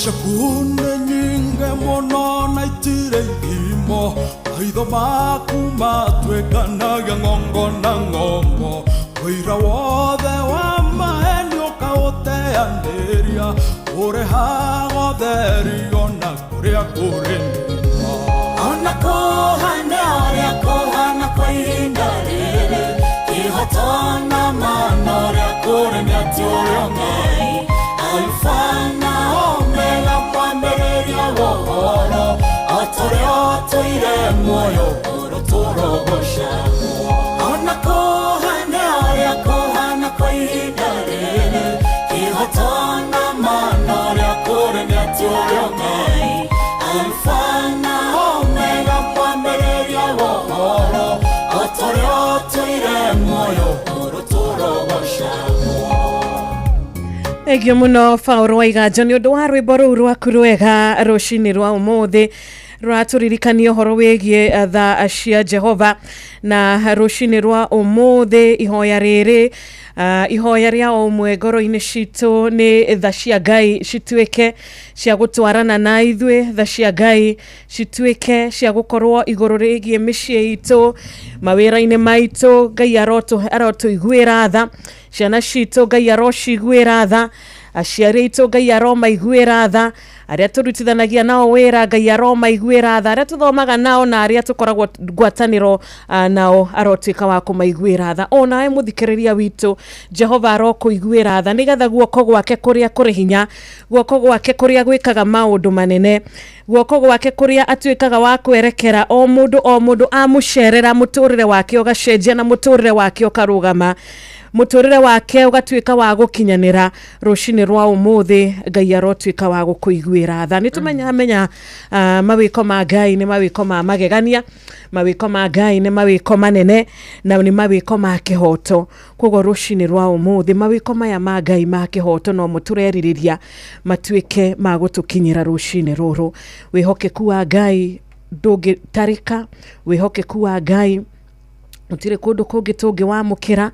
Shakune nyinge monona itire imo Aidho maku matwekanaga ngongo na ngombo Wira wothe wa maeni ukaũteanĩria Ũrĩ hago therio na kũrĩa kũrĩ nĩma Ona kũhane ũrĩa kũhana kwa ihinda rĩrĩ Kĩhoto na mana ũrĩa kũrĩ nĩ atĩ ũrĩ Ngai Alpha na Omega mwambĩrĩria wohoro O tũrĩa tũire muoyo ũrũtũrogocaga Ona kũhane ũrĩa kũhana kwa ihinda rĩrĩ Kĩhoto na mana ũrĩa kũrĩ nĩ atĩ ũrĩ Ngai Alpha na Omega mwambĩrĩria wohoro O tũrĩa tũire muoyo ũrũtũrogocaga Egyo muno Fauro Waiganjo nĩ ũndũ wa rwĩmbo rũu rwaku rwega rũcinĩ rwa ũmũthĩ rũratũririkania ũhoro wĩgiĩ tha cia Jehova na rũcinĩ rwa ũmũthĩ ihoya rĩrĩ ihoya rĩa ũmwe ngoro-inĩ citũ nĩ tha cia Ngai cituĩke cia gũtwarana na ithuĩ tha cia Ngai cituĩke cia gũkorwo igũrũ rĩgiĩ mĩciĩ itũ mawĩra-inĩ maitũ Ngai arotũiguĩra tha ciana citũ Ngai arociguĩra tha aciari aitũ Ngai aromaiguĩra tha arĩa tũrutithanagia nao wĩra Ngai aromaiguĩra tha arĩa tũthomaga nao na arĩa tũkoragwo ngwatanĩro nao arotuĩka wa kũmaiguĩra tha onawe mũthikĩrĩria witũ Jehova arokũiguĩra tha nĩgetha guoko gwake kũrĩa kũrĩ hinya guoko gwake kũrĩa gwĩkaga maũndũ manene guoko gwake kũrĩa atuĩkaga wa kwerekera o mũndũ amũcerera mũtũrĩre wake ũgacenjia na mũtũrĩre wake ũkarũgama mũtũrĩre wake ũgatuĩka wa gũkinyanĩra rũcinĩ rwa ũmũthĩ Ngai arotuĩka wa gũkũiguĩra tha nĩtũmenya mawĩko ma Ngai nĩ mawĩko ma magegania mawĩko ma Ngai nĩ mawĩko manene na nĩ mawĩko ma kĩhoto koguo rũcinĩ rwa ũmũthĩ mawĩko maya ma Ngai ma kĩhoto no mũtũrerirĩria matuĩke ma gũtũkinyĩra rũcinĩ rũrũ wĩhokeku wa Ngai ndũngĩtarĩka wĩhokeku wa Ngai Utire kũndũ kũngĩ tũngĩ wamũkĩra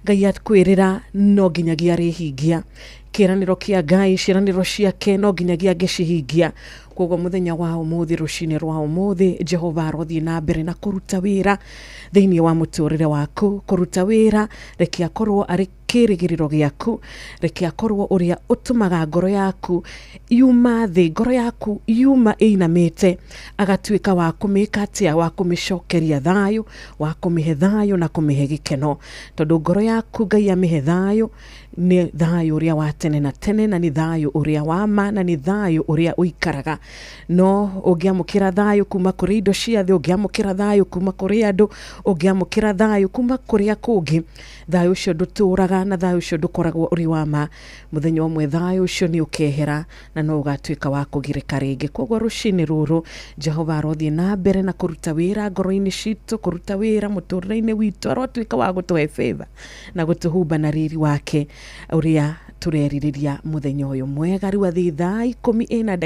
Ngai akwĩrĩra no nginyagia rĩhingia kĩranĩro kĩa Ngai ciĩranĩro ciake no nginyagia ngĩcihingia koguo mũthenya wa ũmũthĩ rũcinĩ rwa ũmũthĩ Jehova arothiĩ na mbere na kũruta wĩra thĩinĩ wa mũtũrĩre waku kũruta wĩra reke akorwo arĩ kĩrĩgĩrĩro gĩaku reke akorwo ũrĩa ũtũmaga ngoro yaku yuma thĩ ngoro yaku yuma ĩinamĩte agatuĩka wa kũmĩka atĩa wa kũmĩcokeria thayũ wa kũmĩhe thayũ na kũmĩhe gĩkeno tondũ ngoro yaku Ngai amĩhe thayũ nĩ thayũ ũrĩa wa tene na tene na nĩ thayũ ũrĩa wa ma na nĩ thayũ ũrĩa ũikaraga no ũngĩamũkĩra thayũ kuma kũrĩ indo cia thĩ ũngĩamũkĩra thayũ kuma kũrĩ andũ ũngĩamũkĩra thayũ kuma kũrĩa kũngĩ thayũ ũcio ndũtũraga na thayũ ũcio ndũkoragwo ũrĩ wa ma mũthenya ũmwe thayũ ũcio nĩ ũkehera na no ũgatuĩka wa kũgirĩka rĩngĩ koguo rũcinĩ rũrũ Jehova arothiĩ na mbere na kũruta wĩra ngoro-inĩ citũ kũruta wĩra mũtũrĩre-inĩ witũ arotuĩka wa gũtũhe favor na gũtũhumba na riri wake ũrĩa turerirĩria mũthenya ũyũ mwega rĩu athĩ thaa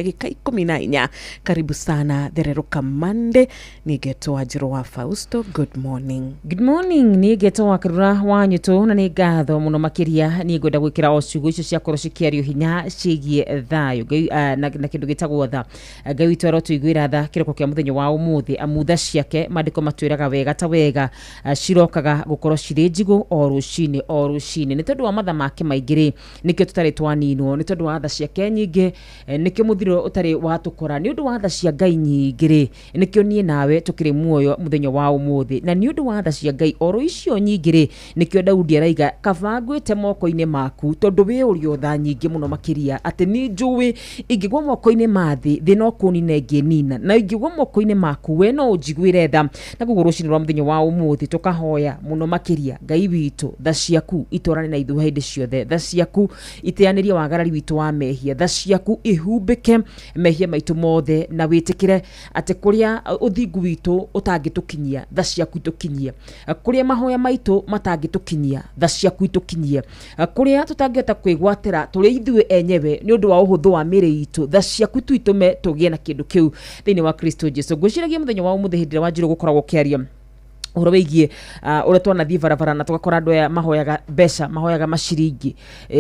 10:14 karibu sana Thereruka Monday nĩngetwo Wanjirũ wa Fausto good morning nĩngetwo wa Karura wa Nyũtũ na nĩ ngatho mũno makĩria nĩ ngwenda gwĩkĩra o ciugo icio cia korwo cikĩario hinya ciĩgiĩ thayũ na kĩndũ gĩtagwo tha Ngai witũ arotũiguĩra tha kĩroko kĩa mũthenya wa ũmũthĩ amutha ciake mandĩko matwĩraga wega ta wega cirokaga gũkorwo cirĩ njigũ o rũcinĩ nĩ tondũ wa matha make maingĩ nikio tutarĩ twaninwo nĩ tondũ wa tha ciake nyingĩ nikio mũthiro ũtarĩ watũkora nĩ ũndũ wa tha cia Ngai nyingĩ nikio niĩ nawe tũkĩrĩ muoyo mũthenya wa ũmũthĩ na nĩ ũndũ wa tha cia Ngai oro icio nyingĩ nikio Daudi araiga kabangwĩte moko-inĩ maku tondũ we ũrĩ tha nyingĩ mũno makĩria atĩ nĩ njũĩ ingĩgwa moko-inĩ ma thĩ no kũnina ingĩnina na ingĩgwa moko-inĩ maku we no ũnjiguĩre tha na guo rũcinĩ rwa mũthenya wa ũmũthĩ tũkahoya mũno makĩria Ngai witũ tha ciaku itwarane na ithuĩ hĩndĩ ciothe tha ciaku iteanĩrie wagarari witũ wa mehia tha ciaku ihumbĩke mehia maitũ mothe na wĩtĩkĩre atĩ kũrĩa ũthingu witũ ũtangĩtũkinyia tha ciaku itũkinyie kũrĩa mahoya maitũ matangĩtũkinyia tha ciaku itũkinyie kũrĩa tũtangĩhota kwĩgwatĩra tũrĩ ithuĩ enyewe nĩ ũndũ wa ũhũthũ wa mĩrĩ itũ tha ciaku tu itũme tũgĩe na kĩndũ kĩu thĩinĩ wa Kristo Jesũ ngwĩciragia mũthenya wa ũmũthĩ hĩndĩ ĩrĩa Wanjirũ gũkoragwo kĩaria horo wigie uria twanathiĩ barabara na tugakora andu aya mahoyaga mbeca mahoyaga maciringi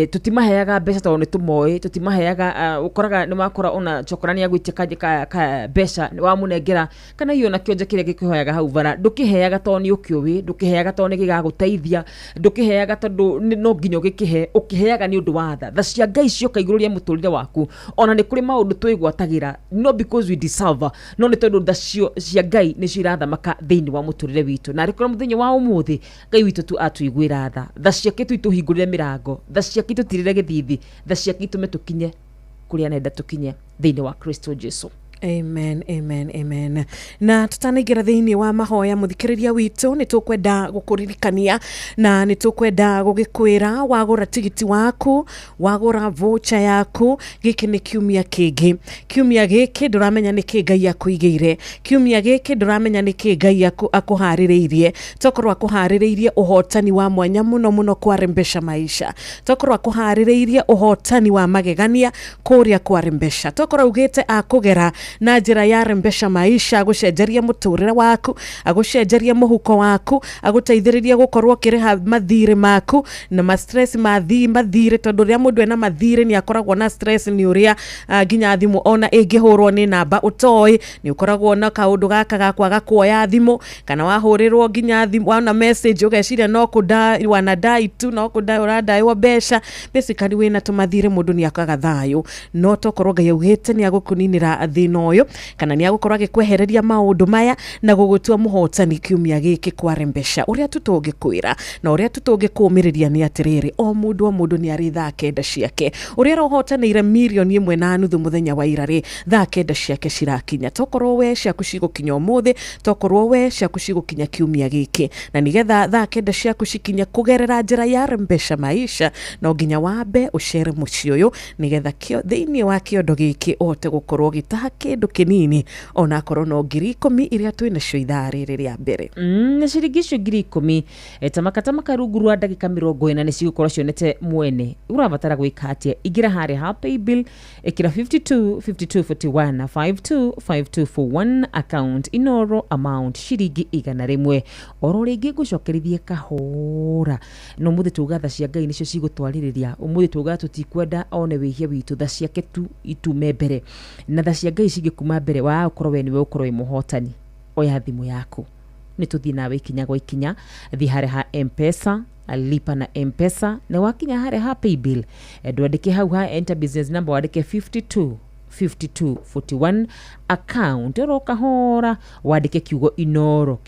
tutimaheaga mbeca tondu nitumoĩ tutimaheaga ukoraga ni makora ona chokorani ya gwitia ka mbeca wa munengera kana hiyo na kionje kiria gikihoyaga hau bara ndukiheaga tondu ni ukiuwi ndukiheaga tondu ni gigaguteithia ndukiheaga tondu no nginyo gikihe ukiheaga ni undu wa tha cia Ngai cioka igururia muturire waku ona ni kuri maundu twigwatagira no because we deserve no ni tondu tha cia Ngai ni cirathamaka thiini wa muturire witu na rikora muthenya wa umuthi Ngai witu tu atuiguira tha ciake tu ituhingurire mirango tha ciake tutirire githithi tha ciake tumetukinye kuria nenda tukinye thiini wa Kristo Jesu. Amen, amen, amen. Na tutanaingira thiini wa mahoya muthikiriria witu ni tukwenda gukuririkania na ni tukwenda gugikwira wagura tigiti waku wagura voucher yaku giki ni kiumia kingi giki nduramenya ni ki Ngai akuigeire kiumia giki nduramenya ni ki Ngai akuhaririirie tokorwa akuhaririirie uhotani wa mwanya muno kwarembesha maisha tokorwa akuhaririirie uhotani wa magegania kuria kwarembesha tokorwa ugite akugera na njira ya rembesha maisha agucenjeria muturire waku agucenjeria muhuko waku aguteithiriria gukorwo kiriha mathire maku na ma stress mathire tondu ria mundu ena mathire ni akoragwo na stress ni uria nginya thimu ona ingihurwo ni namba utoi ni ukoragwo na kaundu gaka gakwaga kuoya thimu kana wahurirwo nginya thimu wana message ugeciria no kudai wanadai tu no kudai uradai wa besha basically wina tumathire mundu ni akaga thayo no tokorwo Ngai augite ni agukuninira thina uyu kana ni agukorwo agikwehereria maundu maya na gugutua muhotani kiumia giki kwarembesha uria tutungikwira na uria tutungikuumiriria ni atiriri o mundu ni ari thaa kenda ciake uria rohotanire milioni 1.5 muthenya wa irari thaa kenda ciake cirakinya tokorwo we ciaku cigukinya umuthi tokorwo we ciaku cigukinya kiumia giki na nigetha thaa kenda ciaku cikinya kugerera njira ya rembesha maisha no nginya wambe ucere muci uyu nigetha thiini wa kiondo giki ote gukorwo gitaha kindu kinini ona korwo no 10,000 iria twina cio ithaa riri ria mbere na ciringi cio 10,000 tamakata rungu rwa ndagika 40 ni cigukorwo cionete mwene urabatara gwika atia igira hari ha paybill ikira 5241 na 525241 account inoro amount ciringi 100 oro ringi gucokerithie kahora no muthi tugatha cia Ngai nicio cigutwaririria umuthi tugatha tutikwenda one wihia witu tha ciake tu itume mbere na tha cia Ngai cigikuma mbere wa ukorwo we niwe ukorwo muhotani oya thimu yaku ni tuthi nawe ikinya gwa ikinya thi hare ha M-Pesa alipa na M-Pesa na wakinya hare ha paybill ndwandike hau ha enter business number wandike 5241 account roka hora wandike kiugo inoro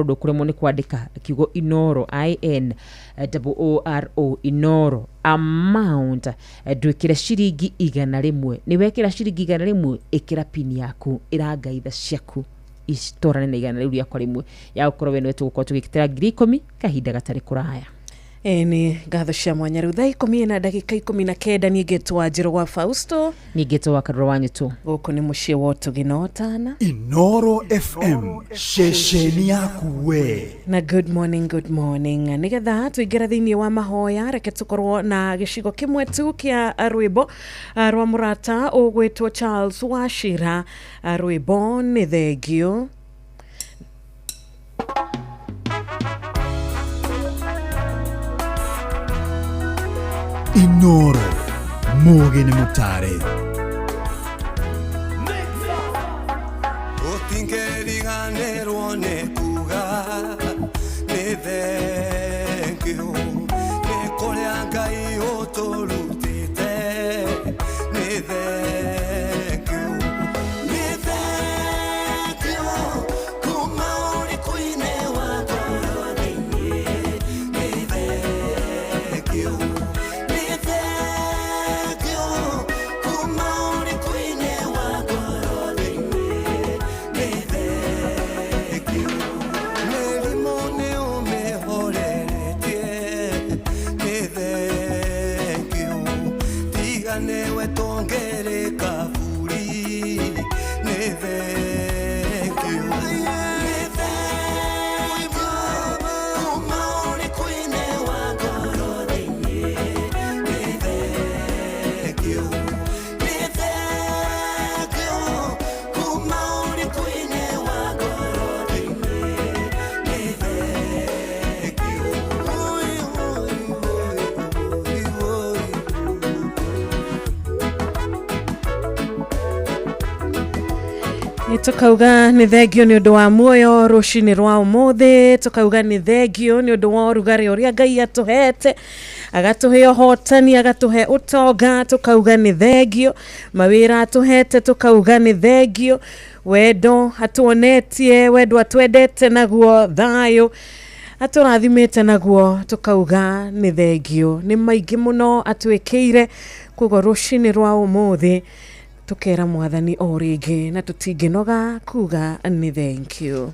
ndukuremwo ni kwandika kiugo inoro INORO inoro amount ndwikira ciringi 100 ni wekira ciringi 100 ikira pin yaku irangaitha ciaku istorane na 100 ria kwa rimwe ya ukorwo we nwetu gukorwo tugikitira 10,000 kahinda gatari kuraya ni ngatho cia mwanya riu thaa 10 na ndagika 19 ni ngetwa Njiro wa Fausto ni ngetwa Karura wanyu tu guku ni mucie wotu ginotana Inoro FM shesheni yaku we na good morning nigetha tuingira thiini wa mahoya reke tukorwo na gicigo kimwe tu kia rwimbo rwa murata ugwitwo Charles Wachira rwimbo ni thengio Inoro Mugi ni mutare Utingeriganirwo ni kuga ni thengio ni kuria Ngai uturutite ni thengio kuma uri kuine wa torothini ni thengio tukauga nĩ thengio nĩ ũndũ wa muoyo rũcinĩ rwa ũmũthĩ, tukauga nĩ thengio nĩ ũndũ wa ũrugarĩ ũrĩa Ngai atũhete, agatũhe ũhotani, agatũhe ũtonga, tukauga nĩ thengio mawĩra atũhete, tukauga nĩ thengio wendo atuonetie, wendo atwendete naguo, thayũ atũrathimĩte naguo, tukauga nĩ thengio. Nĩ maingĩ mũno atwĩkĩire, koguo rũcinĩ rwa ũmũthĩ tukera mwathani o rĩngĩ na tũtingĩnoga kuga nĩ thank you.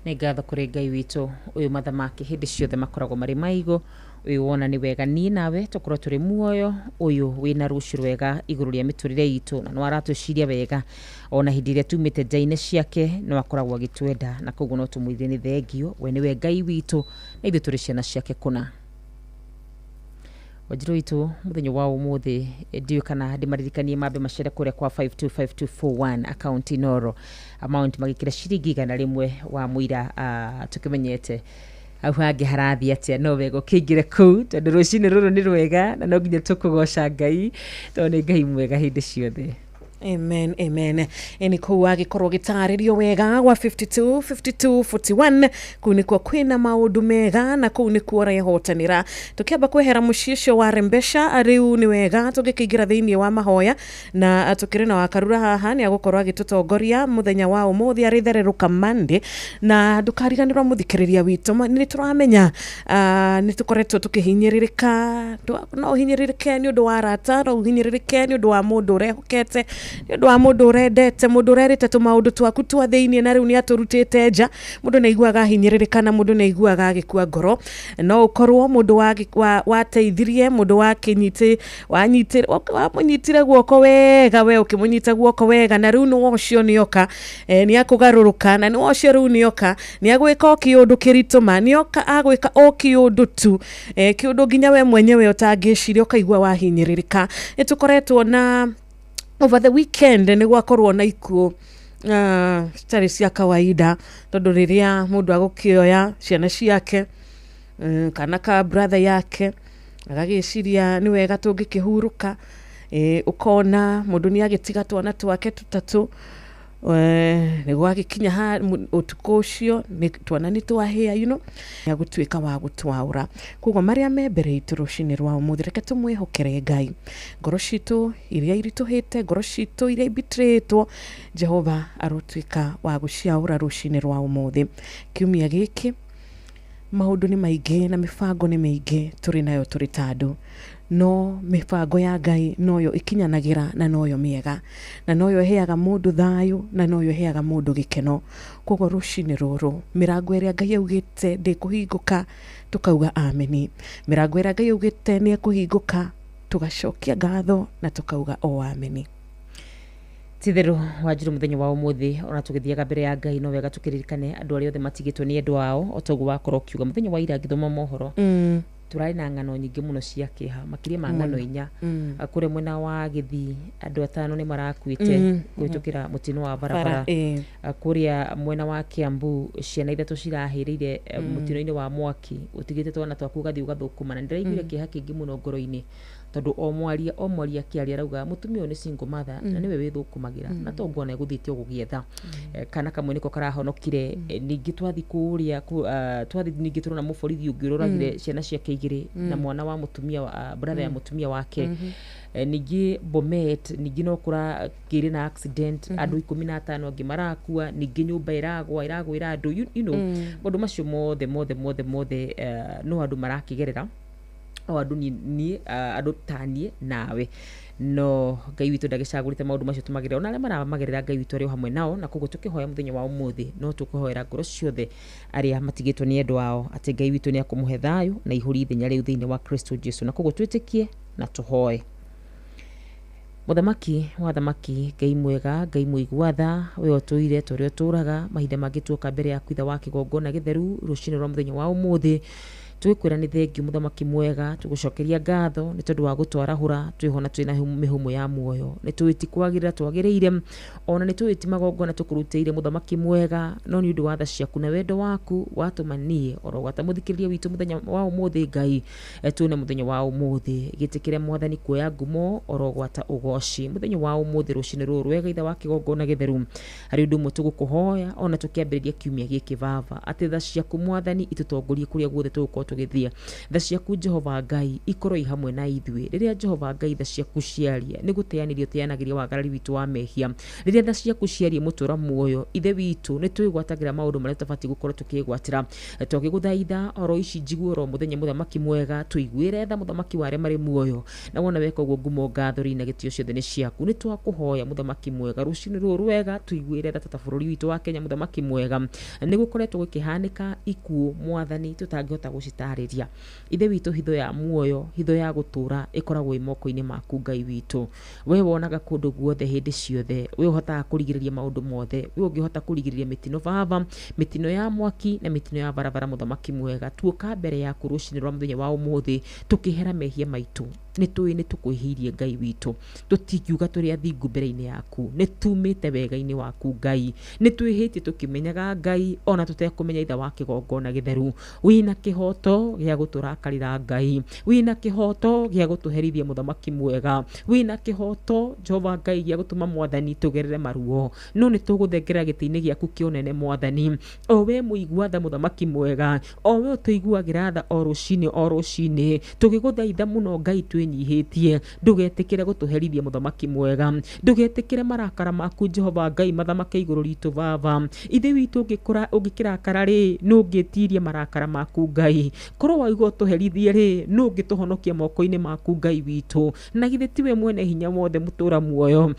Nĩ ngatho kũrĩ Ngai witũ ũyũ mathamaki hĩndĩ ciothe makoragwo marĩ maigo, ũyũ wona nĩ wega niĩ nawe tũkorwo tũrĩ muoyo, ũyũ wĩna rũciũ rwega igũrũ rĩa mĩtũrĩre itũ, na no aratwĩciria wega ona hĩndĩ ĩrĩa tumĩte nja-inĩ ciake no akoragwo agĩtwenda, na koguo no tũmwĩre nĩ thengio, we nĩwe Ngai witũ na ithuĩ tũrĩ ciana ciake kũna. Wajiro witũ mũthenya wa ũmũthĩ ndiũ kana ndĩmaririkanie mambe macere kũrĩa kwa 525241 account inoro amount magĩkĩra ciringi 100 wa mũira tũkĩmenyete au hangĩ harathi atĩa no wega ũkĩingĩre kũu tondũ rũcinĩ rũrũ nĩ rwega na no nginya tũkũgoca Ngai tondũ nĩ Ngai mwega hĩndĩ ciothe. Amen, amen. Eni kũu agĩkorwo gĩtarĩrio wega wa 525241 kũu nĩkuo kwĩna maũndũ mega na kũu nĩkuo rehotanĩra. Tũkĩamba kwehera mũciĩ ũcio wa Rembesha, rĩu nĩ wega tũgĩkĩingĩra thĩinĩ wa mahoya na tũkĩrĩ na wakarura haha nĩ agũkorwo agĩtũtongoria mũthenya wa ũmũthĩ arĩ thererũka Monday, na ndũkariganĩrwo mũthikĩrĩria witũ nĩ tũramenya nĩ tũkoretwo tũkĩhinyĩrĩrĩka, no ũhinyĩrĩrĩke nĩ ũndũ wa arata, no ũhinyĩrĩrĩke nĩ ũndũ wa mũndũ ũrehokete, nĩ ũndũ wa mũndũ ũrendete, mũndũ ũrerĩte tũmaũndũ twaku twa thĩinĩ na rĩu nĩ atũrutĩte nja, mũndũ nĩ aiguaga hinyĩrĩrĩka na mũndũ nĩ aiguaga agĩkua ngoro. No ũkorwo mũndũ wateithirie, mũndũ wamũnyitire guoko wega, we ũkĩmũnyita guoko wega, na rĩu nĩ wocio nĩoka nĩ akũgarũrũka, na nĩ wocio rĩu nĩoka nĩ agwĩka o kĩũndũ kĩritũma, nĩoka agwĩka o kĩũndũ tu, kĩũndũ nginya we mwenyewe ũtangĩciria ũkaigua wahinyĩrĩrĩka. Nĩ tũkoretwo na over the weekend nĩ gwakorwo na ikuũ citarĩ cia kawaida, tondũ rĩrĩa mũndũ agũkĩoya ciana ciake kana ka brother yake agagĩciria nĩ wega tũngĩkĩhurũka, ũkona mũndũ nĩ agĩtiga twana twake tũtatũ, nĩ gwagĩkinya ũtukũ ũcio twana nĩ twahĩa, nĩ agũtuĩka wa gũtwaũra. Koguo marĩa me mbere itũ rũcinĩ rwa ũmũthĩ reke tũmwĩhokere Ngai, ngoro citũ iria iritũhĩte, ngoro citũ iria ibitrĩtwo, Jehova arũtuĩka wa gũciaũra rũcinĩ rwa ũmũthĩ. Kiumia gĩkĩ maũndũ nĩ maingĩ na mĩbango nĩ mĩingĩ tũrĩ nayo tũrĩ ta andũ, no mĩbango ya Ngai noyo ikinyanagĩra na noyo mĩega, na noyo ĩheaga mũndũ thayũ, na noyo ĩheaga mũndũ gĩkeno. Koguo rũcinĩ rũrũ mĩrango ĩrĩa Ngai augĩte ndĩkũhingũka tukauga ameni, mĩrango ĩrĩa Ngai augĩte nĩ ekũhingũka tugacokia ngatho na tukauga o ameni. Titherũ Wanjiru mũthenya wa ũmũthĩ ona tũgĩthiaga mbere ya Ngai no wega tũkĩririkane andũ arĩa othe matigĩtwo nĩ endwa ao, o toguo wakorwo kiuga mũthenya wa ira ngĩthoma mohoro tũrarĩ na ng'ano nyingĩ mũno cia kĩeha, makĩria ma ng'ano 4 kũrĩa mwena wa Gĩthii andũ 5 nĩ marakuĩte kũhĩtũkĩra mũtino wa barabara, kũrĩa mwena wa Kiambu ciana 3 cirahĩrĩire mũtino-inĩ wa mwaki, ũtigĩte twana twaku ũgathiĩ ũgathũkũma, na ndĩraiguire kĩeha kĩingĩ mũno ngoro-inĩ tondũ o mwaria akĩaria arauga mũtumia ũyũ nĩ single mother na nĩwe wĩthũkũmagĩra na to ngona egũthiĩte gũgĩetha kana kamwe nĩko karahonokire. Ningĩ twathi kũrĩa twathi ningĩ tũrona mũborithi ũngĩ ũroragire ciana ciake 2 na mwana wa mũtumia wa brother ya mũtumia wake. Ningĩ Bomet ningĩ no kũragĩire na accident, andũ 15 angĩ marakua, ningĩ nyũmba iragwĩra andũ, maũndũ macio mothe no andũ marakĩgerera, o andũ andũ taniĩ nawe, no Ngai witũ ndagĩcagũrĩte maũndũ macio tũmagerera, ona arĩa maramagerera Ngai witũ arĩ o hamwe nao, na koguo tũkĩhoya mũthenya wa ũmũthĩ no tũkũhoera ngoro ciothe arĩa matigĩtwo nĩ endwa ao atĩ Ngai witũ nĩ akũmũhe thayũ na ihũri ithenya rĩu thĩinĩ wa Kristo Jesu, na koguo twĩtĩkie na tũhoe. Mũthamaki wa thamaki, Ngai mwega, Ngai mũigua tha, we ũtũire tũrĩa ũtũraga, mahinda mangĩ tuoka mbere yaku ithe wa kĩgongona gĩtheru rũcinĩ rwa mũthenya wa ũmũthĩ tugikwira ni thengiu muthamaki mwega, tugucokeria ngatho ni tondu wa gutwarahura twihona twina mihumo ya muoyo, ni twiti kwagirira twagiriire, ona ni twiti magongona tukurutĩire muthamaki mwega, no ni undu wa tha ciaku na wendo waku watumanie oro gwata muthikiriria witu muthenya wa umuthi Ngai, tune muthenya wa umuthi gitikire mwathani kuoya ngumo oro gwata ugoci muthenya wa umuthi rucini ruru wega itha wa kigongona githeru hari undu mu tugukuhoya ona tukiambiriria kiumia giki baba ati tha ciaku mwathani itutongorie kuria guothe tugukorwo tugithia, tha ciaku Jehova Ngai ikorwo i hamwe na ithuĩ riria Jehova Ngai tha ciaku ciaria ni guteanirio teanagiria wagarari witu wa mehia, riria tha ciaku ciaria mutura muoyo ithe witu ni twigwatagira maundu maria tubati gukorwo tukigwatira, tugiguthaitha oro ici njiguo ro muthenya muthamaki mwega tuiguire tha muthamaki ware mari muoyo, na wona weka uguo ngumo ngathori na gitio ciothe ni ciaku, ni twakuhoya muthamaki mwega rucini ruru wega tuiguire tha tata bururi witu wa Kenya muthamaki mwega ni gukoretwo gukihanika ikuo mwathani tutangihota gucitariria, ithe witu hitho ya muoyo hitho ya gutura ikoragwo i moko-ini maku Ngai witu, we wonaga kundu guothe hindi ciothe, we uhotaga kurigiriria maundu mothe, we ungihota kurigiriria mitino baba, mitino ya mwaki na mitino ya barabara muthamaki mwega, tuoka mbere yaku rucini rwa muthenya wa umuthi tukihera mehia maitu, ni tukwihirie Ngai witu, tutingiuga turi athingu mbere-ini yaku, ni tumite wega-ini waku Ngai, ni twihitie tukimenyaga Ngai ona tutekumenya itha wa kigongona githeru, wina kihoto gia guturakarira Ngai, wina kihoto gia gutuherithia muthamaki mwega, wina kihoto Jehova Ngai gia gutuma mwathani tugerere maruo, no ni tuguthengerera giti-ini giaku kionene mwathani, o we muigua tha muthamaki mwega, o we tuiguagira tha o rucini tugiguthaitha muno Ngai twenyihitie, ndugetikire gutuherithia muthamaki mwega, ndugetikire marakara maku Jehova Ngai mathamake iguru ritu baba, ithe witu ungikirakara ri nungitiria marakara maku Ngai, korwo waigua tuherithie ri nungituhonokia moko-ini maku Ngai witu, na githe tiwe mwene hinya wothe mutura muoyo,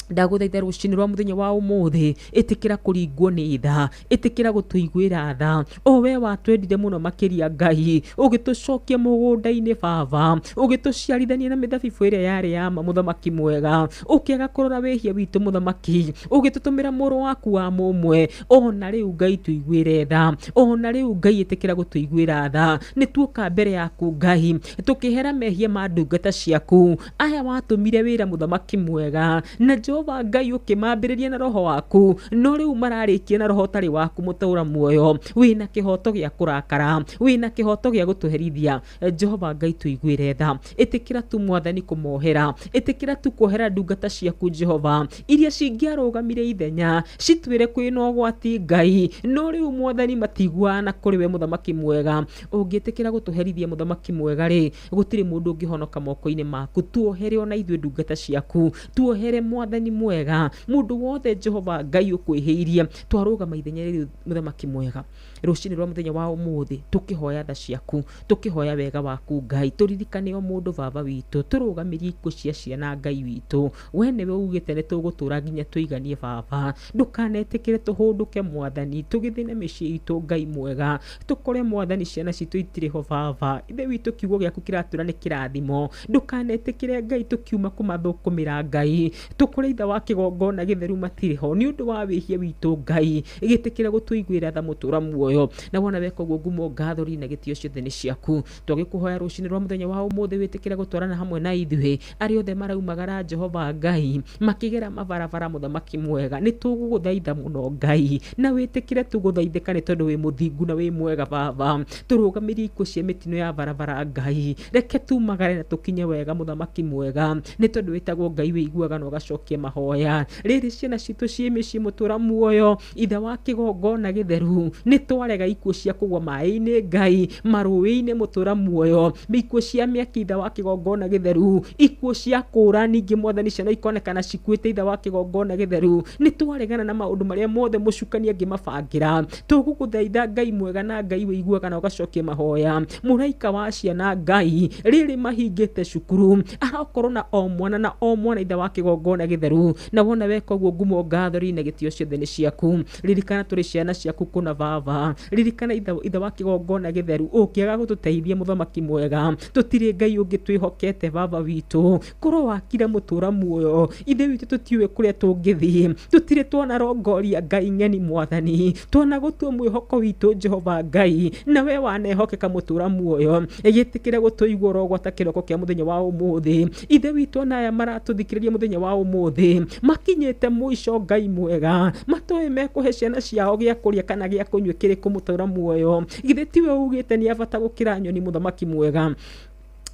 ndaguthaitha rucini rwa muthenya wa umuthi itikira kuringwo ni tha, itikira gutuiguira tha, o we watwendire muno makiria Ngai, ugitucokia mugunda-ini baba, ugituciarithania na mithabibu iria yari ya muthamaki mwega, ukiaga kurora wehia witu muthamaki, ugitutumira muru waku wa mumwe, ona riu Ngai tuiguire tha, ona riu Ngai itikira gutuiguira tha, ni tuoka mbere yaku Ngai tukihera mehia ma ndungata ciaku aya watumire wira muthamaki mwega, na Jehova Ngai ukimambiriria na roho waku, no riu mararikia na roho tari waku mutura muoyo, wina kihoto gia kurakara, wina kihoto gia gutuherithia, Jehova Ngai tuiguire tha, itikira tu mwathani kumohera, itikira tu kuhera ndungata ciaku Jehova iria cingiarugamire ithenya citwire kwina ugwati Ngai, no riu mwathani matiguana kuri we muthamaki mwega, ungitikira gutuherithia muthamaki mwega ri gutiri mundu ungihonoka moko-ini maku, tuohere ona ithuĩ ndungata ciaku, tuohere mwathani mwega, mundu wothe Jehova Ngai ukwihiirie twarugama ithenya rĩrĩ muthamaki mwega, rucini rwa muthenya wa umuthi tukihoya tha ciaku, tukihoya wega waku Ngai, turirikane o mundu baba witu, turugamirie ikuo cia ciana Ngai witu, we niwe ugite ni tugutura nginya tuiganie baba, ndukanetikire tuhunduke mwathani, tugithine micii itu Ngai mwega, tukore mwathani ciana citu itiriho baba, ithe witu kiugo giaku kiratura ni kirathimo, ndukanetikire Ngai tukiuma kumathukumira Ngai, tukore itha wa kigongona githeru matiriho ni undu wa wihia witu Ngai, igitikire gutuiguira tha mutura muoyo, na wona weka uguo ngumo ngathori na gitio ciothe ni ciaku, tugikuhoya rucini rwa muthenya wa umuthi witikire gutwarana hamwe na ithuĩ ari othe maraumagara Jehova Ngai makigera mabarabara muthamaki mwega, ni tuguguthaitha muno Ngai, na witikire tuguthaithika ni tondu wi muthingu na wi mwega baba, turugamirie ikuo cia mitino ya barabara Ngai, reke tumagare na tukinye wega muthamaki mwega, ni tondu witagwo Ngai wiguaga na ugacokia mahoya, riri ciana citu cie micii mutura muoyo, ithe wa kigongona githeru, ni twarega ikuo cia kugwa mai-ini Ngai, maruĩ-ini mutura muoyo, ikuo cia miaki ithe wa kigongona githeru, ikuo cia kura ningi mwathani ciana ikonekana cikuite ithe wa kigongona githeru, ni twaregana na maundu maria mothe mucukania ngimabangira, tuguguthaitha Ngai mwega na Ngai wiguaga na ugacokia mahoya, muraika wa ciana Ngai riri mahingite cukuru, arakorwo na o mwana ithe wa kigongona githeru githeru na wona weka uguo ngumo ngatho rina gitio ciothe ni ciaku ririkana turi ciana ciaku kuna baba ririkana ithe wa kigongona githeru ukiaga gututeithia muthamaki mwega tutire ngai ungi twihokete baba witu koro wakire mutura muoyo ithe witu tutiwe kuria tungithie tutire twona rongoria ngai ngeni mwathani twona gutua mwihoko witu Jehova ngai nawe wanehokeka mutura muoyo egitikire gutuigwo rogwata kiroko kia muthenya wa umuthi ithe witu na aya maratuthikiriria muthenya wa umuthi makinyete mwisho ngai mwega matoe mekuhe ciana ciao gia kuria kana gia kunywa kiriku mutura muoyo ithe tiwe ugite ni abata gukira nyoni muthamaki mwega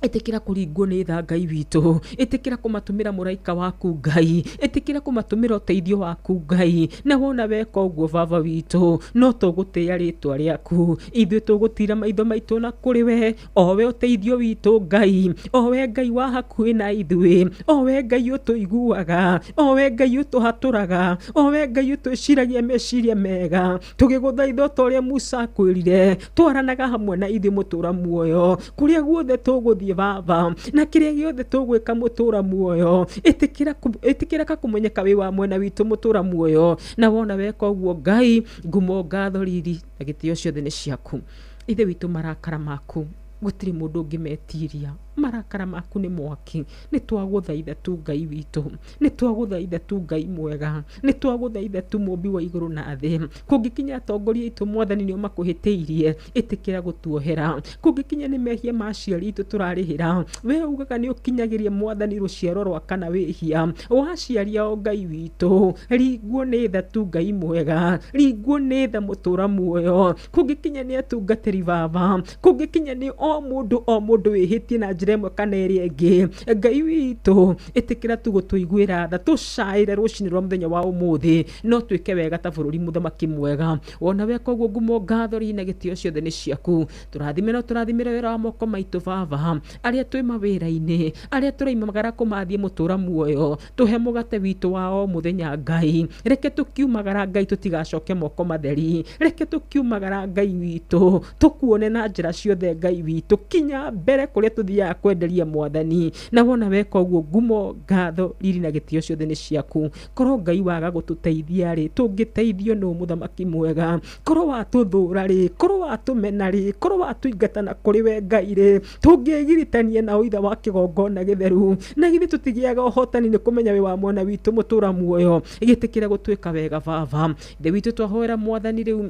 etekira kuringwo ni tha ngai witu etekira kumatumira muraika waku ngai etekira kumatumira uteithio waku ngai na wona weka uguo baba witu no tugutia ritwa riaku ithuĩ tugutira maitho maitu na kuri we o we uteithio witu ngai o we ngai wa hakuhi na ithuĩ o we ngai utuiguaga o we ngai utuhaturaga o we ngai utuciragia meciria mega tugiguthaitha ta uria Musa akwirire twaranaga hamwe na ithuĩ mutura muoyo kuria guothe tuguthie baba na kiria giothe tugwika mutura muoyo etikira kumumenyeka wi wa mwena witu mutura muoyo na wona weka uguo ngai ngumo ngatho riri na gitio ciothe ni ciaku ithe witu marakara maku gutiri mundu ngimetiria marakara maku ni mwaki ni twaguthaitha tu ngai witu ni twaguthaitha tu ngai mwega ni twaguthaitha tu mumbi wa iguru na thi kungikinya atongoria itu mwathani nio makuhitiirie itikira gutuohera kungikinya ni mehia maciari itu turarihira we ugaga ni ukinyagirie mwathani ruciaro rwa kana wihia waciaria o ngai witu ringwo ni tha tu ngai mwega ringwo ni tha mutura muoyo kungikinya ni atungatiri baba kungikinya ni o mundu wihitie na njira kana ĩrĩa ĩngĩ ngai witũ ĩtĩkĩra tu gũtũiguĩra tha tũcaĩre rũcinĩ rwa mũthenya wa ũmũthĩ no twĩke wega ta bũrũri mũthamaki mwega wona weka ũguo ngumo ngatho rĩ na gĩtĩo ciothe nĩ ciaku tũrathimĩre wĩra wa moko maitũ baba arĩa twĩ mawĩra-inĩ arĩa tũraimagara kũmathie mũtũra muoyo tũhe mũgate witũ wa o mũthenya ngai reke tũkiumagara ngai tũtigacoke moko matheri reke tũkiumagara ngai witũ tũkuone na njĩra ciothe ngai witũ kinya mbere kũrĩa tũthiaga kwenderia mwathani na wona weka ũguo ngumo ngatho riri na gĩtĩo ciothe nĩ ciaku korwo ngai waga gũtũteithia rĩ tũngĩteithio nũ mũthamaki mwega korwo watũthũra rĩ korwo watũmena rĩ korwo watũingatana kũrĩ we ngai rĩ tũngĩgiritania na ũitha wa kĩgongona gĩtheru na githĩ tũtigĩaga ũhotani nĩ kũmenya wĩ wa mwana witũ mũtũra muoyo gĩtĩkĩre gũtuĩka wega baba ithe witũ twahoera mwathani rĩu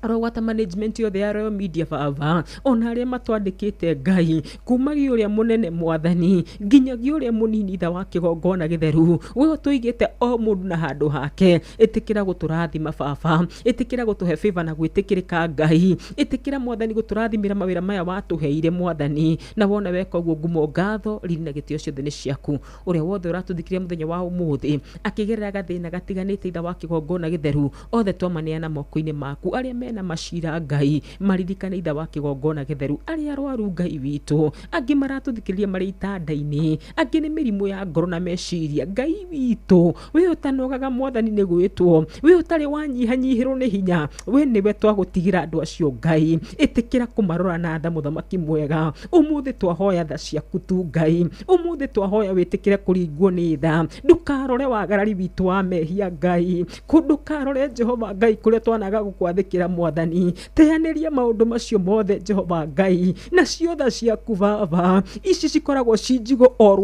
arogwata management yothe ya Royal Media baba ona arĩa matwandĩkĩte ngai kumagia ũrĩa mũnene mwathani nginyagia ũrĩa mũnini tha wa kĩgongona gĩtheru we ũtũigĩte o mũndũ na handũ hake ĩtĩkĩra gũtũrathima baba ĩtĩkĩra gũtũhe favor na gwĩtĩkĩrĩka ngai ĩtĩkĩra mwathani gũtũrathimĩra mawĩra maya watũheire mwathani na wona weka ũguo ngumo ngatho riri na gĩtĩo ciothe nĩ ciaku ũrĩa wothe ũratũthikĩria mũthenya wa ũmũthĩ akĩgerera gathĩna gatiganĩte itha wa kĩgongona gĩtheru othe twamaneana moko-inĩ maku arĩa mena macira ngai maririkane itha wa kĩgongona gĩtheru arĩa arwaru ngai witũ angĩ maratũthikĩrĩria marĩ itanda-inĩ angĩ nĩ mĩrimũ ya ngoro na meciria ngai witũ we ũtanogaga mwathani nĩ gwĩtwo we ũtarĩ wanyihanyihĩrwo nĩ hinya we nĩwe twagũtigĩra andũ acio ngai ĩtĩkĩra kũmarora na tha mũthamaki mwega ũmũthĩ twahoya tha ciaku tu ngai ũmũthĩ twahoya wĩtĩkĩre kũringwo nĩ tha ndũkarore wagarari witũ wa mehia ngai ndũkarore Jehova ngai kũrĩa twanaga gũkwathĩkĩra mwathani teanĩria maũndũ macio mothe Jehova ngai na ciothe ciaku baba ici cikoragwo cinjigo o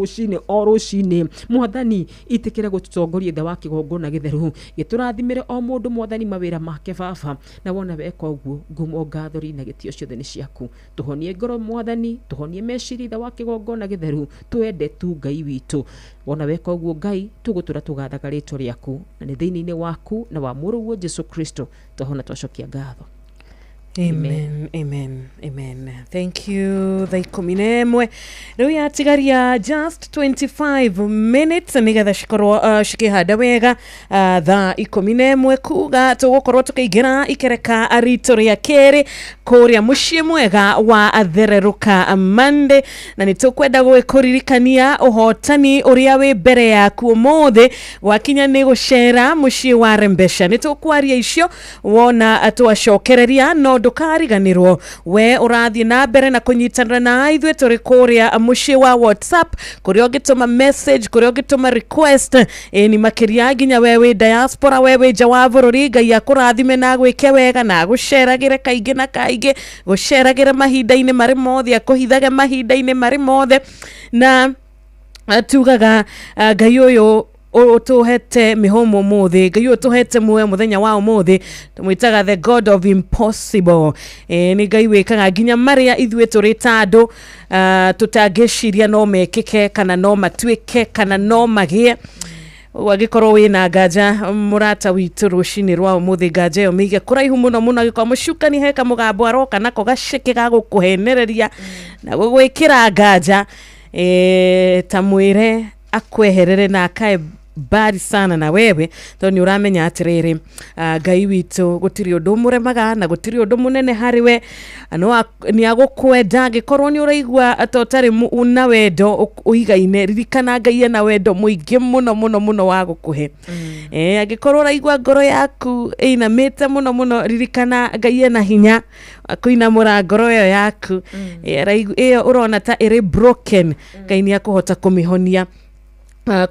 rũcinĩ mwathani itikĩre gũtũtongoria tha wa kĩgongona gĩtheru gĩtũrathimĩre o mũndũ mwathani mawĩra make baba na wona weka ũguo ngumo ngatho rĩ na gĩtĩo ciothe nĩ ciaku tũhonie ngoro mwathani tũhonie meciria tha wa kĩgongona gĩtheru twende tu ngai witũ wona weka ũguo ngai tũgũtũra tũgathaga rĩtwa rĩaku na nĩ thĩinĩ-inĩ waku na wa mũrũguo Jesu Kristo twahona twacokia ngatho. Amen, amen, amen. Thank you. Thaa 11 rĩu yatigaria just 25 minutes nĩgetha cikorwo cikĩhanda wega thaa 11 kuga tũgũkorwo tũkĩingĩra ikereka rito rĩa kerĩ kũrĩa mũciĩ mwega wa Thererũka Monday na nĩ tũkwenda gũkũririkania ũhotani ũrĩa wĩ mbere yaku ũmũthĩ wakinya nĩ gũcera mũciĩ wa Rembesha nĩ tũkwaria icio wona twacokereria no ndukariganirwo we urathie na mbere na kunyitanira na ithuĩ tũrĩ kũrĩa mũciĩ wa WhatsApp kũrĩa ũngĩtũma message kũrĩa ũngĩtũma request ni makĩria nginya wewe diaspora wewe nja wa bũrũri Ngai akũrathime na gwĩke wega na gũceragĩre kaingĩ na kaingĩ gũceragĩre mahinda-inĩ marĩ mothe akũhithage mahinda-inĩ marĩ mothe na tugaga Ngai ũyũ utuhete mihomo mothe Ngai utuhete muoyo muthenya wa umuthi tumwitaga the God of impossible ni Ngai wikaga nginya maria ithuĩ tũrĩ ta andũ tutangĩciria no mekĩke kana no matuĩke kana no magĩe wagikorwo wina nganja murata witũ rũcinĩ rwa umuthi nganja ĩyo mĩige kũraihu mũno mũno agĩkorwo mũcukani heka mũgambo aroka nako gaceke ga gũkũhenereria na gũgwĩkĩra nganja ta mwĩre akweherere na akae bari sana na wewe tondũ uramenya atiriri Ngai witũ gũtirĩ ũndũ mũremaga na gũtirĩ ũndũ mũnene harĩ we no ni agũkwenda angĩkorwo ni ũraigua ũtarĩ na wendo ũigaine ririkana Ngai na wendo mũingĩ mũno mũno mũno wa gũkũhe angĩkorwo ũraigua ngoro yaku ĩinamĩte mũno mũno ririkana Ngai na hinya kũinamũra ngoro ĩyo yaku ĩyo ũrona ta ĩrĩ broken Ngai nĩ akũhota kũmĩhonia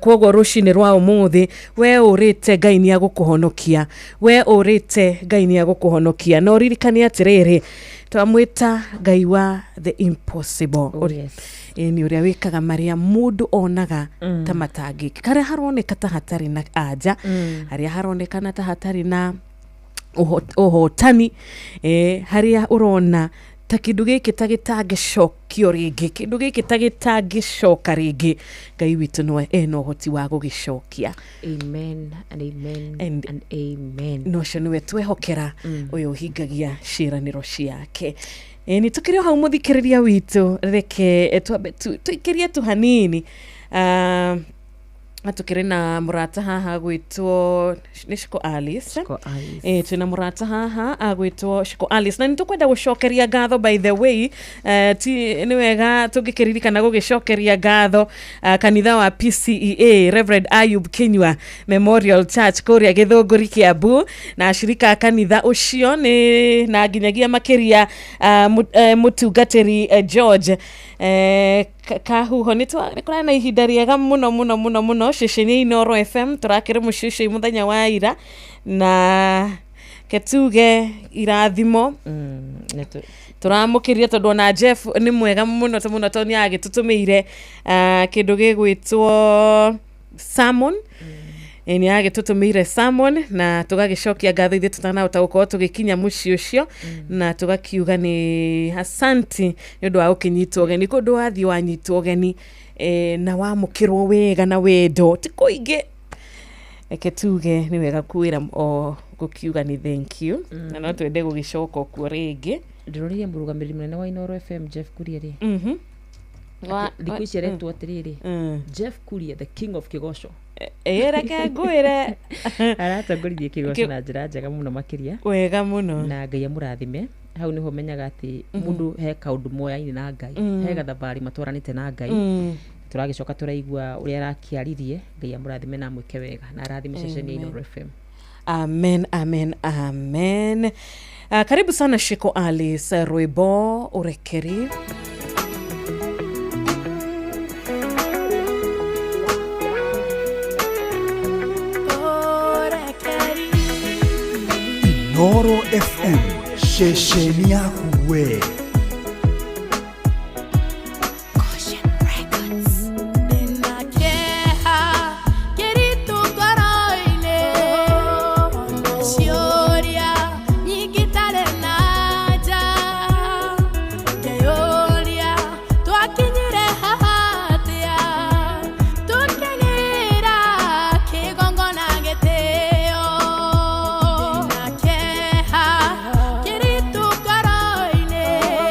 kwoguo rũcinĩ rwa umuthi we ũrĩte Ngai nĩ agũkũhonokia we ũrĩte Ngai nĩ agũkũhonokia no ririkani atiriri twamwĩta Ngai wa the impossible ni ũrĩa wĩkaga maria mũndũ onaga ta matangĩki karĩa haroneka ta hatarĩ na anja harĩa haronekana ta hatarĩ na ũhotani harĩa ũrona ta kĩndũ gĩkĩ ta gĩtangĩcokio rĩngĩ kĩndũ gĩkĩ ta gĩtangĩcoka rĩngĩ Ngai witũ no ena ũhoti wa gũgĩcokia amen and amen and amen no cio nĩwe twehokera ũyũ ũhingagia ciĩranĩro ciake ni tukĩrĩ o hau mũthikĩrĩria witũ reke tũikĩrie tu hanini tukĩrĩ na mũrata haha gwĩtwo nĩ Shiko Alice twĩna mũrata haha agwĩtwo Shiko Alice na nĩtũkwenda gũcokeria ngatho by the way nĩ wega tũngĩkĩririkana gũgĩcokeria ngatho kanitha wa PCEA Reverend Ayub Kinyua Memorial Church kũrĩa Gĩthũngũri Kiambu na ashirika kanitha ũcio nĩ na nginyagia makĩria mũtungatĩri George kahuho nĩkũrĩ na ihinda rĩega mũno ceceni Inooro FM tũrakĩrĩ mũciĩ mũthenya wa ira na ketuge irathimo turamũkĩria tondũ na Jeff nĩ mwega mũno tondũ nĩ agĩtũtũmĩire kĩndũ gĩgwĩtwo salmon ni agĩtũtũmĩire salmon na tũgagĩcokia ngatho ithuĩ tũtanahota gũkorwo tũgĩkinya mũciĩ ũcio na tũgakiuga nĩ asanti nĩ ũndũ wa gũkĩnyitwo ũgeni kũndũ wathiĩ wanyitwo ũgeni na wamũkĩrwo wega na wendo ti kũingĩ eke tuge nĩ wega kwĩra o gũkiuga nĩ thank you na no twende gũgĩcoka kuo rĩngĩ ndĩroririe mũrũgamĩrĩri mũnene wa Inooro FM Jeff Kuria rĩ thikũ ici aretwo atĩrĩrĩ Jeff Kuria the king of Kĩgoco reke ngwĩre aratongoririe Kĩgoco na njĩra njega mũno makĩria wega mũno na Ngai amũrathime hau niho menyaga atĩ mũndũ he kaũndũ moya-inĩ na Ngai he gathabarĩ matwaranĩte na Ngai tũragĩcoka tũraigua ũrĩa arakĩaririe Ngai amũrathime na amwĩke wega na arathime ceceni ya Inooro FM amen amen amen karibu sana Shiko Alice rwĩmbo ũrekeri Inooro FM shesheni yaku we Kiritu koroine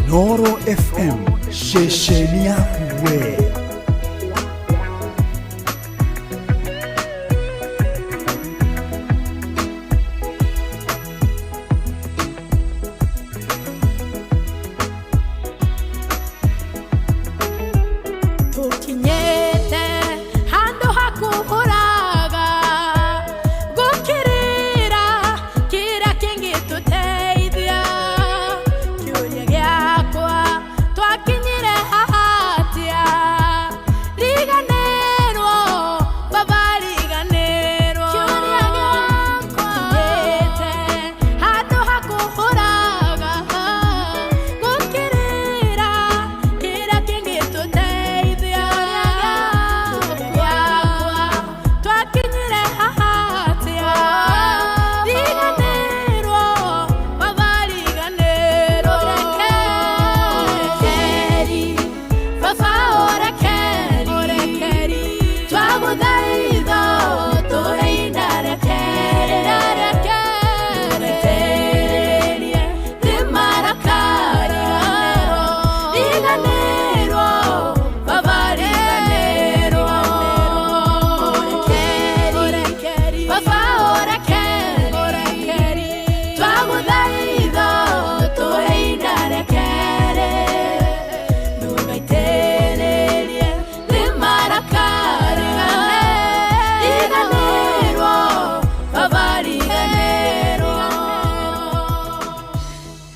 Noro FM, shesheni yaku we.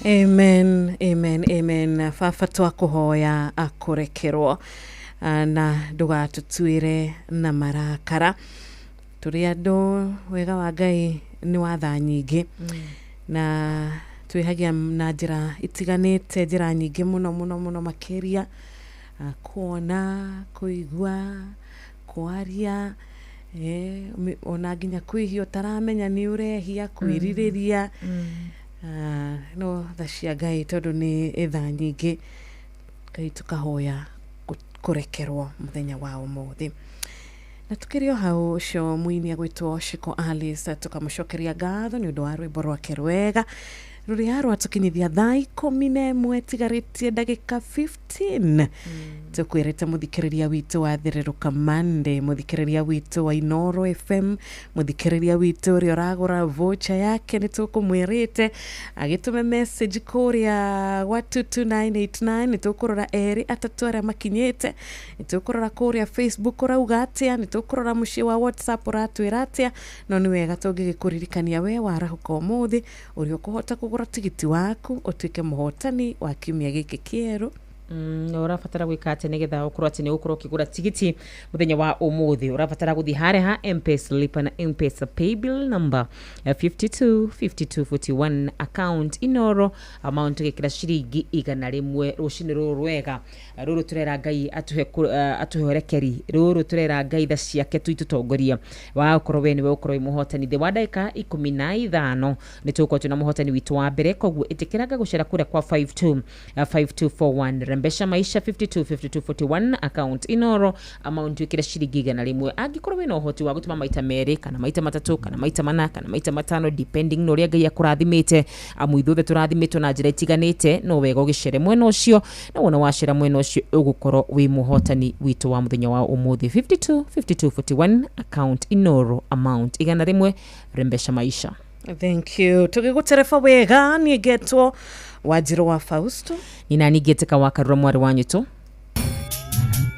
Amen, amen, amen. Baba twakuhoya akurekerwo na ndugatutuire na marakara. Turi andu wega wa Ngai ni wa tha nyingi na twihagia na njira itiganite, njira nyingi muno makiria, kuona, kuigua, kwaria, ona nginya kwihio taramenya ni urehia, kwiririria. No thashia Ngai tondu ni itha nyingi, Ngai tukahoya kurekerwo muthenya wa umuthi. Na tukirio hau cio muini agwitwo Shiko Alice tukamucokeria ngatho ni undu wa rwimbo rwake rwega ruria rwatukinyithia thaa 11 tigaritie ndagika 15. Tukwirite muthikiriria witu wa Thireruka Monday, muthikiriria witu wa Inoro FM, muthikiriria witu uri uragura voucher yake ni tukumwirite agitume message kuria wa 22989 ni tukurora eri atatu aria makinyite, ni tukurora kuria Facebook urauga atia, ni tukurora muci wa WhatsApp uratwira atia. No ni wega tungigikuririkania we warahuka umuthi uri ukuhota kugura tigiti waku utuike muhotani wa kiumia giki kieru. Urabatara gwika ati nigetha ukorwo ati ni ukorwo ukigura tigiti muthenya wa umuthi. Urabatara guthi hareha M-Pesa lipa na M-Pesa paybill number 525241 account Inoro amount gikira ciringi 100 rucini rwega ruru turera Ngai atuherekeri ruru turera Ngai tha ciake tuitutongoria wa ukorwo we ni we ukorwo muhotani the wadaika 15 ni tukwo tuna muhotani witu wa mbere koguo itikiraga gucera kure kwa 525241 Rembesha Maisha 525241 account Inoro amount wikira shiringi 100 angikorwo wina uhoti wa gutuma maita meri kana maita matatu kana maita mana kana maita matano depending no ria Ngai akurathimite amu ithuthe turathimitwo na njira itiganite no wega ugicere mwena ucio na wona wacira mwena ucio ugukorwo wi muhotani witu wa muthenya wa umuthi 525241 account Inoro amount 100 Rembesha Maisha. Thank you. Tugigutereba wega ni getwo Wajiro wa Fausto nina nigeteka wakarura mwari wanyu tu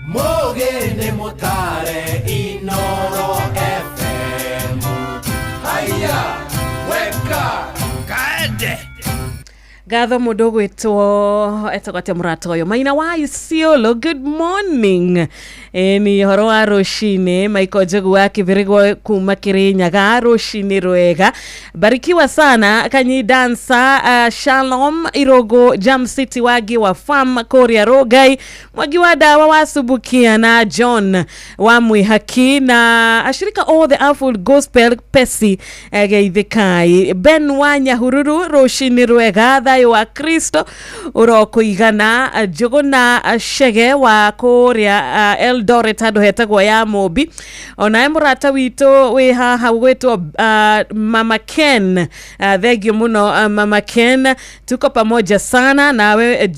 Mogene motare Inoro FM. Haya, weka kaende. Gatho mundu gwitwo etagwate murata uyu Maina wa Isiolo. Good morning. Ni horo wa rushine Michael Jogu wa Kibirigwa kuma Kirinyaga rushine rwega. Barikiwa sana kanyi dansa Shalom Irogo Jam City wagi wa Farm Korea Rogai mwagi wa dawa wa Subukia na John wa Mwihaki na ashirika All the Awful Gospel Pesi geithikai Ben wa Nyahururu rushine rwega thayo wa Kristo urokuigana Jogona Shege wa Korea Eldoret ando hetagwo ya Mobi ona murata wito we haha gwetwo Mama Ken thegio muno Mama Ken tuko pamoja sana nawe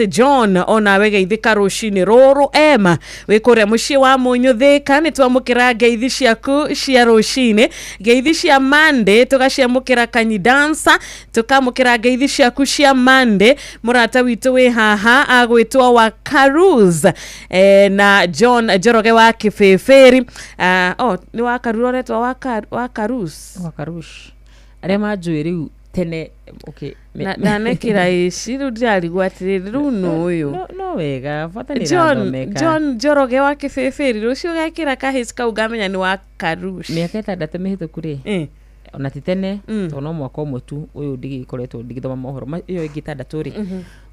John ona we geithika rushini roro ema we kuria mushi wa Munyuthika ni twamukira geithi ciaku cia rushini geithi cia Monday tugaciamukira kanyi dansa tukamukira geithi ciaku cia Monday murata wito we haha agwitwo wa Karuz na John Joroge wa Kifeferi ni wa Karuroretwa wa Karush arema njwiri tene okay na nekira ici rudari gwatiriri runo uyu no wega fata ni randomeka John Joroge wa Kifeferi rucio gakira kahis kau gamenya ni wa Karush miaka 6 mihituku ri ona titene tono mwaka umwe tu uyu ndigikoretwo ndigithoma mohoro iyo ingi 6 ri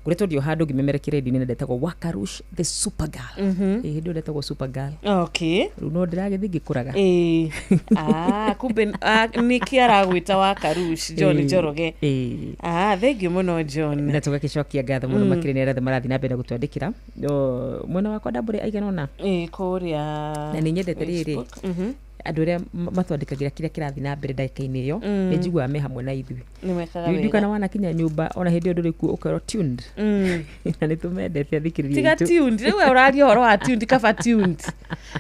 kuretwo ndio handu ngimemerekire ndini ndetagwo Wakarush the super girl ndio ndetagwo super girl okay runo ndiragithi ngikuraga kumbe nikiara gwita Wakarush John Joroge thank you muno John na tugakicokia ngatho muno makire ni arathe marathi na mbere gutwandikira mwena wakwa ndambure aiganona kuria na ni nyendete riri andu ria matwandikagira kiria kirathi na mbere ndagika-ini iyo ni njigua me hamwe na ithui nimekaga wega ndukana wana kinya nyumba ona hindi nduri ku ukaro tuned na nitumendete thikiriria tiga tuned riu urari horo wa tuned kaba tuned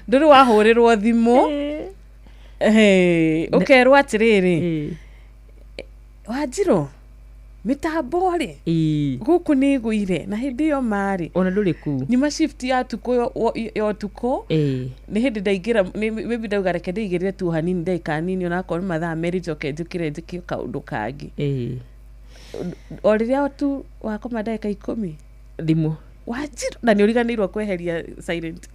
nduri wahurirwo thimu ukerwo atiriri Wajiro mitambo ri guku ni guire na hindi iyo mari ona nduri ku nyuma shift ya tuko yo tuko ni hindi ndaigira maybe ndauga reke ndaigirire tu hanini ndaika nini ona ko mathaa meri joke njukire njiki kaundu kangi oriria tu wakoma ndaika 10 thimu Wajiro na ni uriganirwo kweheria silent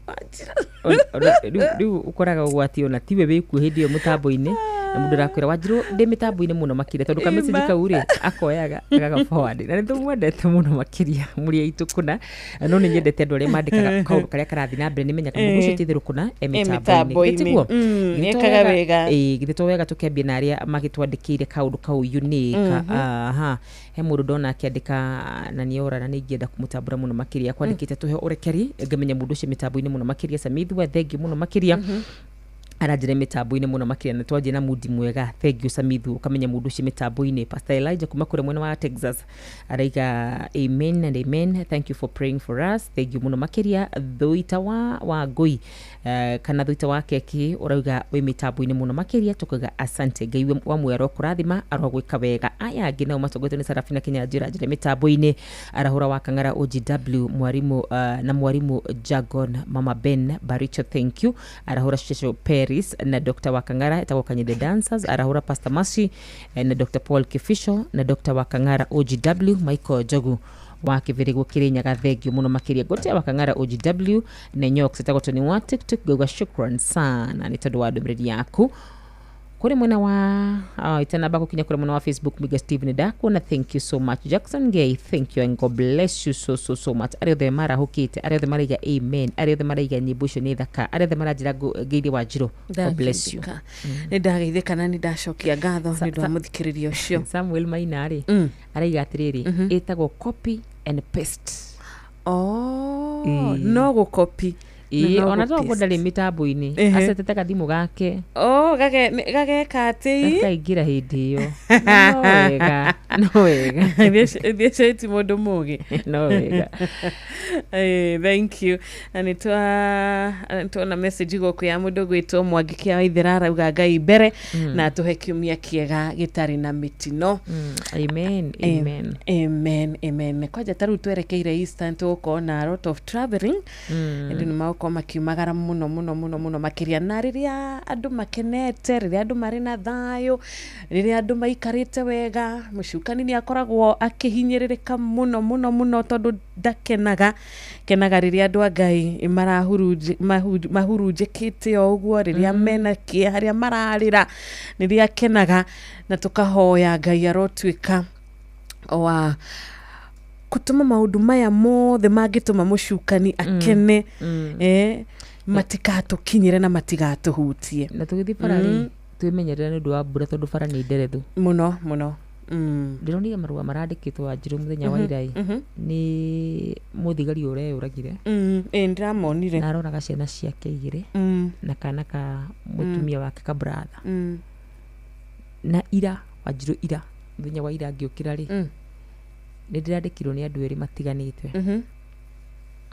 Wajiro riu ukoraga ugwati ona tiwe wiku hindi iyo mutambo-ini na mundu rakwira Wajiro ndi mitambo-ini muno makire tondu kamessage kau ri akoyaga agaga forward na nitumwendete muno makiria muri aitukuna no ni nyendete andu aria mandikaga kaundu karia karathi na mbere nimenyaga mundu ucio tithirukuna mitambo-ini tiguo niekaga wega githito wega tukembia na aria magitwandikire kaundu kau unique he mundu ndona akiandika na niora na ningienda kumutambura muno makiria kwandikite tuhe urekeri ngamenya mundu ucio mitambo-ini muno makiria Samithwa thengi muno makiria arajire mitambo-ini muno makiria na twaje na mudi mwega thengi Samithu ukamenya mundu ucio mitambo-ini Pastor Elijah kuma kure mwena wa Texas araiga amen and amen thank you for praying for us thank you muno makiria Thuita wa Ngui kana Thuita wa Keki urauga we mitambo-ini muno makiria tukaga asante Ngai wa mwero kurathima arogwika wega aya angi nao matogwetwo ni Sarafina Kinyanjira ajire mitambo-ini arahura wa Kang'ara OGW mwarimu na mwarimu Jagon Mama Ben Baricho thank you arahura Shesho Paris na Dr. Wakangara etagwo Kanye the Dancers arahura Pastor Masi na Dr. Paul Kifisho na Dr. Wakangara OGW Michael Jogu wa Kibirigwa Kirinyaga thengio muno makiria gote Wakangara OGW na Nyox etagwo Tony wa TikTok gwa shukran sana ni tondu wa ndumĩrĩri yaku kuri mwena wa itana bako kinya kuri mwena wa Facebook Miga Steven Dako na thank you so much Jackson Gay thank you and God bless you so much ariothe mara hukite ariothe maraiga amen ariothe maraiga nyimbo icio ni thaka ariothe marajira Ngeithie Wanjiru God bless you ni ndageithika na ni ndacokia ngatho ni ndo muthikiririo ucio Samuel Maina ri araiga atiriri etagwo copy and paste no gukopi ona to ndari mitambo-ini acetete kathimu gake gageka ati kaingira hindi iyo no wega thiä ti må ndå må gä no wega thank you na nä tuona message gå ya må ndå gwä two Mwangi kä a Waithera arauga Ngai mbere na tå he kiumia kĩega gĩtarĩ na mĩtino. Amen. Kwanja ta rĩu twerekeire Eastern tũgũkorwo na a lot of traveling andũ nĩ magũkorwo makiumagara mũno makĩria na rĩrĩa andũ makenete, rĩrĩa andũ marĩ na thayũ, rĩrĩa andũ maikarĩte wega, mũcukani nĩ akoragwo akĩhinyĩrĩrĩka mũno tondũ ndakenaga rĩrĩa andũ a Ngai mahurunjĩkĩte o ũguo, rĩrĩa mena kĩeha, harĩa mararĩra rĩrĩa akenaga, na tũkahoya Ngai arotwĩka wa kutuma maundu maya mothe mangĩtũma mũcukani akene matigatukinyire na matigatuhutie. Na tũgĩthiĩ barari twĩmenyerere nĩ ũndũ wa mbura tondũ bara nĩ nderethu mũno. Ndĩronire marũa marandĩkĩtwo Wanjirũ mũthenya wa ira nĩ mũthigari ũreyũragire ndĩramonire na aroraga ciana ciake 2 na kana ka mũtumia wake ka brother na ira Wanjirũ ira mũthenya wa ira ngĩũkĩra rĩ nĩ ndĩrandĩkirwo nĩ andũ erĩ matiganĩte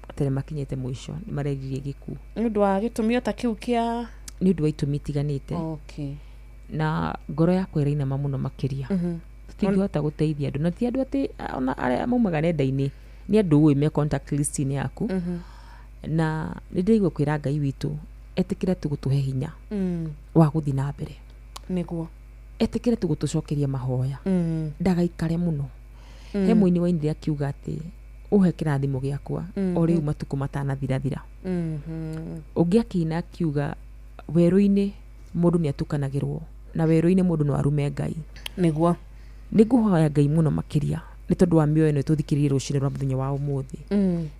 atarĩ makinyĩte mũico nĩ mareririe gĩkuũ nĩ ũndũ wa gĩtũmi ta kĩu kĩa nĩ ũndũ wa itũmi itiganĩte na ngoro yakwa ĩrainama mũno makĩria tũtingĩhota gũteithia andũ na ti andũ atĩ ona arĩa maumaga nenda-inĩ nĩ andũ ũĩ me contact list-inĩ yaku na nĩ ndĩraigua kwĩra Ngai witũ etĩkĩre tũgũtũhe hinya wa gũthiĩ na mbere nĩguo etĩkĩre tũgũtũcokeria mahoya ndagaikare mũno he mũini wa India akiuga atĩ ũhe kĩrathimo gĩakwa o rĩu matukũ matanathirathira ũngĩ akĩina akiuga werũ-inĩ mũndũ nĩ atukanagĩrwo na werũ-inĩ mũndũ no arume Ngai nĩguo nĩngũhoya Ngai mũno makĩria nĩ tondũ wa mĩoyo ĩno tũthikĩrĩrie rũcinĩ rwa mũthenya wa ũmũthĩ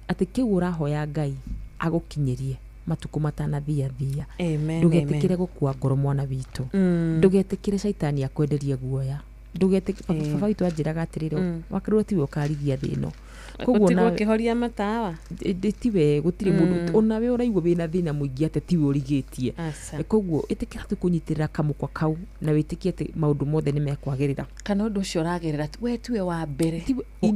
atĩ kĩu ũrahoya Ngai agũkinyĩrie matukũ matanathiathia ndũgetĩkĩre gũkua ngoro mwana witũ ndũgetĩkĩre caitani akwenderie guoya ndũgetĩkĩre baba witũ anjĩraga atĩrĩrĩ wakĩrwo tiwe ũkarigia thĩ ĩno koguo na ũkĩhoria matawa tiwe gũtirĩ mũndũ onawe ũraigua wĩna thĩna mũingĩ atĩ tiwe ũrigĩtie koguo ĩtĩkĩra tũkũnyitĩrĩra kamũkwa kau na wĩtĩkie atĩ maũndũ mothe nĩ mekwagĩrĩra kana ũndũ ũcio ũragerera we tiwe wa mbere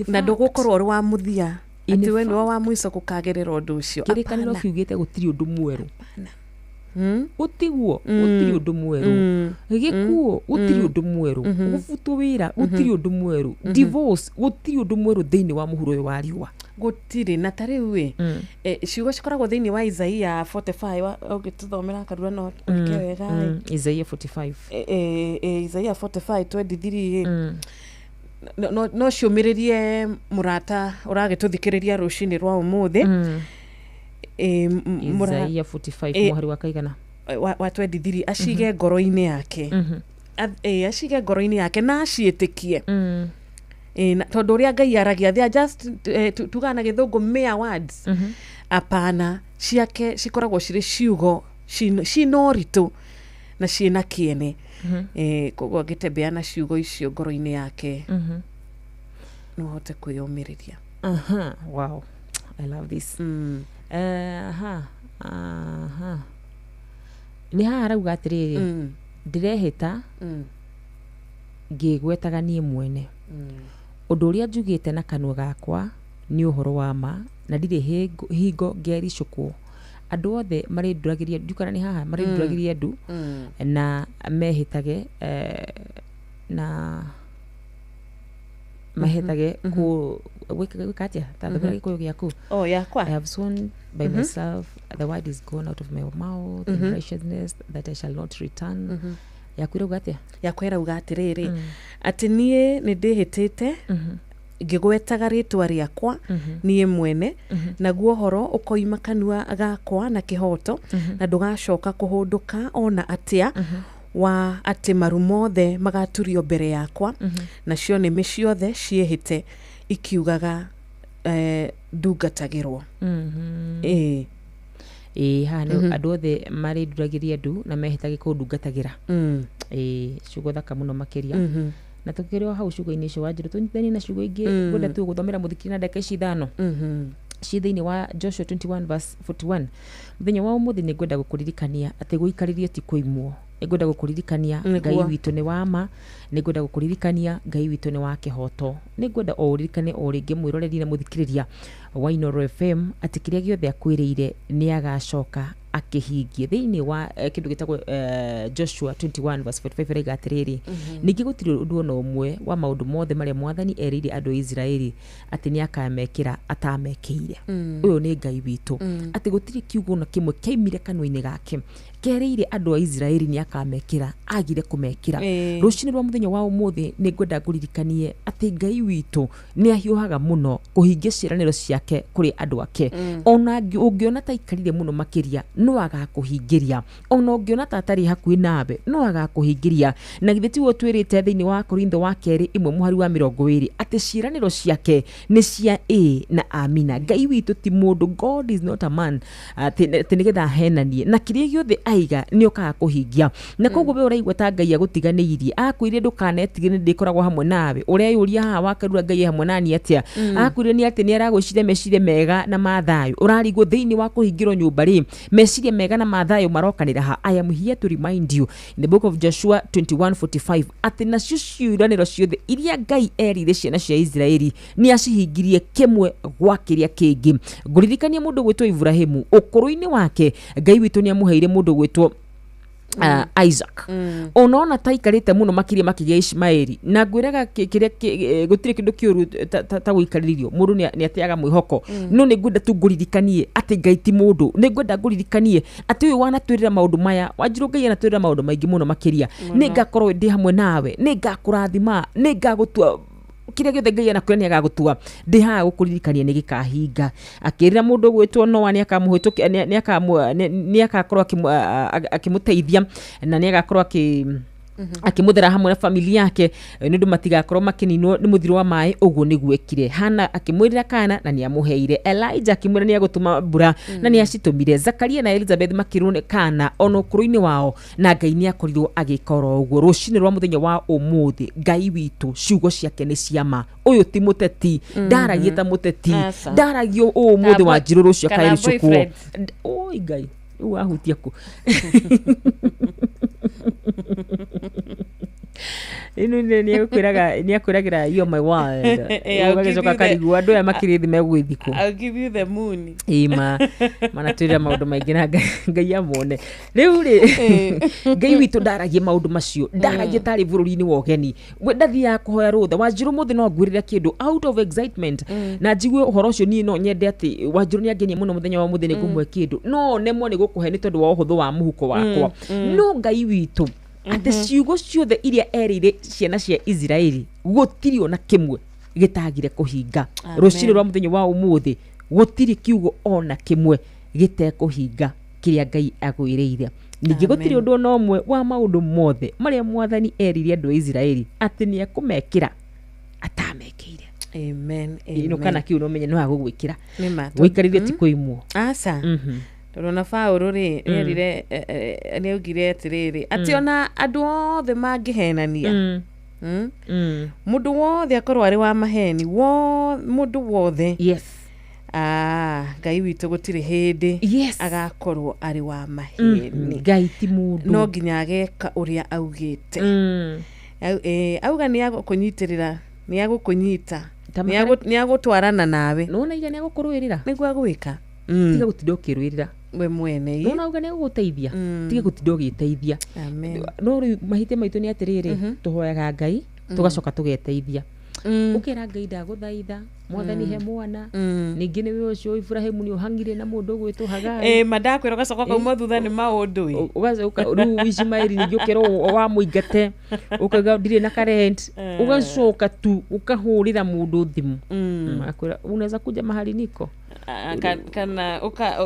na ndũgũkorwo ũrĩ wa mũthia atĩ we nĩwe wa mũico gũkagerera ũndũ ũcio kĩrĩkanĩro kiugĩte gũtirĩ ũndũ mwerũ gũtiguo gũtirĩ ũndũ mwerũ gĩkuũ gũtirĩ ũndũ mwerũ gũbutwo wĩra gũtirĩ ũndũ mwerũ divorce gũtirĩ ũndũ mwerũ thĩinĩ wa mũhuro ũyũ wa riũa gũtirĩ na ta rĩu ciugo cikoragwo thĩinĩ wa Isaia 45 ũngĩtũthomera karura no ũrike wega Isaia 45 Isaia 45:23 no ciũmĩrĩrie mũrata ũragĩtũthikĩrĩria rũcinĩ rwa ũmũthĩ Isaia 45 mũhari wa kaigana wa 23 acige ngoro-inĩ yake acige ngoro-inĩ yake na aciĩtĩkie tondũ ũrĩa Ngai aragia they are just tugana gĩthũngũ mere words apana ciake cikoragwo cirĩ ciugo cina ũritũ na ciĩna kĩene koguo angĩtembea na ciugo icio ngoro-inĩ yake no hote kwĩyũmĩrĩria wow I love this nĩ haha arauga atĩrĩrĩ ndĩrehĩta ngĩgwetaga niĩ mwene ũndũ ũrĩa njugĩte na kanua gakwa nĩ ũhoro wa ma na ndirĩ hingo ngĩericũkwo andũ othe marĩnduragĩria ndukana nĩ haha marĩnduragĩria ndu na mehĩtage na mahetage gwĩka atĩa tathũra gĩkũyũ gĩaku yakwa I have sworn by myself the word is gone out of my mouth in righteousness that I shall not return yakwĩra uga atĩa yakwa ĩrauga atĩrĩrĩ atĩ niĩ nĩ ndĩhĩtĩte ngĩgwetaga rĩtwa rĩakwa niĩ mwene naguo ũhoro ũkoima kanua gakwa na kĩhoto na ndũgacoka kũhũndũka ona atĩa wa atĩ maru mothe magaturio mbere yakwa nacio nĩmĩ ciothe ciĩhĩte ikiugaga ndungatagĩrwo haha nĩ andũ othe marĩnduragĩria ndu na mehĩtage kũndungatagĩra ciugo thaka mũno makĩria na tũkĩrĩ o hau ciugo-inĩ icio Wanjirũ tũnyitithanie na ciugo ingĩ ngwenda tu gũthomera mũthikiri na ndagĩka ici 5 ciithaini wa Joshua 21:41 muthenya wa umuthi ni ngwenda gukuririkania ati guikaririo ti kuimwo ni ngwenda gukuririkania Ngai witu ni wama ni ngwenda gukuririkania Ngai witu ni wa kihoto ni ngwenda o uririkane o ringi mwiroreri na muthikiriria wa Inoro FM ati kiria giothe akwiriire ni agacoka akihingie thiini wa kindu gitagwo Joshua 21:45 rega atiriri ningi gutiri undu ona umwe wa maundu mothe maria mwathani erire andu a Israeli ati ni akamekira atamekeire uyo ni Ngai witu ati gutiri kiugo na kimwe kaimire kanwa-ini gake kereire andu a Israeli ni akamekira agire kumekira rucini rwa muthenya wa umuthi ni ngwenda nguririkanie ati Ngai witu ni ahiuhaga muno kuhingia ciraniro ciake kuri andu ake ona ungiona ta ikarire muno makiria no agakuhingiria ona ungiona ta atari hakuhi nawe no agakuhingiria na githeti wo twirite thiini wa Korintho wa 2:20 ati ciraniro ciake ni cia na amina. Ngai witu ti mundu, God is not a man ati nigetha henanie na kiria giothe aiga ni okaga kuhingia na koguo we uraigwa ta Ngai agutiganiirie akwire ndukanetigire ndikoragwo hamwe nawe uria yuria haha wakarura Ngai hamwe nani atia akwire ni ati ni aragwicire mecire mega na mathayo urarigwo thiini wa kuhingirwo nyumba ri mecire mega na mathayo marokanira ha. I am here to remind you in the book of Joshua 21:45 ati na ciuraniro ciothe iria Ngai erire ciana cia Israeli ni acihingirie kimwe gwa kiria kingi. Nguririkania mundu gwitwo Ibrahimu ukuru-ini wake Ngai witu ni amuheire mundu gwitwo Isaac onaona taikarite muno makiria makigia Ishmaeli na ngwiraga kiria gutire kindu kiuru ta guikaririo mundu ni atiaga mwihoko no ni ngwenda tu nguririkanie ati Ngai ti mundu ni ngwenda nguririkanie ati uyu wanatwirira maundu maya wanjiru Ngai anatwirira maundu maingi muno makiria ni ngakorwo ndi hamwe nawe ni ngakurathima ni ngagutua kiria giothe Ngai anakwira ni agagutua ndi ha gukuririkania ni gikahinga akirira mundu gwitwo Noa ni akamuhitukia ni akakorwo akimuteithia na ni agakorwo akimuthera hamwe na familia yake ni ndu matigakorwo makininwo ni muthiro wa mai uguo ni gwekire. Hana akimwirira kana na ni amuheire. Elijah akimwira ni agutuma mbura na ni acitumire. Zakaria na Elizabeth makirune kana ono ukuru-ini wao na Ngai ni akorirwo agikora uguo. Rucini rwa muthenya wa umuthi Ngai witu ciugo ciake ni ciama. Uyu ti muteti ndaragie ta muteti ndaragio umuthi wa njiru rucio kairi cukuo oi Ngai wahutia ku ino ni akwiragira you my world ugacoka karigua andu aya makirithi megwithiko. I'll give you the moon manatwirira maundu maingi na Ngai amone riu ri Ngai witu ndaragie maundu macio ndaragie tari bururi-ini wa ugeni ndathia kuhoya rutha Wanjiru muthi no ngwirira kindu out of excitement na njigue uhoro ucio ni no nyende ati Wanjiru ni angenia muno muthenya wa muthi ni kumwe kindu no nemo ni gukuhe ni tondu wa uhuthu wa muhuko wakwa no Ngai witu ati ciugo ciothe iria erire ciana cia Israeli gutiri ona kimwe gitagire kuhinga. Rucini rwa muthenya wa umuthi gutiri kiugo ona kimwe gitekuhinga kiria Ngai agwiriire. Ningi gutiri undu ona umwe wa maundu mothe maria mwathani erire andu a Israeli ati ni akumekira atamekeire. Amen. Ino kana kiu no menye no agugwikira wikarire ti kuimwo asa Torona Paulo ri erire ni augire atiriri ati ona andu othe mangihenania mundu wothe akorwo ari wa maheni mundu wothe Ngai witu gutiri hindi agakorwo ari wa maheni. Ngai ti mundu no nginya ageka uria augite auga ni agukunyitirira ni agukunyita ni agutwarana nawe nona iga ni agukurwirira niguo agwika tiga gutinda ukirwirira we mwene nona uga ni aguguteithia tiga gutinda ugiteithia. No mahite maitu ni atiriri tuhoyaga Ngai tugacoka tugeteithia ukira Ngai ndaguthaitha mwathani he mwana ningi ni we ucio Ibrahimu ni uhangire na mundu gwitwo Hagai madakwira gacoka kauma thutha ni maundu ugacoka ru Ishmaeli ningi ukira wa muingate ukaga ndire na current ugacoka tu ukahurira mundu thimu akwira unaweza kuja mahali niko kana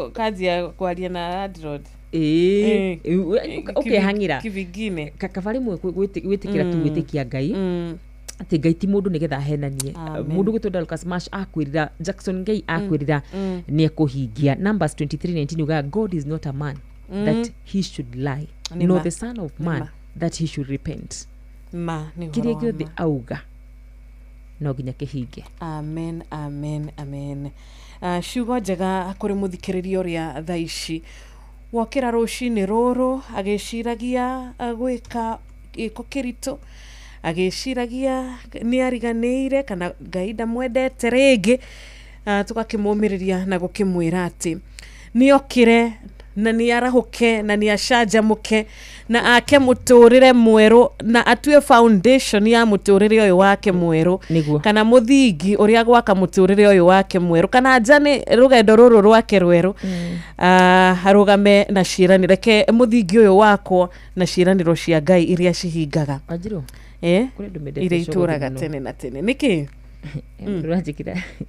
ukajia kwaria na Android ukehangira kivingine kakabari mwe gwitikira tu gwitikia Ngai ati Ngai ti mundu nigetha henanie mundu gwitwo Lucas Mash akwirira Jackson Ngai akwirira ni ekuhingia. Numbers 23:19 uga God is not a man that he should lie nor the son of man that he should repent. Ni kiria giothe auga no nginya kihinge. Amen, amen, amen. Ciugo njega kũrĩ mũthikĩrĩria ũrĩa thaa ici wokĩra rũcinĩ rũrũ agĩciragia gwĩka gĩko kĩritũ, agĩciragia nĩ ariganĩire kana Ngai ndamwendete rĩngĩ, tũgakĩmũmĩrĩria na gũkĩmwĩra atĩ nĩokĩre na nĩarahũke na nĩacanjamũke na ake mũtũrĩre mwerũ na atue foundation ya mũtũrĩre ũyũ wake mwerũ, kana mũthingi ũrĩa gwaka mũtũrĩre ũyũ wake mwerũ, kana njane rũgendo rũrũ rwake rwerũ arũgame na ciĩranĩro. Reke mũthingi ũyũ wakwo na ciĩranĩro cia Ngai iria cihingaga iria itũraga tene na tene. Nĩkĩ? Mũndũ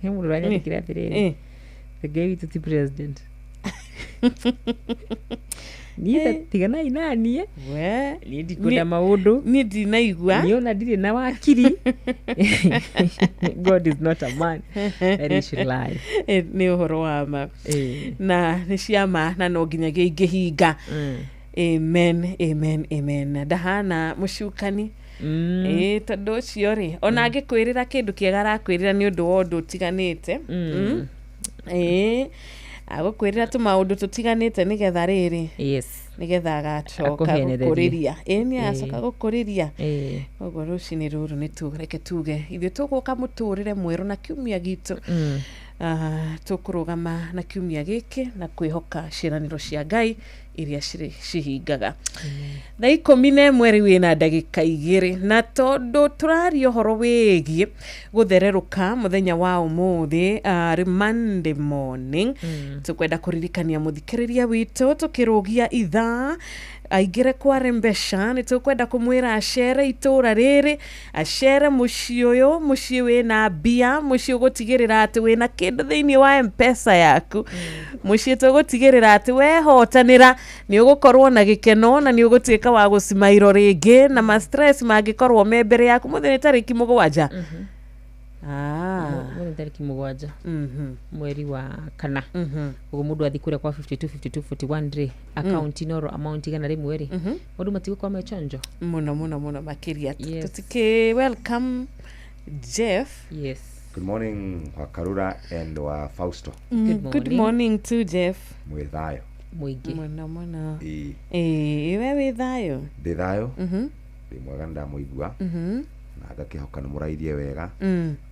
aranyandĩkĩra atĩrĩrĩ, Ngai witũ ti president. Niĩ tiganai naniĩ niĩ ndikwenda maũndũ, niĩ ndinaigua, niĩ ona ndirĩ na wakiri. God is not a man that he should lie. Nĩ ũhoro wa ma na nĩ ciama na no nginyagia ingĩhinga. Amen, amen, amen. Ndahana mũcukani tondũ ũcio rĩ, ona angĩkwĩrĩra kĩndũ kĩega arakwĩrĩra nĩ ũndũ wa ũndũ ũtiganĩte. Agũkwĩrĩra tũmaũndũ tũtiganĩte nĩgetha rĩrĩ, nĩgetha agacoka gũkũrĩria. Nĩ agacoka gũkũrĩria. Ũguo rũcinĩ rũrũ nĩ tũreke tuge ithuĩ tũgũka mũtũrĩre mwerũ na kiumia gitũ, tũkũrũgama na kiumia gĩkĩ na kwĩhoka ciĩranĩro cia Ngai iria cihingaga. Thaa 11 wĩna ndagĩka 2 na tondũ tũraria ũhoro wĩgiĩ gũthererũka mũthenya wa ũmũthĩ, Monday morning, tũkwenda kũririkania mũthikĩrĩria witũ tũkĩrũgia ithaa aingĩre kwa Rembesha. Nĩ tũkwenda kũmwĩra acere itũra rĩrĩ, acere mũciĩ ũyũ, mũciĩ wĩna mbia, mũciĩ ũgũtigĩrĩra atĩ wĩna kĩndũ thĩinĩ wa M-Pesa yaku, mũciĩ tũgũtigĩrĩra atĩ wehotanĩra nĩ ũgũkorwo na gĩkeno na nĩ ũgũtuĩka wa gũcimairo rĩngĩ na ma stress mangĩkorwo me mbere yaku. Mũthenya nĩ tarĩki 7 Mweri tarĩki 7 mweri wa kana. Ũguo mũndũ athi kũrĩa kwa 525241 rĩ, account inoro amount igana rĩmwe rĩ, mũndũ matigũkorwo mechonjo mũno makĩria. Tũtikĩ welcome Jeff. Good morning Wakarura and wa Fausto. Good morning to Jeff. Mwĩ thayo mũingĩ mũno. We wĩ thayo? Ndĩ thayo. Ndĩ mwega ndamũigua na ngakĩhoka nĩ mũraithie wega,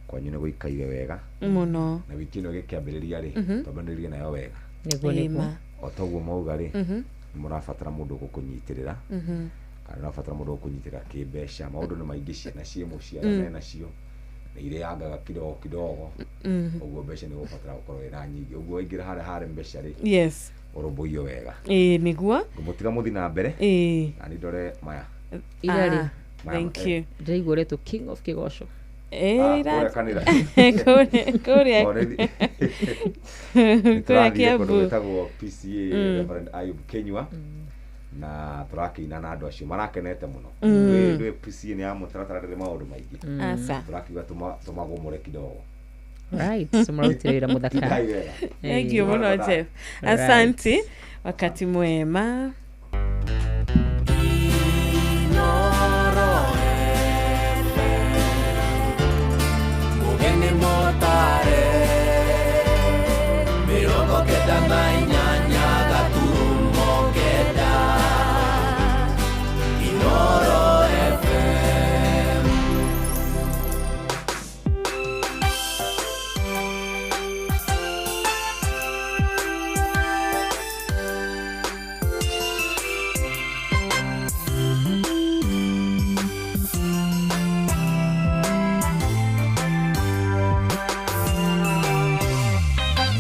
kwanyu nĩ gũikaire wega mũno, na wiki ĩno gĩkĩambĩrĩria rĩ, twambĩrĩrie nayo wega. Nĩguo o toguo mauga rĩ, nĩ mũrabatara mũndũ gũkũnyitĩrĩra, kana ũrabatara mũndũ gũkũnyitĩrĩra kĩmbeca. Maũndũ nĩ maingĩ ciana ciĩ mũciĩ arĩa mena cio nĩ ireangaga kidogo, ũguo mbeca nĩ ũgũbatara gũkorwo wĩna nyingĩ. Ũguo ingĩra harĩa mbeca rĩ, ũrũmbũiyo wega. Nĩguo ngũmũtiga mũthi na mbere na nĩ ndore maya irarĩ. Thank you. Ndĩraigua ũretwo King of Kĩgoco. Kũrĩa Kiambu gwĩtagwo PCA Reverend Ayub Kenyua, na tũrakĩina na andũ acio marakenete mũno. Ndwĩ PCA nĩ ya mũtaratara rĩrĩ maũndũ maingĩ, tũrakiuga tũmagũmũre kidogo. Right, tũmarutĩre wĩra mũthaka. Thank you mũno Jeff. Asante, wakati mwema.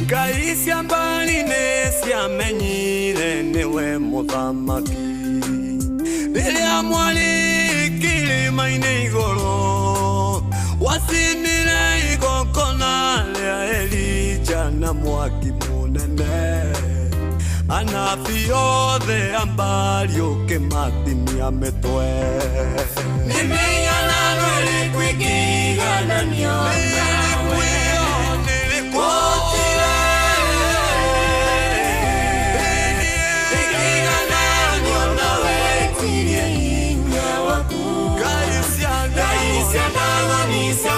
Ngai cia mbali nĩ ciamenyire nĩwe mũthamaki, rĩrĩa mwarĩ kĩrĩma-inĩ igũrũ wacinire igongona rĩa Elija na mwaki mũnene, anabii othe a Baali ũkĩmatinia mĩtwe. Nĩmĩigana rĩrĩkũ ingĩigananio nawe, Ngai cia ndagano ni cia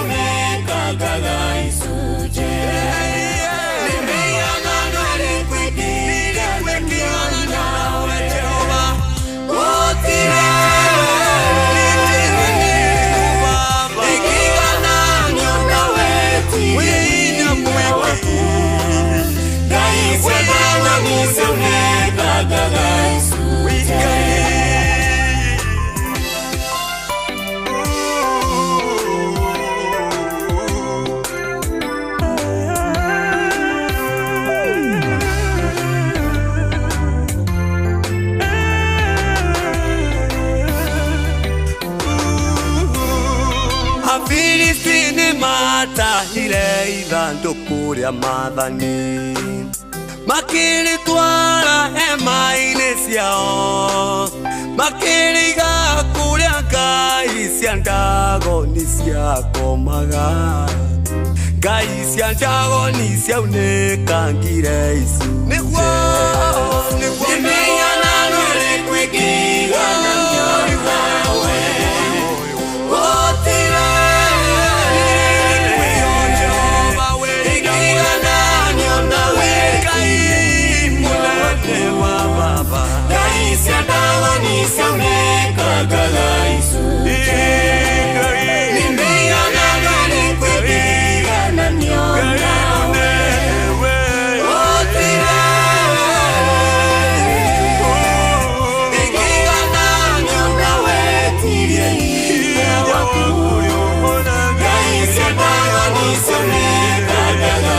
matahire ithandũkũ rĩa maathani makĩrĩtwara hema-inĩ ciao makĩrĩiga kũrĩa ngai cia ndagoni ciakomaga ngai cia ndagoni ciaunĩkangire icunjĩ nĩmenyana rũrĩ kwĩngĩigana wawe gũtirĩ ingĩigana nyona we ngai mũnene wa baba ngai cia ndagoni ciaunĩkangaga icunjĩ nĩmenyana rũrĩ kwĩngĩigana nyona we gũtirĩ ingĩigana nyona we tirie hinya waku ngai cia ndagoni ciaunĩkangaga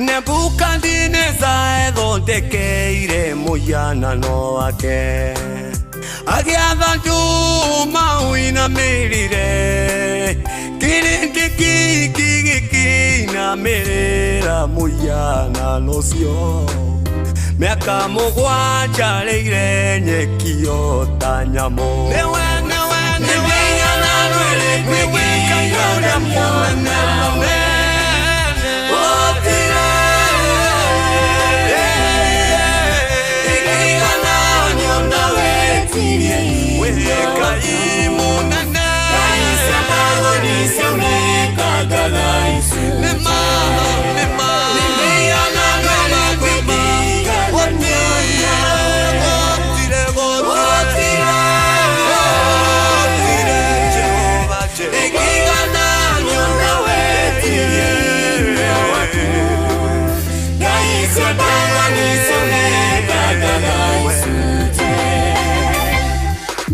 Nebukadineza ethondekeire mũhianano wake agĩatha nduma ũinamĩrĩre kĩrĩndĩ kĩingĩ gĩkĩinamĩrĩra mũhianano ũcio mĩaka mũgwanja rĩire nyekio ta nyamũ nĩwenyana rwĩrĩ kwĩngĩigana ũrĩa mũnene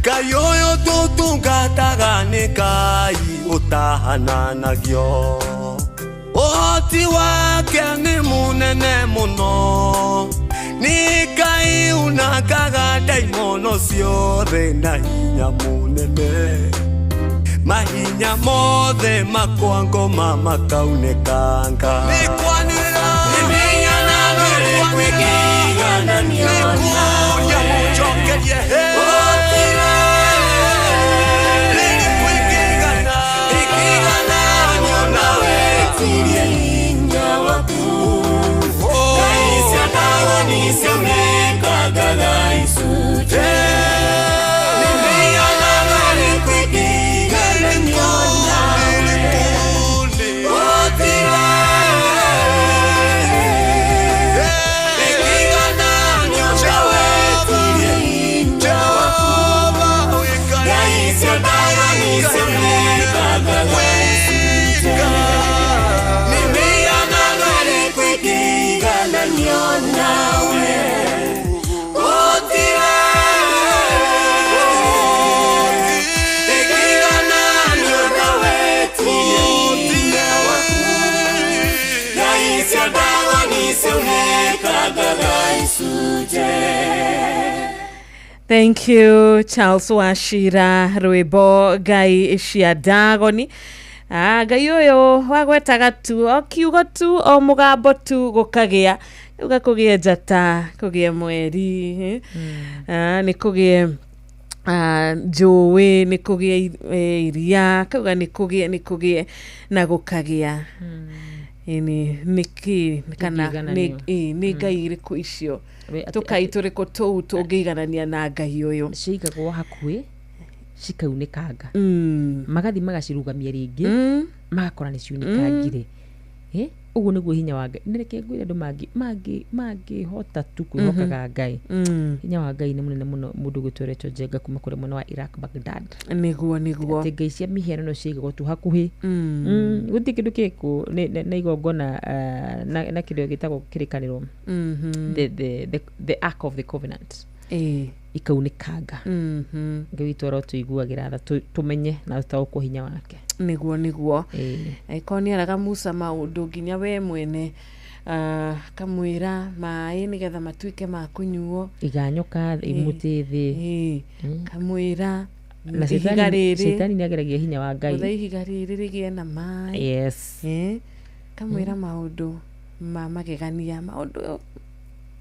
Ngai ũyũ tũtungataga nĩ Ngai ũtahananagio ũhoti wake nĩ mũnene mũno nĩ Ngai unangaga ndaimono ciothe na hinya mũnene mahinya mothe makwangoma makaunĩkanga nĩkwanĩra nĩmenyana rũrĩ kwĩngĩigana nĩkũria mũcokerie Thank you, Charles Wachira, rwĩmbo ngai cia ndagoni. Ngai ũyũ wagwetaga tu, o kiugo tu, o mũgambo tu gũkagĩa. Uga kũgĩe njata, kũgĩe mweri, nĩ kũgĩe njũĩ, nĩ kũgĩe iria, kauga nĩ kũgĩe na gũkagĩa. Nĩkĩ kana nĩ ngai irĩkũ icio tũkai tũrĩkũ tũu tũngĩiganania na ngai ũyũ ciigagwo hakuhĩ cikaunĩkanga magathi magacirũgamia rĩngĩ magakora nĩ ciunĩkangire ũguo nĩguo hinya wa Ngai nĩreke ngwĩre andũ mangĩhota tu kwĩhokaga Ngai hinya wa Ngai nĩ mũnene mũno mũndũ gwĩtwo Jenga kuma kũrĩa mwena wa Iraq Baghdad nĩguo atĩ ngai cia mĩhianano ciigagwo tu hakuhĩ gũtirĩ kĩndũ kĩrĩkũ na igongona na kĩndũ gĩtagwo kĩrĩkanĩro the Ark of the Covenant ikaunĩkanga Ngai witũ oro tũiguagĩra tha tũmenye na tũtaũkwo hinya wake niguo aikoniaraga Musa maũndũ nginya we mwene kamwĩra maĩ nĩgetha matuĩke ma kũnyuo iganyoka imũtĩ thĩ kamwĩra na Shetani nĩageragia hinya wa Ngai gũtha ihiga rĩrĩ rĩgĩe na maĩ kamwĩra maũndũ ma magegania maũndũ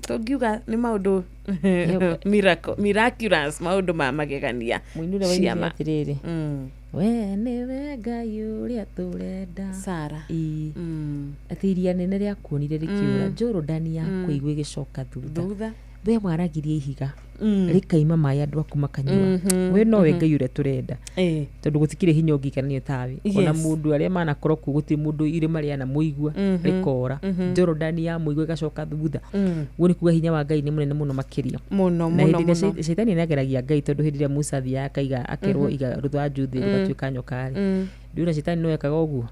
tũngiuga nĩ maũndũ miraculous maũndũ ma magegania mũinũre wa inya atĩrĩrĩ we nĩwe Ngai ũrĩa tũrenda Sara atĩ iria nene rĩa kuonire rĩkiura Jorodani yakwa igwe gĩcoka thutha we mwaragirie ihiga rĩkaima maĩ andũ aku makanyua we nowe Ngai ũrĩa tũrenda tondũ gũtikire hinya ũngĩikananio tawe ona mũndũ arĩa manakorwo kuo gũtirĩ mũndũ irĩma rĩa na mũigua rĩkora Jorodani ya mũigua ĩgacoka thutha guo nĩ kuga hinya wa Ngai nĩ mũnene mũno makĩria mũno na hĩndĩ ĩrĩa Shetani nĩageragia Ngai tondũ hĩndĩ ĩrĩa Musa thiaga akaiga akerwo iga rũthanju thĩ rũgatuĩka nyoka-rĩ ndiũna Shetani no ekaga ũguo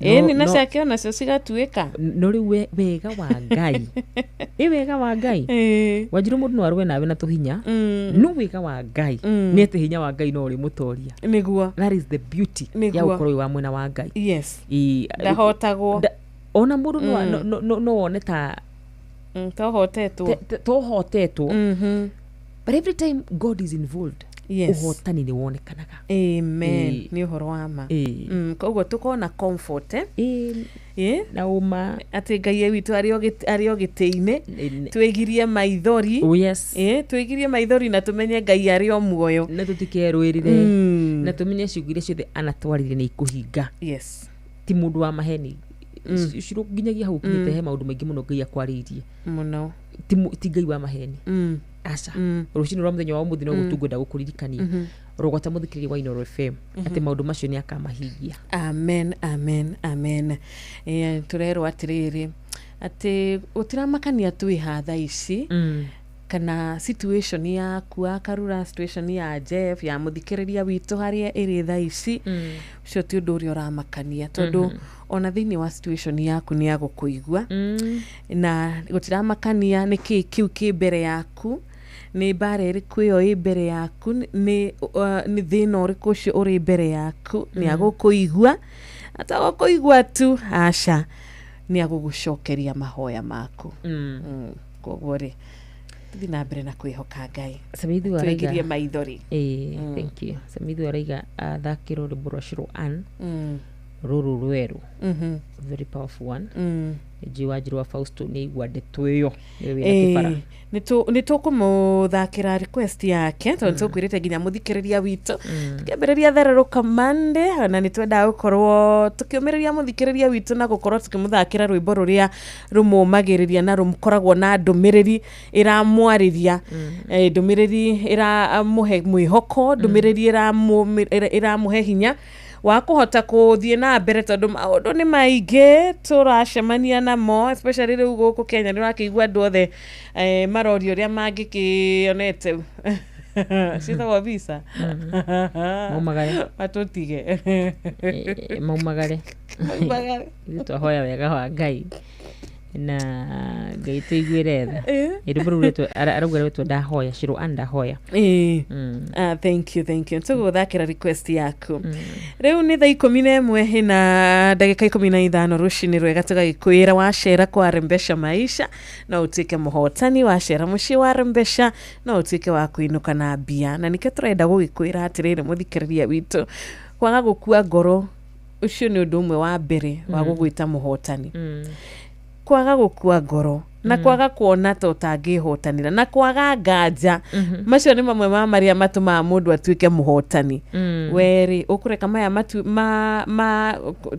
ni na ciake ona cio cigatuĩka no rĩu wega wa Ngai wega wa Ngai Wanjiru mũndũ no arũe nawe na tũhinya no wega wa Ngai nĩ atĩ hinya wa Ngai no ũrĩ mũtoria nĩguo that is the beauty ya ũkorwo wa mwena wa Ngai ndahotagwo ona mũndũ no wone ta tohotetwo but every time God is involved ũhotani nĩ wonekanaga amen nĩ ũhoro wa ma koguo tũkona comfort na uma atĩ Ngai witũ arĩ o gĩtĩ-inĩ twĩgirie maithori twĩgirie maithori na tũmenye Ngai arĩ o muoyo na tũtikerũĩrĩre na tũmenye ciugo iria ciothe anatwarire nĩ ikũhinga ti mũndũ wa maheni ciro nginyagia hau kinyĩte he maũndũ maingĩ mũno Ngai akwarĩirie mũno ti Ngai wa maheni aca rũcinĩ rwa mũthenya wa ũmũthĩ no gũtungwenda gũkũririkania rogota mũthikĩrĩria wa Inooro FM atĩ maũndũ macio nĩ akamahingia amen tũrerwo atĩrĩrĩ atĩ ũtiramakania twĩha thaa ici kana situation yaku akarura situation ya Jeff ya mũthikĩrĩria witũ harĩa ĩrĩ thaa ici ũcio ti ũndũ ũrĩa ũramakania tondũ ona thĩinĩ wa situation yaku nĩ agũkũigua na gũtiramakania nĩ kĩĩ kĩu kĩ mbere yaku nĩ mbara ĩrĩkũ ĩyo ĩ mbere yaku nĩ thĩna ũrĩkũ ũcio ũrĩ mbere yaku nĩ agũkũigua atagũkũigua tu aca nĩ agũgũcokeria mahoya maku koguo rĩ thiĩ na mbere na kwĩhoka Ngai twĩgirie maithori thank you Samithu araiga athakĩrwo rwĩmbo rwa Shiro Ann rũrũ rwerũ very powerful one Wanjiru wa Fausto nĩ igua ndeto ĩyo nĩ tũkũmũthakĩra request yake tondũ tũkwĩrĩte nginya mũthikĩrĩria witũ tukĩambĩrĩria thererũka Monday na nĩ twendaga gũkorwo tukĩũmĩrĩria mũthikĩrĩria witũ na gũkorwo tukĩmũthakĩra rwĩmbo rũrĩa rũmũmagĩrĩria na rũkoragwo na ndũmĩrĩri ĩramwarĩria ndũmĩrĩri ĩramũhe mwĩhoko ndũmĩrĩri ĩramũhe hinya wa kũhota kũthiĩ na mbere tondũ maũndũ nĩ maingĩ tũracemania namo especially rĩu gũkũ Kenya nĩ ũrakĩigua andũ othe marorio ũrĩa mangĩkĩonete ciĩtagwo visa maumagare matũtige maumagare twahoya wega wa Ngai na Ngai tũiguĩre tha arauga rĩtwa ndahoya Shiro Ann ndahoya thank you tũgũthakĩra request yaku rĩu nĩ thaa 11 na ndagĩka 15 rũcinĩ rwega tũgagĩkwĩra wacera kwa Rembesha Maisha no ũtuĩke mũhotani wacera mũciĩ wa Rembesha no ũtuĩke wa kũinũka na mbia na nĩkĩo tũrenda gũgĩkwĩra atĩrĩrĩ mũthikĩrĩria witũ kwaga gũkua ngoro ũcio nĩ ũndũ ũmwe wa mbere wa gũgwĩta mũhotani kwaga gũkua ngoro na kwaga kuona ta ũtangĩhotanĩra na kwaga nganja macio nĩ mamwe ma marĩa matũmaga mũndũ atuĩke mũhotani weri ũkũreka maya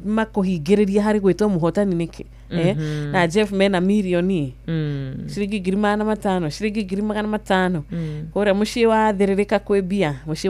makũhingĩrĩria harĩ gwĩtwo mũhotani nĩkĩ na Jeff mena milioni ciringi 500 ciringi 500 kũrĩa mũciĩ wa thĩrĩrĩka kwĩ mbia mũciĩ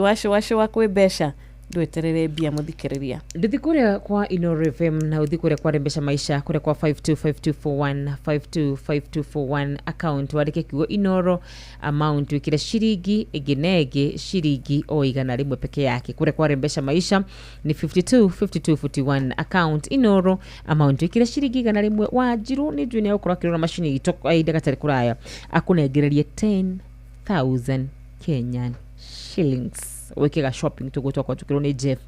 wa kwĩ mbeca ndweterere mbia mũthikĩrĩria ndithi kũrĩa kwa Inooro FM na uthi kũrĩa kwa Rembesha Maisha kũrĩa kwa 525241 525241 account wandĩke kiugo Inooro amount wĩkĩre ciringi ĩngĩ ciringi o igana rĩmwe peke yake kũrĩa kwa Rembesha Maisha ni 525241 account Inooro amount wĩkĩre ciringi igana rĩmwe Wanjiru nĩ njũĩ nĩ ũkorwo akĩrora macini itũ aida gatarĩ kũraya akũnengererie 10,000 Kenyan shillings wekega shopping tugotoka tukiro ni Jeff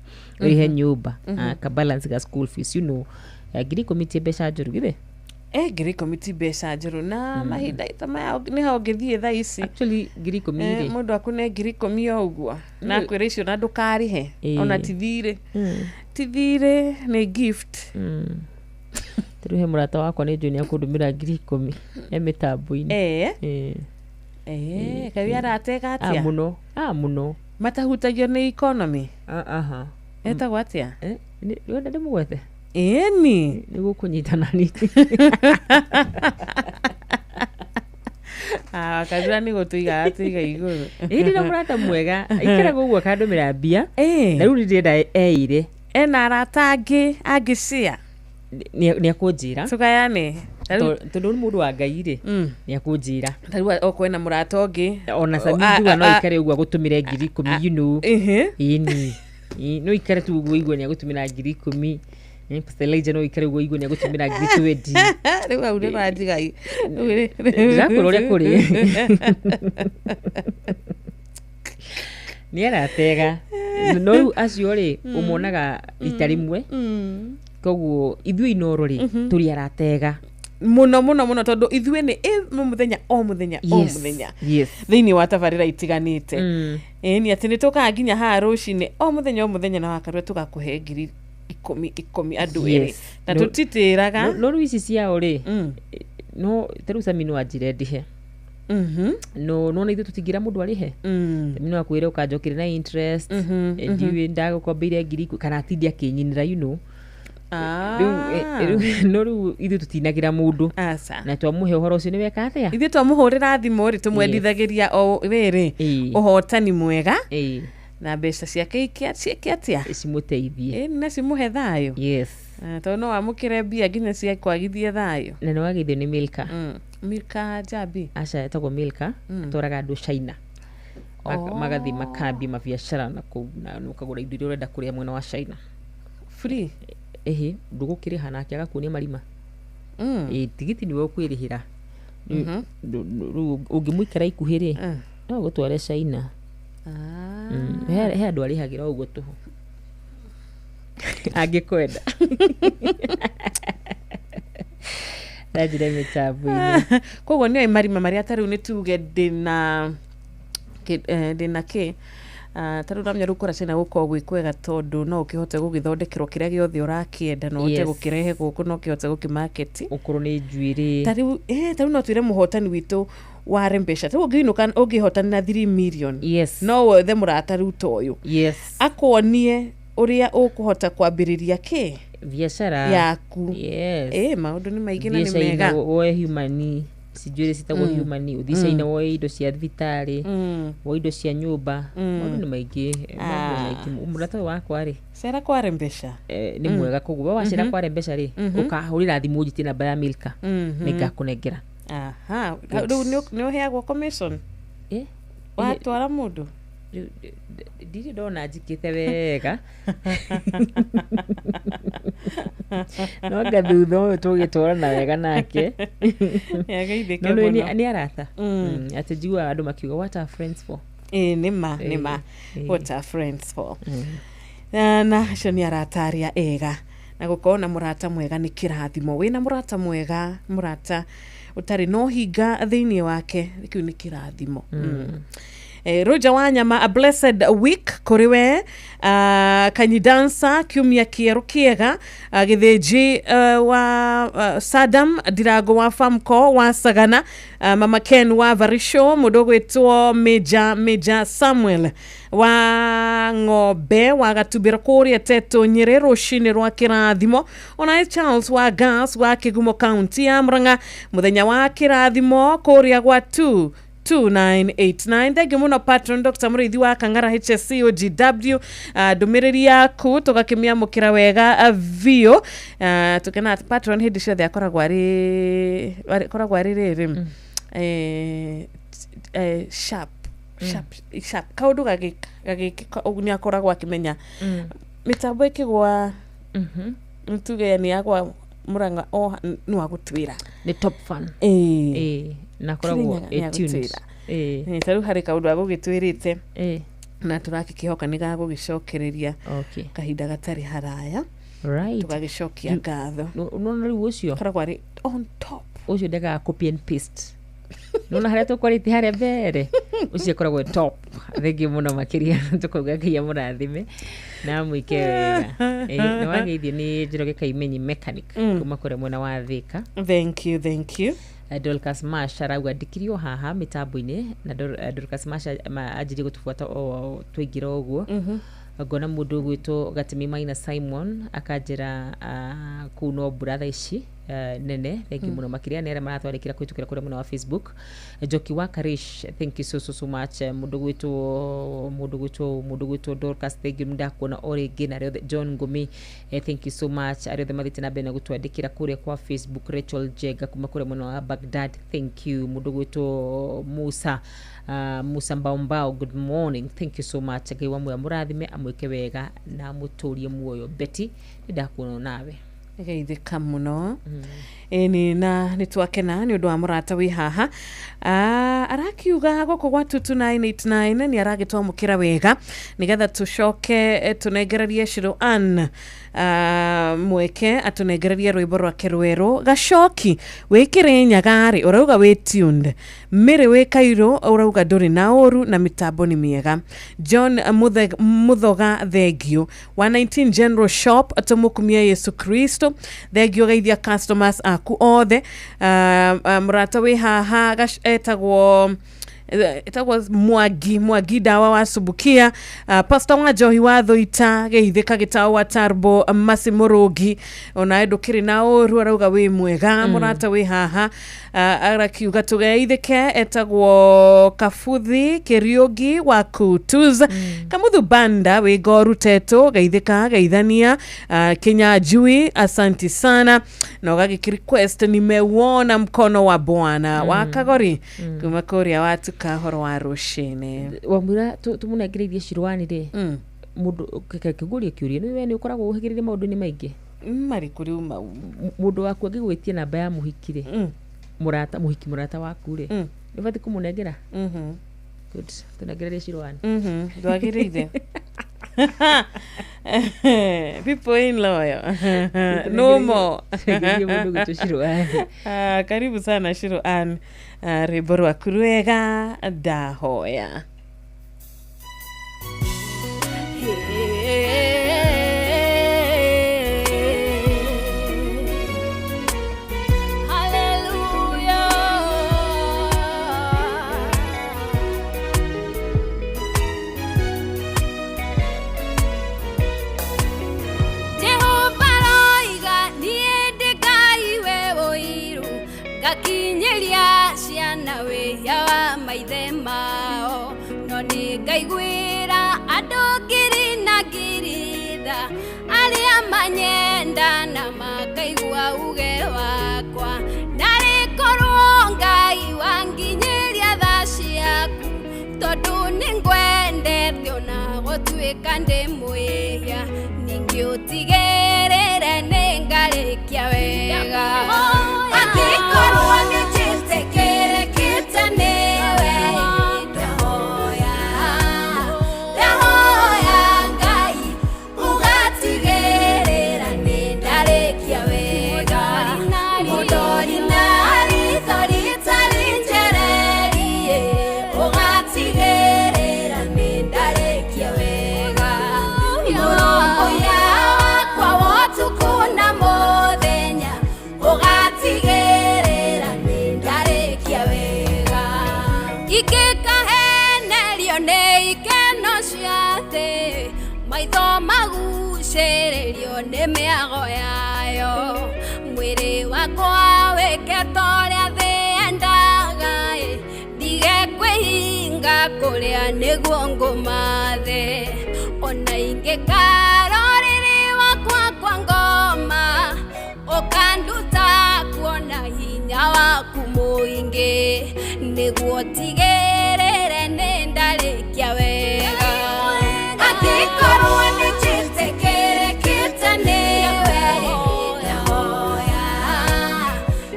urihe nyumba ka balance ga school fees ngiri committee besha njuru githe ngiri committee besha njuru na mahinda itama yao ni ho ngithie tha ici actually ngiri committee mundu akune ngiri 10 ogua na kwira icio na ndukarihe ona tithire ni gift turuhe murata wakwa ni Junior kundumira ngiri 10 mitambo-ini kabi aratega atia muno matahutagio ni economy etagwo atia ni wenda ndimugwete ni gukunyitana ni kabira ni gutuiga iguru ndina murata mwega ikira guguo kandumira mbia na riu ndirenda eire ena arata angĩcia ni akunjira tukayane tondu ni mundu wa Ngai ri ni akunjira tariu okwena murata ongi ona saminduga no ikare uguo gutumire ngiri 10 ini no ikare tu uguo igua ni agutumira ngiri 10 Pastelaija no ikare uguo igua ni agutumira ngiri 20 riu au ni ranjigai ndakuru ria kuri ni aratega no riu acio ri umuonaga rita rimwe koguo ithui inoro ri turi aratega muno tondu ithui ni muthenya o muthenya thiini wa tabarira itiganite ni ati ni tukaa nginya ha rucini o muthenya na wakarwe tugakuhe ngiri 10 andu eri na tutitiraga no riu ici ciao ri no terusa minu ajire ndihe no ithu tutingira mundu arihe minu akwire ukanjokire na interest ndiwe ndagukombeire ngiri kana atindi akinyinira no riu ithu tutinagira mundu na twamuhe uhoro ucio ni weka atia ithu twamuhurira thimu ri tumwendithagiria o riri uhotani mwega na mbeca ciake atia cimuteithie na cimuhe thayo tondu no amukire mbia nginya cia kwagithie thayo na no wagithio ni Milka Jabi aca etagwo Milka toraga andu China magathi makambi mabiacara na kuu na ukagura indo iria urenda kuria mwena wa China free ndugukiriha nake agakuonia marima tigiti niwe ukwirihira ungimuikara ikuhi ri no gutware China he andu arihagira uguo tuhu angikwenda rajire mitambo-ini koguo nio marima maria tariu ni tuge ndina tariu ramya rukora cina gukorwo gwikwega tondu no ukihote gugithondekerwo kiria giothe urakienda no uhote gukirehe guku no ukihote gukimarket ukuru ni njuiri tariu no twire muhotani witu ware mbeca tariu ungiinuka ungihotani na 3 million no wothe murata riu toyu akonie uria ukuhota kwambiriria biashara yaku maundu ni maingi na ni mega woe humani sijui sitagwo humani uthicaina woe indo cia thibitari woe indo cia nyumba maundu ni maingi murata wakwa ri cera kware mbeca ni mwega koguo wacera kware mbeca ri ukahurira thimu ujitie namba ya Milka ningakunengera riu ni uheagwo commission watwara mundu ndiri ndona njikite wega no gathutha uyu tugitwarana wega nake no ni arata ati njigua andu makiuga what are friends for nima what are friends for na acio ni arata aria ega na gukorwo na murata mwega ni kirathimo wina murata mwega murata utari no hinga thiini wake kiu ni kirathimo Roger Wanyama a blessed week kuriwe kanyidansa kiumia kieru kiega githiji wa Sadam Dirago wa Famco wa Sagana Mama Ken wa Varisho mudogo etwo Meja Samuel wa Ngobe wa Gatubira Kuri Teto Nyerero shine rwa kirathimo ona Charles wa Gas wa Kigumo County ya Murang'a muthenya wa kirathimo kuria gwa 2989 thank you muno patron Dr. Murithi wa Kangara HSC OGW ndumiriri yaku tugakimia mukira wega vio tukena patron hindi ciothe akoragwo ari riri sharp kaundu gagi ni akoragwo akimenya mitambo ikigwa tuge ni agwa Murang'a no agutwira ni top fan nakoragwo tuned taru hari kaundu agugitwirite na turakikihoka ni gagugicokereria kahinda gatari haraya tugagicokia ngatho no riu ucio koragwo ari on top ucio ndaga copy and paste nona haria tukwarite haria mbere ucio koragwo top thengi muno makiria tukuga ngai amurathime na mwike wega ni wageithie ni Njoroge Kaimenyi mechanic kuma kure mwena wa Thika. Thank you Dorcas Mash arauga ndikirio haha mitambo-ini na Dorcas Mash ajiri gutufuata twigira uguo ngona mundu gwitwo Gatemi Maina Simon akanjira kuno brother ici nene thank you muno makiria nere maratwarikira kwitukira kure muno wa Facebook. Joki wa Karish thank you so much mundu gwitwo Dorcas thank you ndakuona origi na John Ngumi thank you so much ariothe mathite na bena gutwandikira kure kwa Facebook. Rachel Jega kuma kure muno wa Baghdad thank you mundu gwitwo Musa Mbao good morning thank you so much ngai wa muya murathime amwike wega na muturie muoyo. Betty ndakuona nawe geithika muno ni na nitwakena ni undu wa murata wi haha arakiuga goko gwa 2989 ni aragitwamukira wega nigetha tucoke tunengererie Shiro Ann mweke atunengererie rwimbo rwake rweru gacoki wikire nyagari urauga wi tuned mire wi Kairo urauga nduri na oru na mitambo ni miega. John Muthoga thegio wa 19 General Shop atumukumia Yesu Kristo thegio geithia customers aku othe murata wi haha etagwo Mwangi dawa wa Subukia Pastor wa Johi wa Thoita geithika gitawa wa Tarbo Masimurugi ona edukiri na oru arauga wi mwega murata wi haha arakiuga tugeithike etagwo Kafuthi Keriugi wa Kutuza Kamuthu Banda wi Goru Teto geithika geithania Kenya Jui asanti sana na ugagi request nimeuona mkono wa Bwana wa Kagori kuma Korea watu kahoro wa rushine wamura tumunegereithie Shirwani ri mundu kiguria kiuria ni we ni ukoragwo uhigirire maundu ni maingi mari kuri mundu waku agigwitie namba ya muhikire murata waku ri ni bathi kumunengera good tunegererie Shirwani ndwagiriire people in loyo no more karibu sana Shiro Ann rwimbo rwaku rwega ndahoya. Ngaigwira adogiri na girida aria manyenda na makaigua uge wakwa ndarikorwo ngai wanginyiria thaci yaku tondu ningwendete ona gutwika ndi mwihia ningi utigerere ningarikia wega akikorwo nijitekere kitane magucererio ni miago yayo mwiri wakwa wiketoria thiendaga ndige kwihinga kuria niguo ngumathe ona ingikaroriri wakwa kwa ngoma ukanduta kuona hinya waku muingi niguo tigerere ni ndarikia wega akikorwo nijitekere kitane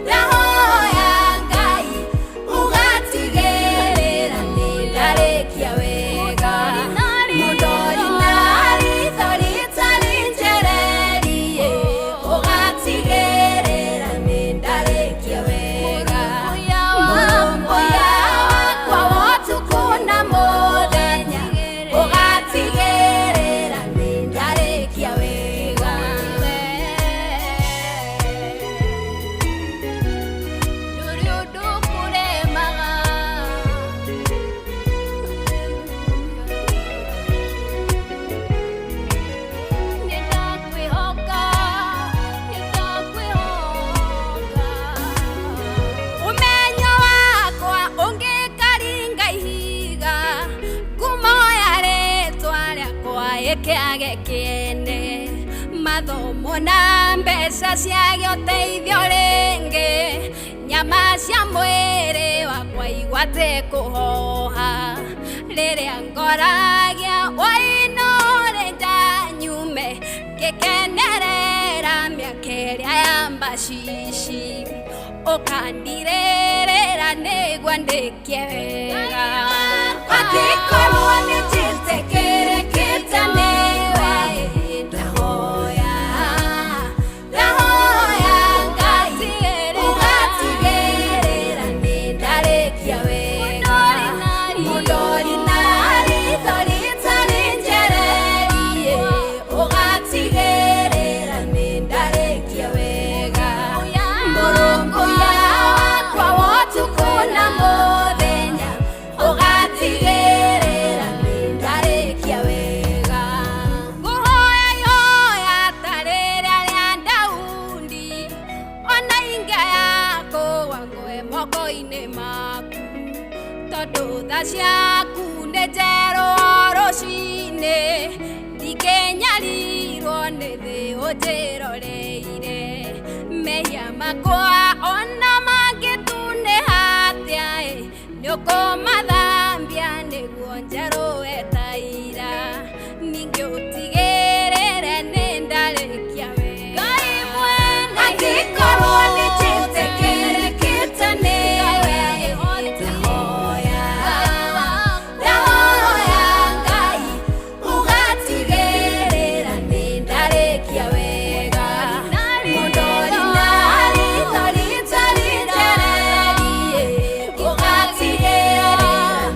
ndahoya ngai gĩkĩage kĩene mathomo na mbeca ciagĩa ũteithio rĩngĩ nyama cia mwĩrĩ wakwa igwate kũhoha rĩrĩa ngoragia wainũrĩ ndanyume ngĩkenerera mĩaka ĩrĩa ya mbacici ũkandirĩrĩra nĩguo ndĩkie wega angĩkorwo nĩ njĩtĩkĩrĩkĩte nĩwe ndahoya Ngai ũgatigĩrĩra nĩ ndarĩkia wega mũndori na ritho rĩtarĩ njererie ũgatigĩrĩra nĩ ndarĩkia wega mũrũmbũiya wakwa wotukũ na mũthenya ũgatigĩrĩra nĩ ndarĩkia wega ngũhoya yoya ta rĩrĩa rĩa Daudi ona ingĩya kũgwa ngwe moko-inĩ maku tondũ tha ciaku nĩ njerwo rũcinĩ ndingĩnyarirwo nĩ thĩ ũnjĩroreire mehia makwa ona mangĩtunĩha atĩa nĩũkũmathambia nĩguo njerũe ta ira ningĩ ũtigĩrĩre nĩ ndarĩkia wega Ngai mwene angĩkorwo nĩ njĩtĩkĩrĩkĩte nĩwe ndahoya Ngai ũgatigĩrĩra nĩ ndarĩkia wega mũndori na ritho rĩtarĩ njererie ũgatigĩrĩra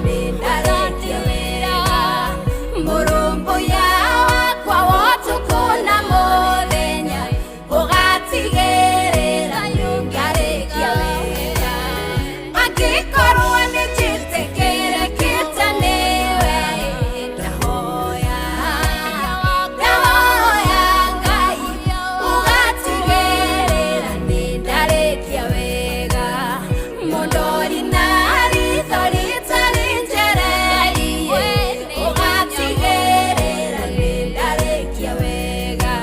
nĩ ndarĩkia wega mũrũmbũiya wakwa wotukũ na mũthenya ũgatigĩrĩra nĩ ndarĩkia wega angĩkorwo nĩ njĩtĩkĩrĩkĩte nĩwe ndahoya Ngai ũgatigĩrĩra nĩ ndarĩkia wega mũndori na ritho rĩtarĩ njererie ũgatigĩrĩra nĩ ndarĩkia wega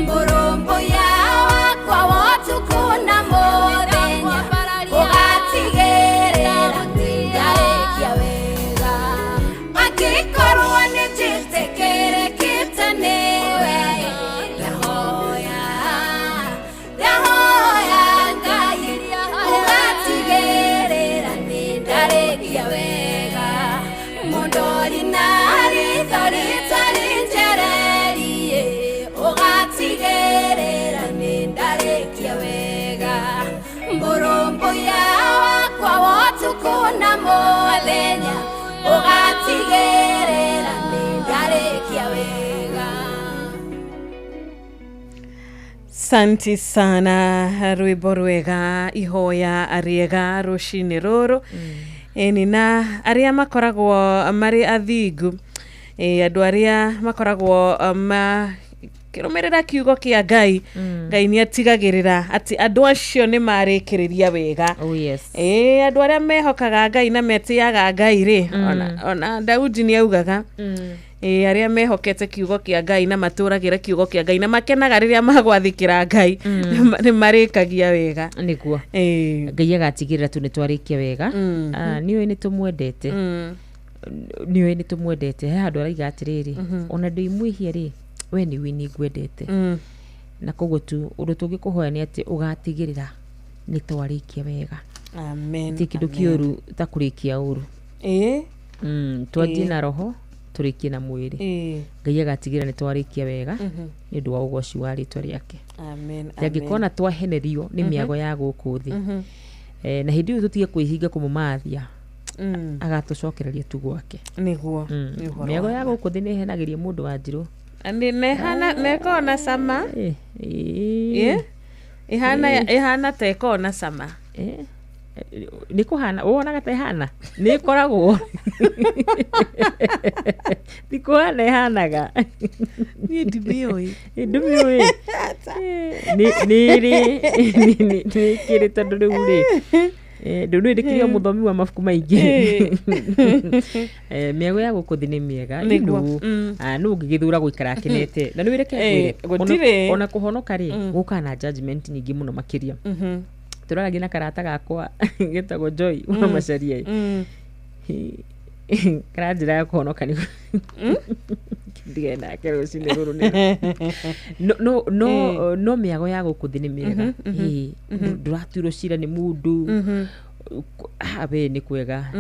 mũrũmbũiya wakwa wotukũ na mũthenya ũgatigĩrĩra nĩ ndarĩkia wega angĩkorwo nĩ njĩtĩkĩrĩkĩte nĩwe ndahoya Ngai ũgatigĩrĩra nĩ ndarĩkia wega mũndori na ritho rĩtarĩ njererie ũgatigĩrĩra nĩ ndarĩkia wega mũrũmbũiya wakwa wotukũ na mũthenya ũgatigĩrĩra nĩ ndarĩkia wega Santi sana rwĩmbo rwega ihoya rĩega rũcinĩ rũrũ ĩni na arĩa makoragwo marĩ athingu andũ arĩa makoragwo makĩrũmĩrĩra kiugo kĩa Ngai Ngai nĩ atigagĩrĩra atĩ andũ acio nĩ marĩkĩrĩria wega Oh yes. andũ arĩa mehokaga Ngai na metĩaga Ngai rĩ ona Daudi nĩ augaga arĩa mehokete kiugo kĩa Ngai na matũragĩra kiugo kĩa Ngai na makenaga rĩrĩa magwathĩkĩra Ngai nĩ marĩkagia wega nĩguo Ngai agatigĩrĩra tu nĩ twarĩkia wega nĩũĩ nĩ tũmwendete nĩũĩ nĩ tũmwendete he handũ araiga atĩrĩrĩ ona ndĩmwĩhia rĩ we nĩũĩ nĩ ngwendete na koguo tu ũndũ tũngĩkũhoya nĩ atĩ ũgatigĩrĩra nĩ twarĩkia wega amen ti kĩndũ kĩũru ta kũrĩkia ũru twanjie na roho tũrĩkie na mwĩrĩ Ngai agatigĩrĩra nĩ twarĩkia wega nĩ ũndũ wa ũgoci wa rĩtwa rĩake amen angĩkorwo twahenerio nĩ mĩago ya gũkũ thĩ na hĩndĩ ĩyo tũtige kwĩhinga kũmũmathia agatũcokereria tu gwake nĩguo mĩago ya gũkũ thĩ nĩ ĩhenagĩria mũndũ wa njirũ nĩkorwo na cama ihana ta ĩkorwo na cama nĩ kũhana wonaga ta ihana nĩ ĩkoragwo ti kũhana ihanaga niĩ ndimĩũĩ nĩ ĩkĩrĩ tondũ rĩu rĩ Ndũnũ ndĩkirio mũthomi wa mabuku maingĩ. Mĩago ya gũkũ thĩ nĩ mĩega. Nũ ũngĩgĩthura gũikara akenete. Na nĩ wĩreke ngwĩre. Ona kũhonoka rĩ, gũka na judgment nyingĩ mũno makĩria. Tũraragia na karata gakwa gĩtagwo Joy wa Macharia. Karanjĩra ya kũhonoka nĩ ndigena kero cine rũrũ no mĩago ya gũkũ thĩ nĩ mĩega. Ndũratuirwo cira nĩ mũndũ. Abe ni kwega.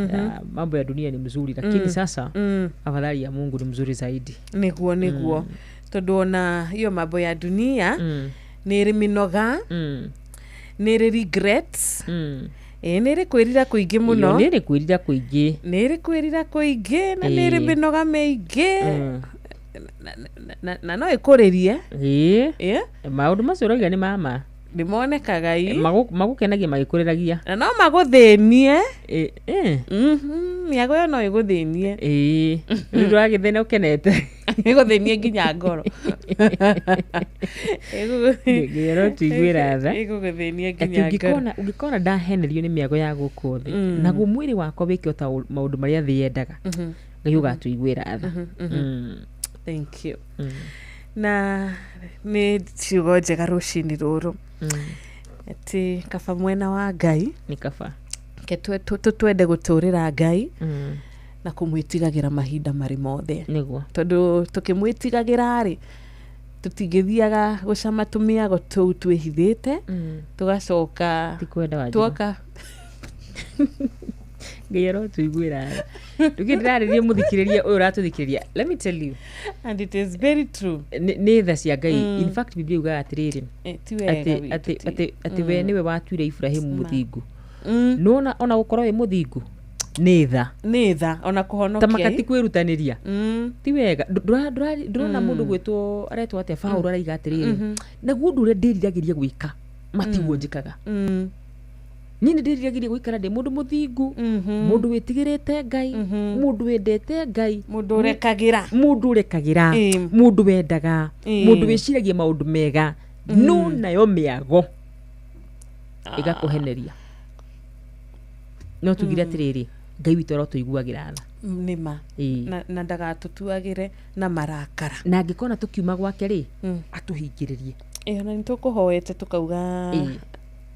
Mambo ya dunia ni mzuri lakini sasa afadhali ya Mungu ni mzuri zaidi. Niguo. Tondu ona hiyo mambo ya dunia nĩrĩ mĩnoga, nĩrĩ regrets. Nĩrĩ kwĩrira kũingĩ mũno. Nĩrĩ kwĩrira kũingĩ na nĩrĩ mĩnoga mĩingĩ. Na no ĩkũrĩrie. Maũndũ macio ũrauga nĩ mama. Nĩmonekaga magũkenagia magĩkũrĩragia. Na no magũthĩnie. Mĩago yo no ĩgũthĩnie. Ndũragĩthĩna ũkenete. Ĩgũthĩnie nginya ngoro. Ngĩrwo tuiguĩra tha. Ĩgũthĩnie nginya ngoro. Ũngĩkona ndahenerio nĩ mĩago ya gũkũ thĩ. Naguo mwĩrĩ wakwa wĩke ta maũndũ marĩa thĩ yendaga. Ngai ũgatuiguĩra tha. Thank you. Na nĩ ciugo njega rũcinĩ rũrũ. Ati kaba mwena wa Ngai. Nĩ kaba. Ke twende gũtũrĩra Ngai na kũmwĩtigagĩra mahinda marĩ mothe. Nĩguo. Tondũ tũkĩmwĩtigagĩra rĩ, tũtingĩthiaga gũcama tũmĩago tũu twĩhithĩte, tũgacoka tuoka ngĩrwo tuiguĩra. Tũkĩndarĩrie mũthikĩrĩria ũyũ ũratũthikĩrĩria. Let me tell you. And it is very true. Nĩ tha cia Ngai. In fact Biblia yugaga atĩrĩrĩ. Atĩ we nĩwe watuire Ibrahimu mũthingu. Nona ona gũkorwo wĩ mũthingu nĩ tha ona kũhonokia. Tamakati kwĩrutanĩria. Ti wega. Ndũrona mũndũ gwĩtwo aretwo atĩa Paulo araiga atĩrĩrĩ. Naguo ũndũ ũrĩa ndĩriragĩria gwĩka matiguo njĩkaga. Niĩ ndĩriragĩria gũikara ndĩ mũndũ mũthingu, mũndũ wĩtigĩrĩte Ngai, mũndũ wendete Ngai, mũndũ ũrekagĩra, mũndũ wendaga, mũndũ wĩciragia maũndũ mega. No nayo mĩago ĩgakũheneria. No tugire atĩrĩrĩ, Ngai witũ arotũiguagĩra tha. Nĩma. Na ndagatũtuagĩre na marakara. Na angĩkona tũkiuma gwake rĩ, atũhingĩrĩrie. Na nĩ tũkũhoete tũkauga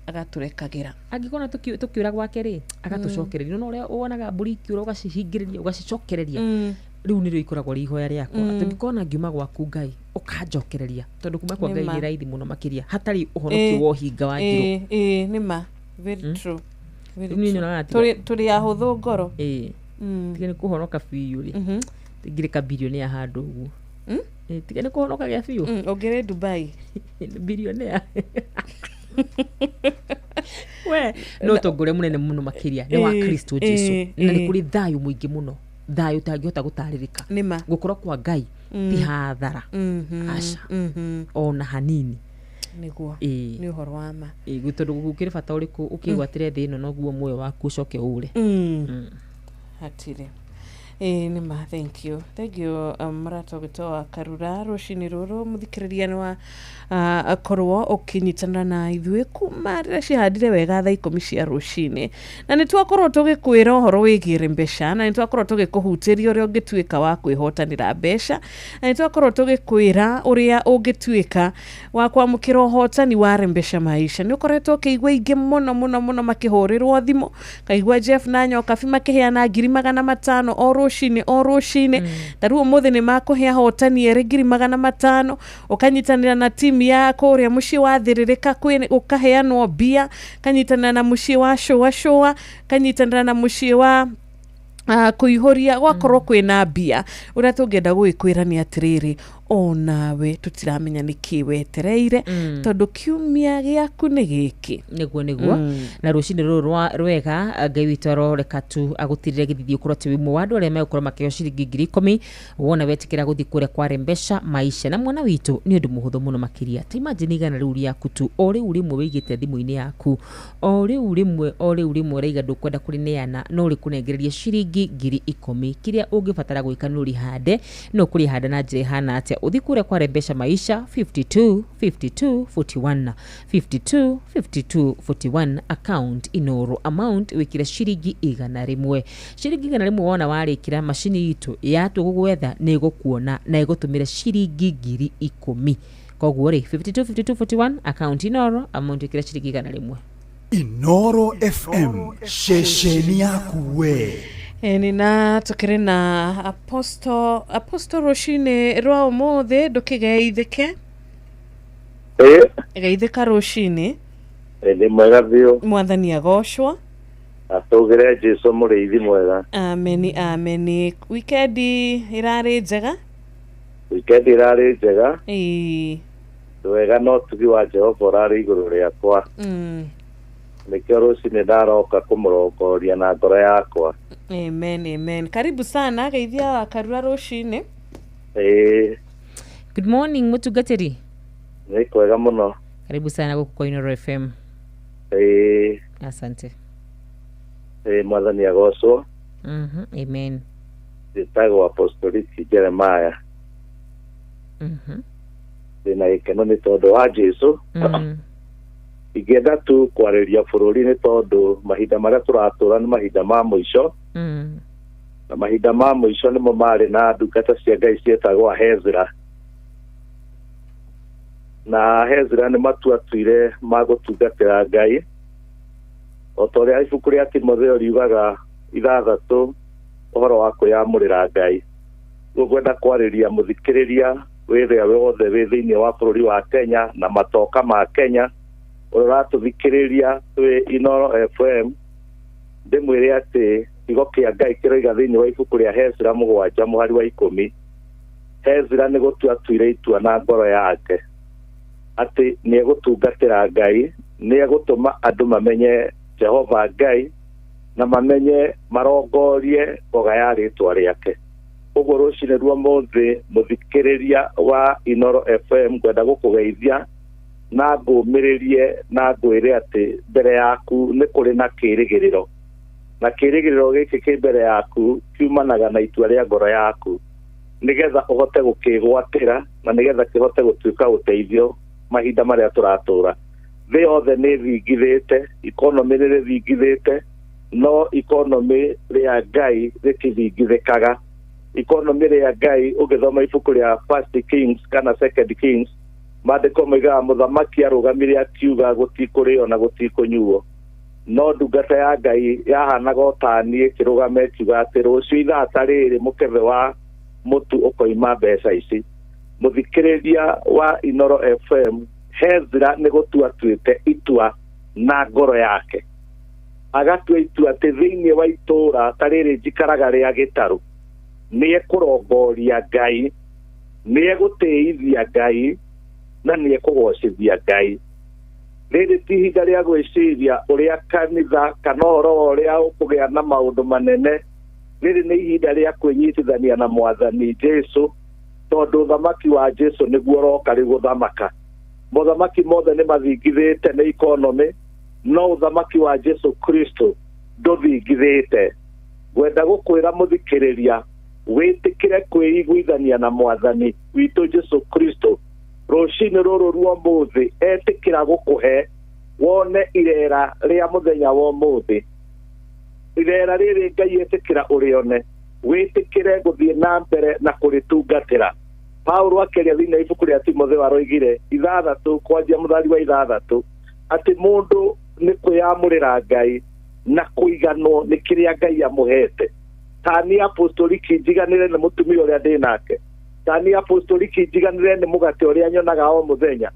agatũrekagĩra. Angĩkona tũkĩũra gwake rĩ, agatũcokereria. No ũrĩa wonaga mbũri ikĩũra ũgacihingĩrĩria ũgacicokereria. Rĩu nĩrĩo ikoragwo rĩ ihoya rĩakwa. Tũngĩkona ngiuma gwaku Ngai ũkanjokereria. Tondũ kuma kwa Ngai nĩ raithi mũno makĩria. Hatarĩ ũhonokio wa ũhinga wa ngiro. Nĩma. Very true. Tũrĩ ahũthũ ngoro. Tiga nĩ kũhonoka biũ rĩ. Tingĩrĩka bilionea handũ ũguo. Tiga nĩ kũhonoka gĩa biũ. Ũngĩrĩ Dubai. Bilionea. We no tongore munene muno makiria ni wa Kristo Jesu. Na nĩ kũrĩ thayũ mũingĩ mũno. Thayũ ũtangĩhota gũtarĩrĩka. Gũkorwo kwa Ngai ti hathara. Aca. Ona hanini. Nĩguo. Nĩ ũhoro wa ma. Tondũ gũkĩrĩ bata ũrĩkũ ũkĩgwatĩre thĩ ĩno noguo muoyo waku ũcoke ũre. Hatirĩ. Nĩma. Thank you mũrata ũgĩtwo Karura rũcinĩ rũrũ mũthikĩrĩria nĩ wa korwo ũkĩnyitanĩra na ithuĩ kuma rĩrĩa cihandire wega thaa 10 cia rũcinĩ. Na nĩ twakorwo tũgĩkwĩra ũhoro wĩgiĩ mbeca, na nĩ twakorwo tũgĩkũhutĩria ũrĩa ũngĩtuĩka wa kwĩhotanĩra mbeca, na nĩ twakorwo tũgĩkwĩra ũrĩa ũngĩtuĩka wa kwamũkĩra ũhotani wa mbeca maisha. Nĩ ũkoretwo ũkĩigua ingĩ mũno makĩhũrĩrwo thimũ, kaigua Jeff na Nyokabi makĩheana 500 o rũcinĩ. Tarĩu ũmũthĩ nĩ makũhe ahotani 500 ũkanyitanĩra na timu ya kũrĩa mũciĩ wa Thĩrĩrĩka ũkaheanwo mbia, kanyitanĩra na mũciĩ wa Showa, kanyitanĩra na mũciĩ wa kũihũria gwakorwo kwĩna mbia. Ũrĩa tũngĩenda gũgĩkwĩra nĩ atĩrĩrĩ, onawe tũtiramenya nĩkĩ wetereire, tondũ kiumia gĩaku nĩ gĩkĩ. Nĩguo. Na rũcinĩ rũrũ rwega Ngai witũ aroreka tu agũtirire gĩthithi ũkorwo atĩ wĩ mũndũ arĩa megũkorwo makĩheo ciringi 10,000 wona wetĩkĩra gũthiĩ kũrĩa kwa mbeca maisha. Na mwana witũ nĩ ũndũ mũhũthũ mũno makĩria. Ta imagine igana rĩu rĩaku tu o rĩu rĩmwe wĩigĩte thimũ-inĩ yaku, o rĩu rĩmwe ũraiga ndũkwenda kũrĩneana, no ũrĩkũnengereria ciringi 10,000 kĩrĩa ũngĩbatara gwĩka nĩ ũrĩhande. No kũrĩhanda na njĩra ihana atĩa? uthi kuria kwa Rebesha Maisha 525241 525241 account Inoro amount wikira shiringi 100 shiringi 100 wona warikira machini itu yatu gugwetha ni gukuona na igutumira shiringi 10,000 koguo ri 525241 account Inoro amount wikira shiringi 100 Inoro FM shesheni yaku we. Nina tukiri na Apostle Roshine rwa umothe ndukigeithike geithika Roshine ni mwega biu mwathani agoshwa atugire Jesu muriithi mwega amen weekend irari njega wega no tugi wa Jehova rari iguru riakwa nikio Roshine ndaroka kumurongoria na ngoro yakwa amen karibu sana geithia wa Karura Roshine good morning mutugateri ni kwega muno karibu sana kwa Inoro FM asante mwathani agocwo amen nditagwo Apostolic Jeremiah ndina gikeno ni tondu wa Jesu igenda tu kwariria bururi ni tondu mahinda maria turatura ni mahinda ma muico na mahinda ma muico ni mo mari na ndungata cia Ngai cietagwo Hezra na Hezra ni matuatuire magutungatira Ngai otoria ibuku ria Timotheo riugaga 6 uhoro wa kwiyamurira Ngai gwenda kwariria muthikiriria wethe wothe wi thiini wa bururi wa Kenya na matoka ma Kenya uratuthikiriria twi Inoro FM ndimwire ati igo kia Ngai kiroiga thiini wa ibuku ria Hezra 7 muhari wa 10 Hezra ni gutuatuire itua na ngoro yake ati ni egutungatira Ngai ni egutuma andu mamenye Jehova Ngai na mamenye marongorie ngoga ya ritwa riake uguo Roshine rwa mothe muthikiriria wa Inoro FM gwenda gukugeithia na ngumiririe na ngwire ati mbere yaku ni kuri na kirigiriro na kirigiriro giki ki mbere yaku kiumanaga na itua ria ngoro yaku nigetha uhote gukigwatira na nigetha kihote gutuika uteithio mahinda maria turatura thi yothe ni thingithite economy ni thingithite no economy ria Ngai rikithingithikaga economy ria Ngai ugithoma ibuku ria First Kings kana Second Kings mandiko maiga muthamaki arugamire akiuga gutikurio na gutikunyuo no ndungata ya Ngai yahanaga otani kirugame kiuga ati rucio ithata riri mukebe wa mutu ukoima mbeca ici muthikiriria wa Inoro FM Hezra ni gutuatuite itua na ngoro yake agatua itua ati thiini wa itura tariri njikaraga ria gitaru ni ekurongoria Ngai ni egutiithia Ngai na ni ekugocithia Ngai riri ti ihinda ria gwiciria uria kanitha kana uhoro uria ukugia na maundu manene riri ni ihinda ria kwinyitithania na mwathani Jesu tondu thamaki wa Jesu niguo roka ri guthamaka muthamaki mothe ni mathingithite ni economy no thamaki wa Jesu Kristo nduthingithite gwenda gukwira muthikiriria witikire kwiguithania na mwathani witu Jesu Kristo Roshine ruru rwa muthi etikira gukuhe wone irera ria muthenya wa muthi irera riri Ngai etikira urione witikire guthie na mbere na kuritungatira Paulo akeria thina ibuku ria Timotheo aroigire 6 kwanjia muthari wa 6 ati mundu ni kwiyamurira Ngai na kuiganwo ni kiria Ngai amuhete tani Apostolic njiganire ni mutumia uria ndinake tani Apostolic njiganire ni mugate uria nyonaga o muthenya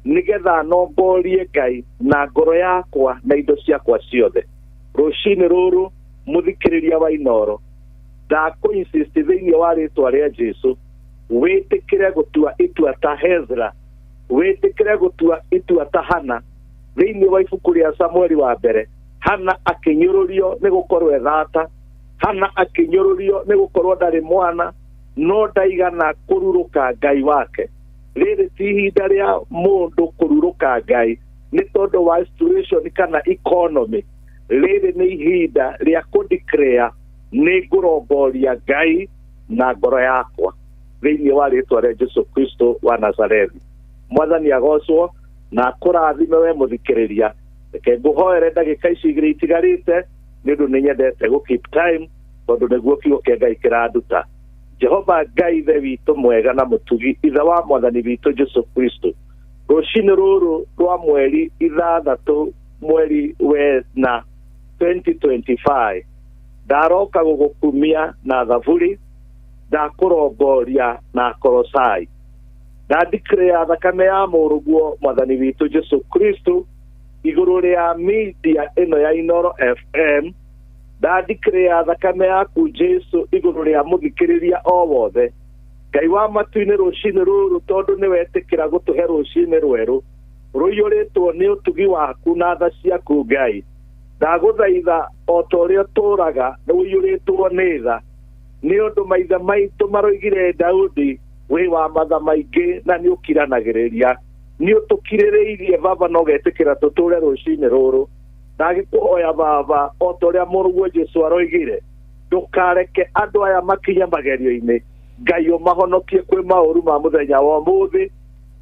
nigetha nongorie Ngai na ngoro yakwa na indo ciakwa ciothe Roshine ruru muthikiriria wa Inoro insist thiini wa ritwa ria Jesu witikire gutua itua ta Hezra witikire gutua itua ta Hana thiini wa ibuku ria Samueli wa mbere Hana akinyururio ni gukorwo ethata Hana akinyururio ni gukorwo ndari mwana no ndaigana kururuka Ngai wake riri ti ihinda ria mundu kururuka Ngai ni tondu wa situation kana economy riri ni ihinda ria kudeclare ni ngurongoria Ngai na ngoro yakwa thĩinĩ wa rĩtwa rĩa Jesu Kristo wa Nazarethi. Mwathani agocwo na kũrathime we mũthikĩrĩria. Reke ngũhoere ndagĩka ici igĩrĩ itigarĩte nĩ ũndũ nĩ nyendete gũ keep time tondũ nĩguo kiugo kĩa Ngai kĩranduta. Jehova Ngai ithe witũ mwega na mũtugi, ithe wa Mwathani witũ Jesu Kristo, rũcinĩ rũrũ rwa mweri 6 mweri wena 2025 ndaroka gũgũkumia na thaburi, ndakũrongoria na korosai, ndandikĩrĩra thakame ya mũrũguo Mwathani witũ Jesu Kristo igũrũ rĩa media ĩno ya Inoro FM, ndandikĩrĩra thakame yaku Jesu igũrũ rĩa mũthikĩrĩria o wothe. Ngai wa matu-inĩ rũcinĩ rũrũ tondũ nĩ wetĩkĩra gũtũhe rũcinĩ rwerũ rũiyũrĩtwo nĩ ũtugi waku na tha ciaku Ngai, ndagũthaitha o ta ũrĩa ũtũũraga nĩ ũiyũrĩtwo nĩ tha, nĩ ũndũ maithe maitũ maroigire Daudi wĩ wa matha maingĩ na nĩ ũkiranagĩrĩria, nĩ ũtũkirĩrĩirie Baba na ũgetĩkĩra tũtũũre rũcinĩ rũrũ. Ndagĩkũhoya Baba o ta ũrĩa mũrũguo Jesu aroigire, ndũkareke andũ aya makinye magerio-inĩ, Ngai ũmahonokie kwĩ maũru ma mũthenya wa ũmũthĩ,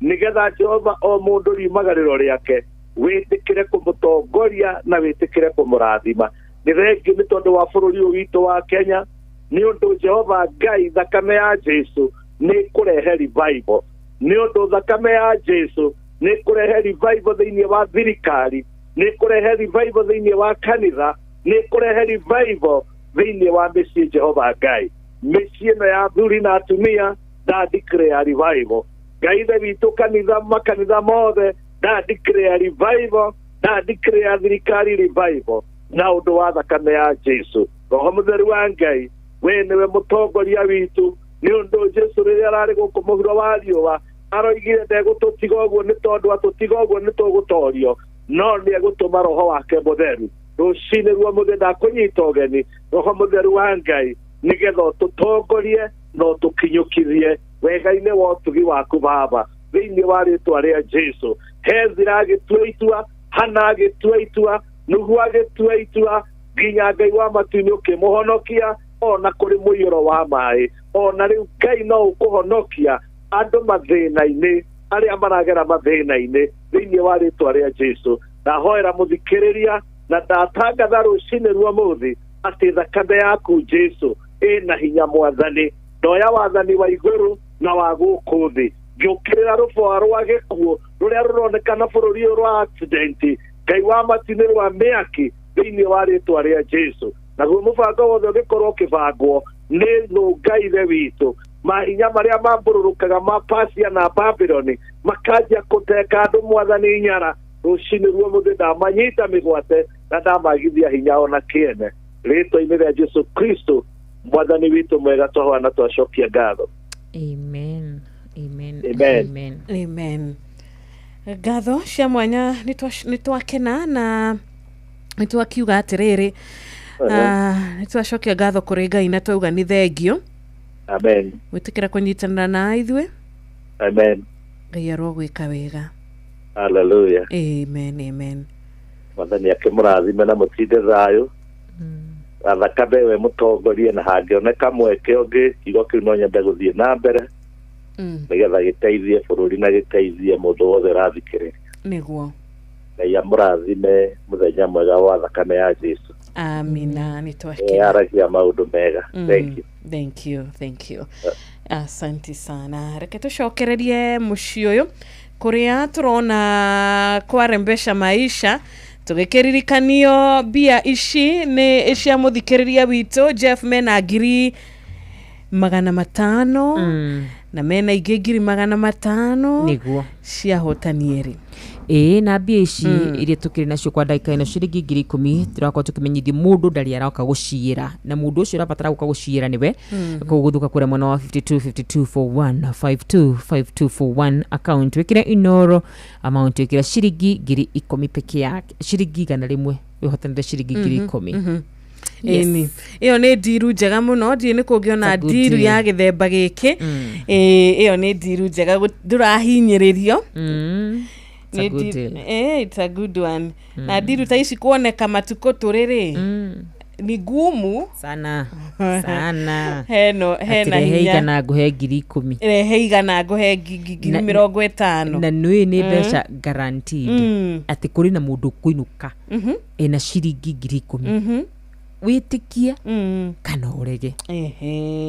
nĩgetha Jehova o mũndũ riumagarĩro rĩake wĩtĩkĩre kũmũtongoria na wĩtĩkĩre kũmũrathima. Nĩ thengiũ nĩ tondũ wa bũrũri ũyũ witũ wa Kenya, nĩ ũndũ Jehova Ngai thakame ya Jesu nĩ kũrehe revival, nĩ ũndũ thakame ya Jesu nĩ kũrehe revival thĩinĩ wa thirikari, nĩ kũrehe revival thĩinĩ wa kanitha, nĩ kũrehe revival thĩinĩ wa mĩciĩ Jehova Ngai. Mĩciĩ ĩno ya athuri na atumia ndandikĩrĩra revival. Ngai ithe witũ makanitha mothe ndandikĩrĩra revival, ndandikĩrĩra thirikari revival na ũndũ wa thakame ya Jesu. Roho mũtheru wa Ngai we nĩwe mũtongoria witũ, nĩ ũndũ Jesu rĩrĩa ararĩ gũkũ mũhuro wa riũa aroigire ndegũtũtiga ũguo nĩ tondũ atũtiga ũguo nĩ tũgũtorio, no nĩ egũtũma Roho wake mũtheru. Rũcinĩ rwa mũthĩ ndakũnyita ũgeni Roho mũtheru wa Ngai nĩgetha ũtũtongorie na ũtũkinyũkithie wega-inĩ wa ũtugi waku Baba thĩinĩ wa rĩtwa rĩa Jesu. Hezira agĩtua itua, Hana agĩtua itua, Nuhu agĩtua itua, nginya Ngai wa matu-inĩ ũkĩmũhonokia ona kũrĩ mũiyũro wa maĩ. Ona rĩu Ngai no ũkũhonokia andũ mathĩna-inĩ arĩa maragera mathĩna-inĩ thĩinĩ wa rĩtwa rĩa Jesu. Ndahoera mũthikĩrĩria na ndatangatha rũcinĩ rwa mũthĩ atĩ thakame yaku Jesu ĩna hinya Mwathani, ndoya wathani wa igũrũ na wa gũkũ thĩ. Ngĩũkĩrĩra rũboa rwa gĩkuũ rũrĩa rũronekana bũrũri ũyũ rwa accident, Ngai wa matu-inĩ rwa mĩaki thĩinĩ wa rĩtwa rĩa Jesu. Naguo mũbango wothe ũngĩkorwo ũkĩbangwo nĩ Ngai ithe witũ, mahinya marĩa mambũrũrũkaga ma Persia na Babyloni makanjia gũteka andũ Mwathani nyara, rũcinĩ rwa mũthĩ ndamanyita mĩgwate na ndamagithia hinya ona kĩene rĩtwa-inĩ rĩa Jesu Kristo Mwathani witũ mwega, twahoya na twacokia ngatho. Amen. Amen. Amen. Amen. Amen. Ngatho cia mwanya nĩ twakena na nĩ twakiuga atĩrĩrĩ, nĩ twacokia ngatho kũrĩ Ngai na twauga nĩ thengio. Amen. Gwĩtĩkĩra kũnyitanĩra na ithuĩ. Amen. Ngai arogwĩka wega. Hallelujah. Amen. Amen. Mwathani akĩmũrathime na mũtinde thayũ. Thakame we mũtongorie na hangĩoneka mweke ũngĩ kiugo kĩu no nyende gũthiĩ na mbere nĩgetha gĩteithie bũrũri na gĩteithie mũndũ wothe ũrathikĩrĩria. Nĩguo. Ngai amũrathime mũthenya mwega wa thakame ya Jesu. Amina. Nĩ twakena. Aragia maũndũ mega. Thank you. Thank you. Thank you. Asante sana. Reke tũcokererie mũciĩ ũyũ kũrĩa tũrona kwarembesha maisha, tũgĩkĩririkanio mbia ici nĩ cia mũthikĩrĩria witũ Jeff mena 500,000 na mena ingĩ 500,000 nĩguo ciahotani erĩ. Na mbia ici iria tukiri nacio kwa ndagĩka ĩno ciringi 10,000 turakorwo tukimenyithia mũndũ ndari aroka gũciĩra, na mũndũ ũcio ũrabatara gũka gũciĩra nĩwe kũgũthuka kũrĩa mwena wa 525241 525241 account wĩkĩre Inoro amount wĩkĩra ciringi 10,000 peke yake, ciringi 100 wĩhotanĩre ciringi 10,000. Ĩni ĩyo nĩ ndiru njega mũno, ndiĩ nĩ kũngĩona ndiru ya gĩthemba gĩkĩ. Ĩyo nĩ ndiru njega, ndũrahinyĩrĩrio. It's a good deal. It's a good one. Na ndiru ta ici kuoneka matukũ tũrĩrĩ ni gumu sana sana hena hinya na nguhe 10,000 heiga na nguhe 50 na nui ni mbeca guaranteed ati kuri na mundu kuinuka ena ciringi 10,000 witikie kana urege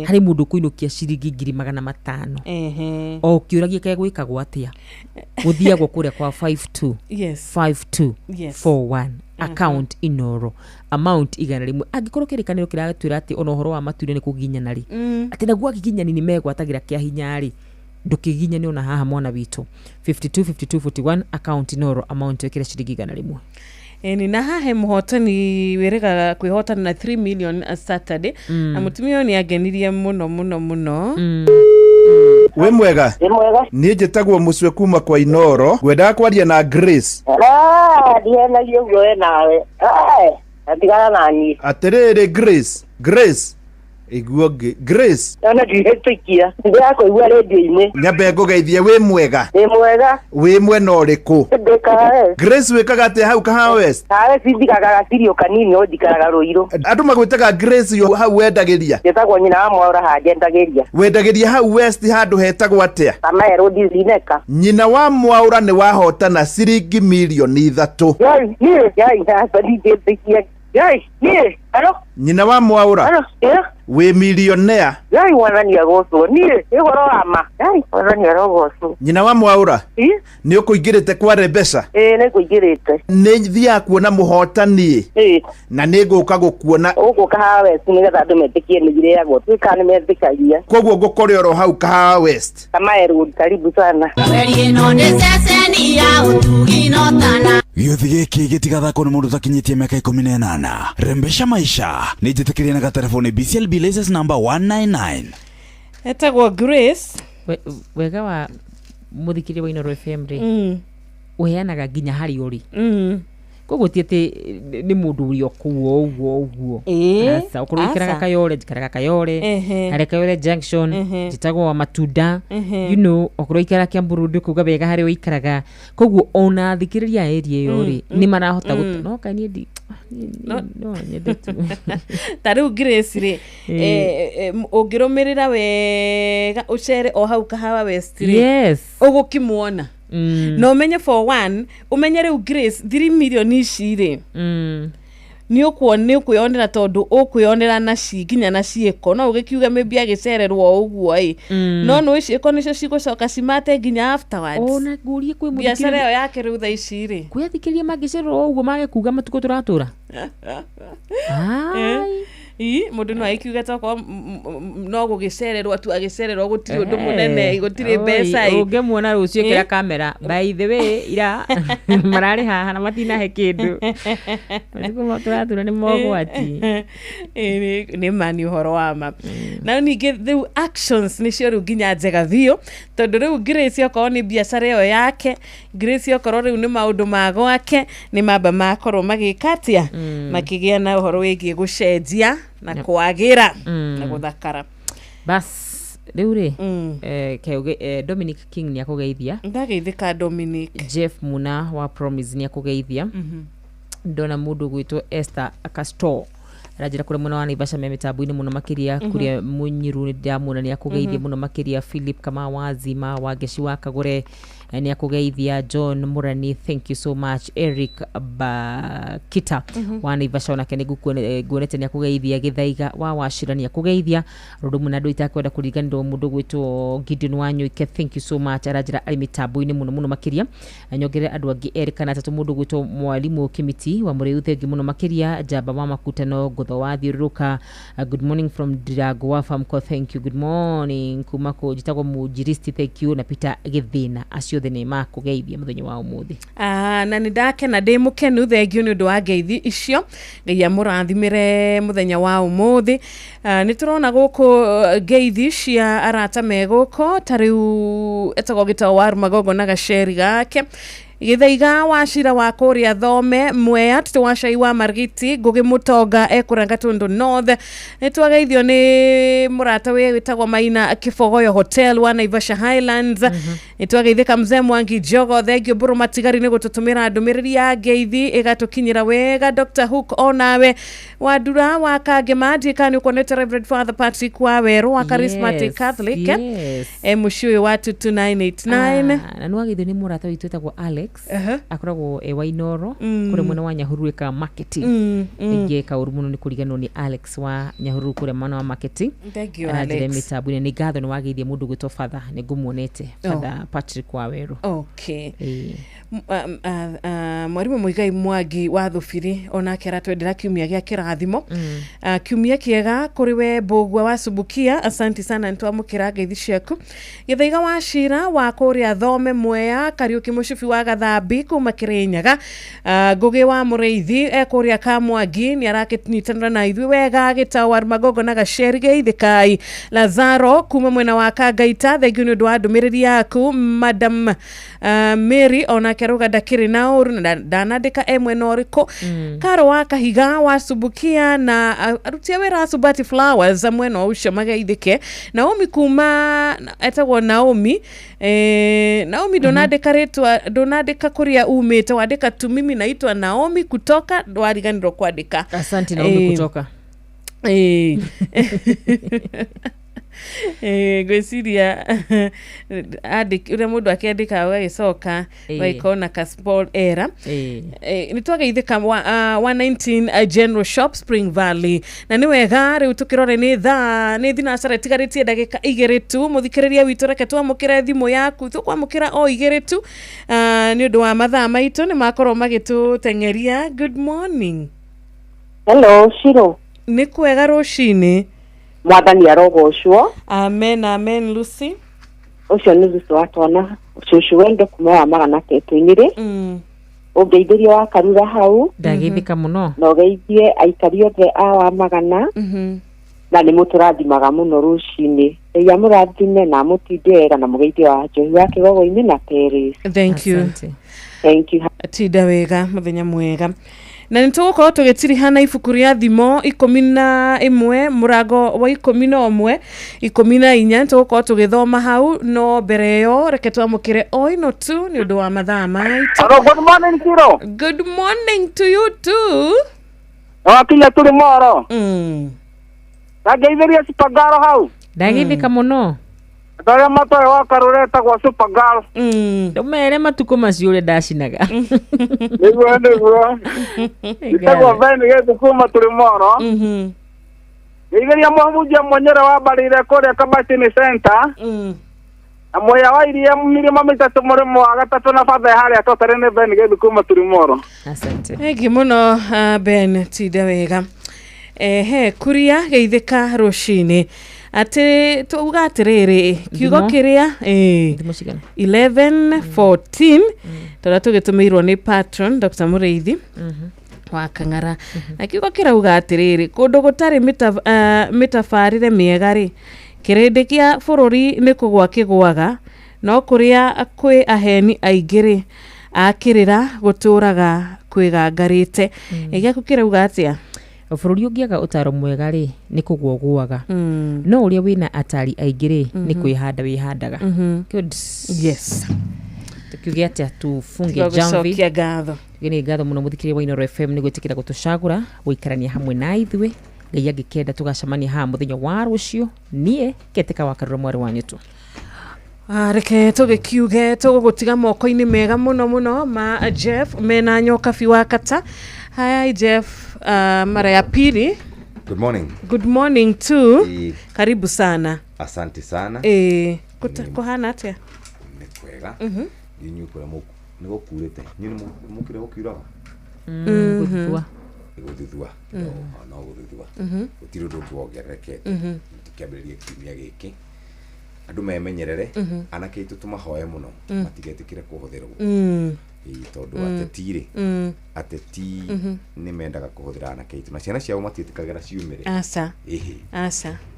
hari mundu kuinukia ciringi 500 o kiuragia kaya gwikagwo atia guthiagwo kuria kwa 52 5241 account Inoro amount igana rimwe angikorwo kirikaniro kiragatwira ati ono horo wa mature ni kuginyana ri ati naguo akiginyani ni megwatagira kia hinya ri ndukiginyani ona haha mwana witu 525241 account Inoro amount ikira ciringi igana rimwe ni na hahe muhotani werega kwihotana na 3 million Saturday na mutumio ni agenirie muno we mwega ni njitagwo mucwe kuma kwa Inoro ngwenda kwaria na Grace diena yo nawe atigana nani atiriri Grace iguo Grace ana dihetikia ndako igwa radio-ini nyambe ngugeithie we mwega we mwena uriku ndekae Grace wikaga ate hau kaha west sindikaga gasirio kanini odikaraga ruiro andu magwitaga Grace yo hau wendagiria getagwo nyina wa mwaura hagendagiria wendagiria hau west handu hetagwo atia kama erodi zineka nyina wa mwaura ni wahotana ciringi milioni 3 yai alo nyina wa mwaura alo we millionaire yai wanania goso ni igoro ama yai wanania goso nyina wa mwaura ni ukuingirite kwa rebesa ni kuingirite ni thia kuona muhotani na ni nguka gukuona uguka ha west ni getha andu metikie ni gire yago twika ni metikaria koguo ngukore oro hau kaha west kama erudi karibu sana Weri no ndeseseni ya utugi no tana gĩothi gĩkĩ gĩtigathakwo nĩ mũndũ ũtakinyĩtie mĩaka 18 rembesha maisha nĩ njĩtĩkĩrie na gatelefoni BCLB license number 199 etagwo Grace wega wa muthikiria wa Inoro FM ri uheanaga nginya hari uri koguo tiete ni mundu uri okuo uguo sasa ukorwo ikiraga kayore hari kayore junction jitagwo wa matunda you know ukorwo ikira Kiambu kuga wega hari uikaraga koguo ona thikiriria area iyo ri ni marahota no kani ndi no nyedetu tariu Grace ri ungirumirira wega ucere o hau kahawa west ri ugukimuona no umenye for one umenye riu Grace 3 million icire ni ukuyonera tondu ukuyonera na ciginya na cieko no ugikiuga maybe agicererwo uguo no cieko nicio cigucoka cimate nginya afterwards ona ngurie kwi biacara yo yake riu tha icire kwethikiria magicererwo uguo magekuga matuko turatura mundu no aikiuga toko no gugicererwo tu agicererwo gutiri undu munene gutiri mbeca ungemuona rucio kira kamera by the way ira marari haha na matina he kindu ndiko turatura ni mogwati ni mani uhoro wa ma na ningi the actions ni cio riu nginya njega thio tondu riu Grace okorwo ni biacara yo yake Grace okorwo riu ni maundu magwake ni mamba makorwo magikatia makigia na uhoro wigie gucenjia na kwagira na guthakara bas riu ri Dominic King ni akugeithia ndageithika Dominic Jeff Muna wa Promise ni akugeithia ndona mundu gwitwo Esther Castor rajira kure muno wa Naivasha me mitambo-ini muno makiria kuria munyiru ndamuna ni akugeithia muno makiria Philip kama wazima wa Geci wa Kagure ni akugeithia John Murani thank you so much Eric Bakita wa Naivasha ona kene guonete ni akugeithia Githaiga wa Washira ni akugeithia rundu muna ndu itakwenda kurigando mundu gwitwo Gideon Wanyu ke thank you so much rajira ali mitambo-ini muno makiria nyongere andu angi Eric na tatu mundu gwitwo Mwalimu Kimiti wa Muriu thengi muno makiria Jamba wa Makutano Gutho wa Thiuruka good morning from Drago wa Famco thank you good morning kumako jitagwo Mujiristi thank you na Peter Githina acio thene makugeithia muthenya wa umuthi na ni ndake na ndi mukenu thengio ni undu wa ngeithi icio ngai amurathimire muthenya wa umuthi ni turona guku ngeithi cia arata meguko tariu etagwo gitawa Magogo na gaceri gake Githaiga wacira wa kuria thome Mwea tete wa Cai wa Margiti Ngugi Mutonga ekuranga Tundu North nitwageithio ni murata we witagwo Maina Kifogoyo Hotel wa Naivasha Highlands nitwageithika Mzee Mwangi Jogo thengio Buru Matigari ni gututumira ndumiriri ya ngeithi igatukinyira wega Dr. Hook onawe wadura wa Kangema kani ukonete Reverend Father Patrick Waweru wa Charismatic Catholic mushui wa 22989 na nwageithio ni murata witu etagwo Alex akoragwo wa Inoro kure mwena wa Nyahururu ka marketing inge kauru muno ni kuriganwo ni Alex wa Nyahururu kure mwena wa marketing thank you Alex mitabu ni gatho ni wageithie mundu gwitwo Father ni ngumuonete Father Patrick Waweru okay mwarimu Muigai Mwangi wa Thufiri onake aratwendera kiumia gya kirathimo kiumia kiega kuri we Mbugua wa Subukia asanti sana ntwamukira ngeithi ciaku Githaiga wa Shira wa kuria thome Mwea Kariuki Mushufi wa Gathambi kuma Kirinyaga Ngugi wa Mureithi ekuria Kamwangi ni arakitnyitanira na ithui wega Gitawar Magogo na Gaceri geithikai Lazaro kuma mwena wa Kangaita thengio ni undu wa ndumiriri yaku Madam Mary onake ruga ndakiri na uru ndanandika mwena uriku Karo wa Kahiga wa Subukia na arutia wera Subati Flowers mwena ucio mageithike Naomi kuma etagwo Naomi Naomi donandika kuria umite wadika tu mimi naitwa Naomi kutoka wariganiro kuandika asante Naomi kutoka gwiciria ure mundu akiandika wagicoka waikona ka spell error nitwageithika 119 General Shop Spring Valley na ni wega riu tukirore ni thinacara tigaritie ndagika 2 tu muthikiriria witu reke twamukire thimu yaku tukwamukira o 2 tu ni undu wa mathaa maitu ni makorwo magitutengeria good morning hello Shiro ni kwega rucini mwathani arogocwo amen amen Lucy ucio ni Lucy watona ucio wende kumwa magana tetu-iniri ugeithĩrio wa Karura hau ndageithika muno no geithie aikari othe wa magana na ni muturathimaga muno rucini ya murathime na mutindega na mugeithio wa Njohi wa Kigogo-ini na Paris thank you tinda wega muthenya mwega na nitugukorwo tugitiriha ibuku ria thimo 11 murango wa 11 14 nitugukorwo tugithoma hau no mbere yo reke twamukire oino tu ni undu wa mathaa maitu good morning Kiro good morning to you too wakinya turi moro ndageithĩria Supagaro hau ndageithika muno Ndaya matoe wa Karureta kwa Supagaro ndumere matuko maciure ndacinaga niguo itagwo veni getu kuma turi moro geithĩria mũhunjia Munyere wa Mbarire kuria Kabacini Center na Mwea wa Iria mirima mitatu murimo wa gatatu na Father haria totare ni veni getu kuma turi moro asante thengi muno Ben tinda wega kuria geithika rucini ati tuuga atiriri kiugo kiria 11:14 tora tugitumirwo ni patron Dr. Mureithi wa Kang'ara na kiugo kirauga atiriri kundu gutari mitafarire miega ri kirindi kia bururi ni kugwa kigwaga no kuria kwi aheni aingiri akirira guturaga kwigangarite igia kukirauga atia bururi ungiaga utaro mwega ri ni kugwa guaga no uria wina atari aingiri ni kwihanda wihandaga good yes tukiugia atia tufunge jamvi gini gatho muno muthikiria wa Inoro FM ni gwitikira gutucagura guikarania hamwe na ithuĩ ngai angikenda tugacamania ha muthenya wa rucio nie keteka wa Karura mwari wanyu tu reke tugikiuge tugutiga moko-ini mega muno ma Jeff mena nyokabi wa kata hi Jeff mara ya pili good morning too karibu sana asante sana kuhana atia ni kwega nyinyi kura nigo kurete nyinyi mukire gukiraga guthithua no guthithua utiro ndongerekete kiambiririe kiumia giki andu memenyerere anake itu tumahoe muno matigetikire kuhutherwo tondu atetire ateti ni mendaga kuhuthira na keitu na ciana ciao matitikagira ciumire asa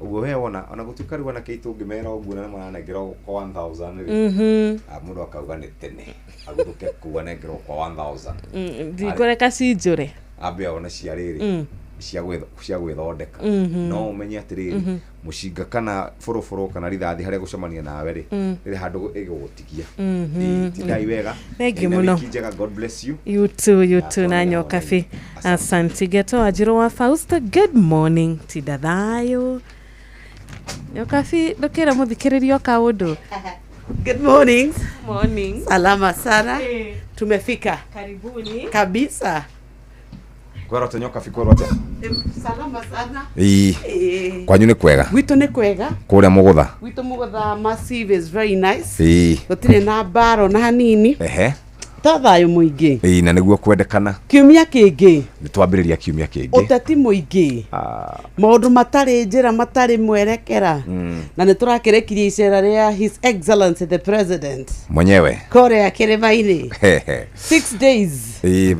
uguo we ona gutuka riu na keitu ngimera uguo na maranengera kwa 1000 mundu akauga ni tene agutuke kuwa nengera kwa 1000 ndikoreka cinjure abe ona ciariri cia gwithondeka no umenye atiriri mushinga kana foroforo kana rithathi haria gucemania nawe ri riri handu igugutigia tidai wega thank you muno God bless you you too na Nyokabi asante geto ajiro wa Fausta good morning tidathayo Nyokabi ndokera muthikiririo kaundu good morning salama sana tumefika karibuni kabisa kwero tenyoka fikoro ate salama sana kwanyu ni kwega gwito ni kwega kuria mugutha gwito mugutha massive is very nice gutire na baro na hanini tathayo muingi na niguo kwendekana kiumia kingi ni twambiriria kiumia kingi utati muingi maundu matari njira matari mwerekera na ni turakirekiria icera ria his excellency the president mwenyewe Korea Kirima-ini 6 days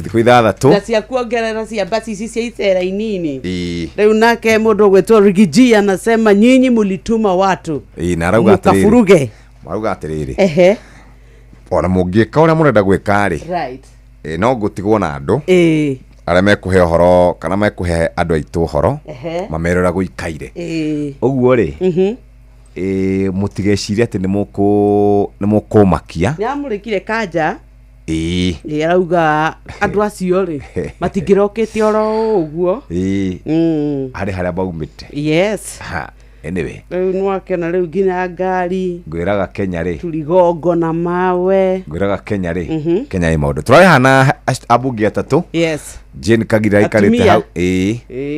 thiku ithathatu na cia kuongerera cia basi ici cia icera inini riu nake mundu gwetwo Rigiji anasema nyinyi mulituma watu na rauga atiriri ona mungika uria murenda gwika ri no gutigwo na andu aria mekuhe uhoro kana mekuhe andu aitu uhoro mamerera guikaire uguo ri mutigeciria ati ni mukumakia nyamurikire kanja arauga andu acio ri matingirokete oro uguo haria baumite anyway nwakena riu nginya ngari ngwiraga Kenya ri turigongo na mawe ngwiraga Kenya ri Kenya i maundu turari hana abungi atatu Jane Kagira ikarite hau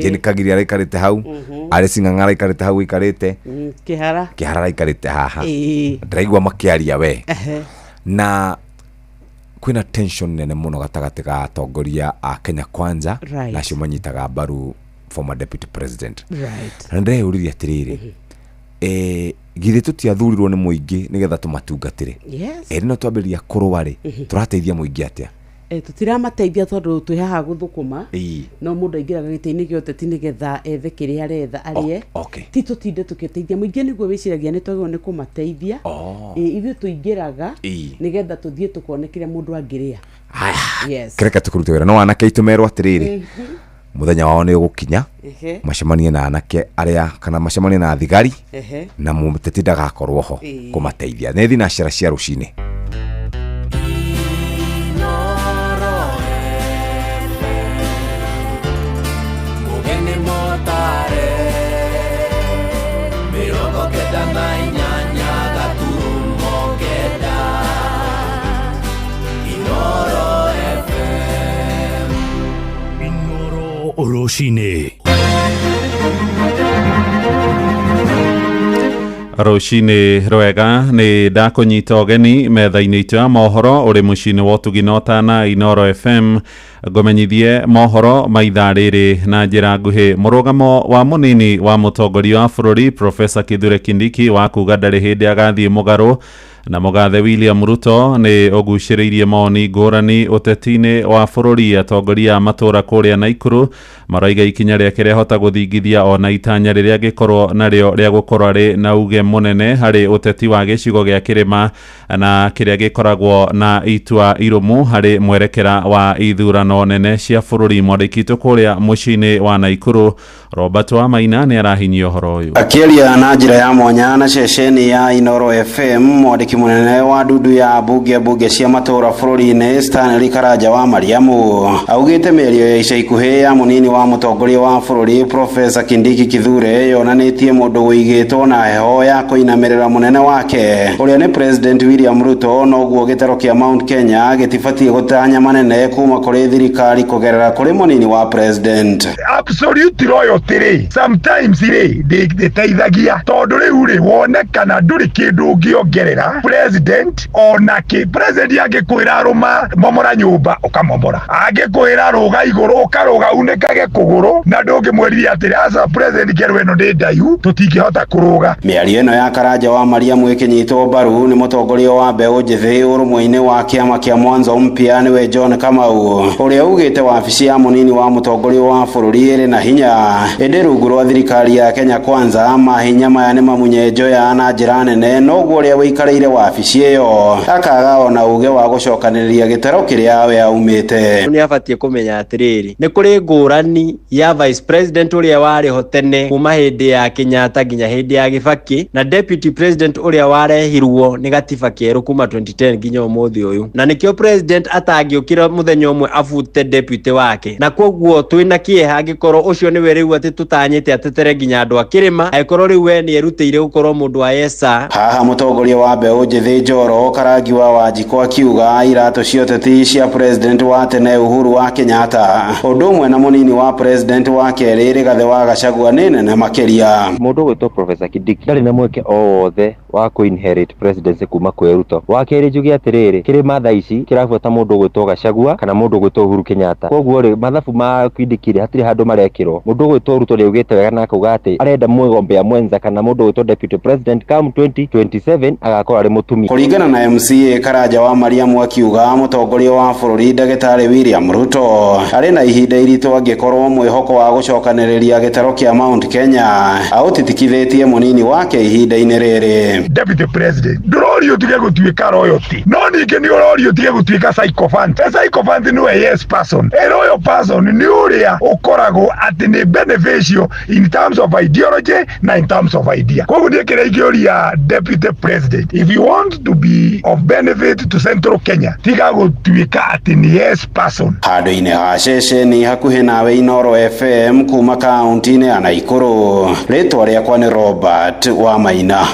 Jane Kagira ikarite hau Alice Ng'ang'ara ikarite hau ikarite Kihara ikarite haha ndaigua makiaria we na kwina tension nene muno gatagati ga atongoria a Kenya Kwanza na cio manyitaga mbaru former deputy president ndre uriria atiriri githe tutiathurirwo ni muingi nigetha tumatungatire no twambiriria kurwa ri turateithia muingi atia tutiramateithia tondu twi haha guthukuma no mundu aingiraga gite-ini gioteti nigetha ethe kiria aretha arie ti tutinde tukiteithia muingi niguo wiciragia ni twagirwo ni kumateithia ithuĩ tuingiraga nigetha tuthie tukone kiria mundu angiria kireka tukurute wira no wanake itumerwo atiriri muthenya wao ni gukinya macemanie na anake aria kana macemanie na thigari na muteti ndagakorwo ho kumateithia nethi na ciara cia rucini Rucini rwega ni ndakunyita ogeni metha-ini itu ya mohoro uri mucini wa Tugina na Inoro FM ngomenyithie mohoro maitha riri na njira nguhi murugamo wa munini wa mutongoria wa bururi Professor Kithure Kindiki wa kuga ndari hindi agathie mugaru na mugathe William Ruto ni oguciriirie moni ngurani uteti-ini wa bururi atongoria matura kuria Naikuru maraiga ikinya riake rihota guthingithia ona itanya riria gikorwo nario ria gukorwo ari na uge munene hari uteti wa gicigo gia Kirima na kiria gikoragwo na itua irumu hari mwerekera wa ithurano nene cia bururi mwandikitwo kuria mucini wa Naikuru Robert Wamaina ni arahinyia uhoro uyu akiaria na njira ya mwanya na ceceni ya Inoro FM mwandiki munene wa ndudu ya bunge cia matura bururi-ini Stanley Karanja wa Mariamu augite merio ya ica ikuhi ya munini wa mutongoria wa bururi Professor Kindiki Kithure yonanitie mundu wigitwo na heho ya kuinamirira munene wake uria ni President William Ruto noguo gitaro kia Mount Kenya gitibatie gutanya manene kuma kuri thirikari kugerera kuri munini wa president. Absolute loyalty sometimes nditeithagia tondu riu ri wonekana nduri kindu ngiongerera president onake president yake kwira ruma momora nyumba ukamomora angekwira ruga iguru ukaruga unekage kuguru na ndungi mwerithia atiri asa president kerwe no ndi ndayu tutingihota kuruga. Mĩario ĩno ya Karanja wa Mariamu ĩkĩnyitwo mbaru nĩ mũtongoria wa mbeũ njĩthĩ ũrũmwe-inĩ wa kĩama kĩa Mwanzo Mpya nĩwe John Kamau ũrĩa ugĩte wabici ya mũnini wa mũtongoria wa bũrũri ĩrĩ na hinya ĩndĩ rungu rwa thirikari ya Kenya Kwanza mahinya maya nĩ mamunye njoya na njĩra nene noguo ũrĩa wĩikarĩire wabici ĩyo akaga ona uge wa gũcokanĩrĩria gĩtaro kĩrĩa we aumĩte. Nĩ abatie kũmenya atĩrĩrĩ nĩ kũrĩ ngũrani ya vice president ũrĩa warĩ ho tene kuma hĩndĩ ya Kenyatta nginya hĩndĩ ya Kibaki na deputy president ũrĩa warehirwo nĩ gatiba kĩerũ kuma 2010 nginya ũmũthĩ ũyũ na nĩkĩo president atangĩũkira mũthenya ũmwe abute deputy wake na koguo twĩna kĩeha angĩkorwo ũcio nĩwe rĩu atĩ tũtanyĩte atetere nginya andũ a kĩrĩma angĩkorwo rĩu we nĩ erutĩire gũkorwo mũndũ wa yesa. Haha mũtongoria wa mbeũ njĩthĩ Njoro Karangi wa Wanjikũ akiuga iratũ cia ũteti cia president wa tene Uhuru wa Kenyatta ũndũ ũmwe na mũnini wa president wa kerĩ Rigathĩ wa Gachagua nĩ nene makĩria. Mũndũ gwĩtwo Professor Kindiki ndarĩ na mweke o wothe wa kũ-inherit presidency kuma kwĩ Ruto. Wa kerĩ njuge atĩrĩrĩ kĩrĩma thaa ici kĩrabuata mũndũ gwĩtwo Gachagua kana mũndũ gwĩtwo Uhuru Kenyatta. Koguo rĩ mathabu ma Kindiki hatirĩ handũ marekĩrwo. Mũndũ gwĩtwo Ruto nĩ ugĩte wega na akauga atĩ arenda mgombea mwenza kana mũndũ gwĩtwo deputy president come 2027 agakorwo arĩ mũtumia. Kũringana na MCA Karanja wa Mariamu akiuga mũtongoria wa bũrũri Ndagĩtarĩ William Ruto arĩ na ihinda iritũ angĩkorwo mwĩhoko wa gũcokanĩrĩria gĩtaro kĩa Mount Kenya aũtitikithĩtie mũnini wake ihinda-inĩ rĩrĩ. Deputy president ndũrorio tige gũtuĩka royalty no ningĩ nĩ ũrorio tige gũtuĩka sycophant. Sycophant nĩwe yes person, a royal person nĩ ũrĩa ũkoragwo atĩ nĩ beneficial in terms of ideology na in terms of idea. Koguo nĩ kĩrĩa ingĩũria deputy president, if you want to be of benefit to central Kenya tiga gũtuĩka atĩ nĩ yes person. Handũ-inĩ ha ceceni hakuhĩ nawe Inoro FM kuma kaunti-inĩ ya Naikuru, rĩtwa rĩakwa nĩ Robert wa Maina.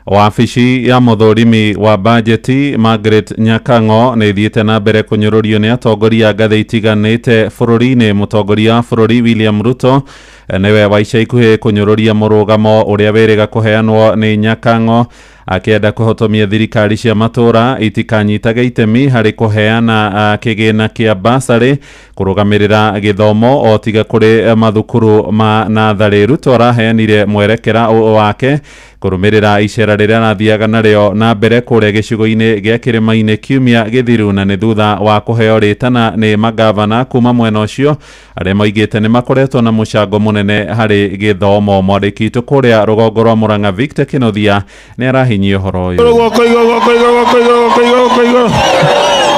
Wabici ya mũthũrimi wa bajeti Margaret Nyakang'o nĩ ithiĩte na mbere kũnyũrũrio nĩ atongoria ngathĩ itiganĩte bũrũri-inĩ. Mũtongoria wa bũrũri William Ruto nĩwe wa ica ikuhĩ kũnyũrũria mũrũgamo ũrĩa wĩrĩga kũheanwo nĩ Nyakang'o akĩenda kũhotomia thirikari cia matũra itikanyitage itemi harĩ kũheana kĩgĩna kĩa basarĩ kũrũgamĩrĩra gĩthomo o tiga kũrĩ mathukuru ma natharĩ. Ruto araheanire mwerekera wake kũrũmĩrĩra icera rĩrĩa arathiaga narĩo na mbere kũrĩa gĩcigo-inĩ gĩa kĩrĩma-inĩ kiumia gĩthiru na nĩ thutha wa kũheo rĩtana nĩ magavana kuma mwena ũcio arĩa moigĩte nĩ makoretwo na mũcango mũnene harĩ gĩthomo. Mwandĩki witũ kũrĩa rũgongo rwa Murang'a Victor Kĩnothia nĩ arahinyia ũhoro ũyũ.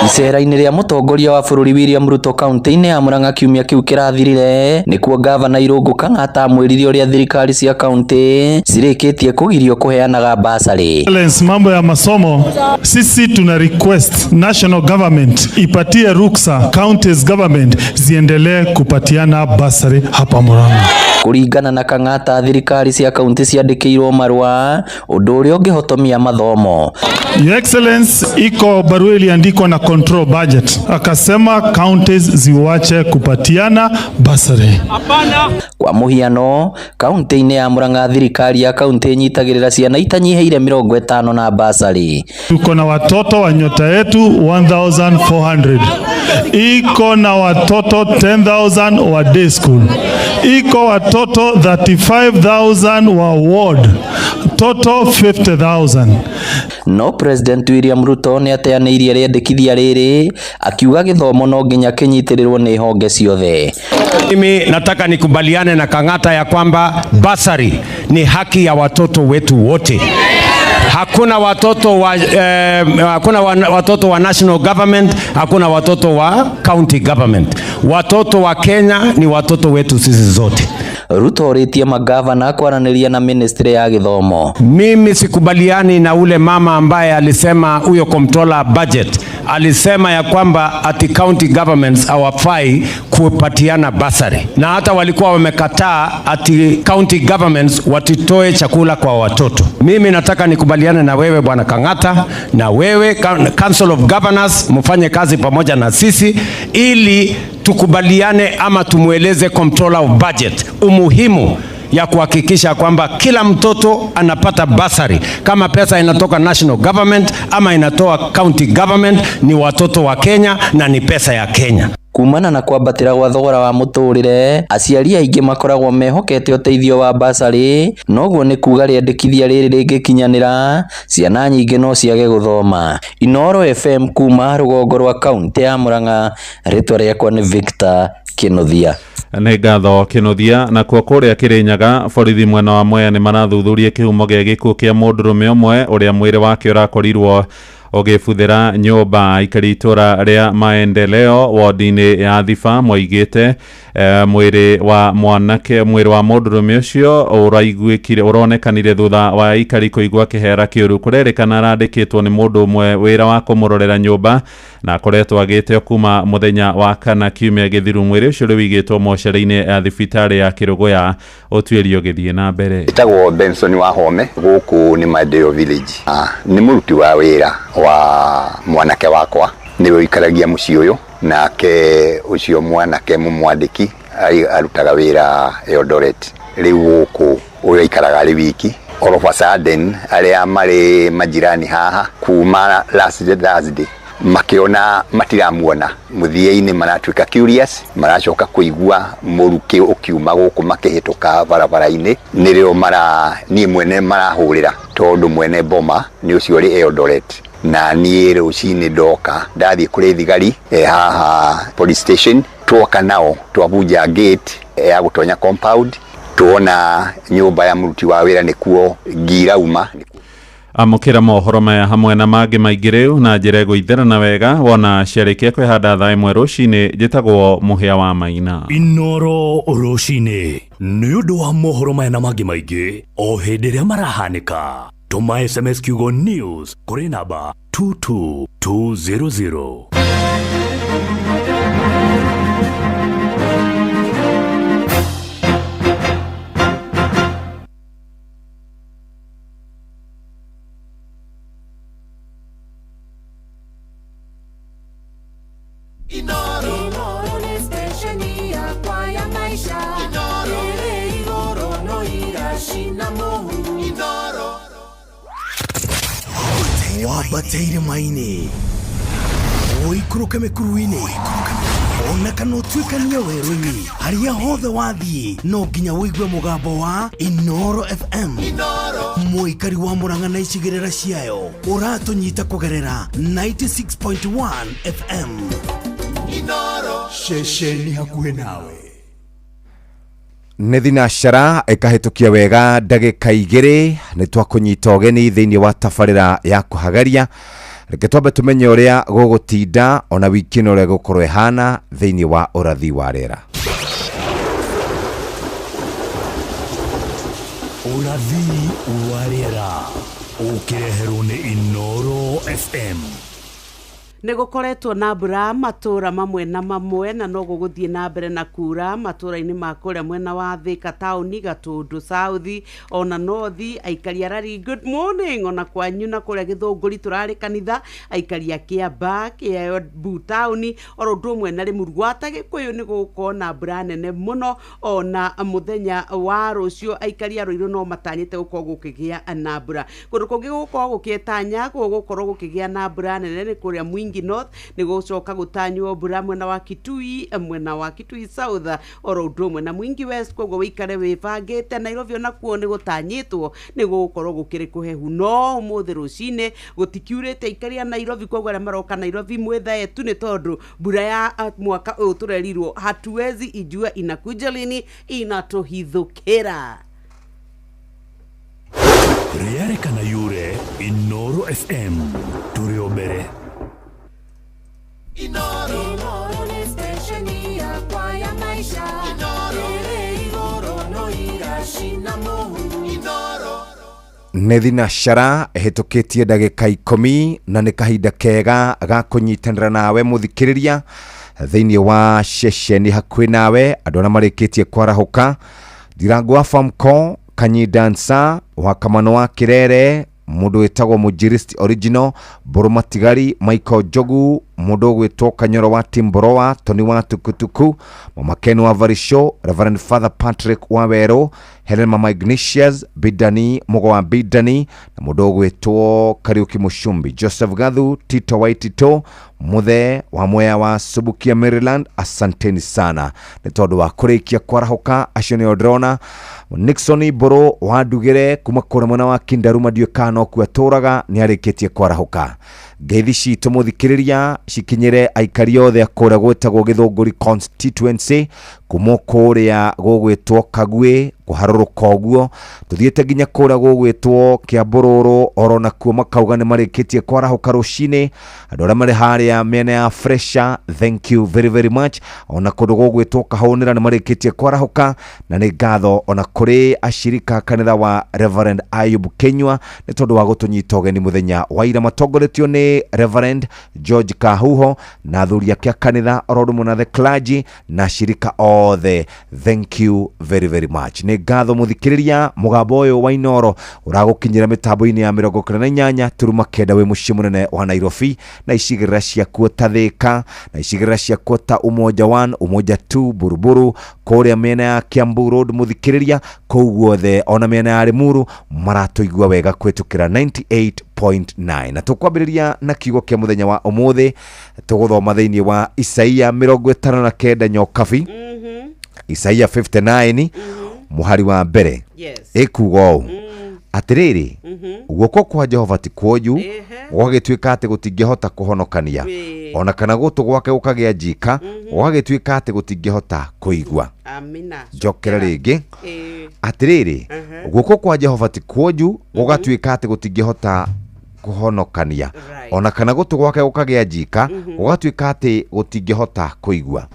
Icera-inĩ rĩa mũtongoria wa bũrũri William Ruto kaunti-inĩ ya Murang'a kiumia kĩu kĩrathirire nĩkuo gavana Irũngũ Kang'ata amwĩrithia ũrĩa thirikari cia kaunti cirĩkĩtie kũgirio kũheanaga basarĩ. Mambo ya masomo sisi tuna request national government ipatie ruksa counties government ziendelee kupatiana basarĩ hapa Murang'a. Kũringana na Kang'ata thirikari cia kaunti ciandĩkĩirwo marũa ũndũ ũrĩa ũngĩhotomia mathomo. Your Excellency, iko barua iliandikwa na control budget akasema counties ziwache kupatiana basarĩ. Kwa mũhiano kaunti-inĩ ya Murang'a thirikari ya kaunti nyitagĩrĩra ciana itanyiheire 50 na basarĩ. Tuko na watoto wa nyota yetu 1400, iko na watoto 10,000 wa day school, iko watoto 35,000 wa ward, total 50,000. No President William Ruto nĩ ateanĩirie rĩendekithia rĩrĩ akiuga gĩthomo no nginya kĩnyitĩrĩrwo nĩ honge ciothe. Mimi nataka nikubaliane na Kang'ata ya kwamba basari ni haki ya watoto wetu wote. Hakuna watoto wa national government, hakuna watoto wa county government. Watoto wa Kenya ni watoto wetu sisi zote. Ruto oritie magavana kwaranĩria na ministry ya gĩthomo. Mimi sikubaliani na ule mama ambaye alisema huyo comptroller budget alisema ya kwamba ati county governments hawafai kupatiana basari, na hata walikuwa wamekataa ati county governments watitoe chakula kwa watoto. Mimi nataka nikubaliane na wewe bwana Kang'ata, na wewe Council of Governors mfanye kazi pamoja na sisi ili tukubaliane ama tumueleze comptroller of budget umuhimu ya kuhakikisha kwamba kila mtoto anapata basari, kama pesa inatoka national government ama inatoa county government, ni watoto wa Kenya na ni pesa ya Kenya. Kumana na kwambatira gwa thogora wa muturire, aciari aingi makoragwo mehokete uteithio wa basari, noguo ni kuga riandikithia riri ringikinyanira ciana nyingi no ciage guthoma. Inoro FM kuma rugongo rwa kaunti ya Murang'a, ritwa riakwa ni Victor Kinothia. Nĩ ngatho Kĩnuthia. Na kuo kũrĩa Kĩrĩnyaga, borithi mwena wa Mwea nĩ marathuthuria kĩhumo gĩa gĩkuũ kĩa mũndũrũme ũmwe ũrĩa mwĩrĩ wake ũrakorirwo ũgĩbuthĩra nyũmba aikari itũra rĩa Maendeleo wodi-inĩ ya Thiba. Moigĩte mwĩrĩ wa mũndũrũme ũcio ũronekanire thutha wa aikari kũigua kĩhera kĩũru. Kũrerĩkana arandĩkĩtwo nĩ mũndũ ũmwe wĩra wa kũmũrorera nyũmba na akoretwo agĩteo kuma mũthenya wa kana kiumia gĩthiru. Mwĩrĩ ũcio rĩu wĩigĩtwo mocarĩ-inĩ ya thibitarĩ ya Kĩrũgũya, ũtuĩrio gĩthiĩ na mbere. Etagwo Benson Wahome, gũkũ nĩ Maendeleo Village. Nĩ mũruti wa wĩra wa mwanake wakwa, nĩwe ikaragia mũciĩ ũyũ, nake ũcio mwanake mũmwandĩki arutaga wĩra Eldoret. Rĩu gũkũ ũyũ ikaraga arĩ wiki. All of a sudden arĩa marĩ majirani haha kuma last Thursday makiona matiramuona muthia-inĩ, maratuĩka curious, maracoka kũigua mũrukĩ ũkiuma gũkũ makĩhĩtũka barabara-inĩ. Nĩrĩo niĩ mwene marahũrĩra, tondũ mwene boma nĩ ũcio ũrĩ Eldoret. Na niĩ rũcinĩ ndoka ndathiĩ kũrĩ thigari haha police station, tuoka nao twabunja gate ya gũtonya compound, tuona nyũmba ya mũruti wa wĩra nĩkuo ngirauma. Amũkĩra mohoro maya hamwe na mangĩ maingĩ rĩu na njĩra ĩgũitherana wega wona ciarĩkia kwĩhanda thaa ĩmwe rũcinĩ. Njĩtagwo Mũhĩa wa Maina. Inoro rũcinĩ nĩ ũndũ wa mohoro maya na mangĩ maingĩ o hĩndĩ ĩrĩa marahanĩka. Tũma SMS kiugo news kũrĩ namba 22200. Wabateire maini oikuruke mekuruini ona kana utuikania werũ-inĩ harĩa hothe wathiĩ no nginya wĩigue mũgambo wa Inoro FM. Mũikari wa Murang'a na icigĩrĩra ciayo ũratũnyita kũgerera 96.1 FM. Inoro ceceni hakuhĩ nawe. Nĩ thinacara ĩkahĩtũkia wega ndagĩka igĩrĩ nĩ twakũnyita ũgeni thĩinĩ wa tabarĩra ya kũhagaria. Reke twambe tũmenye ũrĩa gũgũtinda ona wiki ĩno ũrĩa gũkorwo ĩhana thĩinĩ wa ũrathi wa rĩera. Ũrathi wa rĩera ũkĩreherwo nĩ Inoro FM. Nĩgũkoretwo na mbura matũra mamwe na mamwe na no gũgũthiĩ na mbere na kura matũra-inĩ ma kũrĩa mwena wa Thika taũni, Gatũndũ South ona North. Aikari arari good morning ona kwanyu na kũrĩa Gĩthũngũri tũrarĩ kanitha, aikari a Kĩamba, Kĩambu taũni oro ũndũ ũmwe na Rĩmuru gwa Gĩkũyũ nĩ gũkorwo na mbura nene mũno ona mũthenya wa rũciũ. Aikari a Rũirũ no matanyĩte gũkorwo gũkĩgĩa na mbura. Kũndũ kũngĩ gũkorwo gũkĩtanya gũkorwo gũkĩgĩa na mbura nene nĩ kũrĩa Mwingi North, nĩ gũcoka gũtanywo mbura mwena wa Kitui, mwena wa Kitui South oro ũndũ ũmwe na Mwingi West. Koguo wĩikare wĩbangĩte. Nairobi onakuo nĩ gũtanyĩtwo nĩ gũkorwo gũkĩrĩ kũhehu, no ũmũthĩ rũcinĩ gũtikiurĩte. Aikari a Nairobi koguo arĩa maroka Nairobi mwĩthae tu nĩ tondũ mbura ya mwaka ũyũ tũrerirwo hatuwezi ijua inakuja lini, inatuhithũkĩra. Rĩarĩkana yure Inoro FM tũrĩ o mbere. Inoro nĩ stesheni yakwa ya maisha. Inoro igũrũ no iracina mũhu. Inoro nĩ thinacara ĩhĩtũkĩtie ndagĩka 10 na nĩ kahinda kega ga kũnyitanĩra nawe mũthikĩrĩria thĩinĩ wa ceceni hakuhĩ nawe. Andũ arĩa marĩkĩtie kwarahũka: Ndirangu wa Famco, Kanyi Dancer, Wakamano wa Kĩrere, mũndũ wĩtagwo Mujirist Original, Mbũrũ Matigari, Michael Jogu, mũndũ gwĩtwo Kanyoro wa Timboroa, Tony wa Tukutuku, Mama Ken wa Varisho, Reverend Father Patrick wa Wero, Helen Mama Ignatius Bidani Mugo wa Bidani na mudogo wetu Kariuki Mushumbi, Joseph Gathu, Tito Waitito Muthe wa Mwea wa Subukia Maryland. Asanteni sana ni tondu wa kurikia kwarahuka acio ni odrona. Nixon Boro wa Ndugire kuma kura mwana wa Kindaruma Ndiukano kwaturaga ni arikitie kwarahuka. Ngeithi citu muthikiriria cikinyire aikari othe akura gwetagwo Githunguri constituency kuma kuria gugwitwo Kagwe kuharuruka uguo tuthiete nginya kuria gugwitwo Kiambururu orona kuo makauga ni marikitie kwarahuka rucini. Andu aria mari haria miena ya Fresha, thank you very very much. Ona kundu gugwitwo Kahunira ni marikitie kwarahuka na ni ngatho ona kuri ashirika kanitha wa Reverend Ayub Kenywa ni tondu wa gutunyita ugeni muthenya wa ira matongoretio ni Reverend George Kahuho na athuri ake kanitha ororumo na the clergy na shirika othe. Thank you very very much. Ni ngatho muthikiriria mugambo uyu wa Inoro uragukinyira mitambo-ini ya 28 turuma kenda wi mucii munene wa Nairobi na icigirira ciakuo ta Thika na icigirira ciakuo ta Umoja 1 Umoja 2 Buruburu kuria miena ya Kiambu Road muthikiriria kou guothe ona miena ya Limuru maratuigua wega kwetukira 98.9 na tukwambiriria na kiugo kia muthenya wa umuthi tuguthoma thiini wa Isaia 59 nyokabi Isaia 59 muhari wa mbere ikugo atiriri guoko kwa Jehova ti kwoju gwagituika ati gutingihota kuhonokania ona kana gutu gwake gukagia njika gwagituika ati gutingihota kuigwa. Amina. Jokera ringi atiriri guoko kwa Jehova ti kwoju gwagituika ati gutingihota kuhonokania ona kana gutu gwake gukagia njika gwagituika ati gutingihota kuigwa.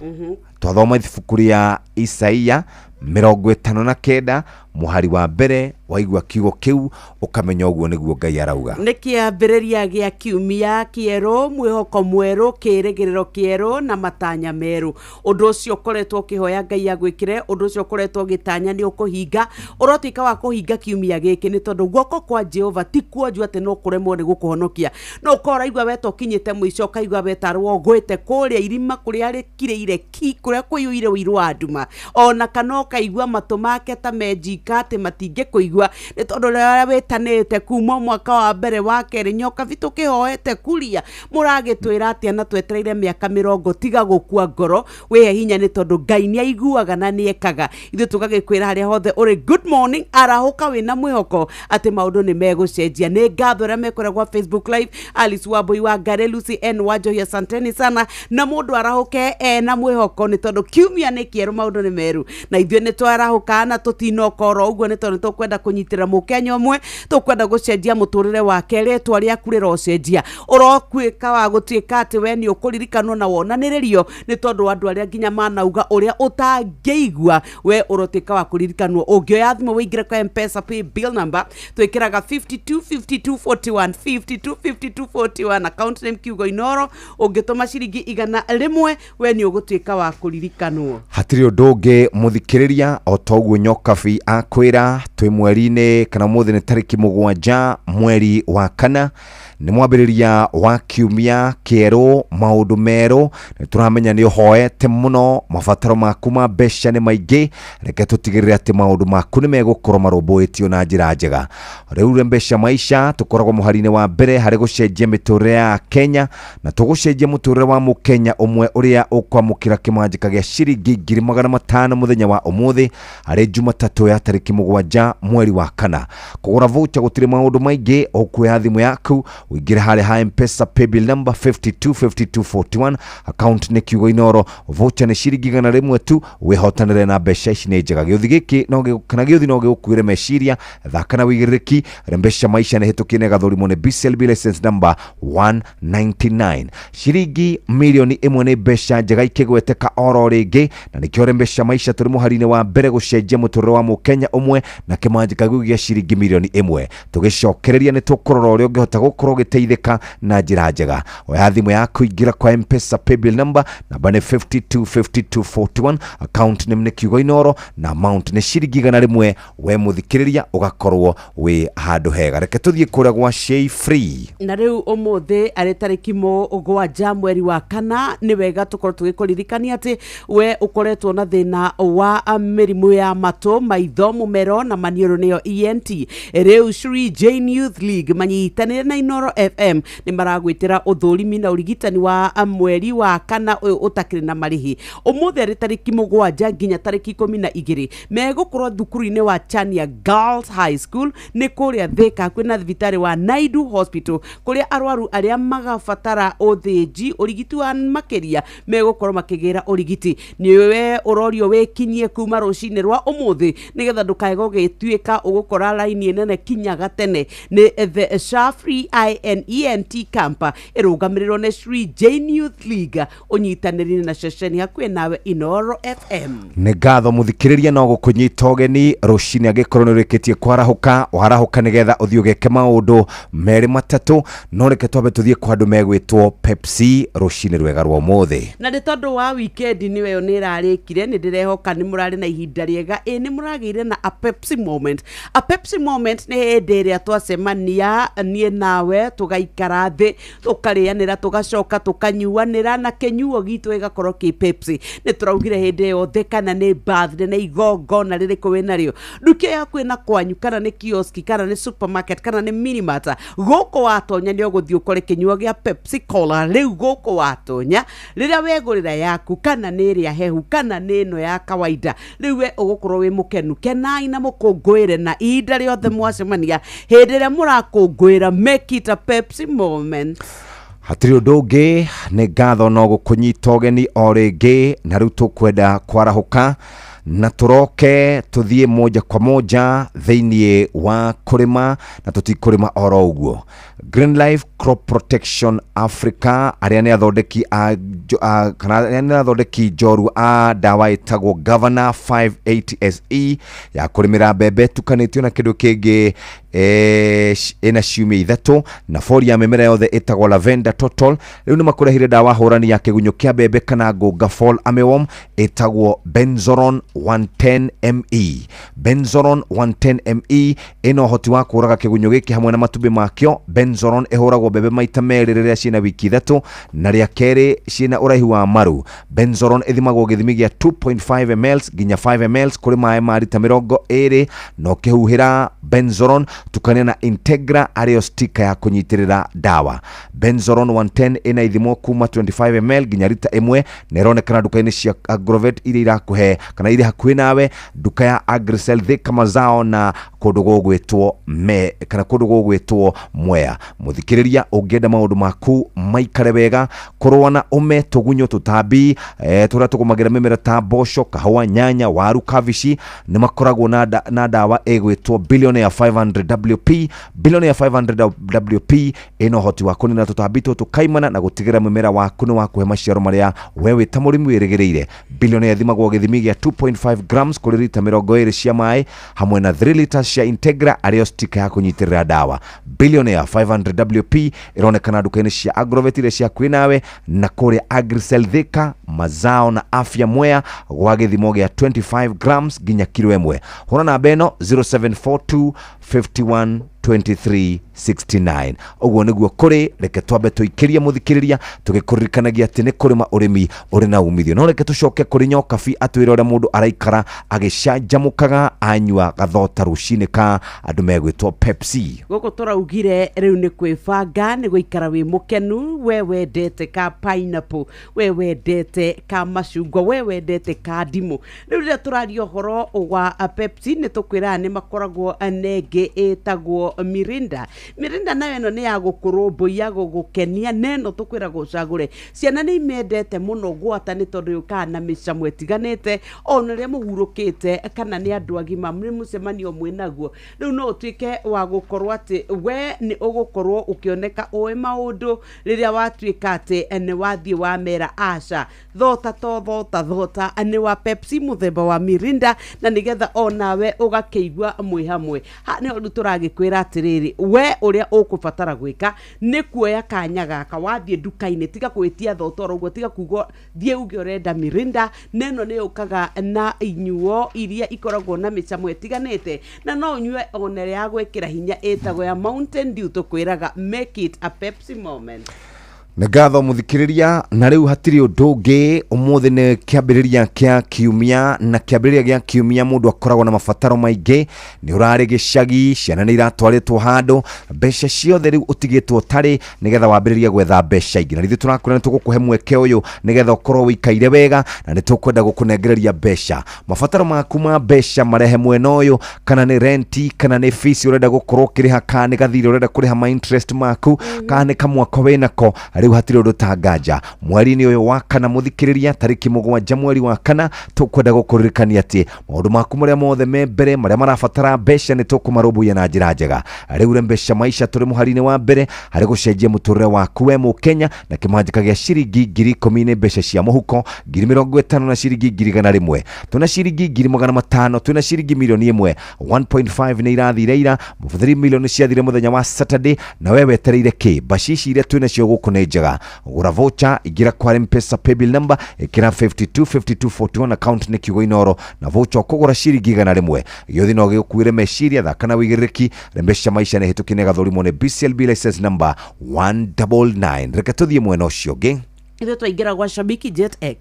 Twathoma ibuku ria Isaia 59 muhari wa mbere waigua kiugo kiu ukamenya uguo niguo Ngai arauga. Ni kiambiriria gia kiumia kieru mwihoko mweru kirigiriro kieru na matanya meru. Undu ucio koretwo kihoya Ngai agwikire, undu ucio koretwo gitanya ni ukuhinga, urotika wa kuhinga kiumia giki ni tondu guoko kwa Jehova ti kwoju ati no kuremwo ni gukuhonokia. No koraigwa weto kinyite mwico kaigwa wetarwo gwete kuria irima kuria rikireire ki kuria kuyuire wiru anduma ona kana kaigwa matumake ta mejika ati matinge kuigwa ni tondu ria wetanete kuma mwaka wa mbere wa keri nyoka vitu kihoete kuria muragitwira ati na twetereire miaka 40 tiga gukua ngoro we hinya ni tondu Ngai ni aiguaga na ni ekaga ithu tugagikwira haria hothe uri good morning arahuka wina mwihoko ati maundu ni megucenjia. Ni ngatho ria mekoragwa Facebook live Alice Wambui wa Ngare, Lucy N Wanjohi, asanteni sana na mundu arahuke na mwihoko ni tondu kiumia ni kieru maundu ni meru na ithuĩ ni twarahuka na tutinokoro uguo ni tondu tukwenda kunyitira Mukenya umwe tukwenda gucenjia muturire wake ritwa riaku rirocenjia urokwika wa gutuika ati we ni ukuririkanwo na wonaniririo ni tondu andu aria nginya manauga uria utangeigua we urotuika wa kuririkanwo ungioya thimu wingire kwa M-Pesa pay bill number twikiraga 525241 525241 account name kiugo Inoro ungituma ciringi 100 we ni ugutuika wa kuririkanwo. Hatiri undu muthikiriria otoguo nyokabi akwira twi mweri-ini kana muthi ni tariki 7 mweri wa kana ni mwambiriria wa kiumia kieru maundu meru ni turamenya ni uhoete muno mabataro maku ma mbeca ni maingi reke tutigirire ati maundu maku ni megukorwo marumbuitio na njira njega. Riu mbeca maisha tukoragwo muhari-ini wa mbere hari gucenjia miturire ya Kenya na tugucenjia muturire wa Mukenya umwe uria ukwamukira kimanjika gia ciringi 500 muthenya wa umuthi hari Jumatatu ya tariki 7 mweri wa kana. Kugura voucher gutire maundu maingi okuya thimu yaku wingire hali ha M-Pesa pay bill number 525241 account ni kiugo Inoro voucher ni ciringi 100 tu wihotanire na mbeca ici ni njega. Giuthi giki no kana giuthi no gikuire meciria thaka na wigiririki mbeca maisha ni hitukine gathurimo ni BCLB license number 199 ciringi milioni 1 ni mbeca njega ikigweteka oro ringi na nikio mbeca maisha turi muhari-ini wa mbere gucenjia muturire wa Mukenya umwe na kimanjika gia ciringi milioni 1 tugicokereria ni tukurora uria ungihota gukorwo giteithika na njira njega. Oya thimu yaku ingira kwa M-Pesa pay bill number namba ni 525241 account name ni kiugo Inoro na amount ni ciringi 100 we muthikiriria ugakorwo we handu hega. Reke tuthie kuria gwa Shay Free na riu omothe ari tariki mũgwanja mweri wa kana ni wega tukorwo tugikuririkania ati we ukoretwo na thina wa mirimu ya mato maitho mumero na manioro niyo ENT riu Shri Jane Youth League manyitanire na Inoro FM ni maragwitira uthurimi na urigitani wa mweri wa kana uyu utakiri na marihi omothe ari tariki mũgwanja nginya tariki 12 megukorwo thukuru-ini wa Chania Girls High School ni kuria Thika kwina thibitari wa Naidu Hospital kuria arwaru aria magabatara uthĩnji urigiti wa makeria megukorwo makigira urigiti niwe urorio wikinyie kuma rucini rwa omothe nigetha ndukae gugituika ugukora line nene kinya gatene ni the Shafri INENT camp irugamirirwo ni Shri Jane Youth League unyitanĩri na ceceni hakuhĩ nawe Inoro FM. Nĩ ngatho mũthikĩrĩria no gũkũnyita ũgeni rũcinĩ angĩkorwo nĩ ũrĩkĩtie kwarahuka nĩgetha ũthiĩ ũgeke maũndũ merĩ matatũ no reke twambe tũthiĩ kwa andũ megwĩtwo Pepsi rũcinĩ rwega rwa ũmũthĩ. Na nĩ tondũ wa weekend nĩwe nĩ ĩrarĩkire nĩ ndĩrehoka nĩ mũrarĩ na ihinda rĩega nĩ mũragĩire na a Pepsi moment. A Pepsi moment nĩ hĩndĩ ĩrĩa twacemania niĩ nawe tũgaikara thĩ tũkarĩanĩra tũgacoka tũkanyuanĩra na kĩnyuo gitũ gĩgakorwo kĩ Pepsi. Nĩ tũraugire hĩndĩ yothe kana nĩ birthday nĩ igongona rĩrĩkũ wĩ narĩo nduka yaku ĩna kwanyu kana nĩ kioski kana nĩ supermarket kana nĩ minimart gũkũ watonya nĩ ũgũthiĩ ũkore kĩnyuo gĩa Pepsi Cola rĩu gũkũ watonya rĩrĩa wegũrĩra yaku kana nĩ ĩrĩa hehu kana nĩ ĩno ya kawaida rĩu we ũgũkorwo wĩ mũkenu kenai na mũkũngũĩre na ihinda rĩothe mwacemania hĩndĩ ĩrĩa mũrakũngũĩra make it a Pepsi moment. Hatirĩ ũndũ ũngĩ nĩ ngatho no gũkũnyita ũgeni o rĩngĩ na rĩu tũkwenda kwarahuka na turoke tuthie moja kwa moja thĩinĩ wa kũrĩma na tũtikũrĩma oro ũguo. Green Life Crop Protection Africa arĩa nĩ athondeki njoru a dawa ĩtagwo Governor 580 SE ya kũrĩmĩra mbembe tukanĩtio na kĩndũ kĩngĩ ĩna ciumia ithatũ na fori ya mĩmera yothe ĩtagwo Lavender Total rĩu nĩ makũrehire dawa hũrani ya kĩgunyũ kĩa mbembe kana ngũnga fall armyworm ĩtagwo Benzoron 110 ME. Benzoron 110 ME ĩna ũhoti wa kũraga kĩgunyũ gĩkĩ hamwe na matumbĩ makĩo. Benzoron ĩhũragwo mbembe maita merĩ rĩrĩa ciĩna wiki ithatũ na rĩa kerĩ ciĩna ũraihu wa maru. Benzoron ĩthimagwo gĩthimi gĩa 2.5 ml nginya 5 ml kũrĩ maĩ ma lita 20 no kĩhuhĩra Benzoron tukania na Integra arĩyo sticker ya kũnyitĩrĩra dawa. Benzoron 110 ĩna ithimo kuma 25 ml nginya lita 1 na ĩronekana duka-inĩ cia Agrovet iria irakũhe kana iria hakuhĩ nawe duka ya Agricel Thika Mazao na kũndũ gũgwĩtwo Mwea. Mũthikĩrĩria ũngĩenda maũndũ maku maikare wega kũrũa na ũme tũgunyũ tũtambi tũrĩa tũgũmagĩra mĩmera ta mboco kahũa nyanya waru kabici nĩ makoragwo na dawa ĩgwĩtwo Billionaire 500 WP. Billionaire 500 WP ĩna ũhoti wa kũnina tũtambi tũtũ kaimana na gũtigĩra mĩmera waku nĩ wakũhe maciaro marĩa we wĩ ta mũrĩmi wĩrĩgĩrĩire. Billionaire thimagwo gĩthimi gĩa 2.5 grams kũrĩ lita 20 cia maĩ hamwe na 3 liters cia Integra arĩyo sticker ya kũnyitĩrĩra dawa. Billionaire 500 WP ĩronekana duka-inĩ cia Agrovet iria cia kwĩ nawe na kũrĩa Agricel Thika Mazao na Afya Mwea gwa gĩthimo gĩa 25 grams nginya kilo 1. Hũra namba ĩno 0742 51 2369. Ũguo nĩguo kũrĩ reke twambe tũikĩrie mũthikĩrĩria tũgĩkũririkanagia atĩ nĩ kũrĩma ũrĩmi ũrĩ na umithio. No reke tũcoke kũrĩ Nyokabi atwĩre ũrĩa mũndũ araikara agĩcanjamũkaga anyua gathota rũcinĩ ka andũ megwĩtwo Pepsi. Gũkũ tũraugire rĩu nĩ kwĩbanga nĩ gũikara wĩ mũkenu we wendete ka pineapple we wendete ka macungwa we wendete ka ndimũ. Rĩu rĩrĩa tũraria ũhoro wa Pepsi nĩ tũkwĩra nĩ makoragwo nengĩ ĩtagwo Mirinda. Mirinda nayo ĩno nĩ ya gũkũrũmbũiya gũgũkenia neno tũkwĩra gũcagũre. Ciana nĩ imendete mũno gwata nĩ tondũ yũkaga na mĩcamo ĩtiganĩte ona rĩrĩa mũhurũkĩte kana nĩ andũ agima mũrĩ mũcemanio mwĩnaguo. Rĩu no ũtuĩke wa gũkorwo atĩ we nĩ ũgũkorwo ũkĩoneka ũĩ maũndũ rĩrĩa watuĩka atĩ nĩ wathiĩ wamera aca thota nĩ wa Pepsi mũthemba wa Mirinda na nĩgetha onawe ũgakĩigua mwĩ hamwe. Nĩ ũndũ tũragĩkwĩra atiriri we uria ukubatara gwika ni kuoya kanya gaka wathie duka-ini tiga kwitia thotoro uguo tiga kugo thie uge urenda mirinda neno ni ukaga na inyuo iria ikoragwo na micamo etiganite na no unyue onere ya gwikira hinya etagwo ya Mountain Dew tukwiraga make it a Pepsi moment. Ngatho muthikiriria na riu hatiri undu ungi umuthi ni kiambiriria kia kiumia na kiambiriria gia kiumia mundu akoragwo na mabataro maingi ni urari gicagi ciana ni iratwaritwo handu mbeca ciothe riu utigitwo tari nigetha wambiriria gwetha mbeca ingi na rithi turakwira tugukuhe mweke uyu nigetha ukorwo wikaire wega na ni tukwenda gukunengereria mbeca mabataro maku ma mbeca marehe mwena uyu kana ni renti kana ni fees urenda gukorwo kiriha kana ni gathiri urenda kuriha ma interest maku kana ni kamwako winako riu hatiri undu tangaja mweri-ini uyu wa kana muthikiriria tariki 7 mweri wa kana tukwenda gukuririkania ati maundu maku maria mothe me mbere maria marabatara mbeca ni tukumarubuya na njira njega riu mbeca maisha turi muhari-ini wa mbere hari gucenjia muturire waku we Mukenya na kimanjika gia ciringi 10,000 ni mbeca cia muhuko 50,000 na ciringi 100,000 tuna ciringi 500,000 tuna ciringi milioni 1 1.5 ni irathire ira mubuthiri milioni ciathire muthenya wa Saturday na wewe wetereire ki bashishi iria twina cio guku ni njega gura voucher igira kwa M-Pesa paybill number ikira 525241 account ni kiugo Inoro na voucher kugura ciringi 100 yothi no gikuire meciria thaka na wigiririki mbeca maisha ni hitukine gathurimo ni BCLB license number 199 reke tuthie mwena ucio ngi Ile twaingira kwa Shabiki Jet X.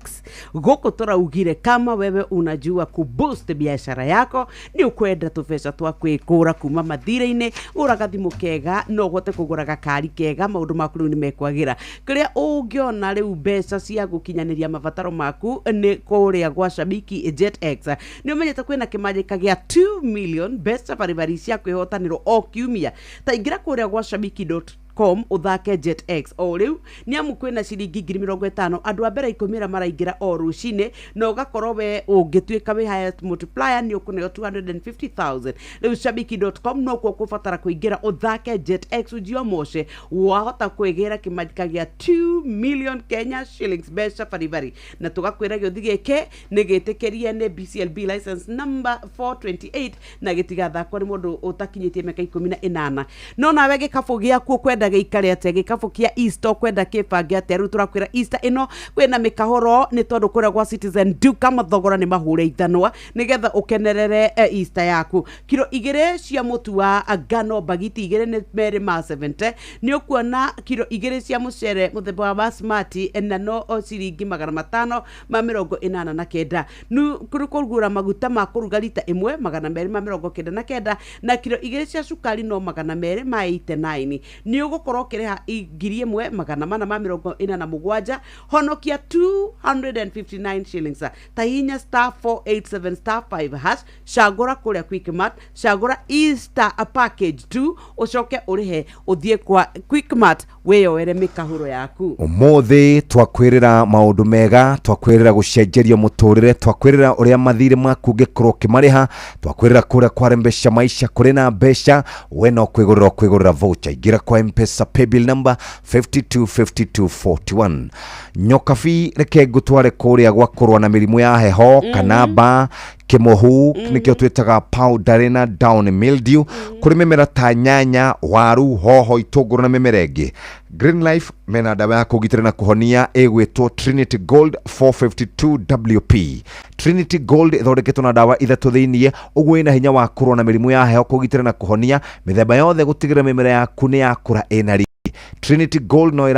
Goko turaugire kama wewe unajua kuboost biashara yako ni ukwenda tubesha twa kwikura kuma mathire-ini uraga thimu kega no gote kugura gakari kega maundu maku ni mekwagira kiria ungiona riu mbeca cia gukinyaniria mabataro maku ni kuria gwa Shabiki Jet X ni umenyete kwina kimajika gia 2 million mbeca baribari cia kwihotaniro o kiumia ta ingira kuria gwa shabiki.com uthake Jet X o riu ni amu kwina ciringi 50,000 andu a mbere 10 maraingira o rucine no ugakorwo we ungituika we highest multiplier ni ukuneo 250,000 riu shabiki.com no kuo kubatara kuingira uthake Jet X ujio moshe wahota kwegera kimajika gia 2 million Kenya shillings mbeca baribari na tugakwira gio thigeke ni gitikirie ni BCLB license number 428 na gitigatha kwa mundu utakinyitie miaka 18 no nawe gikabu giaku kwenda geikare ate gikabu kia Easter kwenda kibange ate riu turakwira Easter ino kwina mikahoro ni tondu kuria gwa Citizen Duka mathogora ni mahure ithanwa nigetha ukenerere Easter yaku kilo 2 cia mutu wa ngano bagiti 2 ni meri ma 70 ni ukuona kilo 2 cia mucere muthemba wa basmati na no ciringi 589 nu kuri kugura maguta ma kuruga lita 1 299 na kilo 2 cia sukari no 289 ni ugukorwo kireha 1,447 honokia 259 shillings tahinya *487*5 hash shagura kuria Quickmart shagura Easter a package 2 ucoke urihe uthie kwa Quickmart weyoere mikahuro yaku umuthi twakwirira maundu mega twakwirira gucenjeria muturire twakwirira uria mathire maku ngikorwo kimariha twakwirira kuria kwa mbeca maisha kuri na mbeca we no kwigurira voucher igira kwa M-Pesa paybill number 525241 nyokabi reke gutware kuria gwa kurwa na mirimu ya heho kana ba kimohu nikio twitaga powder na down mildew kuri mimera ta nyanya waru hoho itunguru na mimera ingi Green Life mena dawa ya kugitira na kuhonia egwetwo Trinity Gold 452 WP Trinity Gold ithondeketwo na dawa ithatu thiinie ugwe na hinya wa kurwa na mirimu ya heho kugitira na kuhonia mithemba yothe gutigira mimera yaku ni yakura ena Trinity Gold no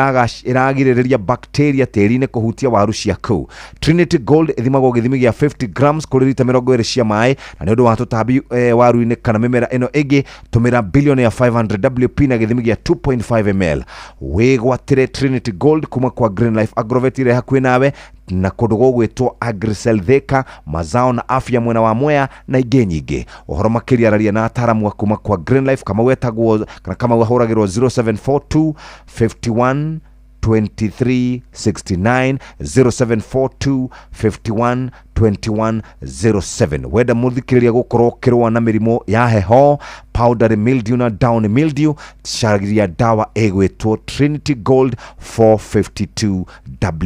iragiririria bacteria teri-ini kuhutia waru ciaku Trinity Gold ithimagwo githimi gia 50 grams kuri lita 20 cia mai na ni undu wa tutambi waru-ini kana mimera ino igi tumira billion ya 500 WP na githimi gia 2.5 ml wigwatire Trinity Gold kuma kwa Green Life Agrovet ire hakuhi nawe na kundu gwitwo Agricel Thika mazao na afya mwena wa Mwea na ingi nyingi uhoro makiria araria na ataramu kuma kwa Green Life kama wetagwo kana kama wahuragirwo 0742 51 2369 0742 51 2107. Wenda muthikiriria gukorwo kirwa na mirimo ya heho, powdery mildew na down mildew, caragiria dawa egwitwo Trinity Gold 452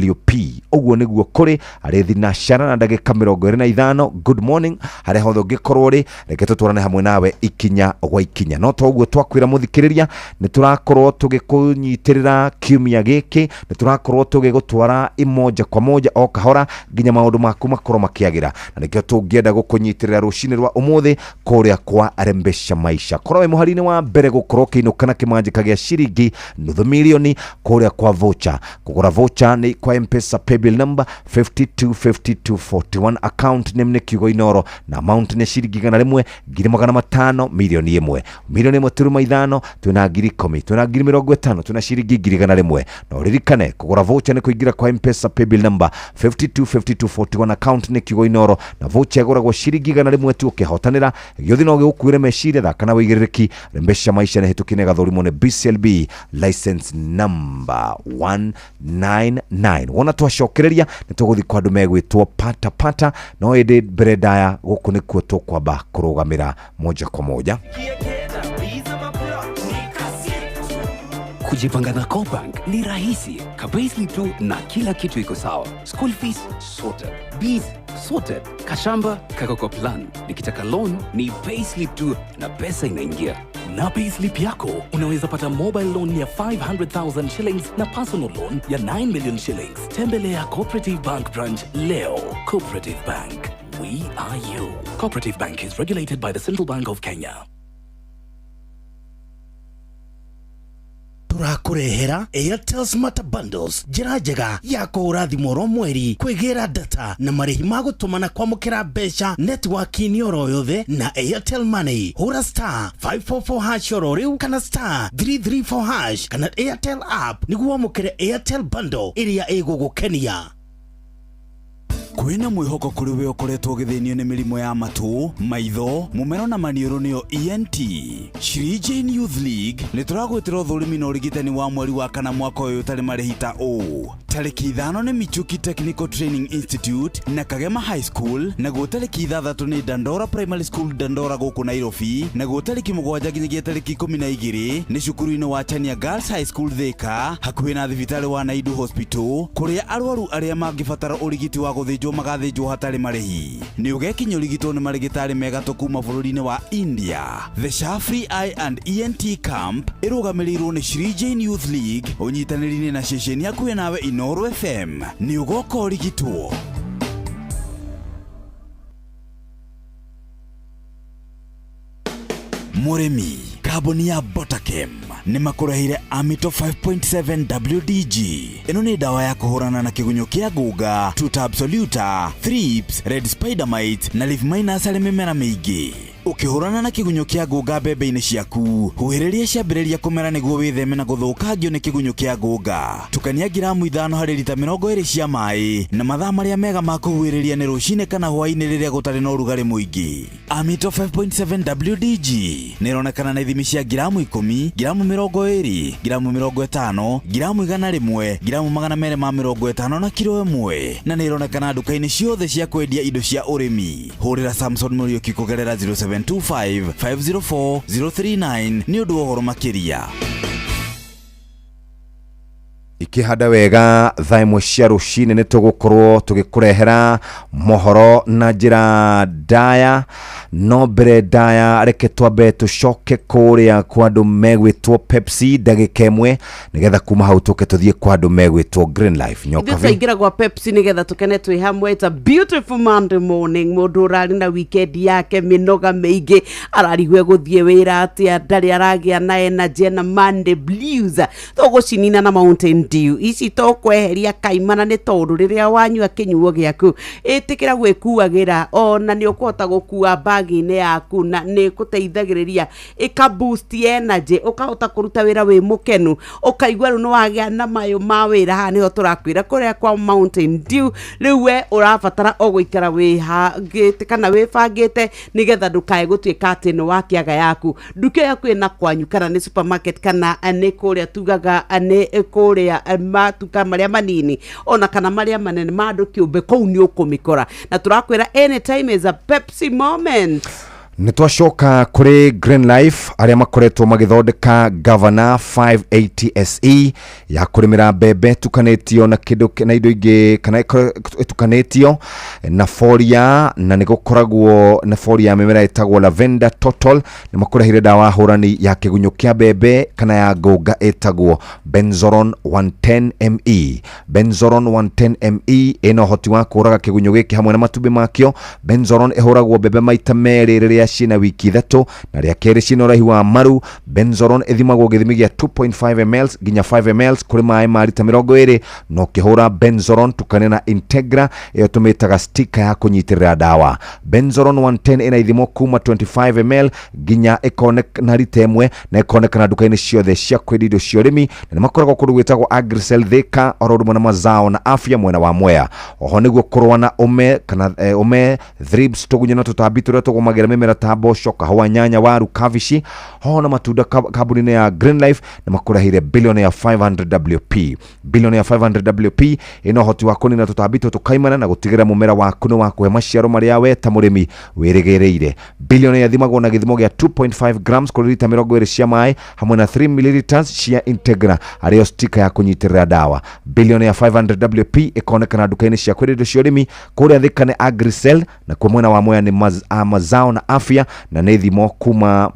WP. Uguo niguo kuri arethi na shara na ndagika 25. Good morning hare hothe ngikorwo ri, reke tutwarane hamwe nawe ikinya gwa ikinya. No to uguo twakwira muthikiriria ni turakorwo tugikunyitirira kiumia giki, ni turakorwo tugigutwara imoja kwa moja o kahora nginya maundu maku makorwo makiagira, na nikio tungienda gukunyitirira rucini rwa umuthi kuria kwa Rembesha Maisha. Korwo muharine wa mbere gukorwo kinukana kimanjika gia shiringi nuthu milioni kuria kwa voucher. Kugura voucher ni kwa M-Pesa paybill number 525241, account name ni Kiugo Inoro, na amount ni shiringi 1,500,000 milioni 1. Milioni 1.5 tuna ngiri 10, tuna ngiri 50, tuna shiringi 1,100. Na uririkane kugura voucher ni kuingira kwa M-Pesa paybill number 525241, account ni Kiugo Inoro, na voucher iguragwo shiringi 100 tu ukihotanira giothi no gikuire meciria thaka na wigiririki. Rembesha Maisha ni hitukine gathurimo ni BCLB license number 199. Wona twacokereria ni tuguthi kwa andu megwitwo pata no indi mbere ndaya guku nikuo tukwamba kurugamira moja kwa moja. Kujipanga na Cobank ni rahisi, payslip tu na kila kitu iko sawa. School fees sorted, bills sorted, kashamba kako kwa plan. Nikitaka loan ni payslip tu na pesa inaingia. Na payslip yako unaweza pata mobile loan ya 500,000 shillings na personal loan ya 9 million shillings. Tembelea Cooperative Bank branch leo. Cooperative Bank, we are you. Cooperative Bank is regulated by the Central Bank of Kenya. Turakurehera Airtel Smart Bundles, njira njega ya kũgũra thimũ oro mweri, kwĩgĩra data na marĩhi ma gũtũmana kwamũkĩra mbeca network-inĩ oro yothe na Airtel Money. Hũra star 544 hash oro rĩu kana star 334 hash kana Airtel app nĩguo wamũkĩre Airtel Bundle ĩrĩa ĩgũgũkenia. Kwina mwihoko kuri we ukoretwo githinio ni mirimo ya matu, maitho, mumero na maniuru niyo ENT. Shri Jane Youth League ni turagwetera uthurimi na urigitani wa mweri wa kana mwaka uyu tari marihita o. Tariki 5 ni Michuki Technical Training Institute na Kagema High School, na go tariki 6 ni Dandora Primary School Dandora guku Nairobi, na go tariki 7 nginyagia tariki 12 ni cukuru-ini wa Chania Girls High School Thika, hakuhi na thibitari wa Naidu Hospital, kuria arwaru aria mangibatara urigiti wa guthinjwo magathinjwo hatari marihi. Ni ugekinya urigitwo ni marigitari megatu kuma bururi-ini wa India. The Shafri Eye and ENT Camp irugamirirwo ni Shri Jane Youth League unyitaniri-ini na ceceni hakuhi nawe Inoro FM. Ni ugoka urigitwo. Murimi kaboni ya Botakem ni makurahire Amito 5.7 WDG. Ino ni dawa ya kuhurana na kigunyo kia guga, tuta absoluta, thrips, red spider mite na leaf minus ale mimera meigi. Ukihurana na kigunyo kia guga mbembe-ini ciaku, huhiriria ciambiriria kumera niguo witheme na guthukangio ni kigunyo kia guga. Tukania giramu 5 hari lita 20 cia mai, na mathaa maria mega ma kuhuhiriria ni rucine kana hwaini riria gutari na urugari muingi. Amito 5.7 WDG nironekana na ithimi cia giramu 10, giramu 20, giramu 50, giramu 100, giramu 250 na kilo 1, na nironekana duka-ini ciothe cia kwendia indo cia urimi. Hurira Samson Muriuki kugerera 0725-504-039 ni undu uhoro makiria. Ikihada wega thaa imwe cia rucini ni tugukorwo tugikurehera mohoro na njira ndaya, no mbere ndaya reke twambe tucoke kuria kwa andu megwitwo Pepsi ndagika imwe nigetha kuma hau tuke tuthie kwa andu megwitwo Green Life. Nyoka vi ingira kwa Pepsi nigetha tukene twi hamwe. It's a beautiful Monday morning. Mundu urari na weekend yake minoga meigi ararigwe guthie wira atia ndari aragia na energy na Monday blues tugucinina na Mountain Dew. Ici to kweheria kaimana ni tondu riria wanyua kinyuo giaku itikira gwikuagira ona ni ukota gukua bagi-ini yaku na ni guteithagiriria ika boost energy ukahota kuruta wira wi mukenu ukaigwa ru no wagia na mayo ma wira. Ha niho turakwira kuria kwa Mountain Dew riu we urabatara oguikara wi hangite kana wi bangite nigetha ndukae gutuika ati no wakiaga yaku nduke yaku ina kwanyu kana ni supermarket kana ni kuria tugaga ni kuria matuka maria manini ona kana maria manene mando kiumbe kou ni ukumikora na turakwira anytime is a Pepsi moment. Nitwashoka kuri Green Life aria makoretwo magithondeka Governor 580 SE ya kurimira mbembe tukanetio na kindu na indo ingi kana tukanetio na foria na nigukoragwo na foria mimera itagwo Lavender Total ni makurehire dawa hurani ya kigunyo kia mbembe kana ya ngoga itagwo Benzoron 110 ME. Benzoron 110 ME ino hoti wa kuraga kigunyo giki hamwe na matumbi makio. Benzoron ihuragwo mbembe maita meri riria cina wiki ithatu na ria keri cina urahi wa maru. Benzoron ithimagwo githimi gia 2.5 ml ginya 5 ml kuri mai marita 20 no kihura Benzoron tukane na Integra iyo tumitaga sticker ya kunyitirira dawa. Benzoron 110 ina ithimo kuma 25 ml ginya ikonek na ritemwe na ikonek na dukaini ciothe cia kwendia cio rimi na makoragwo kundu gwitagwo Agricel Thika ororumo na mazao na afya mwena wa Mwea. Oho niguo kurwa na ume kana ume thrips tugunya na tutambi turia tugumagira mimera ta mboco, kahua, nyanya, waru, kabici, ho na matunda kabuni ya Green Life na makurahire bilioni ya 500 WP. Bilioni ya 500 WP ino hoti wa kunina tutambi tukaimana na gutigira mumera waku no wakuhe maciaro maria we ta murimi wirigireire. Bilioni ya thimagwo na githimo gia 2.5 grams kuri lita 20 cia mai hamwe na 3 ml cia Integra ario sticker ya kunyitirira dawa. Bilioni ya 500 WP ikonekana dukaini cia kwendia cio rimi kuria Thikane Agricel na kwa mwena wa Mwea ni mazao na afya na nä thimo kuma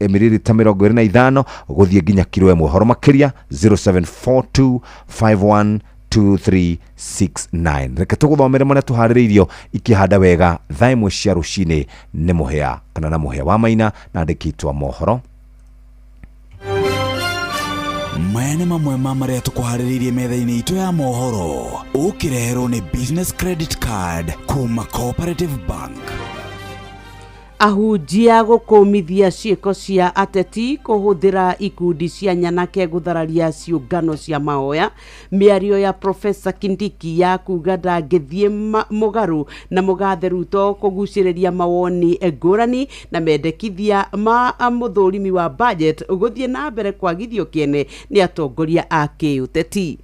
mililita 25 guthie nginya kilo 1 horo makiria 0742512369. Reke tuguthomere maria tuhaririirio ikihanda wega thaa imwe cia rucini ni muhea kana na muhea wa maina na ndikitwa mohoro. Maya nĩ mamwe ma marĩa tũkũharĩrĩirie metha-inĩ itũ ya mohoro. Ũkĩreherwo nĩ business credit card kuma Cooperative Bank. Ahunjia gũkũmithia ciĩko cia ateti kũhũthĩra ikundi cia nyanake gũthararia ciũngano cia mahoya. Mĩario ya Profesa Kindiki ya kuga ndangĩthiĩ mũgarũ na mũgathe Ruto kũgucĩrĩria mawoni ngũrani na mendekithia ma mũthũrimi wa budget gũthiĩ na mbere kwagithio kĩene nĩ atongoria a kĩũteti.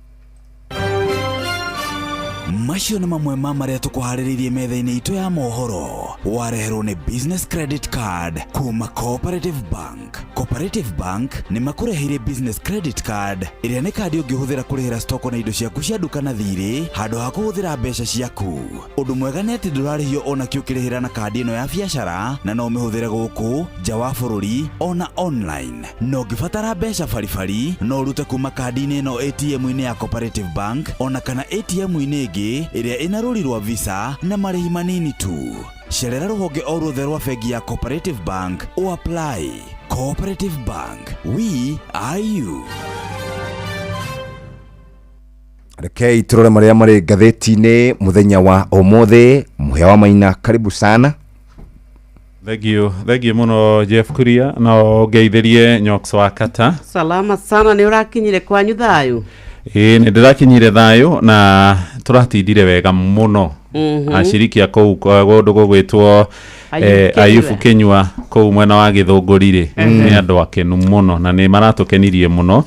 Macio nĩ mamwe ma marĩa tũkũharĩrĩirie metha-inĩ itũ ya mohoro. Wareherwo nĩ business credit card kuma Cooperative Bank. Cooperative Bank nĩ makũreheire business credit card ĩrĩa nĩ kandi ũngĩhũthĩra kũrĩhĩra stoko na indo ciaku cia duka na thirĩ handũ ha kũhũthĩra mbeca ciaku. Ũndũ mwega nĩ atĩ ndũrarĩhio ona kĩ ũkĩrĩhĩra na kandi ĩno ya biacara na no ũmĩhũthĩre gũkũ nja wa bũrũri ona online. No ũngĩbatara mbeca baribari no ũrute kuma kandi-inĩ ĩno ATM-inĩ ya Cooperative Bank ona kana ATM-inĩ ĩngĩ ĩrĩa ĩna rũri rwa visa na marĩhi manini tu. Cerera rũhonge o ruothe rwa bengi ya Cooperative Bank o apply. Cooperative Bank, we are you. Rekei turore maria mari gatheti-inĩ muthenya wa ũmũthĩ. Muhea wa maina, karibu sana. Thank you muno Jeff Kuria no ngeithirie Nyox wa Kata. Salama sana, ni urakinyire kwanyu thayu? Ni ndirakinyire thayu na turatindire wega muno. Ashiriki akau gundu gugwitwo Ayubu Kenyua kou mwena wa Githunguri ni andu akenu muno na ni maratukenirie muno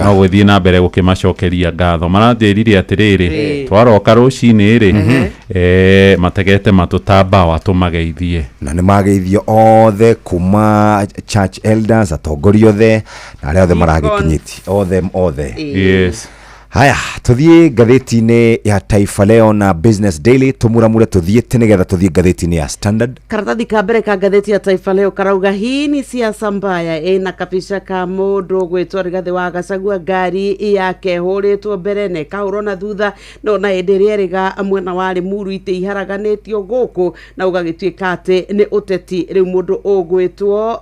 no guthii na mbere gukimacokeria ngatho. Maranjirire atiriri twaroka rucini ri mategete matutamba watumageithie na ni mageithio othe kuma church elders atongoria othe na aria othe maragikinyiti othe. Yes. Haya, tuthie gatheti-inĩ ya Taifa Leo na Business Daily. Tumuramure tuthie nigetha tuthie gatheti-inĩ ya Standard. Karatathi ka mbere ka gatheti ya Taifa Leo karauga hii ni siasa mbaya ina kapisha ka mundu gwitwo Rigathi wa Gachagua ngari yake huritwo mbere ne kahuro na thutha no na enderia riga mwena wa Limuru ite iharaganitio guku na ugagituika ati ni uteti riu mundu ugwitwo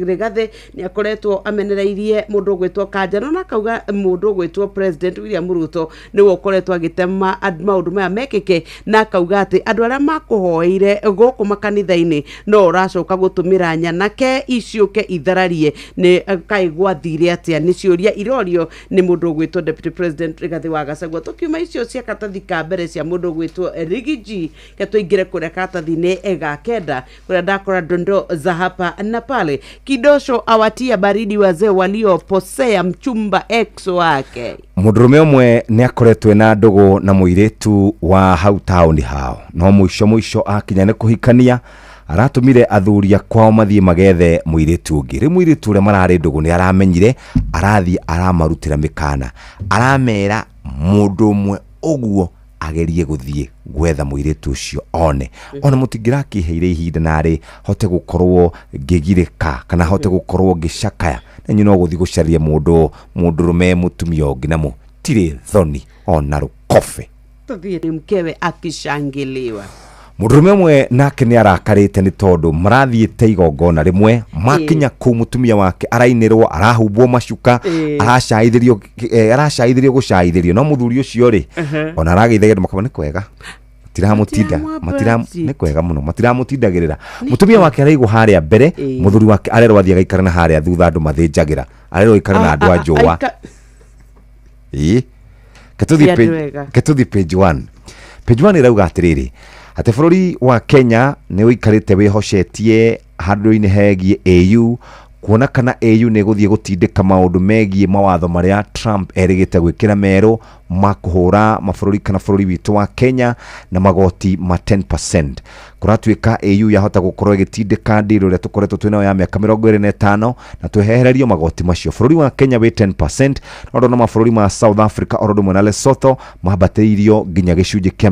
Rigathi ni akoretwo amenereirie mundu ugwitwo Kanjano na kauga mundu ugwitwo President William Ruto ni wokoretwo agitema maundu maya mekeke na kauga ati andu aria makuhoire guku makanitha-ini no uracoka gutumira nyanake iciuke ithararie ni kaigwa thire atia ni ciuria irorio ni mundu gwitwo Deputy President Rigathi wa Gachagua. Tukiuma icio cia katathi ka mbere cia mundu gwitwo Rigiji ketũingire kuria katathi-ini ega kenda kuria ndakora dondo za hapa na pale. Kidosho awatia baridi wazee walioposea mchumba ex wake. Mũndũrũme ũmwe nĩ akoretwo na ndogo na mũirĩtu wa hau taũni hao, no mũico akinya nĩ kũhikania aratumire athuria kwao mathiĩ magethe mũirĩtu ũngĩ. Rĩu mũirĩtu ũrĩa mararĩ ndogo nĩ aramenyire, arathiĩ aramarutĩra mĩkana, aramera mũndũ ũmwe ũguo agerie gũthiĩ gwetha mũirĩtu ũcio one mũtingĩrakĩheire ihinda narĩ hote gũkorwo ngĩgirĩka kana hote gũkorwo ngĩcakaya na nyino gũthiĩ gũcaria mũndũrũme mũtumia ũngĩ na mũtirĩ thoni ona rũkobe. Tuthiĩ mkewe akishangiliwa. Mũndũrũme ũmwe nake nĩ arakarĩte nĩ tondũ marathiĩte igongona rĩmwe, makinya kũu mũtumia wake arainĩrwo, arahumbwo macuka, aracaithĩrio gũcaithĩrio, no mũthuri ũcio rĩ ona arageithagĩra makama nĩ kwega nĩ kwega mũno matiramũtindagĩrĩra. Mũtumia wake araigwo harĩa mbere, mũthuri wake arerwo athiĩ agaikara na harĩa thutha andũ mathĩnjagĩra, arerwo ikara na andũ a njũa. Ketũthi page 1 ĩrauga atĩrĩrĩ atĩ bũrũri wa Kenya nĩ ũikarĩte wĩhocetie handũ-inĩ hegiĩ AU, kuona kana AU nĩ gũthiĩ gũtindĩka maũndũ megiĩ mawatho marĩa Trump erĩgĩte gwĩkĩra merũ ma kũhũra mabũrũri kana bũrũri witũ wa Kenya na magoti ma 10%. Kũratuĩka AU yahota gũkorwo ĩgĩtindĩka ndĩrũ ĩrĩa tũkoretwo twĩnayo ya mĩaka 25 na twehererio magoti macio. Bũrũri wa Kenya wĩ 10%, no na mabũrũri ma South Africa oro ũndũ ũmwe na Lesotho mahambatĩirio nginya gĩcunjĩ kĩa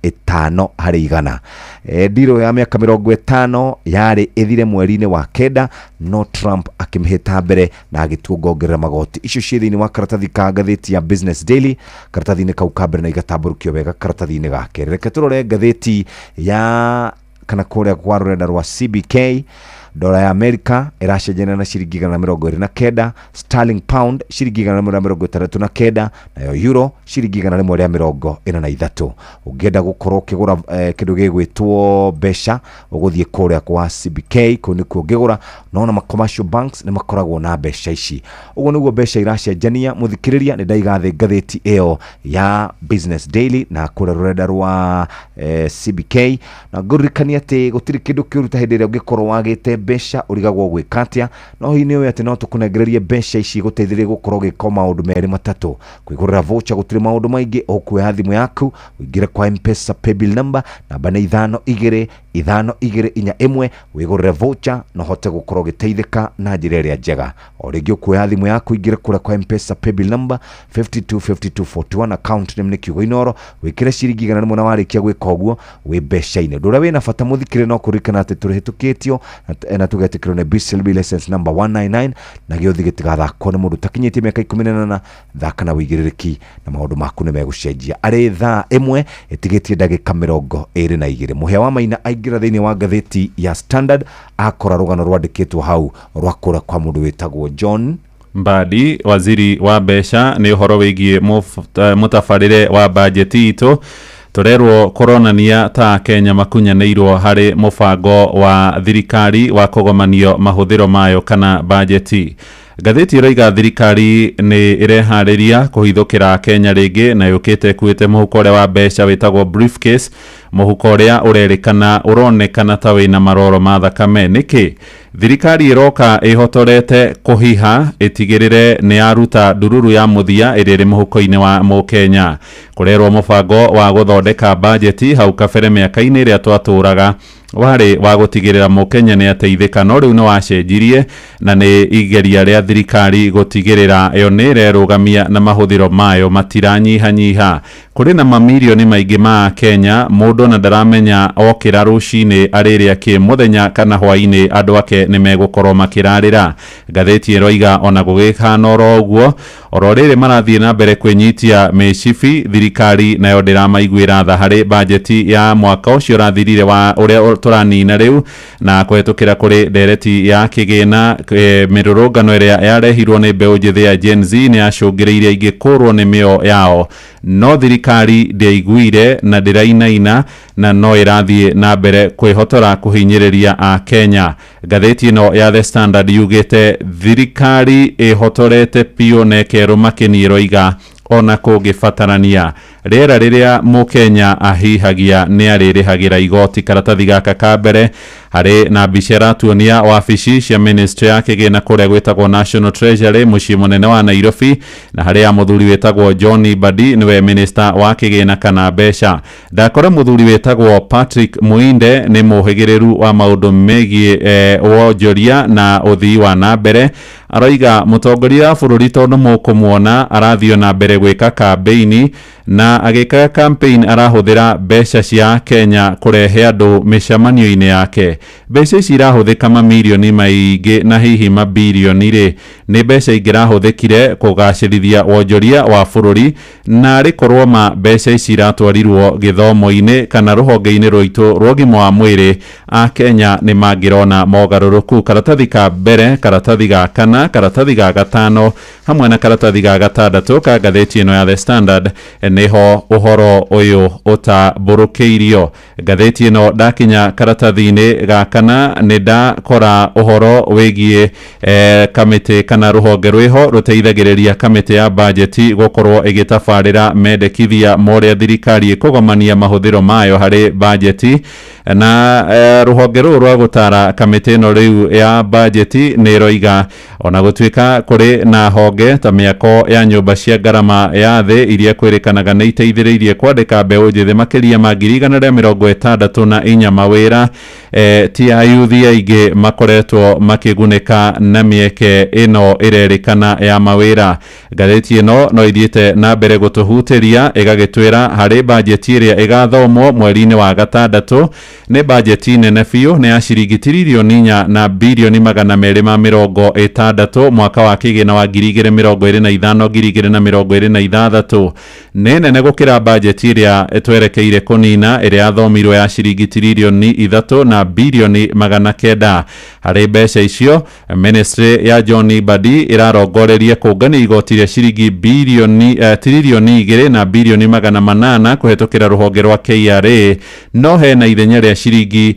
50%. Ndĩrũ ya mĩaka 50 yarĩ ĩthire mweri-inĩ wa kenda, no Trump akĩmĩhĩta mbere na agĩtua ngongerera magoti icio ciĩ thĩinĩ wa karatathi ka ngathĩti ya Business Daily. Karatathi-inĩ kau ka mbere na igatambũrũkio wega karatathi-inĩ gake. Reke tũrore ngathĩti ya kana kũrĩa kwa rũrenda rwa CBK. Dola ya Amerika ĩracenjania na ciringi 129, sterling pound ciringi 139, nayo euro ciringi 143. Ũngĩenda gũkorwo ũkĩgũra kĩndũ gĩgwĩtwo mbeca ũgũthiĩ kũrĩa kwa CBK, kũu nĩkuo ũngĩgũra, no na commercial banks nĩ makoragwo na mbeca ici. Ũguo nĩguo mbeca iracenjania. Mũthikĩrĩria nĩ ndaigathe ngathĩti ĩyo ya Business Daily na kũrĩa rũrenda rwa CBK, na ngũririkania atĩ gũtirĩ kĩndũ kĩũruta hĩndĩ ĩrĩa ũngĩkorwo wagĩte mbeca ũrigagwo gwĩka atĩa, no hihi nĩ ũĩ atĩ no tũkũnengererie mbeca ici gũteithĩrĩria gũkorwo ũgĩka maũndũ merĩ matatũ. Kwĩgũrĩra voucher gũtirĩ maũndũ maingĩ, ũkuoya thimũ yaku ũingĩre kwa M-Pesa paybill number namba nĩ 522521, wĩgũrĩre voucher na hote gũkorwo ũgĩteithĩka na njĩra ĩrĩa njega. O rĩngĩ ũkuoya thimũ yaku ũingĩre kũrĩa kwa M-Pesa paybill number 525241, account name nĩ kiugo Inoro, wĩkĩre ciringi 100 na warĩkia gwĩka ũguo wĩ mbeca-inĩ. Ũndũ ũrĩa wĩna bata mũthikĩrĩria no kũririkana atĩ tũrĩhĩtũkĩtio na tũgetĩkĩrwo nĩ BCLB license number 199 na gĩothi gĩtigathakwo nĩ mũndũ takinyĩtie mĩaka 18. Thaka na wĩigĩrĩrĩki na maũndũ maku nĩ megũcenjia. Arĩ thaa 1 ĩtigĩtie ndagĩka 22. Mũhĩa wa Maina aingĩra thĩinĩ wa ngathĩti ya Standard, akora rũgano rwandĩkĩtwo hau rwa kũra kwa mũndũ wĩtagwo John Mbadi, waziri wa mbeca, nĩ ũhoro wĩgiĩ mũtabarĩre wa bajeti itũ. Turerwo koronania ta Kenya makunyanĩirwo harĩ mũbango wa thirikari wa kũgomanio mahũthĩro mayo kana bajeti. Ngathĩti ĩroiga thirikari nĩ ĩreharĩria kũhithũkĩra Kenya rĩngĩ na yũkĩte kuĩte mũhuko ũrĩa wa mbeca wĩtagwo briefcase, mũhuko ũrĩa ũronekana ta wĩna maroro ma thakame. Nĩkĩ thirikari ĩroka ĩhotorete kũhiha ĩtigĩrĩre nĩ yaruta ndururu ya mũthia ĩrĩa ĩrĩ mũhuko-inĩ wa Mũkenya. Kũrerwo mũbango wa gũthondeka bajeti hau kabere mĩaka-inĩ ĩrĩa twatũraga warĩ wa gũtigĩrĩra Mũkenya nĩ ateithĩka, no rĩu nĩ wacenjirie na nĩ igeria rĩa thirikari gũtigĩrĩra yo nĩ ĩrerũgamia na mahũthĩro mayo matiranyihanyiha. Kũrĩ na mamirioni maingĩ ma Kenya mũndũ na ndaramenya okĩra rũcinĩ arĩrĩa kĩ mũthenya kana hwainĩ andũ ake nĩ megũkorwo makĩrarĩra. Ngathĩti ĩroiga ona gũgĩkana oro ũguo, oro rĩrĩ marathiĩ na mbere kwĩnyitia mĩcibi, thirikari nayo ndĩramaiguĩra tha harĩ bajeti ya mwaka ũcio ũrathirire wa ũrĩa tũranina rĩu, na kũhetũkĩra kũrĩ ndereti ya kĩgĩna. Mĩrũrũngano ĩrĩa yarehirwo nĩ mbeũ njĩthĩ ya Gen Z nĩ yacũngĩrĩirie ingĩ kũrwo nĩ mĩo yao, no thirikari ndĩaiguire na ndĩrainaina na no ĩrathiĩ na mbere kwĩhotora kũhinyĩrĩria a Kenya. Ngathĩti ĩno ya The Standard yugĩte thirikari ĩhotorete piũ na ĩkerũma kĩniĩ roiga ona kũngĩbatarania rĩera rĩrĩa Mũkenya ahihagia nĩ arĩrĩhagĩra igoti. Karatathi gaka ka mbere harĩ na mbica ĩratuonia wabici cia ministry ya kĩgĩna kũrĩa gwĩtagwo National Treasury mũciĩ mũnene wa Nairobi, na harĩa mũthuri wĩtagwo John Badi nĩwe minister wa kĩgĩna kana mbeca. Ndakora mũthuri wĩtagwo Patrick Muinde nĩ mũhĩgĩrĩru wa maũndũ megiĩ wonjoria na ũthii wa na mbere. Aroiga mũtongoria wa bũrũri tondũ mũkũmuona arathio na mbere gwĩka kampeini, na agĩka campaign arahũthĩra mbeca cia Kenya kũrehe andũ mĩcemanio-inĩ yake. Mbeca ici irahũthĩka mamirioni maingĩ na hihi mabilioni rĩ, nĩ mbeca ingĩrahũthĩkire kũgacĩrithia wonjoria wa bũrũri, na rĩkorwo mbeca ici iratwarirwo gĩthomo-inĩ kana rũhonge-inĩ rwitũ rwa ũgima wa mwĩrĩ, a Kenya nĩ mangĩrona mogarũrũku. Karatathi ka mbere, karatathi ga kana, karatathi ga gatano hamwe na karatathi ga gatandatũ ka ngathĩti ĩno ya The Standard niho ũhoro ũyũ ũtabũrũkĩirio. Ngathĩti ĩno ndakinya karatathi-inĩ ga kana nĩ ndakora ũhoro wĩgiĩ kamĩtĩ kana rũhonge rwĩho rũteithagĩrĩria kamĩtĩ ya bajeti gũkorwo ĩgĩtabarĩra mendekithia morĩa thirikari ĩkũgomania mahũthĩro mayo harĩ bajeti, na rũhonge rũrũ rwa gũtara kamĩtĩ ĩno rĩu ya bajeti nĩ roiga ona gũtuĩka kũrĩ na honge ta mĩako ya nyũmba cia ngarama ya thĩ iria kwĩrĩkanaga nĩ iteithĩrĩirie kwandĩka mbeũ njĩthĩ makĩria ma 164 mawĩra, ti ayuthi aingĩ makoretwo makĩgunĩka na mĩeke ĩno ĩrerĩkana ya mawĩra. Ngathĩti ĩno no ithiĩte na mbere gũtũhutĩria ĩgagĩtwĩra harĩ bajeti ĩrĩa ĩgathomwo mweri-inĩ wa gatandatũ nĩ bajeti nene biũ, nĩ ya ciringi tiririoni 4 na bilioni 260 mwaka wa kĩgĩna wa 2025-2026. nĩ nene gũkĩra bajeti ĩrĩa twerekeire kũnina ĩrĩa yathomirwo ya ciringi tiririoni 3 na bilioni 900. Harĩ mbeca icio, ministry ya John Badi ĩrarongoreria kũngania igoti rĩa ciringi tiririoni 2 na bilioni 800 kũhetũkĩra rũhonge rwa KRA, no hena ithenya rĩa ciringi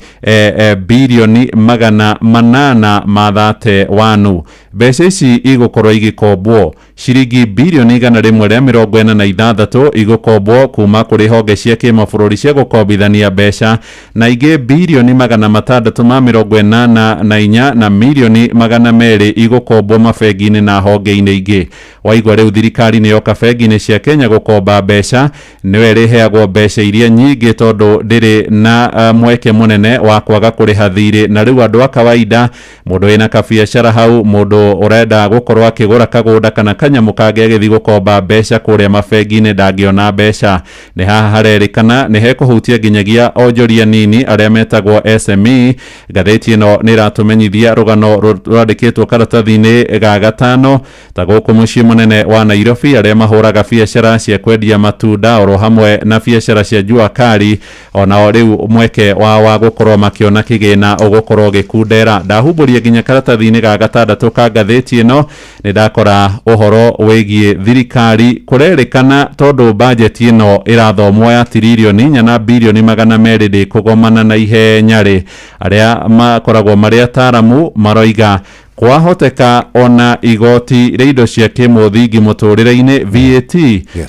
bilioni 831. Mbeca ici igũkorwo igĩkombwo. Ciringi bilioni 146 igũkombwo kuma kũrĩ honge cia kĩmabũrũri cia gũkombithania mbeca, na ingĩ bilioni 684 na milioni 200 igũkombwo mabengi-inĩ na honge-inĩ ingĩ. Waigua rĩu thirikari nĩ yoka bengi-inĩ cia Kenya gũkomba mbeca, nĩwe ĩrĩheagwo mbeca iria nyingĩ tondũ ndĩrĩ na mweke mũnene wa kwaga kũrĩha thirĩ. Na rĩu andũ a kawaida, mũndũ wĩna kabiacara hau, mũndũ ũrenda gũkorwo akĩgũra kagũnda kana kanyamũ kangĩ agĩthiĩ gũkomba mbeca kũrĩa mabengi-inĩ ndangĩona mbeca. Nĩ haha harerĩkana nĩ hekũhutia nginyagia onjoria nini arĩa metagwo SME. Ngathĩti ĩno nĩ ĩratũmenyithia rũgano rwandĩkĩtwo karatathi-inĩ ga gatano ta gũkũ mũciĩ mũnene wa Nairobi, arĩa mahũraga biacara cia kwendia matunda oro hamwe na biacara cia jua kari, ona rĩu mweke wa gũkorwo makĩona kĩgĩna ũgũkorwo gĩkundera. Ndahumbũria nginya karatathi-inĩ ga gatandatũ ka ngathĩti ĩno nĩ ndakora ũhoro wĩgiĩ thirikari kũrerĩkana tondũ bajeti ĩno ĩrathomwo ya tiririoni 4 na bilioni 200 kũgomana na ihenya rĩ. Arĩa makoragwo marĩ ataramu maroiga kwahoteka ona igoti rĩa indo cia kĩmũthingi mũtũrĩre-inĩ VAT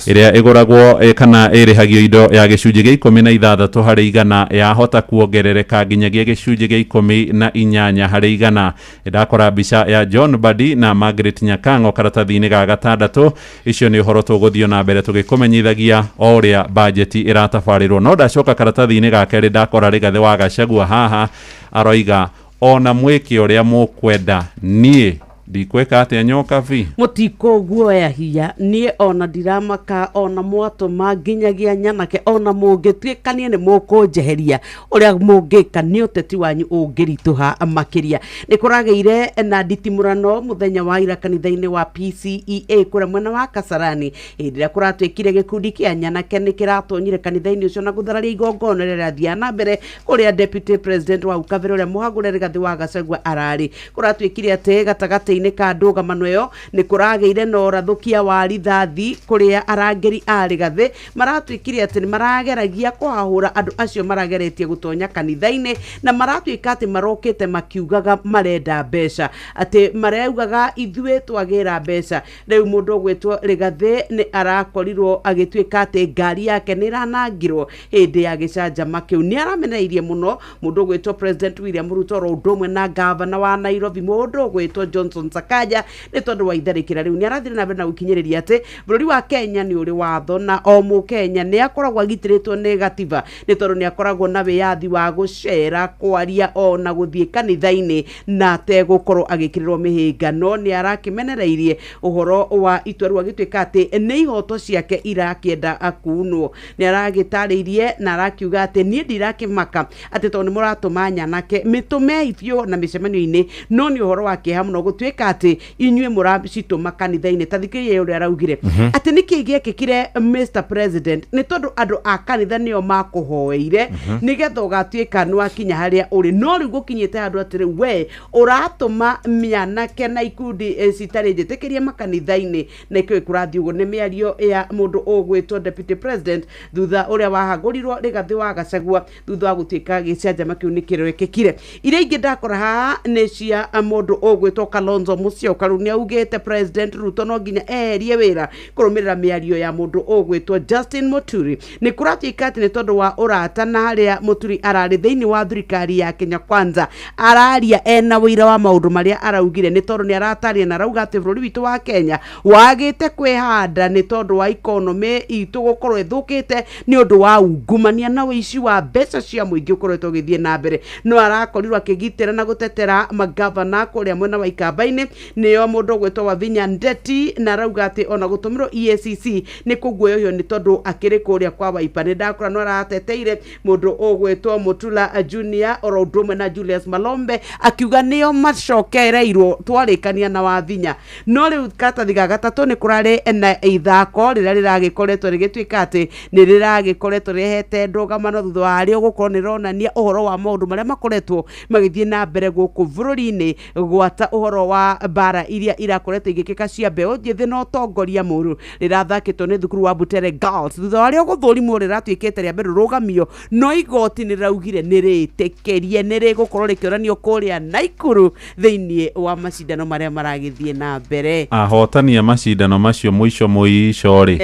ĩrĩa ĩgũragwo kana ĩrĩhagio indo ya gĩcunjĩ gĩa 16 harĩ igana yahota kuongerereka nginyagia gĩcunjĩ gĩa 18 harĩ igana. Ndakora mbica ya John Badi na Margaret Nyakango karatathi-inĩ ga gatandatũ. Icio nĩ ũhoro tũgũthiĩ na mbere tũgĩkũmenyithagia o ũrĩa bajeti ĩratabarĩrwo. No ndacoka karatathi-inĩ ga kerĩ ndakora Rigathĩ wa Gachagua haha aroiga ona mwĩke ũrĩa mũkwenda, niĩ ndikwĩka atĩa nyoka vi mũtiko guoya hiya niĩ ona ndiramaka ona mwatũma nginyagia nyanake ona mũngĩtuĩkania nĩ mũkũnjeheria ũrĩa mũngĩka nĩ ũteti wanyu ũngĩritũha makĩria. Nĩ kũragĩire na nditimũrano mũthenya wa ira kanitha-inĩ wa PCEA kũrĩa mwena wa Kasarani, hĩndĩ ĩrĩa kũratuĩkire gĩkundi kĩa nyanake nĩ kĩratonyire kanitha-inĩ ũcio na gũthararia igongona rĩrĩa thiana na mbere kũrĩa deputy president wa Ukabĩre ũrĩa Mũhagũre Rigathĩ wa Gachagua ararĩ. Kũratuĩkire atĩ gatagatĩ gatagatĩ-inĩ ka ndũgamano ĩyo nĩ kũragĩire na ũrathũkia wa rithathi kũrĩa arangĩri a Rigathĩ maratuĩkire atĩ nĩ marageragia kũhahũra andũ acio marageretie gũtonya kanitha-inĩ na maratuĩka atĩ marokĩte makiugaga marenda mbeca, atĩ mareugaga ithuĩ twagĩra mbeca. Rĩu mũndũ ũgwĩtwo Rigathĩ nĩ arakorirwo agĩtuĩka atĩ ngari yake nĩ ĩranangirwo hĩndĩ ya gĩcanjama kĩu. Nĩ aramenereirie mũno mũndũ ũgwĩtwo President William Ruto ro ũndũ ũmwe na gavana wa Nairobi mũndũ ũgwĩtwo Johnson Sakaja nĩ tondũ wa itharĩkĩra rĩu. Nĩ arathire na mbere na gũkinyĩrĩria atĩ bũrũri wa Kenya nĩ ũrĩ watho na o Mũkenya nĩ akoragwo agitĩrĩtwo nĩ gatiba nĩ tondũ nĩ akoragwo na wĩyathi wa gũcera, kwaria o na gũthiĩ kanitha-inĩ na tegũkorwo agĩkĩrĩrwo mĩhĩnga. No nĩ arakĩmenereirie ũhoro wa itua rĩu agĩtuĩka atĩ nĩ ihoto ciake irakĩenda akunwo. Nĩ aragĩtarĩirie na arakiuga atĩ niĩ ndirakĩmaka atĩ tondũ nĩ mũratũma nyanake mĩtũme biũ na mĩcemanio-inĩ, no nĩ ũhoro wa kĩeha mũno gũtuĩka atĩ inyuĩ mũracitũma kanitha-inĩ. Ta thikĩrĩria ũrĩa araugire atĩ nĩkĩ gĩekĩkire Mr President nĩ tondũ andũ a kanitha nĩo makũhoeire nĩgetha ũgatuĩka nĩ wakinya harĩa ũrĩ, no rĩu gũkinyĩte handũ atĩrĩ we ũratũma mĩanake na ikundi citarĩ njĩtĩkĩrie makanitha-inĩ, na ikĩo kũrathiĩ ũguo. Nĩ mĩario ya mũndũ ũgwĩtwo Deputy President thutha ũrĩa wahagũrirwo Rigathĩ wa Gachagua thutha wa gũtuĩka gĩcanjama kĩu nĩ kĩrĩkĩkire. Iria ingĩ ndakora haha nĩ cia mũndũ ũgwĩtwo Kalonzo Musyoka. Rĩu nĩ augĩte President Ruto no nginya eherie wĩra kũrũmĩrĩra mĩario ya mũndũ ũgwĩtwo Justin Muturi. Nĩ kũratuĩka atĩ nĩ tondũ wa ũrata na harĩa Muturi ararĩ thĩinĩ wa thirikari ya Kenya Kwanza araria ena wĩra wa maũndũ marĩa araugire, nĩ tondũ nĩ arataria na arauga atĩ bũrũri witũ wa Kenya wagĩte kwĩhanda nĩ tondũ wa economy itũ gũkorwo ĩthũkĩte nĩ ũndũ wa ungumania na ũici wa mbeca cia mũingĩ ũkoretwo ũgĩthiĩ na mbere. No arakorirwo akĩgitĩra na gũtetera magavana kũrĩa mwena wa Ikamba-inĩ nĩo mũndũ ũgwĩtwo Wavinya Ndeti, na arauga atĩ ona gũtũmĩrwo EACC nĩ kũguoyohio nĩ tondũ akĩrĩ kũrĩa kwa Wiper. Nĩ ndakora no arateteire mũndũ ũgwĩtwo Mutula Junior oro ũndũ ũmwe na Julius Malombe akiuga nĩo macokereirwo twarĩkania na Wavinya. No rĩu karatathi ga gatatũ nĩ kũrarĩ na ithako rĩrĩa rĩragĩkoretwo rĩgĩtuĩka atĩ nĩ rĩragĩkoretwo rĩhete ndũgamano thutha wa rĩo gũkorwo nĩ ronania ũhoro wa maũndũ marĩa makoretwo magĩthiĩ na mbere gũkũ bũrũri-inĩ, gwata ũhoro wa mbara iria irakoretwo igĩkĩka cia mbeũ njĩthĩ na ũtongoria mũru rĩrathakĩtwo nĩ thukuru wa Butere Girls thutha wa rĩo gũthũrimwo rĩratuĩkĩte rĩa mbere rũgamio, no igoti nĩ raugire nĩ rĩtĩkĩrie nĩ rĩgũkorwo rĩkĩonanio kũrĩa Naikuru thĩinĩ wa macindano marĩa maragĩthiĩ na mbere. Ahotania macindano macio mũico rĩ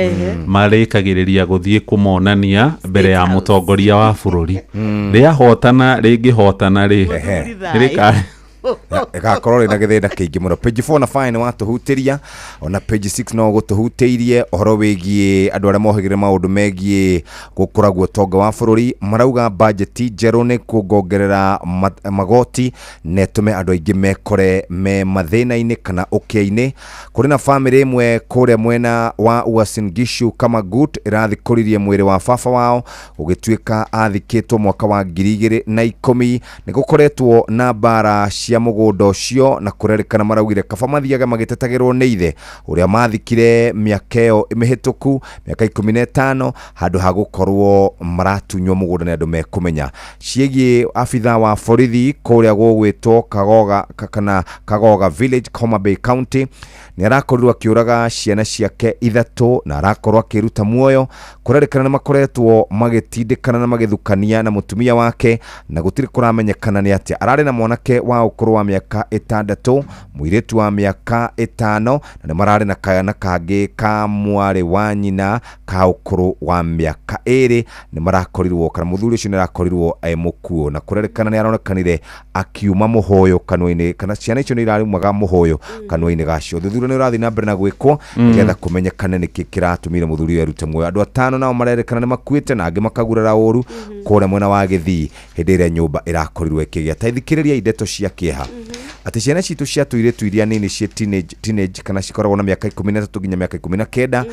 marĩkagĩrĩria gũthiĩ kũmonania mbere ya mũtongoria wa bũrũri. Rĩahotana rĩngĩhotana rĩ gakorwo na gĩthĩna kĩingĩ mũno. Page 4 na 5 watũhutĩria, ona page 6 no gũtũhutĩirie ũhoro wĩgiĩ andũ arĩa mohĩgĩrĩra maũndũ megiĩ gũkũragwo ũtonga wa bũrũri. Marauga budget njerũ nĩ kuongerera magoti na ĩtũme andũ aingĩ mekore me mathĩna-inĩ kana ũkĩa-inĩ. Kũrĩ na famĩlĩ ĩmwe kũrĩa mwena wa Uasin Gishu Kamagut ĩrathikũririe mwĩrĩ wa baba wao ũgĩtuĩka athikĩtwo mwaka wa 2010. Nĩ gũkoretwo na mbara cia mũgũnda ũcio na kũrerĩkana maraugire kaba mathiaga magĩtetagĩrwo nĩ ithe ũrĩa mathikire mĩaka ĩyo mĩhĩtũku mĩaka 15 handũ ha gũkorwo maratunywo mũgũnda nĩ andũ mekũmenya. Ciĩgiĩ abitha wa borithi kũrĩa gũgwĩtwo Kagoga Village, Homa Bay County, nĩ arakorirwo akĩũraga ciana ciake 3 na arakorwo akĩruta muoyo. Kũrerĩkana nĩ makoretwo magĩtindĩkana na magĩthukania na mũtumia wake na gũtirĩ kũramenyekana nĩ atĩa. Ararĩ na mwanake wa ũkũrũ wa mĩaka 6, mũirĩtu wa mĩaka 5 na nĩ mararĩ na kana kangĩ ka mwarĩ wa nyina ka ũkũrũ wa mĩaka 2. Nĩ marakorirwo kana mũthuri ũcio nĩ arakorirwo mũkuo na kũrerĩkana nĩ aronekanire akiuma mũhoyo kanua-inĩ kana ciana icio nĩ irarumaga mũhoyo kanua-inĩ gacio. Thuthuria nĩ ũrathiĩ na mbere na gwĩkwo nĩgetha kũmenyekane nĩkĩ kĩratũmire mũthuri ũyũ arute muoyo. Andũ 5 nao marerĩkana nĩ makuĩte na angĩ makagurara ũru kũrĩa mwena wa Gĩthii hĩndĩ ĩrĩa nyũmba ĩrakorirwo ĩkĩgĩa. Taithikĩrĩria indeto cia kĩeha atĩ ciana citũ cia tũirĩtu iria nini cia teenage kana cikoragwo na mĩaka 13 nginya mĩaka 19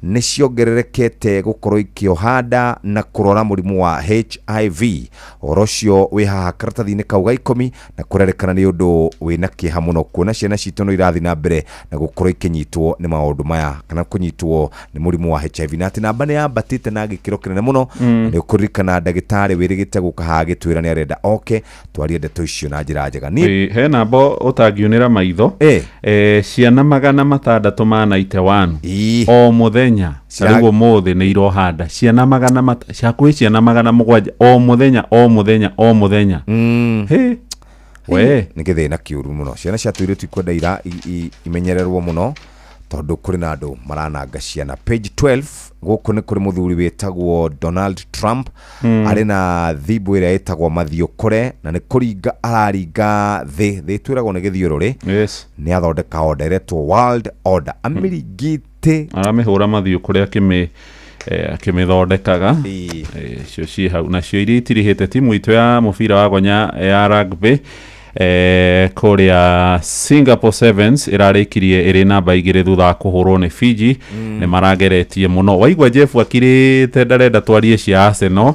nĩ ciongererekete gũkorwo ikĩohanda na kũrora mũrimũ wa HIV. Ũhoro ũcio wĩ haha karatathi-inĩ kau ga 10 na kũrerĩkana nĩ ũndũ wĩna kĩeha mũno kuona ciana citũ no irathiĩ na mbere na gũkorwo ikĩnyitwo nĩ maũndũ maya kana kũnyitwo nĩ mũrimũ wa HIV na atĩ namba nĩ yambatĩte na gĩkĩro kĩnene mũno. Nĩ ũkũririkana ndagĩtarĩ wĩrĩgĩte gũka haha agĩtwĩra nĩ arenda oke twarie ndeto icio na njĩra njega. He namba niguo utangiunira maitho ciana 691 o muthenya rigo mothe ni irohanda ciana 700 o muthenya we nä gä thä na kä å ru må no ciana cia tå irä tu ikwenda ira imenyererwo må no tondå kå rä na andå marananga ciana. Page 12 gåkå nä kå rä må thuri wä tagwo Donald Trump arä na thimbo ä rä a ä tagwo mathiå kore na nä kå ringa araringa thä twä ragwo nä gä thiå rå rä nä athondeka order iretwo world order amä ringä aramä hå ra mathiå kå rä akä mä thondekaga cio ciä hau nacio iria itirihä te timu itå ya må bira wa gonya ya rugby kuria Singapore Sevens irarikirie iri namba 2 thutha wa kuhurwo ni Fiji ni marageretie muno. Waigwa Jeff akirite ndarenda twarie cia Arsenal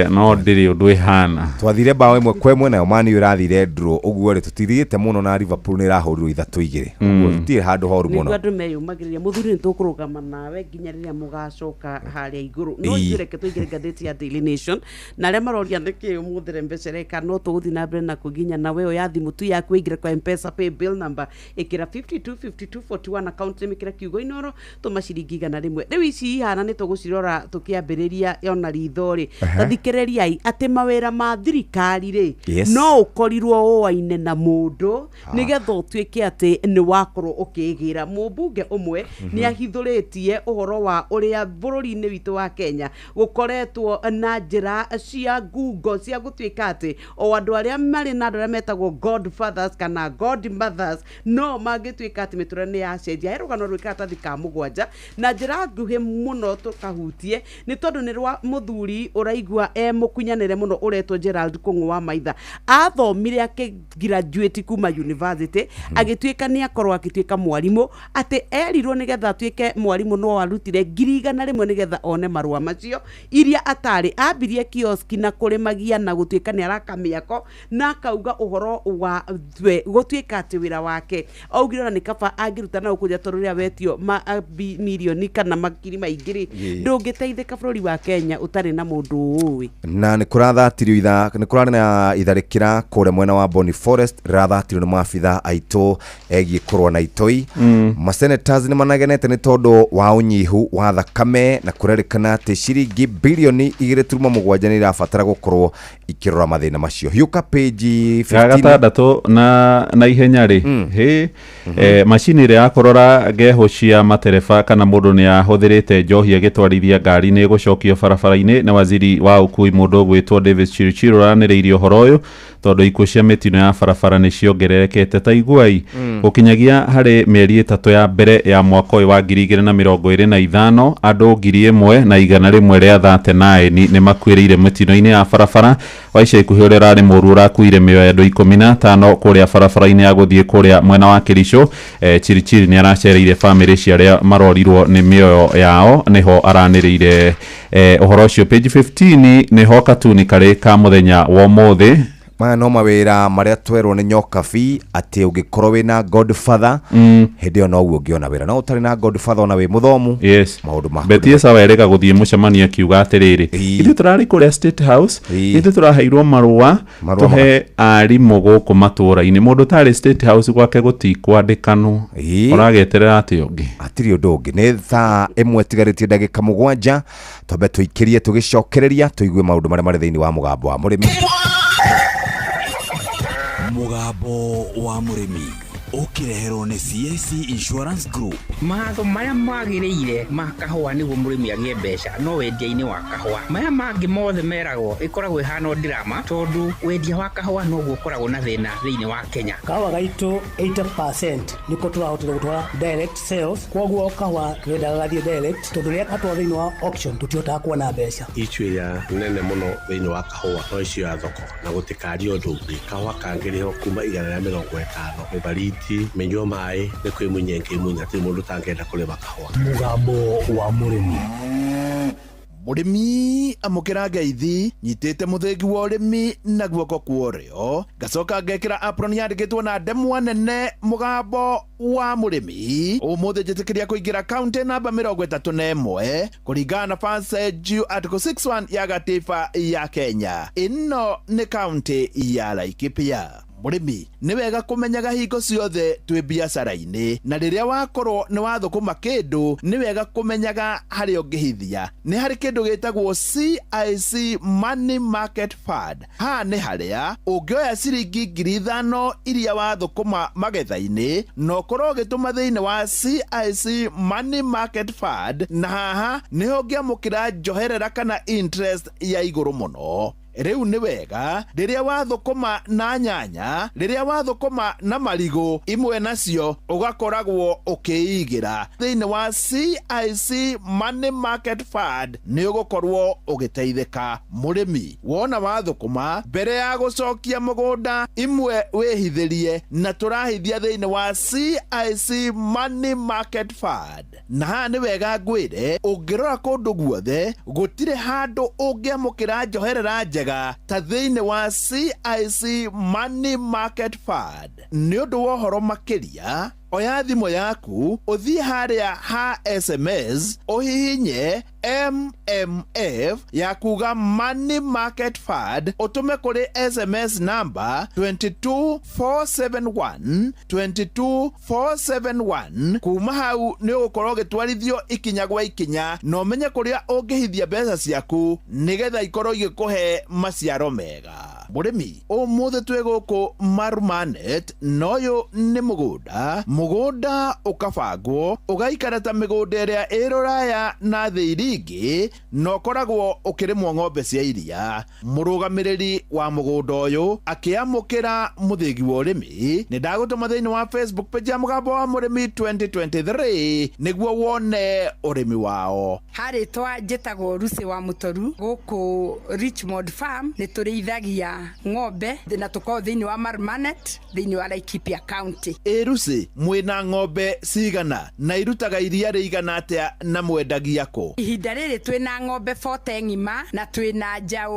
no ndiri undu ihana twathire bao imwe kwa imwe na Man U irathire draw uguo ri tutirite muno na Liverpool ni irahurwo 3-2 uguo tutie handu horu muno niguo meyumagiriria muthuri ni tukurugama nawe nginya riria mugacoka haria iguru no ireke tuigire ngatheti ya Daily Nation na aria maroria niki umuthire mbecereka no tuguthi na mbere na kuginya na wewe ya thimu tu ya kuingira kwa M-Pesa pay bill number ikira 525241 account imikira kiugo inoro tumaciringi gana rimwe riu ici hana ni tugucirora tukiambiriria yona ritho-ri tathikiririai ati mawira ma thirikari ri no ukorirwo oaine na mundu nigetha utuike ati ni wakorwo ukigira mumbunge umwe ni ahithuritie uhoro wa uria bururi-ini witu wa Kenya gukoretwo na njira cia Google cia gutuika ati o andu aria mari na andu aria metagwo godfathers kana godmothers no magituika ati miture ni yacenjia herugano rwika tathi ka 7 na njira nguhi muno tukahutie ni tondu ni rwa muthuri uraigua mukunyanire muno uretwo Gerald Kung'u wa Maitha athomire akigraduate kuma university agituika ni akorwo akituika mwarimu ati erirwo nigetha atuike mwarimu no arutire 100,000 nigetha one marua macio iria atari ambirie kioski na kurimagia na gutuika ni arakamiako na kauga uhoro wa thwe gutuika ati wira wake augirana ni kaba angirutana ukuja toruria wetio milioni kana makiri maingiri ndungiteithika bururi wa Kenya utari na mundu uwi na ni kurathathirio ni kurari na itharikira kure mwena wa Boni Forest rathathirio ni maabitha aito egie kurwa na itoi masenators ni managenete ni tondu wa unyihu wa thakame na kurerikana ati ciringi bilioni 2.7 ni irabatara gukorwo ikirora mathina macio hiuka page 15 na ihenya ri macini ire ya kurora ngeho cia matereba kana mundu ni ahuthirite njohi agitwarithia ngari ni gucokio barabara-ini na waziri wa ukui mundu gwitwo David Chirichiro raniriirie uhoro uyu tondu ikuo cia mitino ya barabara ni ciongererekete ta iguai gukinyagia hari mieri 3 ya mbere ya mwaka uyu wa 2025 andu 1,100 ria 39 ni makwiriire mitino-ini ya barabara waica ikuhi uria rari muru urakuire mioyo ya andu 15 kuria barabara-ini ya guthie kuria mwena wa Kirisho. Chirichiri ni aracereire family cia aria marorirwo ni mioyo yao niho araniriire uhoro ucio. Page 15 niho katuni kari ka muthenya wa mothe maya no mawira maria twerwo ni Nyokabi ati ugikorwo wina godfather hindi ona uguo ngiona wira no utari na godfather ona wi muthomu maundu ma betie sawa erega guthie mucemania kiuga atiriri ithu turari kuria State House ithu turaheirwo marua tuhe arimu guku matura-ini mundu tari State House gwake gutikwandikano urageterera ati ungi atiri undu ungi ni thaa imwe tigaritie ndagika 7 twambe tuikirie tugicokereria tuigue maundu maria mari thiini wa mugambo wa murimi mugambo wa murimi ukireherwo ni CIC Insurance Group. Mahatho maya magiriire ma kahua niguo murimi agie mbeca no wendia-ini wa kahua maya mangi mothe meragwo ikoragwo ihana drama tondu wendia wa kahua no guo ukoragwo na thina thiini wa Kenya. Kahua gaitu 80% niko turahotire gutwara direct sales koguo kahua wendaga gathie direct tondu ria atwa thiini wa auction tutiotaga kuona mbeca ichwira nene muno thiini wa kahua no icio ya thoko na gutikari undu ungi kahua kangiriho kuma 150 mibari menyo mai ne kwe munyenge munya ti mundu tangenda kureba kahua. Mugambo wa murimi murimi amukira ngeithi nyitite muthengi wa urimi na guoko kuorio gacoka ngekira apron yandikitwo na ndemwa nene mugambo wa murimi umuthe njitikiria kuingira county namba 31 kuringana na Fanseju article 61 ya gatiba ya Kenya. Ino ni county ya Laikipia. Murimi ni wega kumenyaga hingo ciothe twi biacara-ini, na riria wakorwo ni wathukuma kindu ni wega kumenyaga haria ungihithia. Ni hari kindu gitagwo CIC Money Market Fund. Ha ni haria ungioya ciringi 5,000 iria wathukuma magetha-ini no korwo gituma thiini wa CIC Money Market Fund, na haha niho ngiamukira njoherera kana interest ya iguru muno. Riu ni wega riria wathukuma na nyanya, riria wathukuma na marigo, imwe nacio ugakoragwo ukiigira thiini wa CIC Money Market Fund, ni ugukorwo ugiteithika. Murimi wona wathukuma mbere ya gucokia mugunda, imwe wihithirie na turahithia thiini wa CIC Money Market Fund. Na ha ni wega ngwire ungirora kundu guothe gutire handu ungiamukira njoherera njega ta thiini wa CIC Money Market Fund. Ni undu wa uhoro makiria, oya thimu yaku uthie haria ha SMS uhihinye MMF ya kuga Money Market Fund, utume kuri SMS number 22471 22471. kuma hau ni ugukorwo gitwarithio ikinya gwa ikinya no menye kuria ungihithia mbeca ciaku nigetha ikorwo igikuhe maciaro mega. Murimi umuthi twi guku Marumanet, noyo ni mugunda ukabangwo ugaikara ta migunda iria iruraya na thi iringi no koragwo ukirimwo ng'ombe cia iria. Murugamiriri wa mugunda uyu akiamukira muthigi wa urimi ni ndagutuma thiini wa Facebook page ya Mugambo wa Murimi 2023 niguo wone urimi wao. Haritwa njitagwo Rusi wa Mutoru guku Richmond Farm, ni turithagia ng'ombe na tukoo thiini wa Marumanet thiini wa Laikipia County. Rusi mwina ng'ombe cigana na irutaga iria rigana atia na mwendagia ko? Ihinda riri twina ng'ombe 40 ng'ima na twina njau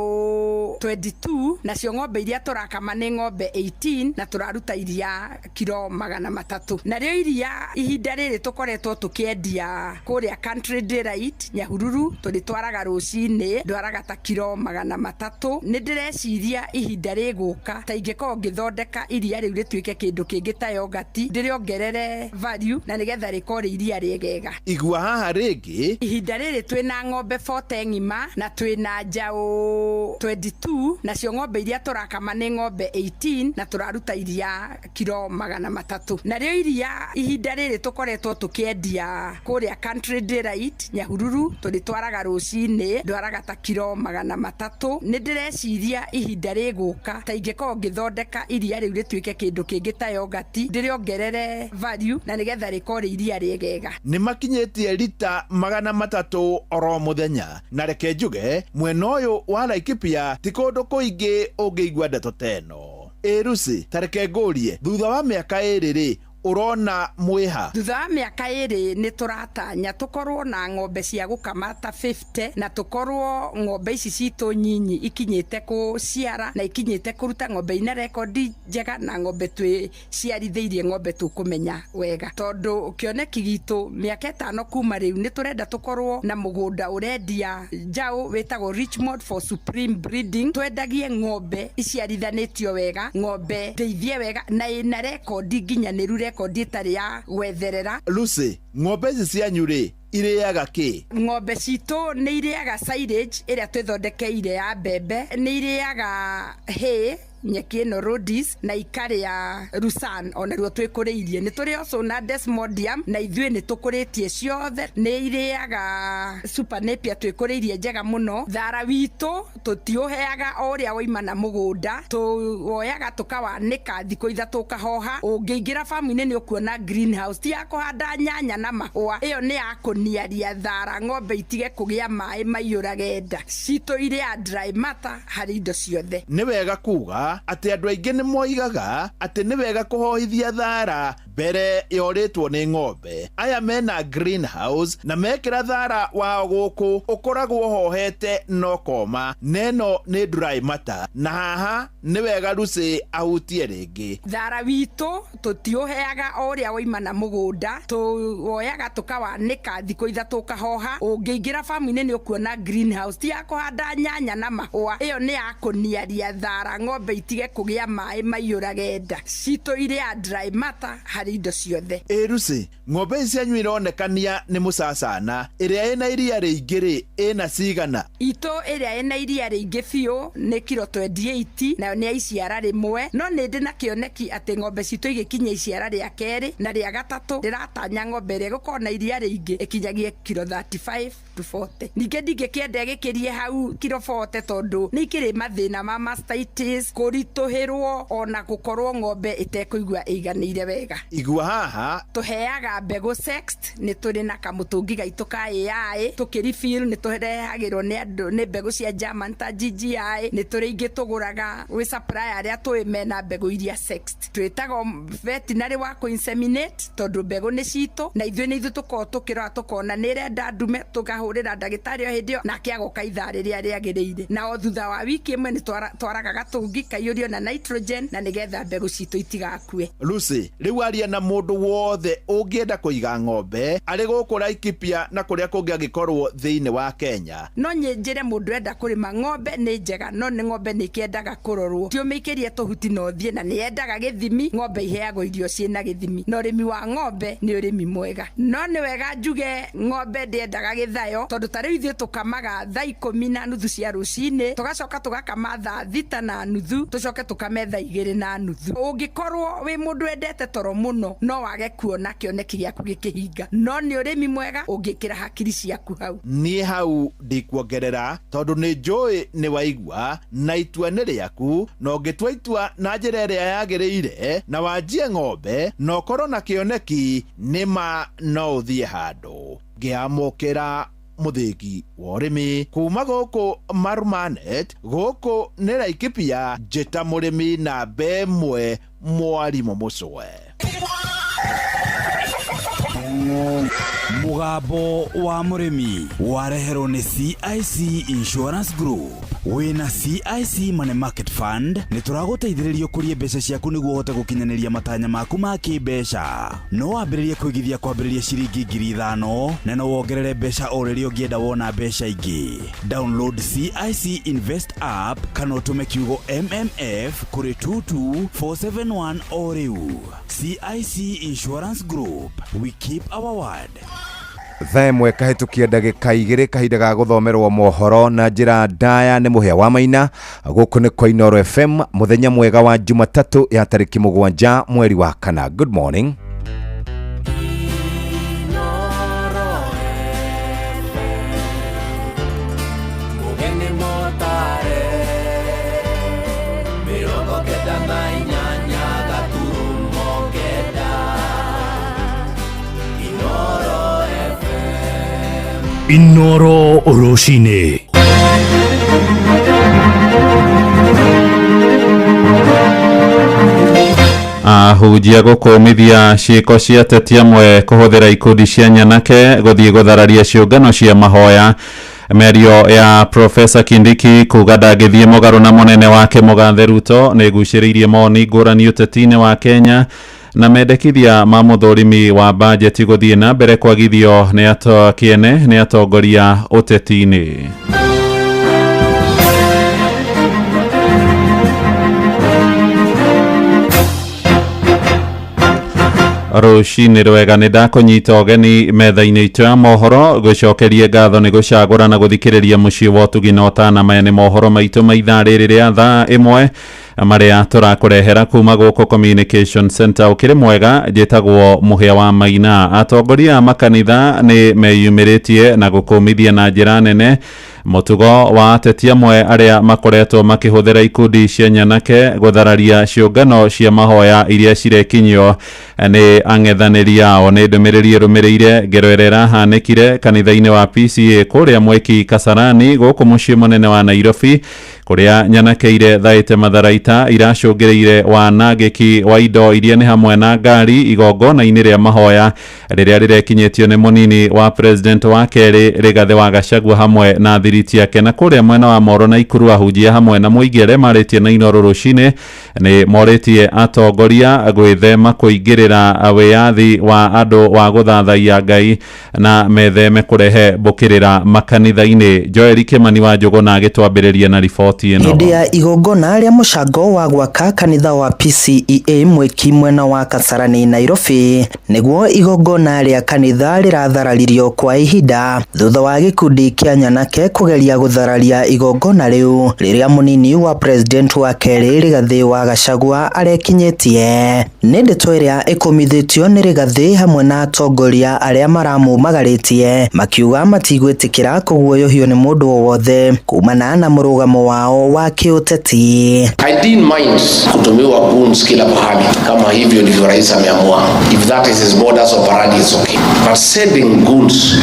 22, na cio ng'ombe iria turakama ni ng'ombe 18 na turaruta iria kilo 300. Na rio iria ihinda riri tukoretwo tukiendia kuria Country Delight Nyahururu, turitwaraga rucini ndwaraga ta kilo 300. Ni ndireciria ihinda riguka ta ingikorwo ngithondeka iria riu rituike kindu kingi ta yogurt, ndiriongerere value na nigetha rikore iria riegega. Igua haha ringi ihinda riri twina ng'ombe 40 ng'ima na twina njau 22, na cio ng'ombe iria turakama ni ng'ombe 18 na turaruta iria kilo 300. Na rio iria ihinda riri tukoretwo tukiendia kuria Country Delight Nyahururu, turitwaraga rucini ndwaraga ta kilo 300. Ni ndireciria ihinda riguka ta ingikorwo ngithondeka iria riu rituike kindu kingi ta yogurt, ndiriongerere value na nigetha rikore iria riegega. Ni makinyetie lita 300 oro muthenya, na reke njuge mwena uyu wa Laikipia ti kundu kuingi ungiigua ndeto teno. Rusi tareke ngurie, thutha wa miaka iri urona mwiha? Thutha wa miaka iri ni turatanya tukorwo na ng'ombe cia gukama ta 50, na tukorwo ng'ombe ici citu nyinyi ikinyite kuciara na ikinyite kuruta ng'ombe ina rekodi njega na ng'ombe twi ciarithiirie ng'ombe tukumenya wega. Tondu kioneki gitu miaka 5 kuma riu ni turenda tukorwo na mugunda urendia njau wetagwo Richmond for Supreme Breeding, twendagie ng'ombe iciarithanitio wega, ng'ombe ndeithie wega na ina rekodi nginyaniru rekodi itari ya gwetherera. Lucy, ng'ombe ici cianyu ri iriaga ki? Ng'ombe citu ni iriaga silage iria twithondekeire ya mbembe, ni iriaga hay nyeki no rodis na ikaria rusan ona ruo twikuriirie. Ni turi also na desmodium na ithui ni tukuritie ciothe. Ni iriaga super napier twikuriirie njega muno. Thara witu tutiuheaga oria waima na mugunda, tuoyaga tukawanika thiko ithatu ukahoha. Ungiingira famu-ini ni ukuona greenhouse ti ya kuhanda nyanya na mahua, iyo ni ya kuniaria thara ng'ombe itige kugia mai maiyurage nda. Citu iria dry matter hari indo ciothe. Ni wega kuga ati andu aingi ni moigaga ati ni wega kuhohithia thara mbere yoritwo nĩ ng'ombe. Aya mena greenhouse na mekĩra thara wao gũkũ ũkoragwo hohete no koma. Neno nĩ dry matter na haha nĩ wega Lucy ahutie rĩngĩ. Thara witũ tũtiũheaga o ũrĩa waima na mũgũnda, tuoyaga tukawanĩka thikũ ithatũ kahoha. Ũngĩingĩra famu-inĩ nĩ ũkuona greenhouse ti ya kũhanda nyanya na mahũa, ĩyo nĩ ya kũniaria thara ng'ombe itige kũgĩa maĩ maiyũrage nda. Citũ irĩ ya dry matter harĩ indo ciothe. Lucy, ng'ombe ici cianyu ironekania nĩ mũcacana. Ĩrĩa ĩna iria rĩingĩ ĩna cigana? Itũ ĩrĩa ĩna iria rĩingĩ biũ nĩ kilo 28, nayo nĩ ya iciara rĩmwe, no nĩ ndĩ na kĩoneki atĩ ng'ombe citũ igĩkinya iciara rĩa kerĩ na rĩa gatatũ ndĩratanya ng'ombe ĩrĩa gũkorwo na iria rĩingĩ ĩkinyagie kilo 35 to 40. Ningĩ ndingĩkĩenda gĩkĩrie hau kilo 40 tondũ nĩ ikĩrĩ mathĩna ma mastitis, kũritũhĩrwo ona gũkorwo ng'ombe ĩtekũigua ĩiganĩire wega. Igua haha tũheaga mbegũ sexed, nĩ tũrĩ na kamũtũngi gaitũ ka AI, tũkĩrefill nĩ tũrehagĩrwo nĩ mbegũ cia German ta GGI, nĩ tũrĩ ingĩ tũgũraga gwĩ supplier arĩa tũĩ mena mbegũ iria sexed. Twĩtagwo veterinary wa kũ-inseminate tondũ mbegũ nĩ citũ, na ithuĩ nĩ ithuĩ tũkorwo tũkĩrora tũkona nĩ ĩrenda ndume, tũkahũrĩra ndagĩtarĩ o hĩndĩ ĩyo nake agoka ithaa rĩrĩa rĩagĩrĩire. Na o thutha wa wiki ĩmwe nĩ twaraga gatũngi kaiyũrio na nitrogen na nĩgetha mbegũ citũ itigakue. Lucy, rĩu aria na mũndũ wothe ũngĩenda kũiga ng'ombe arĩ gũkũ Laikipia na kũrĩa kũngĩ angĩkorwo thĩinĩ wa Kenya. No njĩre mũndũ enda kũrĩma ng'ombe nĩ njega, no nĩ ng'ombe nĩ kĩendaga kũrorwo. Ti ũmĩikĩrie tũhuti na ũthiĩ, na nĩ yendaga gĩthimi. Ng'ombe iheagwo irio ciĩna gĩthimi, na ũrĩmi wa ng'ombe nĩ ũrĩmi mwega. No nĩ wega njuge ng'ombe ndĩendaga gĩthayo tondũ ta rĩu ithuĩ tũkamaga thaa 10:30 cia rũcinĩ, tũgacoka tũgakama thaa 6:30, tũcoke tũkame thaa 2:30. Ũngĩkorwo wĩ mũndũ wendete toro mũno no wage kuona kĩoneki gĩaku gĩkĩhinga, no nĩ ũrĩmi mwega ũngĩkĩra hakiri ciaku hau. Niĩ hau ndikuongerera tondũ nĩ njũĩ nĩ waigua na itua nĩ rĩaku, na ũngĩtua itua na njĩra ĩrĩa yagĩrĩire na wanjie ng'ombe na ũkorwo na kĩoneki, nĩma no ũthiĩ handũ. Ngĩamũkĩra mũthĩgi wa ũrĩmi kuma gũkũ Marumanet, gũkũ nĩ Laikipia, njĩta mũrĩmi namba ĩmwe Mwarimũ Mũcwe. Mugambo wa mũrĩmi wareherwo nĩ CIC Insurance Group. Wĩna CIC Money Market Fund nĩ tũragũteithĩrĩria ũkũrie mbeca ciaku nĩguo ũhote gũkinyanĩria matanya maku ma kĩmbeca. No wambĩrĩrie kwĩgithia kwambĩrĩria ciringi 5,000 na no wongerere mbeca o rĩrĩa ũngĩenda wona mbeca ingĩ. Download CIC Invest app kana ũtũme kiugo MMF kũrĩ 22471 o rĩu. CIC Insurance Group, we keep our word. Thaa ĩmwe kahĩtũkia ndagĩka 2 kahinda ga gũthomerwo mohoro na njĩra ndaya nĩ Mũhĩa wa Maina. Gũkũ nĩ kwa Inooro FM, mũthenya mwega wa Jumatatũ ya tarĩki 7 mweri wa kana. Good morning. Inooro Oroshine. Ahunjia gũkũmithia ciĩko cia ateti amwe kũhũthĩra ikundi cia nyanake gũthiĩ gũthararia ciũngano cia mahoya. Mĩario ya Profesa Kindiki kuga ndangĩthiĩ mũgarũ na mũnene wake Mũgathe Ruto nĩ gucĩrĩirie moni ngũrani ũteti-inĩ wa Kenya, na mendekithia ma mũthũrimi wa bajeti gũthiĩ na mbere kwagithio nĩ atongoria ũteti-inĩ. Rũcinĩ rwega nĩ ndakũnyita ũgeni metha-inĩ itũ ya mohoro gũcokerie ngatho nĩ gũcagũra na gũthikĩrĩria mũciĩ wa ũtugi na ũtana. Maya nĩ mohoro maitũ ma ithaa rĩrĩ rĩa thaa 1 marĩa tũrakũrehera kuma gũkũ Communication Center. Ũkĩrĩ mwega, njĩtagwo Mũhĩa wa Maina. Atongoria a makanitha nĩ meyumĩrĩtie na gũkũmithia na njĩra nene mũtugo wa ateti amwe arĩa makoretwo makĩhũthĩra ikundi cia nyanake gũthararia ciũngano cia mahoya iria cirekinyio nĩ ang'ethanĩri ao. Nĩ ndũmĩrĩri ĩrũmĩrĩire ngero ĩrĩa ĩrahanĩkire kanitha-inĩ wa PCA kũrĩa Mweki Kasarani gũkũ mũciĩ mũnene wa Nairobi, kuria nyanakeire thaite matharaita iracungireire wanangiki wa indo iria ni hamwe na ngari igongona-ini ria mahoya riria rirekinyitio ni munini wa president wa keri Rigathi wa Gachagua hamwe na thiriti yake. Na kuria mwena wa Moro na Ikuru ahunjia hamwe na muingi aria maritie na Inooro rucini ni moritie atongoria gwithema kuingirira wiyathi wa andu wa guthathaia Ngai na metheme kurehe bukirira makanitha-ini. Joel Kimani wa Njuguna agitwambiriria na riboti ino. Hindi ya igongona ria mucango wa gwaka kanitha wa PCEA Mwiki mwena wa Kasarani Nairobi niguo igongona ria kanitha riratharario kwa ihinda thutha wa gikundi kia nyanake kugeria guthararia igongona riu riria munini wa president wa keri Rigathi wa Gachagua arekinyitie. Ni ndeto iria ikumithitio ni Rigathi hamwe na atongoria aria maramumagaritie makiuga matigwitikira kuguoyohio ni mundu wothe kumana na murugamo wao wa kiuteti. I didn't mind kutumiwa goons kila pahali kama hivyo ndivyo rais ameamua. If that is his modus operandi it's okay. But sending goons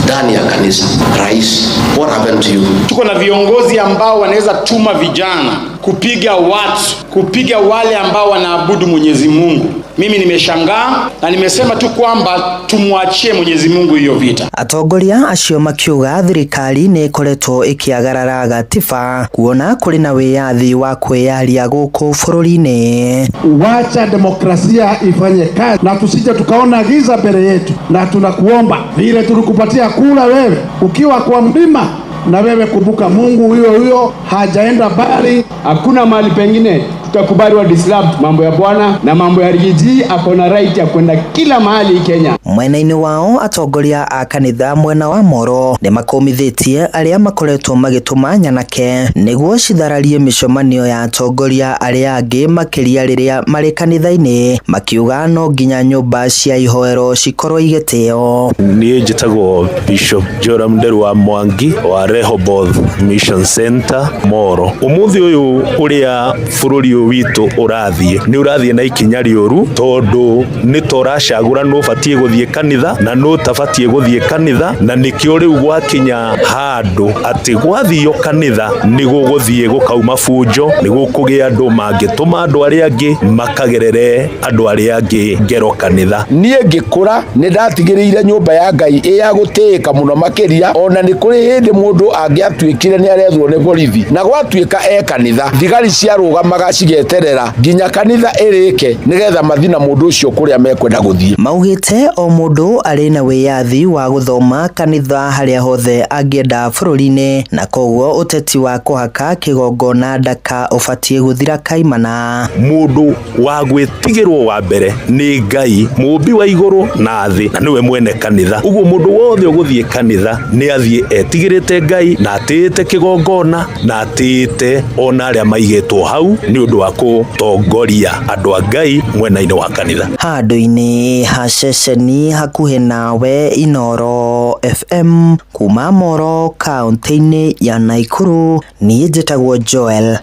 ndani ya kanisa, rais, what happened to you? Tuko na viongozi ambao wanaweza tuma vijana kupiga watu, kupiga wale ambao wanaabudu Mwenyezi Mungu. Mimi nimeshangaa na nimesema tu kwamba tumwachie Mwenyezi Mungu hiyo vita. Atongoria acio makiuga thirikari ni ikoretwo ikiagarara gatiba kuona kuri na wiyathi wa kweyaria guku bururi-ini. Wacha demokrasia ifanye kazi na tusije tukaona giza mbele yetu, na tunakuomba vile tulikupatia kula wewe ukiwa kwa mlima, na wewe kumbuka Mungu huyo hajaenda bali. Hakuna mahali pengine tutakubali wa disturb mambo ya Bwana na mambo ya rigiji. Akona right ya kwenda kila mahali Kenya. Mwena-ini wao atongoria a kanitha mwena wa Moro ni makomithitie aria makoretwo magituma nyanake niguo cithararie micomanio ya atongoria aria angi makiria riria mari kanitha-ini makiuga no nginya nyumba cia ihoero cikorwo igitio. Niĩ njĩtagwo Bishop Joram Nderu wa Mwangi wa Rehoboth Mission Center Moro. Umuthi uyu uria bururi witu urathie ni urathie na ikinya rioru tondu ni toracagura no batie guthie kanitha na no tabatie guthie kanitha, na nikio riu gwakinya handu ati gwathio kanitha ni guguthie gukauma bunjo ni gukugia andu mangituma andu aria angi makagerere andu aria angi ngero kanitha. Nie ngikura ni ndatigiriire nyumba ya Ngai iya gutiika muno makiria, ona ni kuri hindi mundu angiatuikire ni arethwo ni borithi na gwatuika kanitha thigari cia rugamaga cigeterera nginya kanitha irike nigetha mathina mundu ucio kuria mekwenda guthie. Maugite o mundu ari na wiyathi wa guthoma kanitha haria hothe angienda bururi-ini, na koguo uteti wa kuhaka kigongona ndaka ubatie guthira kaimana. Mundu wa gwitigirwo wa mbere ni Ngai mumbi wa iguru na thi, na niwe mwene kanitha. Uguo mundu wothe uguthie kanitha ni athie etigirite Ngai na atite kigongona na atite ona aria maigitwo hau ni undu wa kutongoria andu a Ngai mwena-ini wa kanitha. Handu-ini ha ceceni hakuhi nawe Inooro FM kuma Moro kaunti-ini ya Naikuru. Ni njĩtagwo Joel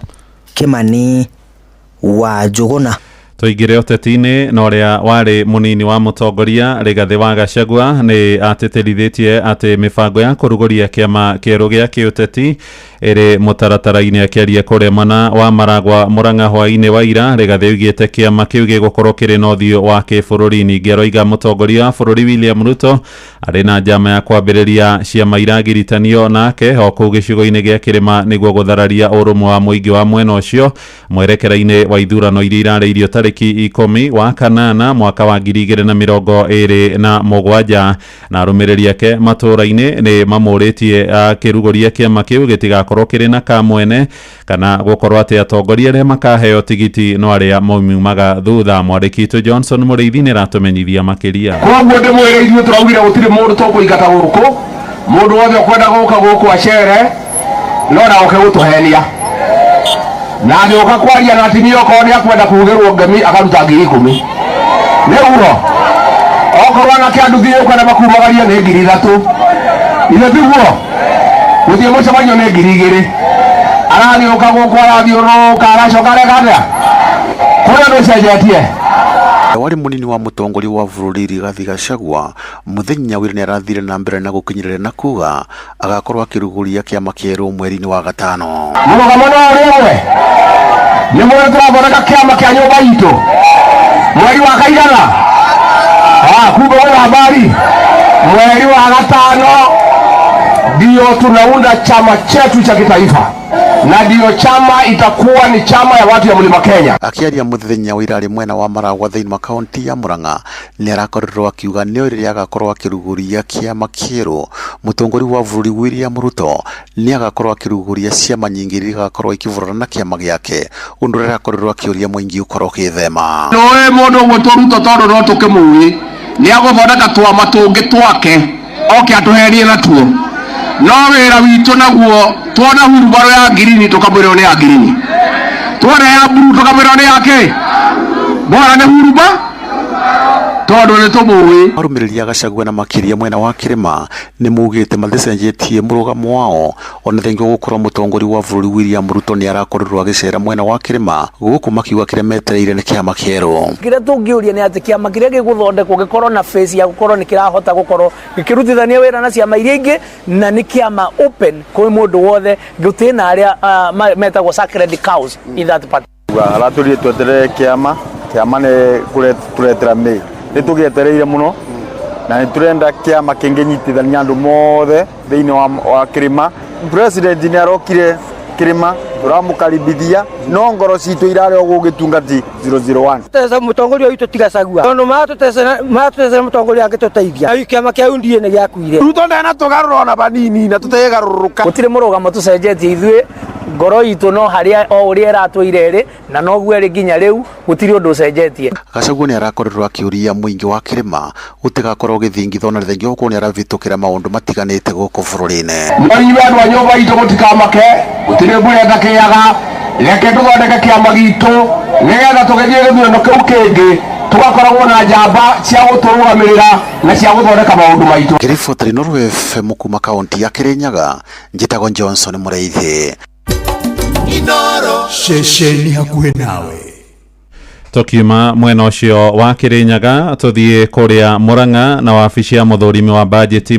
Kimani wa Njuguna. Tuigire uteti-ini na uria wari munini wa mutongoria Rigathi wa Gachagua ni ateterithitie ati mibango ya kuruguria kiama kieru gia kiuteti iri mutaratara-ini akiaria kuria mwena wa Maragwa Murang'a hwa-ini wa ira. Rigathi augite kiama kiu gigukorwo kiri na uthio wa kibururi. Ningĩ aroiga mutongoria wa bururi William Ruto ari na njama ya kwambiriria ciama iragiritanio nake o kuu gicigo-ini gia kirima niguo guthararia urumwe wa muingi wa mwena ucio mwerekera-ini wa ithurano iria irarĩirio tarĩki 10 wa kanana mwaka wa 2027, na arũmĩrĩri ake matũra-ini ni mamũrĩtie akĩruguria kiama kiu gitigakorwo kiri na kamwene kana gukorwo ati atongoria aria makaheo tigiti no aria maumaga thutha. Mwandĩki witũ Johnson Mũrĩithi ni ratũmenyithia makiria. Koguo ndĩmwĩre ithuĩ tũraugire gũtirĩ mũndũ tũkũingata gũkũ, mũndũ wothe ũkwenda gũka gũkũ acere no na oke gũtũhenia na agĩũka kwaria na atimia okorwo nĩ akwenda kũhũthĩrwo ngemi akaruta 10,000 nĩguo okorwo anake anduthi ũkwenda makumagaria nĩ 3,000 ithe tiguo gũthiĩ mũcemanio nĩ 2,000 arathiũka gũkũ arathiũrũrũka aracoka areka atĩa kũrĩa ndũcenjetie wari munini wa mutongori wa bururi Rigathi Gachagua muthenya wira ni arathire na mbere na gukinyirira na kuga agakorwo akiruguria kiama kieru mweri-ini wa gatano. Murugamo na rimwe ni mwe turathondeka kiama kia nyumba itu mweri wa kaigana kumbe wala habari mweri wa gatano ndio tunaunda chama chetu cha kitaifa na ndio chama itakuwa ni chama ya watu ya Mlima Kenya. Akiaria muthenya wira ari mwena wa Maragwa thiini wa kaunti ya Murang'a ni arakorirwo akiuga ni ori agakorwo akiruguria kiama kieru mutongori wa bururi William Ruto ni agakorwo akiruguria ciama nyingi igakorwo ikivurana na kiama giake undu rira akorirwo akiuria muingi ukorwo kithema noe mundu muturuto tondu no tukimui ni aguthondeka twama tungi twake oke atuherie natuo no wira witu naguo tuona hurubaro ya ngirini tukamwira ni ya ngirini tuona ya buru tukamwira ni yake bora ne huruba tondu ni tumuwi. Arumiriria Gachagua na makiria mwena wa Kirima ni mugite mathicenjetie murugamo wao ona thengi gukorwo mutongori wa bururi William Ruto ni arakorirwo agicera mwena wa Kirima guku makiuga kiremetereire ni kiama kieru. Kire tungiuria ni ati kiama kiria giguthondekwo gikorwo na face ya gukorwo ni kirahota gukorwo gikirutithania wira na ciama iria ingi na ni kiama open kwa mundu wothe gutina aria metagwo sacred cows in that part. Araturie tweterere kiama ni kuretera mei ni tugietereire muno na ni turenda kiama kinginyitithania andu mothe thiini wa Kirima. President ni arokire Kirima turamukaribithia no ngoro citu irare ogugitungati 001 tesa mutongoria witu Gachagua tondu matutesera mutongoria angituteithia ayu kiama kia undie ni giakuire Ruto ndana tugarura na banini na tutegaruruka gutire murugamo tucenjetie ithue ngoro itu no haria o uria eratwire na no gwere nginya riu gutire undu ucenjetie. Gachagua ni arakorirwo akiuria muingi wa Kirima utigakorwo githingitho na thengi gukorwo ni aravitukira maundu matiganite guku bururi-ini. Mwari wa andu a nyumba itu mutikamake gutire murenda kiaga reke tuthondeke kiama gitu nigetha tugethie githurano kiu kingi tugakoragwo na njamba cia guturugamirira na cia guthondeka maundu maitu. Kiriboti Nuru FM kuma kaunti ya Kirinyaga njitagwo Johnson Mureithi. Inoro shesheni hakuhe nawe. Tukiuma mwena ucio wa Kirinyaga tuthie kuria Murang'a na wabici ya muthurimi wa budget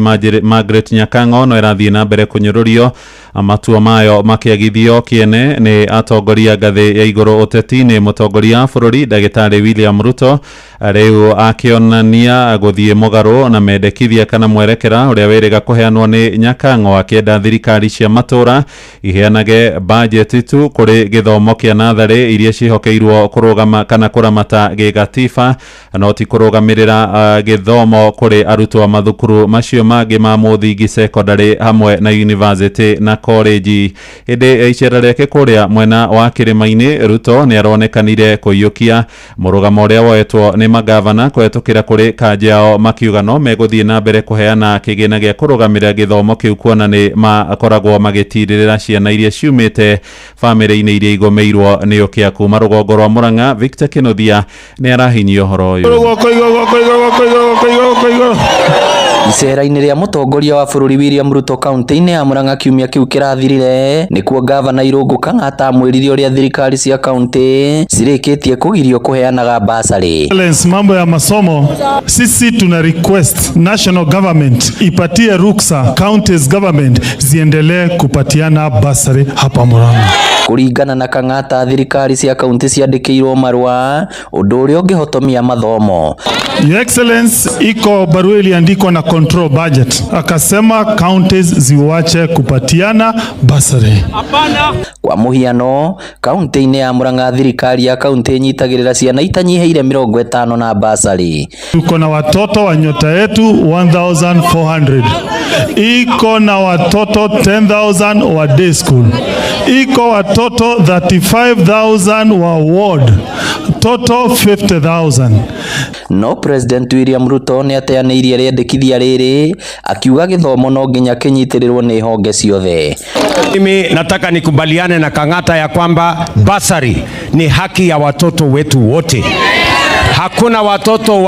Margaret Nyakango no irathie na mbere kunyururio amatua mayo makiagithio kiene ni atongoria ngathi ya iguru uteti-ini mutongoria bururi Dagitari William Ruto riu akionania guthie mugaru na mendekithia kana mwerekera uria wiriga kuheanwo ni Nyakango akienda thirikari cia matura iheanage budget tu kuri githomo kia nathari iria cihokeirwo kurugama kana kuramata gigatiba no ti kurugamirira githomo kuri arutwo mathukuru macio mangi ma muthingi secondary hamwe na university na college. Inde icera riake kuria mwena wa Kirima-ini Ruto ni aronekanire kuyukia murugamo uria woetwo ni magavana kwetukira kuri kanjao makiuga no meguthie na mbere kuheana kigina gia kurugamirira githomo kiu kuona ni makoragwo magitiririra ciana iria ciumite family-ini iria igomeirwo ni ukia kuma rugongo rwa Murang'a. Victor Kinothia ni arahinyio horo uyu. Icera-ini ria mutongoria wa bururi William Ruto kaunti-ini ya Murang'a kiumia kiu kirathirire nikuo gavana Irungu Kang'ata amwirire uria thirikari cia kaunti cirikitie kugirio kuheanaga basari. Mambo ya masomo sisi tuna request national government ipatie ruksa counties government ziendelee kupatiana basari hapa Murang'a. Kuringana na Kang'ata thirikari cia kaunti ciandikirwo marua undu uria ungihotomia mathomo. Your Excellency, iko barua iliandikwa na control budget akasema counties ziwache kupatiana basari. Kwa muhiano kaunti-ini ya Murang'a thirikari ya kaunti nyitagirira ciana itanyiheire 50 na basari. Tuko na watoto wa nyota yetu 1400, iko na watoto 10,000 wa day school, iko watoto 35,000 wa ward, total 50,000. No President William Ruto ni ateanirie riendekithia riri akiuga githomo no nginya kinyitirirwo ni honge ciothe. Mimi nataka nikubaliane na Kang'ata ya kwamba basari ni haki ya watoto wetu wote. Hakuna watoto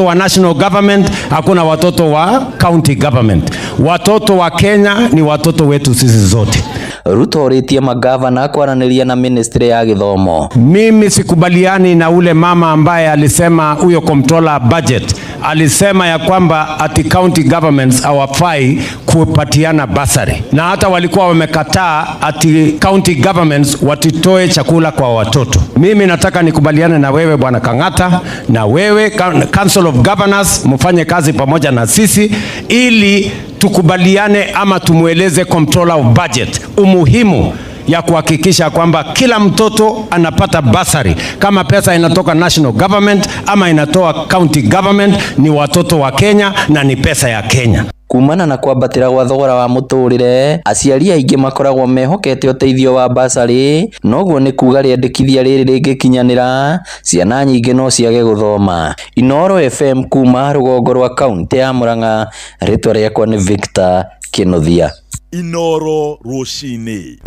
wa national government, hakuna watoto wa county government. Watoto wa Kenya ni watoto wetu sisi zote. Ruto oritie magavana kwaranĩria na ministry ya githomo. Mimi sikubaliani na ule mama ambaye alisema huyo comptroller budget alisema ya kwamba ati county governments hawafai kupatiana basari, na hata walikuwa wamekataa ati county governments watitoe chakula kwa watoto. Mimi nataka nikubaliane na wewe Bwana Kang'ata, na wewe Council of Governors, mfanye kazi pamoja na sisi ili tukubaliane ama tumueleze comptroller of budget umuhimu ya kuhakikisha kwamba kila mtoto anapata basari. Kama pesa inatoka national government ama inatoa county government, ni watoto wa Kenya na ni pesa ya Kenya. Kumana na kwambatira gwa thogora wa muturire, aciari aingi makoragwo mehokete uteithio wa basari, noguo ni kuga riandikithia riri ringikinyanira ciana nyingi no ciage guthoma. Inoro FM kuma rugongo rwa kaunti ya Murang'a, ritwa riakwa ni Victor Kinothia. Inoro Rucini.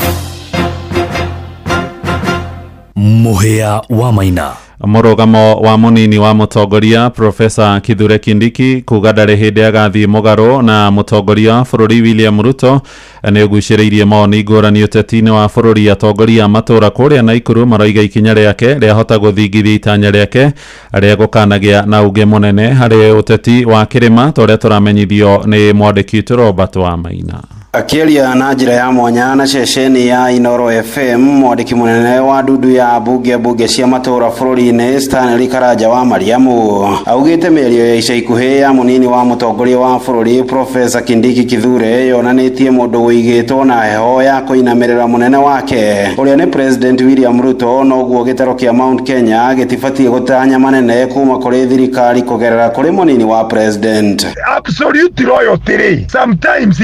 Muhia wa Maina. Murugamo wa munini wa mutongoria Profesa Kithure Kindiki kuga ndari hindi agathii mugaro na mutongoria bururi William Ruto ni uguciriirie moni ngurani uteti-ini wa bururi. Atongoria matura kuria Naikuru maroiga ikinya riake riahota guthingithia itanya riake ria gukanagia na uge munene hari uteti wa kirima toria turamenyithio ni mwandiki witu Robert wa Maina. Akiaria na njira ya mwanya na ceceni ya Inoro FM, mwandiki munene wa ndudu ya bunge cia matura bururi-ini Stanley Karanja wa Mariamu augite mĩario ya ica ikuhĩ ya munini wa mutongoria wa bururi Profesa Kindiki Kithure yonanitie mundu wĩigĩtwo na heho ya kũinamirĩra munene wake uria ni President William Ruto, noguo gĩtaro kĩa Mount Kenya gĩtibatie gũtanya manene kuma kũrĩ thirikari kũgerera kũrĩ munini wa president. Absolute loyalty sometimes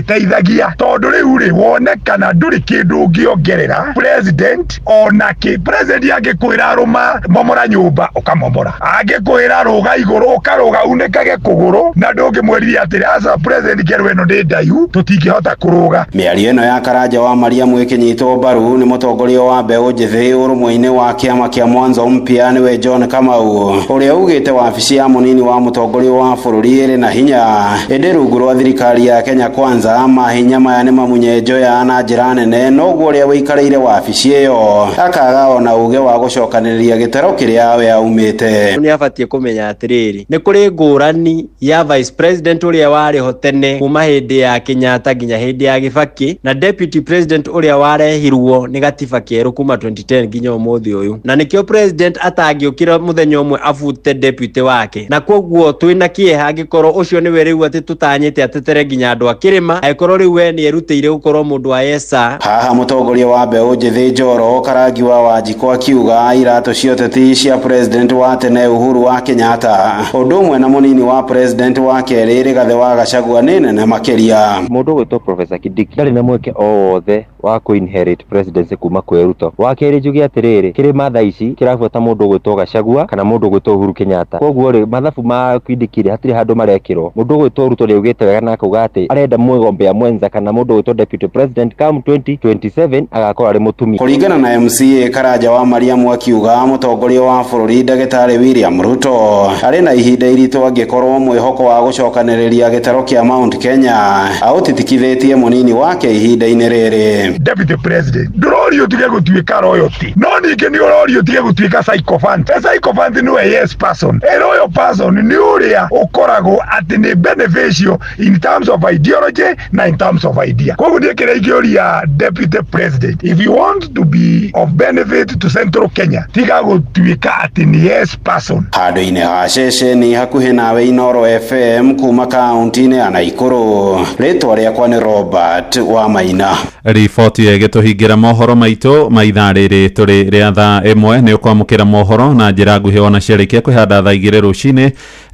teithagia tondu riu ri wonekana nduri kindu ngiongerera president ona ki president angikwira ruma momora nyumba ukamomora, angikwira ruga iguru ukaruga unekage kuguru na ndungimweriria atiri asa president kerwe no ndi ndayu tutingihota kuruga. Mĩario ĩno ya Karanja wa Mariamu ikinyitwo mbaru ni mutongoria wa mbeũ njithi urumwe-ini wa kiama kia Mwanzo Mpya niwe John Kamau uria ugite wabici ya munini wa mutongoria wa bururi iri na hinya indi rungu rwa thirikari ya Kenya Kwanza mahinya maya ni mamunyenjo ya na njira nene, noguo uria wikaraire wabici iyo akaga ona uge wa gucokaniriria gitaro kiria we aumite. Ni abatie kumenya atiriri ni kuri ngurani ya vice president uria wari hotene kuma hindi ya Kenyatta nginya hindi ya Kibaki na deputy president uria warehirwo ni gatiba kieru kuma 2010 nginya umuthi uyu, na nikio president atangiukira muthenya umwe afute deputy wake, na koguo twina kieha angikorwo ucio ni we riu ati tutanyite atetere nginya andu akirima aikoro riu we ni erutire gukorwo mundu wa yesa. Haha mutongoria wa mbeũ njithi Njoro Karangi wa Wanjiko akiuga irato cia ũteti cia president wa tene Uhuru wa Kenyatta ũndũ ũmwe na munini wa president wa kerĩ Rigathi wa Gachagua nĩ nene makiria. Mundu gwitwo Profesa Kindiki ndari na mweke o wothe wa ku-inherit presidency kuma kwĩ Ruto. Wa kerĩ njuge atiriri kirima thaa ici kirabuata mundu gwitwo Gachagua kana mundu gwitwo Uhuru Kenyatta. Koguo ri mathabu ma Kindiki hatiri handu marekirwo. Mundu gwitwo Ruto ni ugite wega na kuga ati arenda mwigombe ya mwenza kana mundu gwitwo deputy president kam 2027 agakorwo ari mutumi. Kuringana na MCA Karanja wa Mariamu akiuga mutongoria wa bururi Ndagĩtarĩ William Ruto ari na ihinda iritu angikorwo mwihoko wa gucokaniriria gitaro kia Mount Kenya autitikithitie munini wake ihinda-ini riri. Deputy president ndurorio tige gutuika royalty, no ningi ni urorio tige gutuika sycophant. Sycophant ni we yes person, a royal person ni uria ukoragwo ati ni beneficial in terms of ideology na in terms of idea. Kwa hivyo kile igioria deputy president, if you want to be of benefit to central Kenya tiga gutuika ati ni yes person. Handu-ini ha ceceni hakuhi nawe Inoro FM kuma kaunti-ini ya Naikuru, ritwa riakwa ni Robert wa Maina. Riboti igituhingira mohoro maitu maithaa riri turi ria thaa imwe ni ukwamukira mohoro na njira nguhi ona ciarikia kwihanda thaa igiri rucini.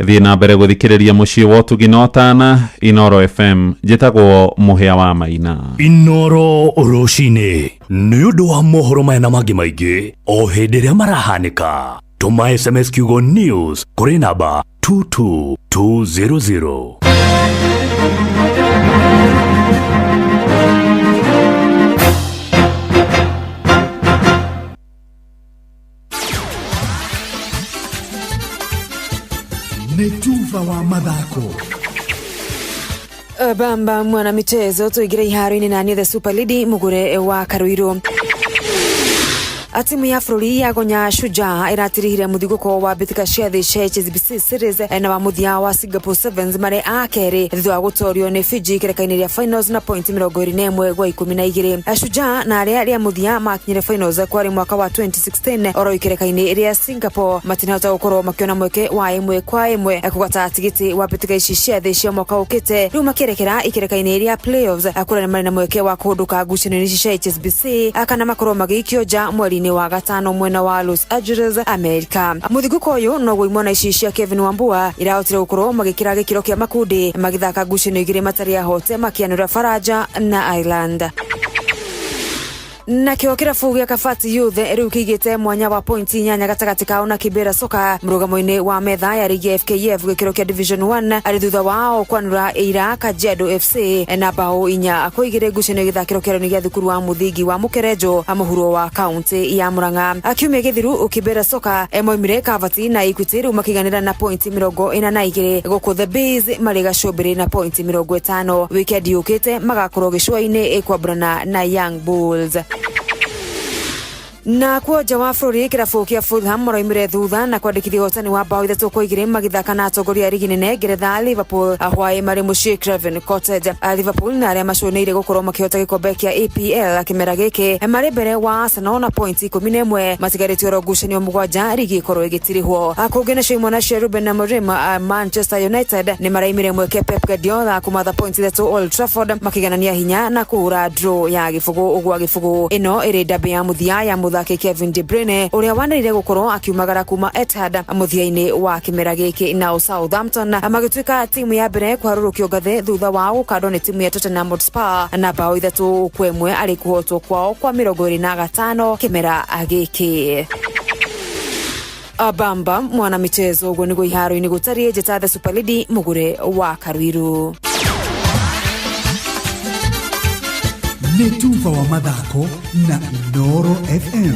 Thie na mbere guthikiriria mucii wa ũtugi otana Inoro FM. Njitagwo Muhia wa Maina. Inoro Rucini ni undu wa mohoro maya na mangi maingi o hindi ria marahanika. Tuma SMS kiugo news kuri namba 22200. Netuva wa mathako Bamba mwana michezo tuigire iharo-ini na the Super League mugure wa Karuiro. Timu ya bũrũri ya Gonya Shujaa iratirihire muthiguko wa bitika cia thĩ cia HSBC series na wa muthia wa Singapore Sevens mare a keri thutha wa gutorio ni Fiji kirekaini ria finals na point 21 gwa 12. Shujaa na aria muthia makinyire finals kwari mwaka wa 2016 oro ikirekaini ria Singapore matinahota gukorwo makiona mweke wa 1-1 kugata tigiti wa bitika ici cia thĩ cia mwaka ukite riu makirekera ikirekaini ria playoffs akurana mari na mweke wa kuhuduka ngucanio cia HSBC akana makorwo magikioja mweri wa gatano mwena wa Los Angeles, America. Muthiguko uyu no gwa imwana ici cia Kevin Wambua irahotire gukorwo magikira gikiro kia makundi magithaka ngucanio igire matari ya hote makianura Faraja na Ireland. Na kio kirabu gia Kabati Youth riu kigite mwanya wa pointi 8 gatagati kao na Kibera Soka mrugamo-ini wa metha ya ligi FKF gikiro kia Division 1 ari thutha wao kwanura ira Kajiado FC na bao 4 kuigire ngucanio githakiro kiaro-ini gia thukuru wa muthingi wa Mukerejo amuhuro wa kaunti ya Murang'a. Akiumia githiru Kibera Soka moimire Kabati na Equity riu makiganira na pointi 42 guku The Base mari gacumbiri na pointi 50. Weekend yukite magakorwo gicua-ini kwamburana na Young Bulls. Na kuoja wa bũrũri kirabu kia Fulham maraumire thutha na kwandĩkithia hotani wa bao 3-2 magithaka na atongoria rigi nene Ngeretha Liverpool ahwaĩ marĩ mũciĩ Craven Cottage. Liverpool na arĩa maconeire gũkorwo makĩhota gĩkombe kia EPL kĩmera gĩkĩ marĩ mbere wa Arsenal na pointi 11 matigarĩtio oro ngucanio 7 rigi ikorwo ĩgĩtirihwo. Kũngĩ na imwana cia Ruben Amorim Manchester United nĩ maraimire mweke Pep Guardiola kumatha pointi 3 Old Trafford makiganania hinya na kũhũra draw ya gĩbũgũ ũgwa gĩbũgũ. Ĩno ĩrĩ ndabi ya muthia ya muthaki Kevin De Bruyne uria wanarire gukorwo akiumagara kuma Etihad muthia-ini wa kimera giki na Southampton magituika timu ya mbere kwarurukio ngathi thutha wa gukandwo ni timu ya Tottenham Hotspur na bao 3-1 ari kuhotwo kwao kwa 25 kimera giki. Bamba mwana michezo uguo niguo iharo-ini gutarie njata the Super League mugure wa Karuiru. Netuva wa mathako na Noro FM.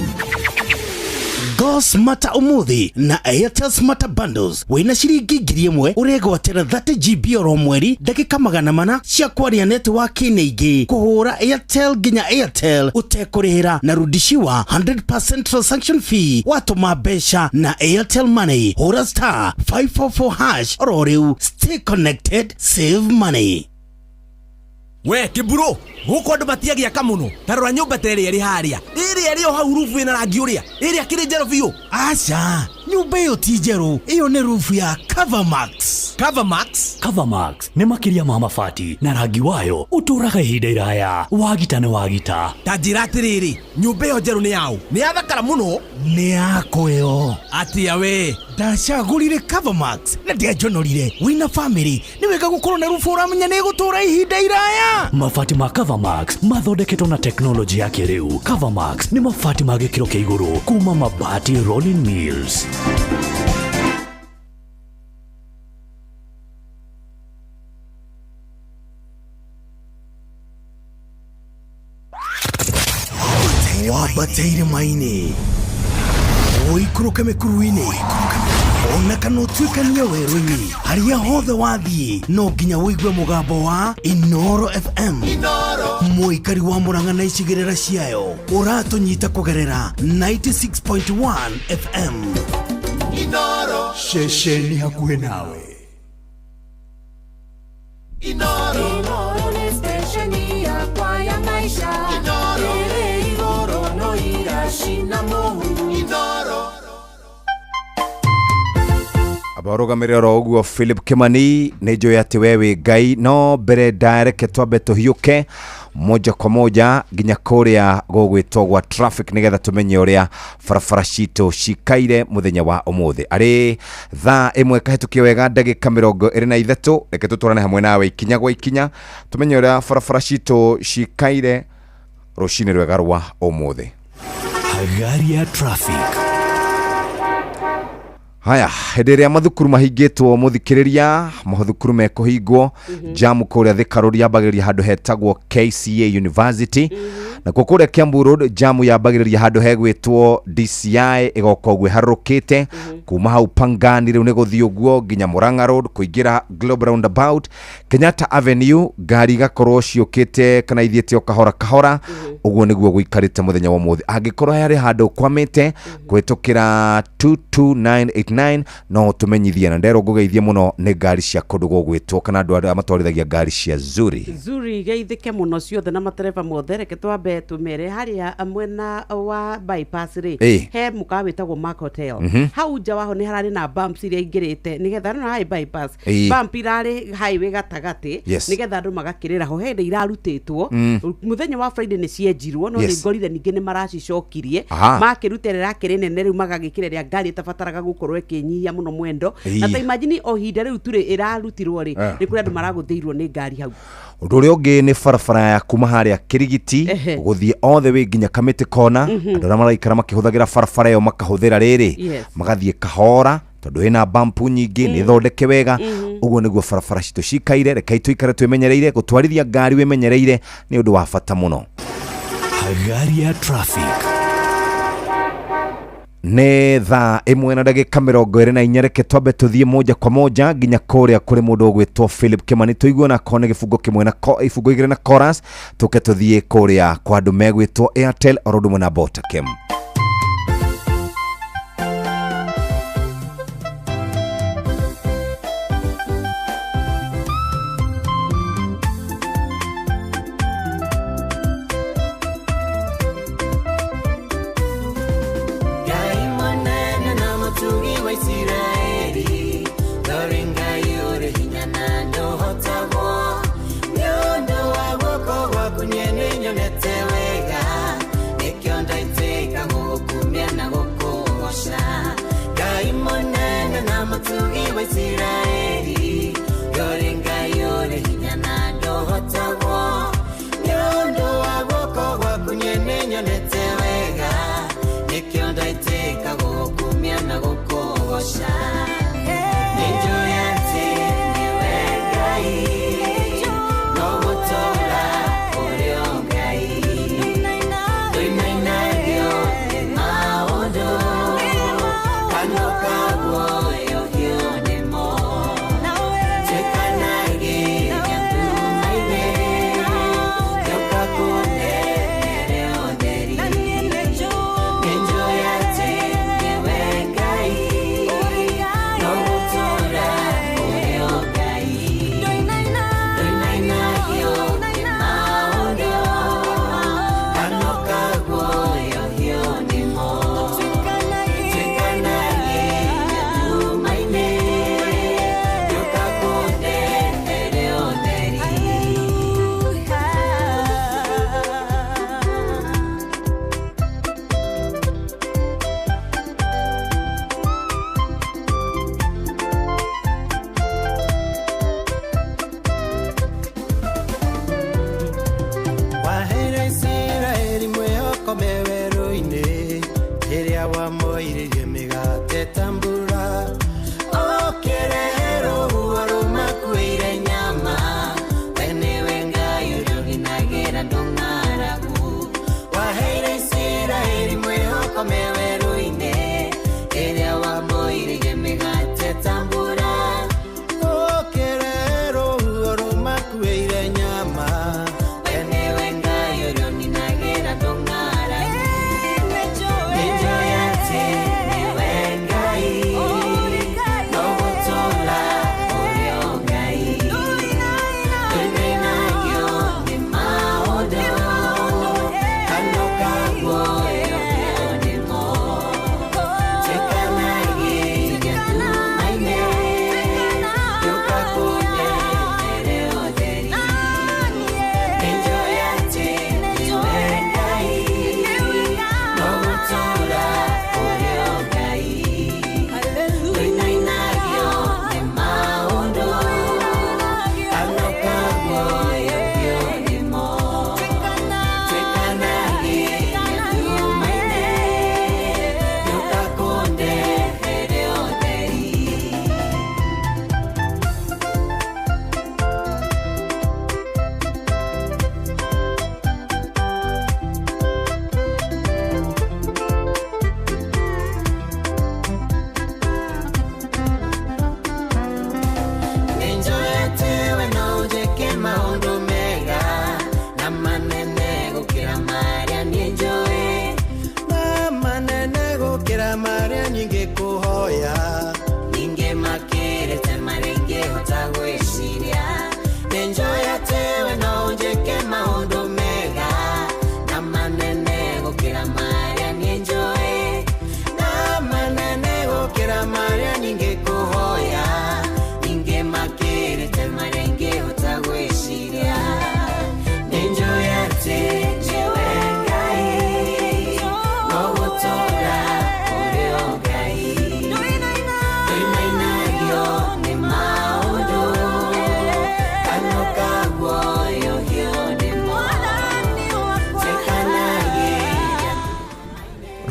Go Smarter umuthi na Airtel Smarter Bundles wina ciringi 1,000 uregwatira 30 GB oro mweri dakika 400 cia kwaria network-ini ingi kuhura Airtel nginya Airtel utekurihira na rudishiwa 100% transaction fee watuma mbeca na Airtel Money hura star 544# oro riu stay connected save money. We kiburo guko andu matiagia kamuno tarora nyumba tere iri haria iri hau rufu ina rangi uria iri akiri njero biu. Acha nyumba iyo ti njero, iyo ni rufu ya Covermax. Covermax ni makiria ma mabati na rangi wayo uturaga ihinda iraya wagita tanjira atiriri nyumba iyo njero ni yau ni yathakara muno ni yako yo atia we ndacagurire Covermax na ndiajonorire wina family ni wega gukorwo na rufu uramenya ni gutura ihinda iraya. Mabati ma Covermax mathondeketwo na teknoloji ya kiriu. Covermax ni mabati ma gikiro kia iguru kuma Mabati Rolling Mills. Wabateire maini oikuruka mekuruini ona kana utuikania werũ-inĩ harĩa hothe wathiĩ no nginya wĩigue mũgambo wa Inoro FM. Mũikari wa Murang'a na icigĩrĩra ciayo ũratũnyita kũgerera 96.1 FM. Inoro ceceni hakuhĩ nawe. Inoro ni stesheni ya kwa ya maisha. Inoro igoro no irashina muhu. Inoro abarugamire oro uguo Philip Kimani nejo yati wewe Ngai no mbere direct twabe tuhiuke moja kwa moja nginya kuria gugwitogwa traffic nigetha tumenye uria farafara cito cikaire muthenya wa umuthi ari thaa imwe kahitukie wega ndagika 23 reke tutwarane hamwe nawe ikinya gwa ikinya tumenye uria farafara cito cikaire rucini rwega rwa umuthi. Hagari ya traffic. Haya, hederia mathukuru mahingitwo muthikiriria mathukuru mekuhingwo jamu kuria thikaruria bageria handu hetagwo KCA University na kukuria Kiambu Road jamu ya bagiriria handu hegwitwo DCI igoka gwe harukite kuma hau Pangani riu ni guthii uguo nginya Murang'a Road kuingira Globe Roundabout Kenyatta Avenue ngari gakorwo ciukite kana ithiete o kahora uguo niguo guikarite muthenya wa muthi angikorwo yari handu kwamite kwitukira 22989 no tumenyithia na ndero ngugeithie muno ni ngari cia kundu gugwitwo kana andu aria matwarithagia ngari cia Zuri geithike muno ciothe na matereva mothe reke twambe tumere haria mwena wa bypass ri he mukawa witagwo Mark Hotel hau nja waho ni harari na bumps iria ingirite nigetha no hai bypass bump irari highway gatagati nigetha andu magakirira ho hende irarutitwo muthenya wa Friday ni cienjirwo no ni ngorire ninge ni maracicokirie makiruterera kirinene riu magagikirira ngari itabataraga gukorwo ikinyihia muno mwendo na ta imagine o hinda riu turi irarutirwo ri ni kuri andu maraguthiirwo ni ngari hau undu uria ungi ni barabara ya kuma haria Kirigiti guthie all the way nginya Kamiti Kona andu aria maraikara makihuthagira barabara iyo makahuthira riri magathie kahora tondu ina bump nyingi ni thondeke wega uguo niguo barabara citu cikaire reke tuikare twemenyereire gutwarithia ngari wemenyereire ni undu wa bata muno. Hagari ya traffic ne thaa 1:24 reke twambe tuthie moja kwa moja nginya kuria kuri mundu ugwitwo Philip Kimani tuigua na kone gifungo kimwe na ifungo igire na chorus tuke tuthie kuria kwa andu megwitwo Airtel orodu na Bota Kim. Kunyene nyonete wega, nikyo ndaiteka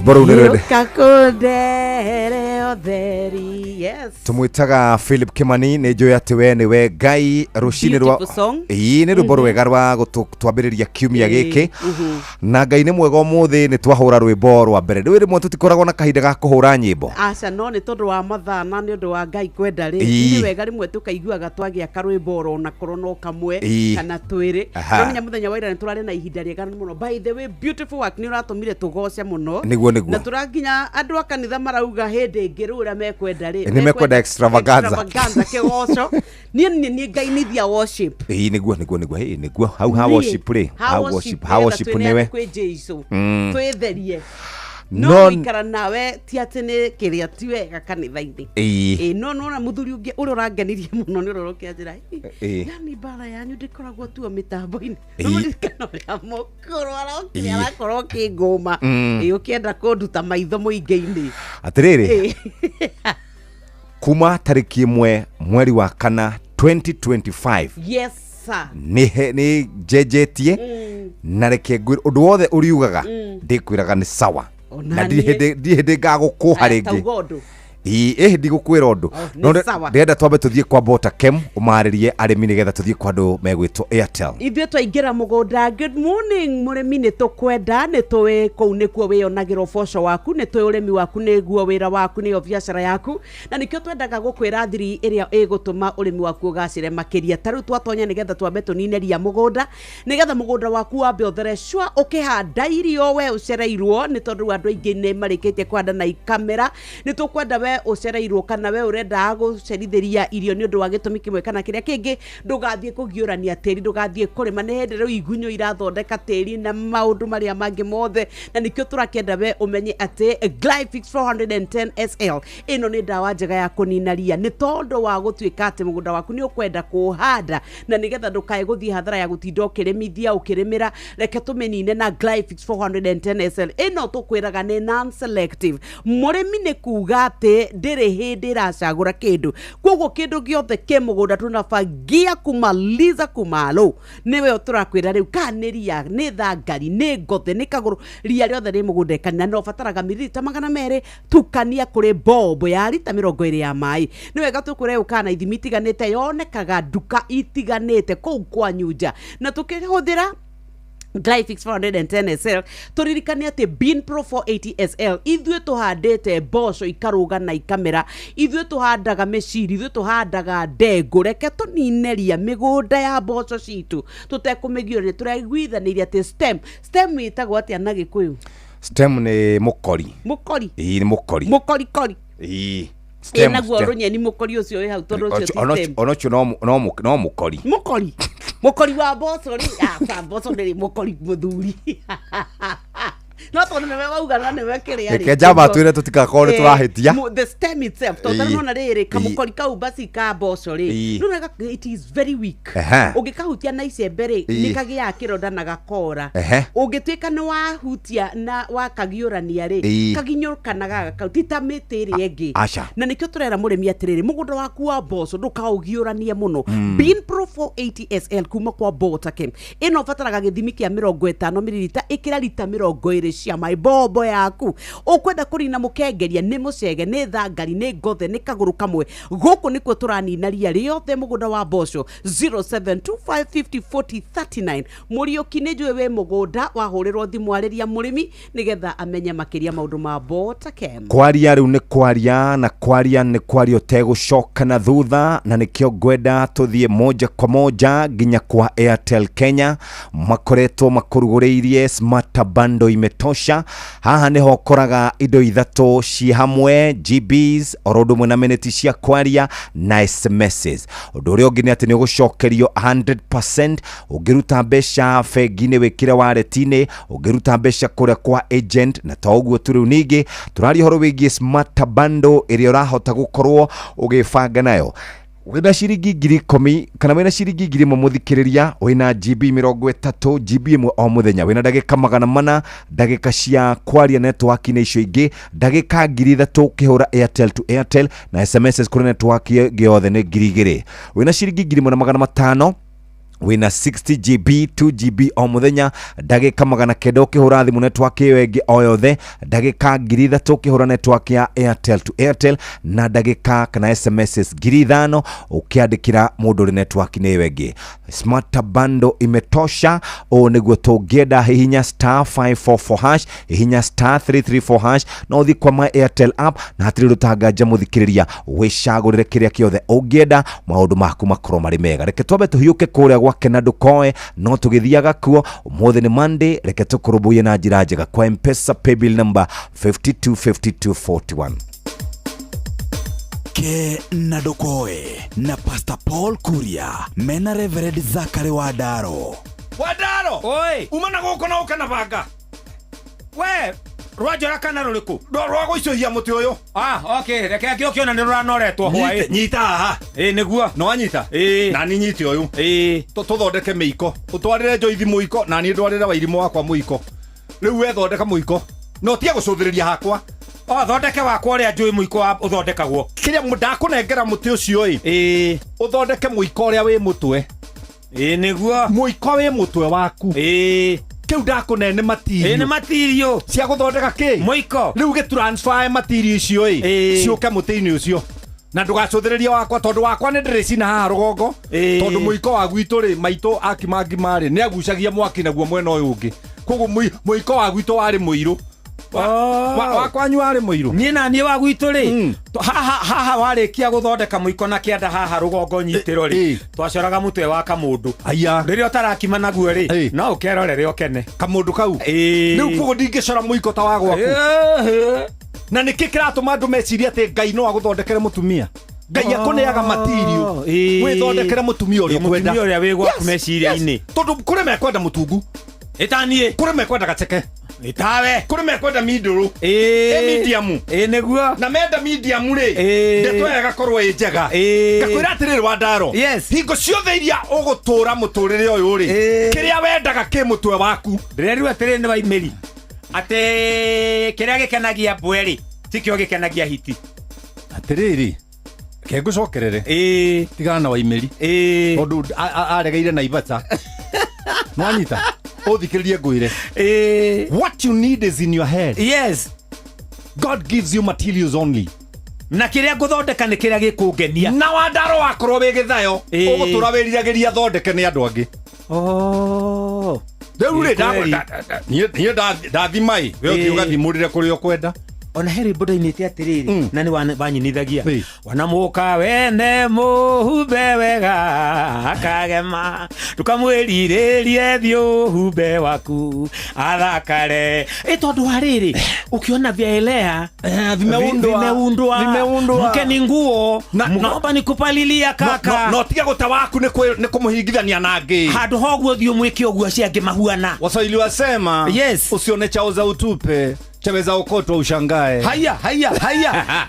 Boro nirende. Kakundere otheri. Yes. Tumwitaga Philip Kimani ne joya ati we ni we Ngai rucini rwa. Ii ni rwimbo rwega rwa gutwambiriria kiumia giki. Na Ngai ni mwega umuthi ni twahura rwimbo rwa mbere. Rwiri mwe tutikoragwo na kahinda ga kuhura nyimbo. Aca no ni tondu wa mathana ni undu wa Ngai kwenda ri. Ni wega rimwe tukaiguaga twagia karwimbo ro na korono kamwe kana twiri. No muthenya wa ira ni turari na ihinda riega muno. By the way, beautiful work ni uratumire tugoce muno. Na turaginya andu a kanitha marauga hindi ngirura mekwenda ri. Ni mekwenda extravaganza kigoco. Ni Ngai ni dia worship. Niguo niguo how worship ri. How worship newe. Kwe Jesu. Twetherie. No ikara nawe ti atene kiria ti wega kanitha-ini. No na muthuri ungi uri urangenirie muno ni urorokia njira. Yani bara yanyu ndikoragwo tu mitambo-ini. No ndikano ya mukuru arokire arakorwo kinguma. Ukienda kunduta maitho muingi-ini. Atiriri. Kuma tariki 1 mweri wa kana 2025. Yes sir. Ni jejetie na reke undu wothe uriugaga ndikwiraga ni sawa. Na ndi ngagukuha ringi. Ndi gukwira undu. No ndenda twambe tuthie kwa Bota Kem umaririe arimi nigetha tuthie kwa andu megwitwo Airtel. Ithue twaingira mugunda. Good morning murimi ni tukwenda ni tuwe kou nikuo wionagira uboco waku ni tuwe urimi waku ni guo wira waku ni biashara yaku na nikio twendaga gukwira thiri iria igutuma urimi waku ugacire makiria taru twatonya nigetha twambe tunineria mugunda nigetha mugunda waku wambe uthereshwa ukihanda irio we ucereirwo ni tondu andu aingi ni marikitie kwanda na ikamera ni tukwenda we ucereirwo kana we urenda gucerithiria irio ni undu wa gitumi kimwe kana kiria kingi ndugathie kugiurania tiri ndugathie kurima ni hindi riu igunyo irathondeka tiri na maundu maria mangi mothe na nikio turakenda we umenye ati Glyphix 410 SL ino ni dawa njega ya kunina ria ni tondu wa gutwika ati mugunda waku ni ukwenda kuhanda na nigetha ndukae guthie hathara ya gutinda ukirimithia ukirimira reke tumenine na Glyphix 410 SL ino tukwiraga ni non selective murimi ni kuga ati ndiri hindi iracagura kindu koguo kindu giothe ke mugunda tunabangia kumaliza kumalo niwe turakwira riu kaniria ni thangari ni ngothe ni kaguru ria riothe ri mugunda kana no fataraga mililita 200 tukania kuri bombo ya lita 20 ya mai niwega tukure ukana ithimi itiganite yonekaga duka itiganite kou kwa nyuja na tukihuthira Glyphix 410 SL turirikane ati Bean Pro 480 SL ithue tuhandete boco ikaruga na ikamera ithue tuhandaga meciri ithue tuhandaga ndengu reke tunineria migunda ya boco citu tutekumigiore turaiguithaniria ati stem itagwo ati na Gikuyu stem ni mukori ni mukori naguo runyeni mukori ucio wi hau tondu ucio onocio no mukori wa boco ri boco ni mukori muthuri no tondu niwe wauga na niwe kiria reke jamba twire tutikakore turahitia the stem itself tondu nona riri kamukori kau basi ka boco ri nona it is very weak ungikahutia na icembe ri nikagia kironda na gakora ungitwika ni wahutia na wakagiurania ri kaginyurukanaga kautita mitiri engi na nikio turera murimi atiriri mugunda waku wa boco ndukaugiuranie muno Bean Pro 480 SL kuma kwa Bota Kem ino fataraga githimi kia 50 mililita ikira lita 20 cia mai bombo yaku ukwenda kurina mukengeria ni mucege ni thangari ni ngothe ni kaguru kamwe guku nikuo turanina ria riothe mugunda wa boco 0725504039 muriuki ni njue we mugunda wahurirwo thimu ariria murimi nigetha amenye makiria maundu ma Bota Kem kwaria riu ni kwaria na kwaria ni kwaria utegucoka na thutha na nikio ngwenda tuthie moja kwa moja nginya kwa Airtel Kenya makoretwo makuruguriirie smart bundle imetosha haha niho koraga indo ithatu ci hamwe GBs orodo mwe na minute cia kwaria na SMSs undu uri ungi ni ati ni ugucokerio 100% ungiruta mbeca bengi-ini wikire wallet-ini ungiruta mbeca kuria kwa agent na ta uguo turiu ningi turari horo wigie smart bundle iria urahota gukorwo ugibanga nayo wina ciringi 10,000 kana wina ciringi 1,000 muthikiriria wina GB 30 GB imwe o muthenya wina ndagika 400 ndagika cia kwaria network-ini icio ingi ndagika 3,000 kihura Airtel to Airtel na SMS kuri network giothe ni 2,000 wina ciringi 1,500 wina 60 GB 2 GB o muthenya ndagika 900 ukihura thimu network iyo ingi o yothe ndagika 3,000 ukihura network ya Airtel to Airtel na ndagika kana SMS 5,000 ukiandikira mundu ri network ni iyo ingi. Smart bundle imetosha o niguo tungenda hihinya *544# hihinya *334# no thi kwa my Airtel app na hatiri rutanganja muthikiriria wicagurire kiria kiothe ungienda maundu maku makoro mari mega. Reke twabe tuhiuke kuria gwake na ndukoe no tugithiaga kuo umuthi ni Monday. Reke tukurubuye na njira njega kwa M-Pesa paybill number 525241 ke na ndukoe na Pastor Paul Kuria mena Reverend Zachary Wadaro. Oi umana guko na ukana banga we rwajora kana ruriku ndo rwago icio hia muti uyu. Okay reke ngio kiona ni ruranoretwo hwai nyita haha niguo no anyita na ni nyiti uyu tuthondeke miiko utwarire Joithi muiko na ni ndwarire Wairimu wakwa muiko. Riu we thondeka muiko no tie gucuthiriria hakwa thondeke wakwa uria njui muiko uthondekagwo kiria ndakunengera muti ucio uthondeke muiko uria wi mutwe niguo muiko wi mutwe waku kiu ndakune ni material ni material cia guthondeka ki muiko riu ge transfer material icio ciuke muti-ini ucio na ndugacuthiriria wakwa tondu wakwa ni ndiricina haha rugongo tondu muiko wa gwitu ri maitu akimangimari ni agucagia mwaki naguo mwena uyu ungi koguo muiko wa gwitu wari muiru wakwanyu wari muiru ni na ni wa gwitu ri haha warikia guthondeka muiko na kianda haha rugongo nyitiro ri twacoraga mutwe wa kamundu riria utarakima naguo ri no ukerorere ukene kamundu kau riu koguo ndingicora muiko ta wa gwaku na niki kiratuma andu meciria ati Ngai no aguthondekere mutumia. Ngai akuneaga material withondekere mutumia uria kwenda mutumia uria wi gwaku meciria-ini tondu kuri mekwenda mutungu itanie kuri mekwenda gaceke itawe kuri mekwenda miduru medium niguo na menda medium ri ndetwega korwo njega ngakwira atiriri Wadaro hingo ciothe iria ugutura muturire uyu ri kiria wendaga ki mutwe waku ndiriru atiriri ni Waimeri ate kiria gikenagia bweri tikio gikenagia hiti atiriri kengucokerere tigana na Waimeri tondu aregeire na Ivata nwanyita uthikiririe ngwire what you need is in your head. Yes, God gives you materials only na kiria nguthondeka ni kiria gikungenia na Wadaro wakorwo wi githayo ugutura wiriragiria thondeke ni andu angi riu ri nie ndathimai we ukiuga thimurire kuria ukwenda ona heri bodainite atiriri na ni wanyinithagia wanamuka wene muhumbe wega akagema tukamwiririe thio humbe waku athakare tondu hariri ukiona vyaelea vimeundwa mkeni nguo naomba nikupalilia kaka no tiga guta waku ni kumuhingithania na ngi handu hoguo thio mwiki oguo ciangi mahuana Waswahili wasema usione chao za utupe chaweza ukotwa ushangae. Haya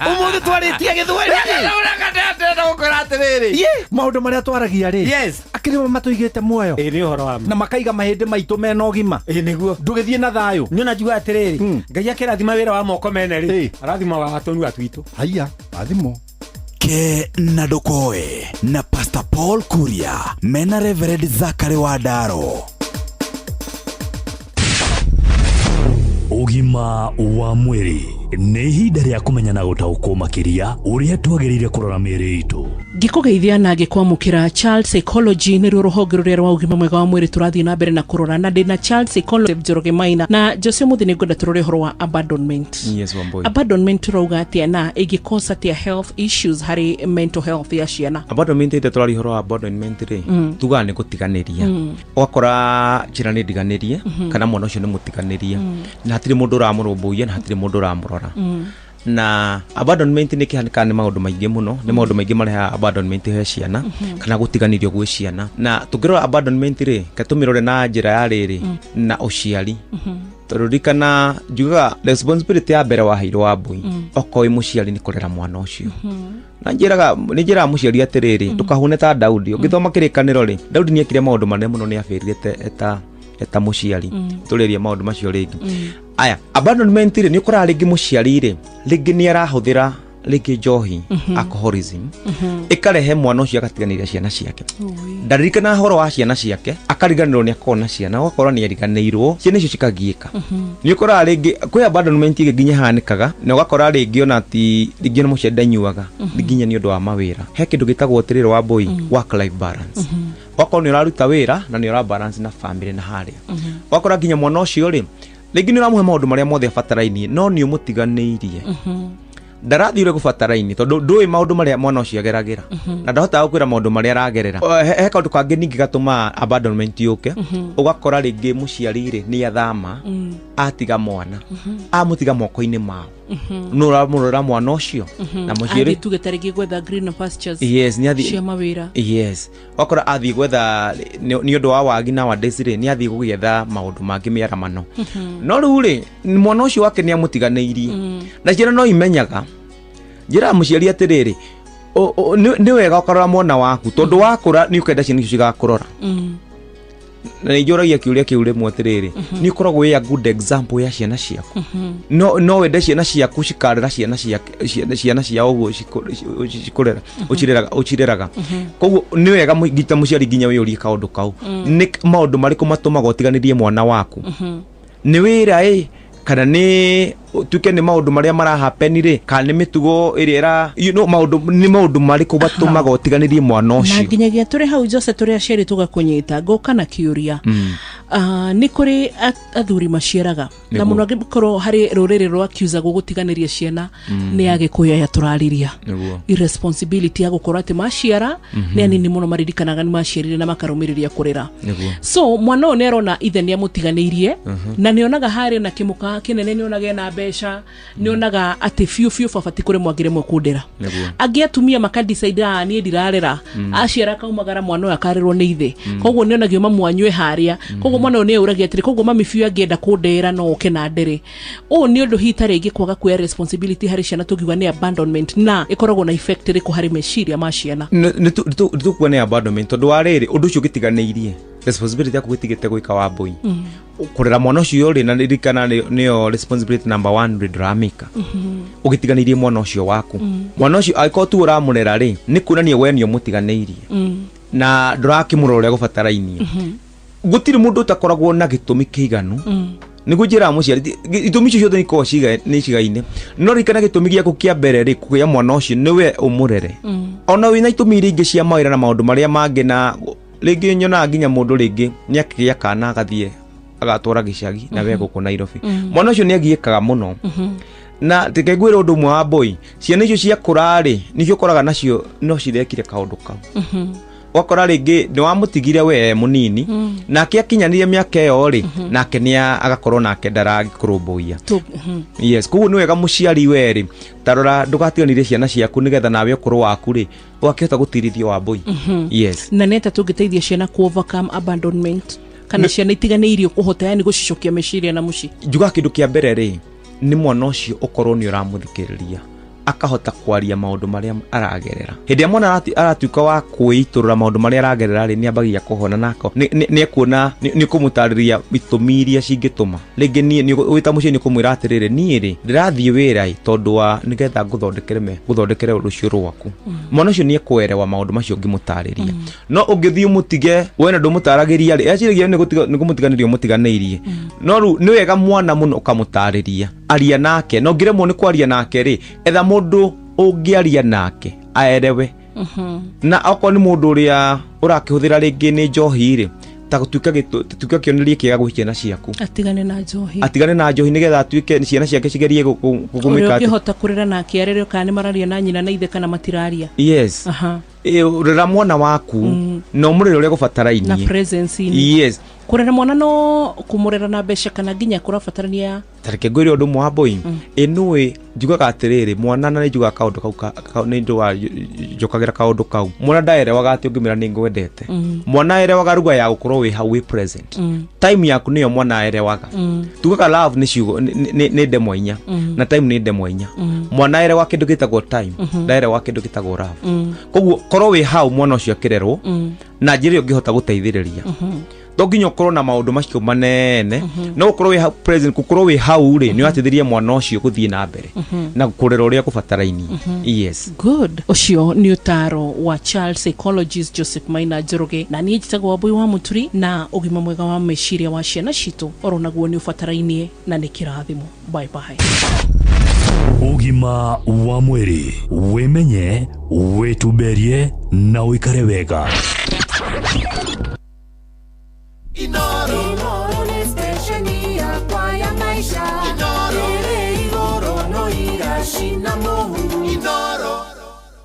umuthi twaritie githweri urakatete ukuratiriri maundu maria twaragia ri akirima matuigite muoyo ni uhoro wa na makaiga mahindi maitu mena ugima niguo ndugithie na thayo ni najuga atiriri Ngai akirathima wira wa moko mene ri arathima wa atonu atwitu haya athimo ke na ndukoe na Pastor Paul Kuria mena Reverend Zachary Wadaro. Ugima wa mwiri nĩ ihinda rĩa kũmenya na gũtaũkwo makĩria ũrĩa twagĩrĩire kũrora mĩĩrĩ itũ. Ngĩkũgeithia na ngĩkwamũkĩra Child Psychology nĩruo rũhonge rũrĩa rwa ũgima mwega wa mwĩrĩ tũrathiĩ na mbere na kũrora na ndĩ na Child Psychology Njoroge Maina na Jose mũthĩ nĩ ngwenda tũrore ũhoro wa abandonment. Yes, Wambui. Abandonment turauga atĩa na ĩngĩcause atĩa health issues harĩ mental health ya ciana. Abandonment ĩte tũrari ũhoro wa abandonment rĩ tuga nĩ gũtiganĩria ũgakora njĩra nĩ ndiganĩrie kana mwana ũcio nĩ mũtiganĩrie na hatirĩ mũndũ ũramũrũmbũiya na hatirĩ mũndũ ũramũrora na abandonment ni kihanika ni maundu maingi muno ni maundu maingi mareha abandonment he ciana kana gutiganirio gwe ciana na tungirora abandonment ri katumirore na njira ya riri na uciari tururikana juga responsibility ya mbere waheirwo wa mbui okoi muciari ni kurera mwana ucio na njira muciari atiriri tukahune ta Daudi ugithoma kirikaniro ri Daudi ni ekire maundu manene muno ni afirite eta muciari turerie maundu macio ringi aya abandonment ri ni ukora ringi muciari ri ringi ni arahuthira rĩngĩ njohi alcoholism ikarehe mwana ũcio agatiganĩria ciana ciake ndaririkana horo wa ciana ciake akariganĩrwo nĩ akona ciana ũgakora nĩ ariganĩirwo ciana icio cikagiĩka nĩ ũkoraga rĩngĩ kwĩ abandonment nginya hanĩkaga na ũgakora rĩngĩ ona ti rĩngĩ nĩ mũciari ndanyuaga nginya nĩ ũndũ wa mawĩra he kĩndũ gĩtagwo atĩrĩrĩ wa boy work life balance ũgakora nĩ ũraruta wĩra na nĩ ũra balance na family na harĩa ũgakora nginya mwana ũcio rĩ rĩngĩ nĩ ũramũhe maũndũ marĩa mothe abatarainie no nĩ ũmũtiganĩirie ndarathire gũbatarainie tondũ ndũĩ maũndũ marĩa mwana ũcio ageragĩra na ndahotaga gũkwĩra maũndũ marĩa aragerera he kaũndũ kangĩ ningĩ gatũma abandonment yũke ũgakora rĩngĩ mũciari rĩ nĩ athama atiga mwana amũtiga moko-inĩ mao no ũramũrora mwana ũcio na mũciari tuge tarĩngĩ gwetha green pastures cia mawĩra ũgakora athiĩ gwetha nĩ ũndũ wa wagi na nowadays rĩ nĩ athiĩ gũgĩetha maũndũ mangĩ mĩaramano no rĩu rĩ mwana ũcio wake nĩ amũtiganĩirie na ciana no imenyaga njĩra mũciari atĩrĩrĩ nĩ wega ũkarora mwana waku tondũ wakũra nĩ ũkenda ciana icio cigakũrora na nĩnjũragia kĩũria kĩu rĩmwe atĩrĩrĩ nĩ ũkoragwo wĩ a good example ya ciana ciaku no wende ciana ciaku cikarera ciana ciao ũguo ũcireraga koguo nĩ wega ngita mũciari nginya wĩyũrie kaũndũ kau nĩ maũndũ marĩkũ matũmaga ũtiganĩrie mwana waku nĩ wĩra kana nĩ tuke nĩ maũndũ marĩa marahappen rĩ kana nĩ mĩtugo ĩrĩa nĩ maũndũ marĩkũ batũmaga ũtiganĩrie mwana ũcio na nginyagia tũrĩ hau Jose tũrĩ aciari tũgakũnyita ngoka na kĩũria nĩ kũrĩ athuri maciaraga na mũno angĩkorwo harĩ rũrĩrĩ rwa Kiuza gũgũtiganĩria ciana nĩ Agĩkũyũ aya tũrarĩria irresponsibility ya gũkorwo atĩ maciara nĩ anini mũno maririkanaga nĩ maciarire na makarũmĩrĩria kũrera so mwana ũyũ nĩ arona ithe nĩ amũtiganĩirie na nĩ onaga harĩ na kĩmũka kĩnene nĩ onaga na mbeca nĩ onaga atĩ biũ babati kũrĩ mwagĩre mũkundĩra angĩ atumia makadecide niĩ ndirarera aciara kaumagara mwana ũyũ akarerwo nĩ ithe koguo nĩ onagio mamu anyue harĩa koguo mwana ũyũ nĩ auragia atĩrĩ koguo mami biũ angĩenda kũndera no oke na ndere ũũ nĩ ũndũ hita rĩngĩ kwaga kuoya responsibility harĩ ciana tũkiuga nĩ abandonment na ĩkoragwo na effect rĩkũ harĩ meciria ma ciana nĩtũkuga nĩ abandonment tondũ wa rĩrĩ ũndũ ũcio ũgĩtiganĩirie responsibility yaku gĩtigĩte gwĩka wa boy kũrera mwana ũcio rĩ na ririkana nĩyo responsibility number 1 ndĩramĩka ũgĩtiganĩirie mwana ũcio waku mwana ũcio angĩkorwo tu ũramũrera rĩ nĩ kuonania we nĩ ũmũtiganĩirie na ndũrakĩmũrora ũrĩa gũbatarainie gũtirĩ mũndũ ũtakoragwo na gĩtũmi kĩiganu nĩguo njĩra mũciari itũmi icio ciothe nĩ cigaine no rikana gĩtũmi gĩaku kĩa mbere rĩ kũgĩa mwana ũcio nĩwe ũmũrere ona wĩna itũmi iria ingĩ cia mawĩra na maũndũ marĩa mangĩ na rĩngĩ nyonaga nginya mũndũ rĩngĩ nĩ akĩgĩa kana agathiĩ agatwara gĩcagi na we gũkũ Nairobi mwana ũcio nĩ agiĩkaga mũno na tĩkengwĩra ũndũ ũmwe wa boy ciana icio ciakũra rĩ nĩcio ũkoraga nacio no cirekire kaũndũ kau wakora rĩngĩ nĩ wamũtigire we mũnini nake akinyanire mĩaka ĩyo rĩ nake nĩ agakorwo nake ndaragĩkũrũmbũiya koguo nĩ wega mũciari we rĩ tarora ndũgatiganĩrie ciana ciaku nĩgetha nawe ũkũrũ waku rĩ ũgakĩhota gũtirithio wa boy na neta tũngĩteithia ciana ku overcome abandonment kana ciana itiganĩirio kũhota yani gũcicokia meciria na mũciĩ njuga kĩndũ kĩa mbere rĩ nĩ mwana ũcio ũkorwo nĩ ũramũthikĩrĩria akahota kwaria maũndũ marĩa aragerera hĩndĩ mwana aratuĩka wa kwĩitũrũra maũndũ marĩa aragerera rĩ nĩ ambagia kũhona nako nĩ kuona nĩ kũmũtarĩria itũmi iria cingĩtũma rĩngĩ niĩ wĩta mũciĩ nĩ kũmwĩra atĩrĩrĩ niĩ rĩ ndĩrathiĩ wĩra tondũ wa nĩgetha ngũthondekere ũndũ ũcio rwaku mwana ũcio nĩ ekwerewa maũndũ macio ngĩmũtarĩria no ũngĩthiĩ mũtige wena ndũmũtaragĩria rĩ eciragia nĩ kũmũtiganĩria ũmũtiganĩirie no rĩu nĩ wega mwana mũno ũkamũtarĩria aria nake no ngĩremwo nĩ kwaria nake rĩ etha mũndũ ũngĩaria nake aerewe na okorwo nĩ mũndũ ũrĩa ũrakĩhũthĩra rĩngĩ nĩ njohi rĩ ta gũtuĩka kĩonereria kĩega gwĩ ciana ciaku atigane na njohi nĩgetha atuĩke ciana ciake cigerie gũgũmĩka ũrĩa ũngĩhota kũrera nake arere kana nĩ mararia na nyina na ithe kana matiraria rera mwana waku no mũrere ũrĩa gũbatarainie na presence kũrera mwana no kũmũrera na mbeca kana nginya kũrabatarania tareke ngwĩre ũndũ mwa boy nĩwe njugaga atĩrĩrĩ mwana na njugaga kaũndũ kau nĩ ndwa njokagĩra kaũndũ kau mwana ndaerewaga atĩ ũngĩmĩra nĩ ngwendete mwana erewaga ruga ya gũkorwo wĩ hau wĩ present time yaku nĩyo mwana erewaga tugaga love nĩ ciugo nĩ ndemwa inya na time nĩ ndemwa inya mwana erewa kĩndũ gĩtagwo time ndaerewa kĩndũ gĩtagwo love koguo korwo wĩ hau mwana ũcio akĩrerwo na njĩra ũngĩhota gũteithĩrĩria to nginya ukorwo na maundu macio manene no ukorwo wi president kukorwo wi hau ri ni atithirie mwana ucio guthie na mbere na kurera uria kubatarainie. Yes, good. Ucio ni utaro wa child psychologist Joseph Maina Njoroge na ni njitagwo Wambui wa Muturi, na ugima mwega wa meciria wa ciana citu oro naguo ni ubatarainie na ni kirathimo. Bye bye. Ugima wa mwiri, wimenye, wituberie na uikare wega. Inoro ni stesheni ya kwa ya maisha. Ere igoro no irashina mohu. Inoro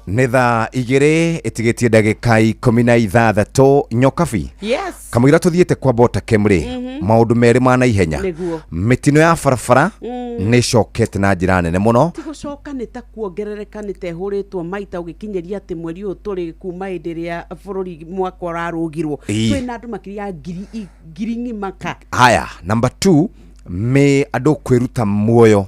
nä thaa igä itigetie ndagika 16 nyokabi. Yes. Kamwira tuthiete kwa bota kemri maundu meri ma na ihenya mitino ya barabara ni cokete na njira nene muno. Tigucoka ni ta kuongerereka ni tehuritwo maita ugikinyeria ati mweri uyu turi kuma hindi ria bururi mwaka urarugirwo twina andu makiria ngiri ng'imaka. Haya, number 2 me andu kwiruta muoyo,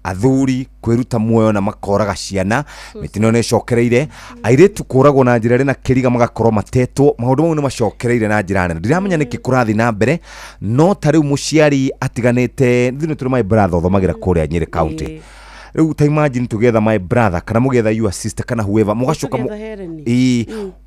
athuri kwiruta muoyo na makoraga ciana mitino ne cokereire airetu kuragwo na njira na kiriga magakorwo matetwo maundu mau ni macokereire na njira nene. Ndiramenya niki kurathi na mbere no tariu muciari atiganite thino turi my brother thomagira kuria Nyeri County. Riu ta imagine together my brother kana mugetha your sister kana whoever mugacoka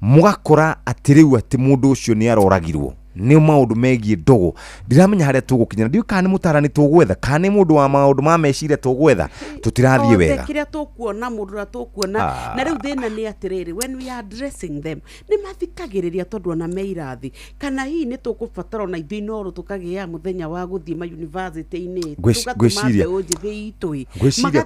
mugakora atiriu ati mundu ucio ni aroragirwo ni maundu megie ndogo. Ndiramenya haria tugukinyira ndiu kana mutarani tugwetha kana mundu wa maundu ma meciria tugwetha tutirathie wega kiria tukuona mundu ra tukuona na riu thina ni atiriri when we are addressing them ni mathikagiriria tondu na meirathi kana hii ni tukubatara na ithui no tukagia muthenya wa guthie ma university ini gwiciria ujithi itui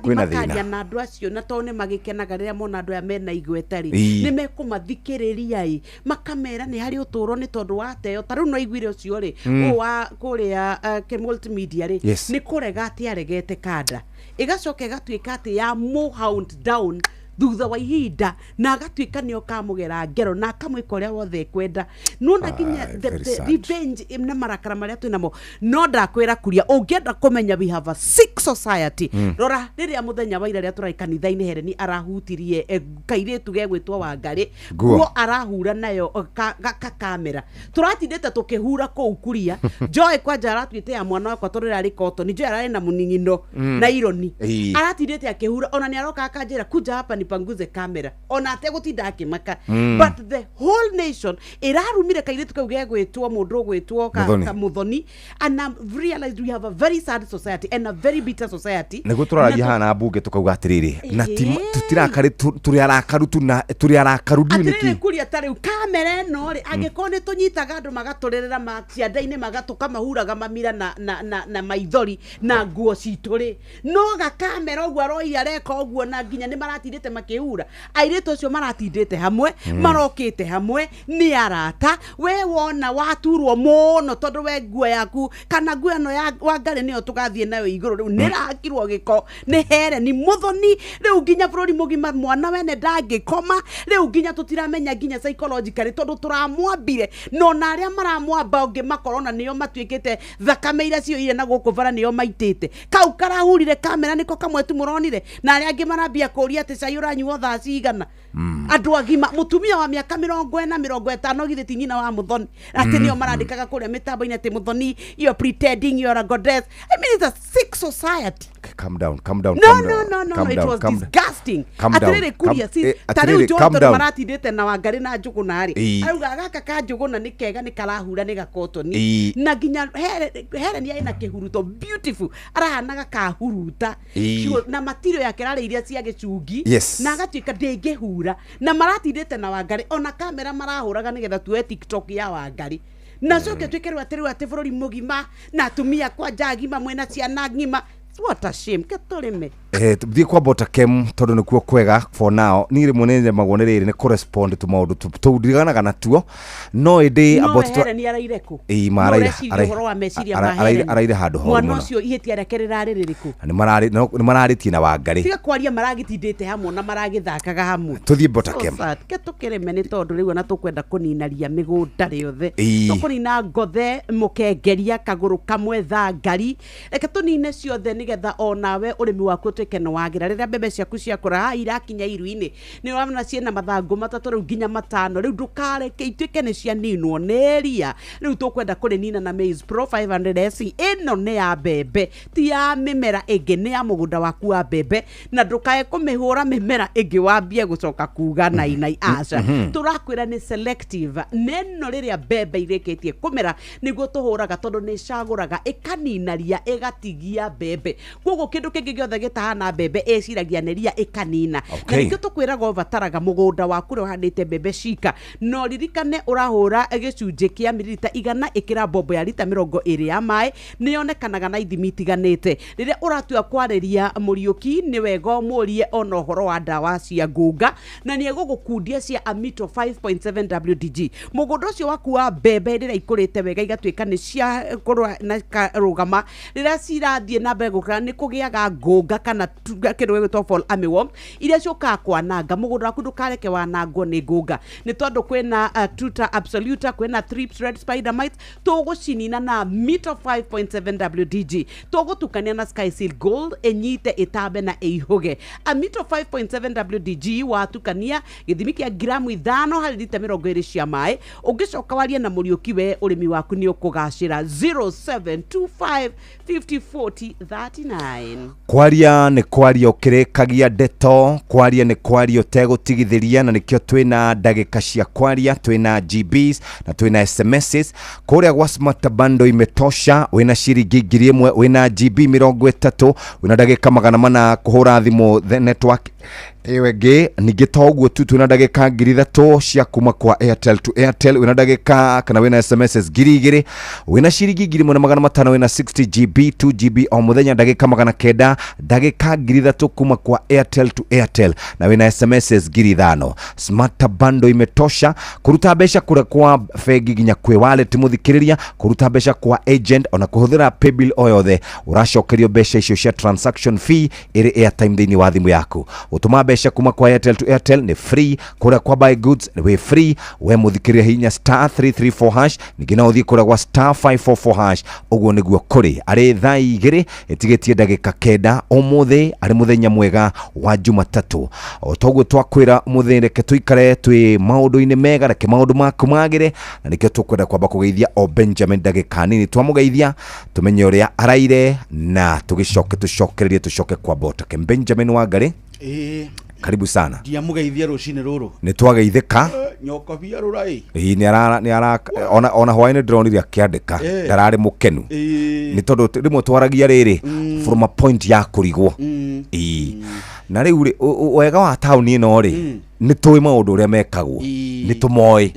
kwina thina na andu acio na tone magikenaga riria mona andu ya mena igwetari ni mekumathikiriria makamera ni hari uturo ni tondu wateo taru no igwire ucio ri wa kuria ke multimedia ri ni kurega ati aregete kada igacoka igatuika ati ya hound down thutha wa ihinda na agatuika nio kamugera ngero na kamwika uria wothe kwenda nona kinya revenge na marakara maria twinamo no ndakwira kuria ungienda kumenya we have a sick society rora riria muthenya wa ira ria turai kanitha-ini Hereni arahutirie kairetu gegwitwo Wangari guo arahura nayo kamera turatindite tukihura kou kuria Joy kwanja aratwite ya mwana wakwa tondu rari koto ni Joy arari na muningino na ironi aratindite akihura ona ni aroka akanjira kuja hapa nipanguze kamera ona ate gutinda akimaka but the whole nation irarumire kairetu kau gegwitwo mundu gwitwo Muthoni and I realized we have a very sad society and a very bitter society. Nego turaragia hana bunge tukauga atiriri na tutirakari turi arakaru turi arakaru ndini ki kuria tari kamera no ri agikone tunyitaga andu magaturerera macianda-ini magatuka mahuraga mamira na maithori na nguo cituri no ga kamera ogwo aroi areka ogwo na nginya ni maratindite makihura airetu acio maratindite hamwe marokite hamwe ni arata we wona waturwo muno tondu we nguo yaku kana nguo no ya Wangari niyo tugathie nayo iguru riu nirakirwo giko ni Hereni Muthoni riu nginya bururi mugima mwana wene ndangikoma riu nginya tutiramenya nginya psychologically tondu turamwambire no na aria maramwamba onge makorona niyo matuikite thakame ira cio ire na guku bara niyo maitite kau karahurire kamera niko kamwe tu muronire na aria angi marambia kuria ati cai uranyuo thaa cigana andu agima mutumia wa miaka 40 na 50 githi tinyina wa Muthoni ati niyo marandikaga kuria mitambo-ini ati Muthoni you are pretending you are a goddess. I mean it's a sick society. Calm down. No, it was disgusting. Atiriri kuria si tariu joto maratindite na Wangari na Njuguna hari auga gaka ka Njuguna ni kega ni karahura ni gakotoni na nginya Hereni ina kihuruto beautiful arahanaga kahuruta na material yake rari iria cia gicungi na agatuika ndingihura na maratindite na Wangari ona kamera marahuraga nigetha tuwe TikTok ya Wangari na coke twikirwa atiru ati bururi mugima na tumia kwa njagima mwena ciana ngima. What a shame ketorime thie kwa bota kem tondu nikuo kwega for now ni rimunene magonere ni correspond to maundu tu ndiriganaga natuo no indi about to Hereni araireku araire handu ho mwana ucio ihiti arekerera riririku ni mararitie na Wangari tiga kwaria maragitindite hamwe na maragithakaga hamwe tuthie bota kem ketukirime ni tondu riu na tukwenda kuninaria migunda riothe no kunina ngothe mukengeria kaguru kamwe Thangari reke tunine ciothe nigetha onawe urimi waku utwike no wagira riria mbembe ciaku ciakura irakinya iru-ini ni wamna ciena mathangu matatu riu nginya matano riu ndukareke itwike ni cianinwo neria riu tukwenda kuri nina na Maize Pro 500 SC ino ni ya mbembe ti ya mimera ingi ni ya mugunda waku wa mbembe na ndukae kumihura mimera ingi wambie gucoka kuga nai aca turakwira ni selective neno riria mbembe ireketie kumera niguo tuhuraga tondu ni caguraga ikanina ria igatigia mbembe koguo kindu kingi giothe gitahana mbembe eciragia ni ria ikanina na nikio tukwiraga uvataraga mugunda waku ri uhandite mbembe cika no ririkane urahura gicunji kia mililita igana ikira bombo ya lita 20 ya mai ni yonekanaga na ithimi itiganite riria uratua kwariria muriuki ni wega murie ono horo wa dawa cia ngunga na ni egugukundia cia Amito 5.7 WDG mugunda ucio waku wa mbembe riria ikurite wega igatuika ni cia kurwa na rugama riria cirathie na mbere gukura ni kugiaga ngunga kana kindu gitwa fall armyworm iria cioka kwananga mugunda waku ndukareke wanangwo ni ngunga ni tondu kwina Tuta Absoluta kwina Thrips Red Spider Mite tugucinina na Amito 5.7 WDG tugutukania na Sky Seal Gold enyite itambe na eihuge Amito 5.7 WDG watukania githimi kia gramu 5 hari lita 20 cia mai ungicoka waria na muriuki we urimi waku ni ukugacira 0725 5040 39 kwaria ni kwaria ukirekagia ndeto kwaria ni kwaria utegutigithiria na nikio twina ndagika cia kwaria twina GBs na twina SMSs kuria gwa smart bundle imetosha wina shiringi 1000 wina GB 30 wina ndagika 400 kuhura thimu the network ewege nigitoguo tu twina ndagika 3000 cia kuma kwa Airtel to Airtel wina ndagika kana wina SMSs 2000 wina shiringi 1500 wina 60 GB 2 GB o muthenya ndagika 900 ndagika 3000 kuma kwa Airtel to Airtel na wina SMSs 5000 smart bundle imetosha kuruta mbeca kura kwa fegi ginya kwe wallet muthikiriria kuruta mbeca kwa agent ona kuhuthira paybill o yothe uracokerio mbeca icio cia transaction fee iri airtime thini wa thimu yaku utuma mbeca kuma kwa Airtel to Airtel ni free kura kwa buy goods ni we free we muthikiriria hinya *334 hash nigina uthie kura kwa *544 hash uguo niguo kuri ari thai igiri etigetie ndagika kenda umuthi ari muthenya mwega wa Jumatatu otoguo twakwira muthire ke tuikare twi maundu-ini mega reke maundu maku magire na nikio tukwenda kwamba kugeithia o Benjamin ndagika nini twamugeithia tumenye uria araire na tucoke kwa bota ke Benjamin Wangari karibu sana dia mugeithia rucine ruru ni twageithika nyoka bia rurai ni ara ona hwaine drone ria kiandika ndarari mukenu ni tondu rimwe twaragia riri from a point ya kurigwo na riu ri wega wa town ino ri ni tui maundu uria mekagwo ni tumoi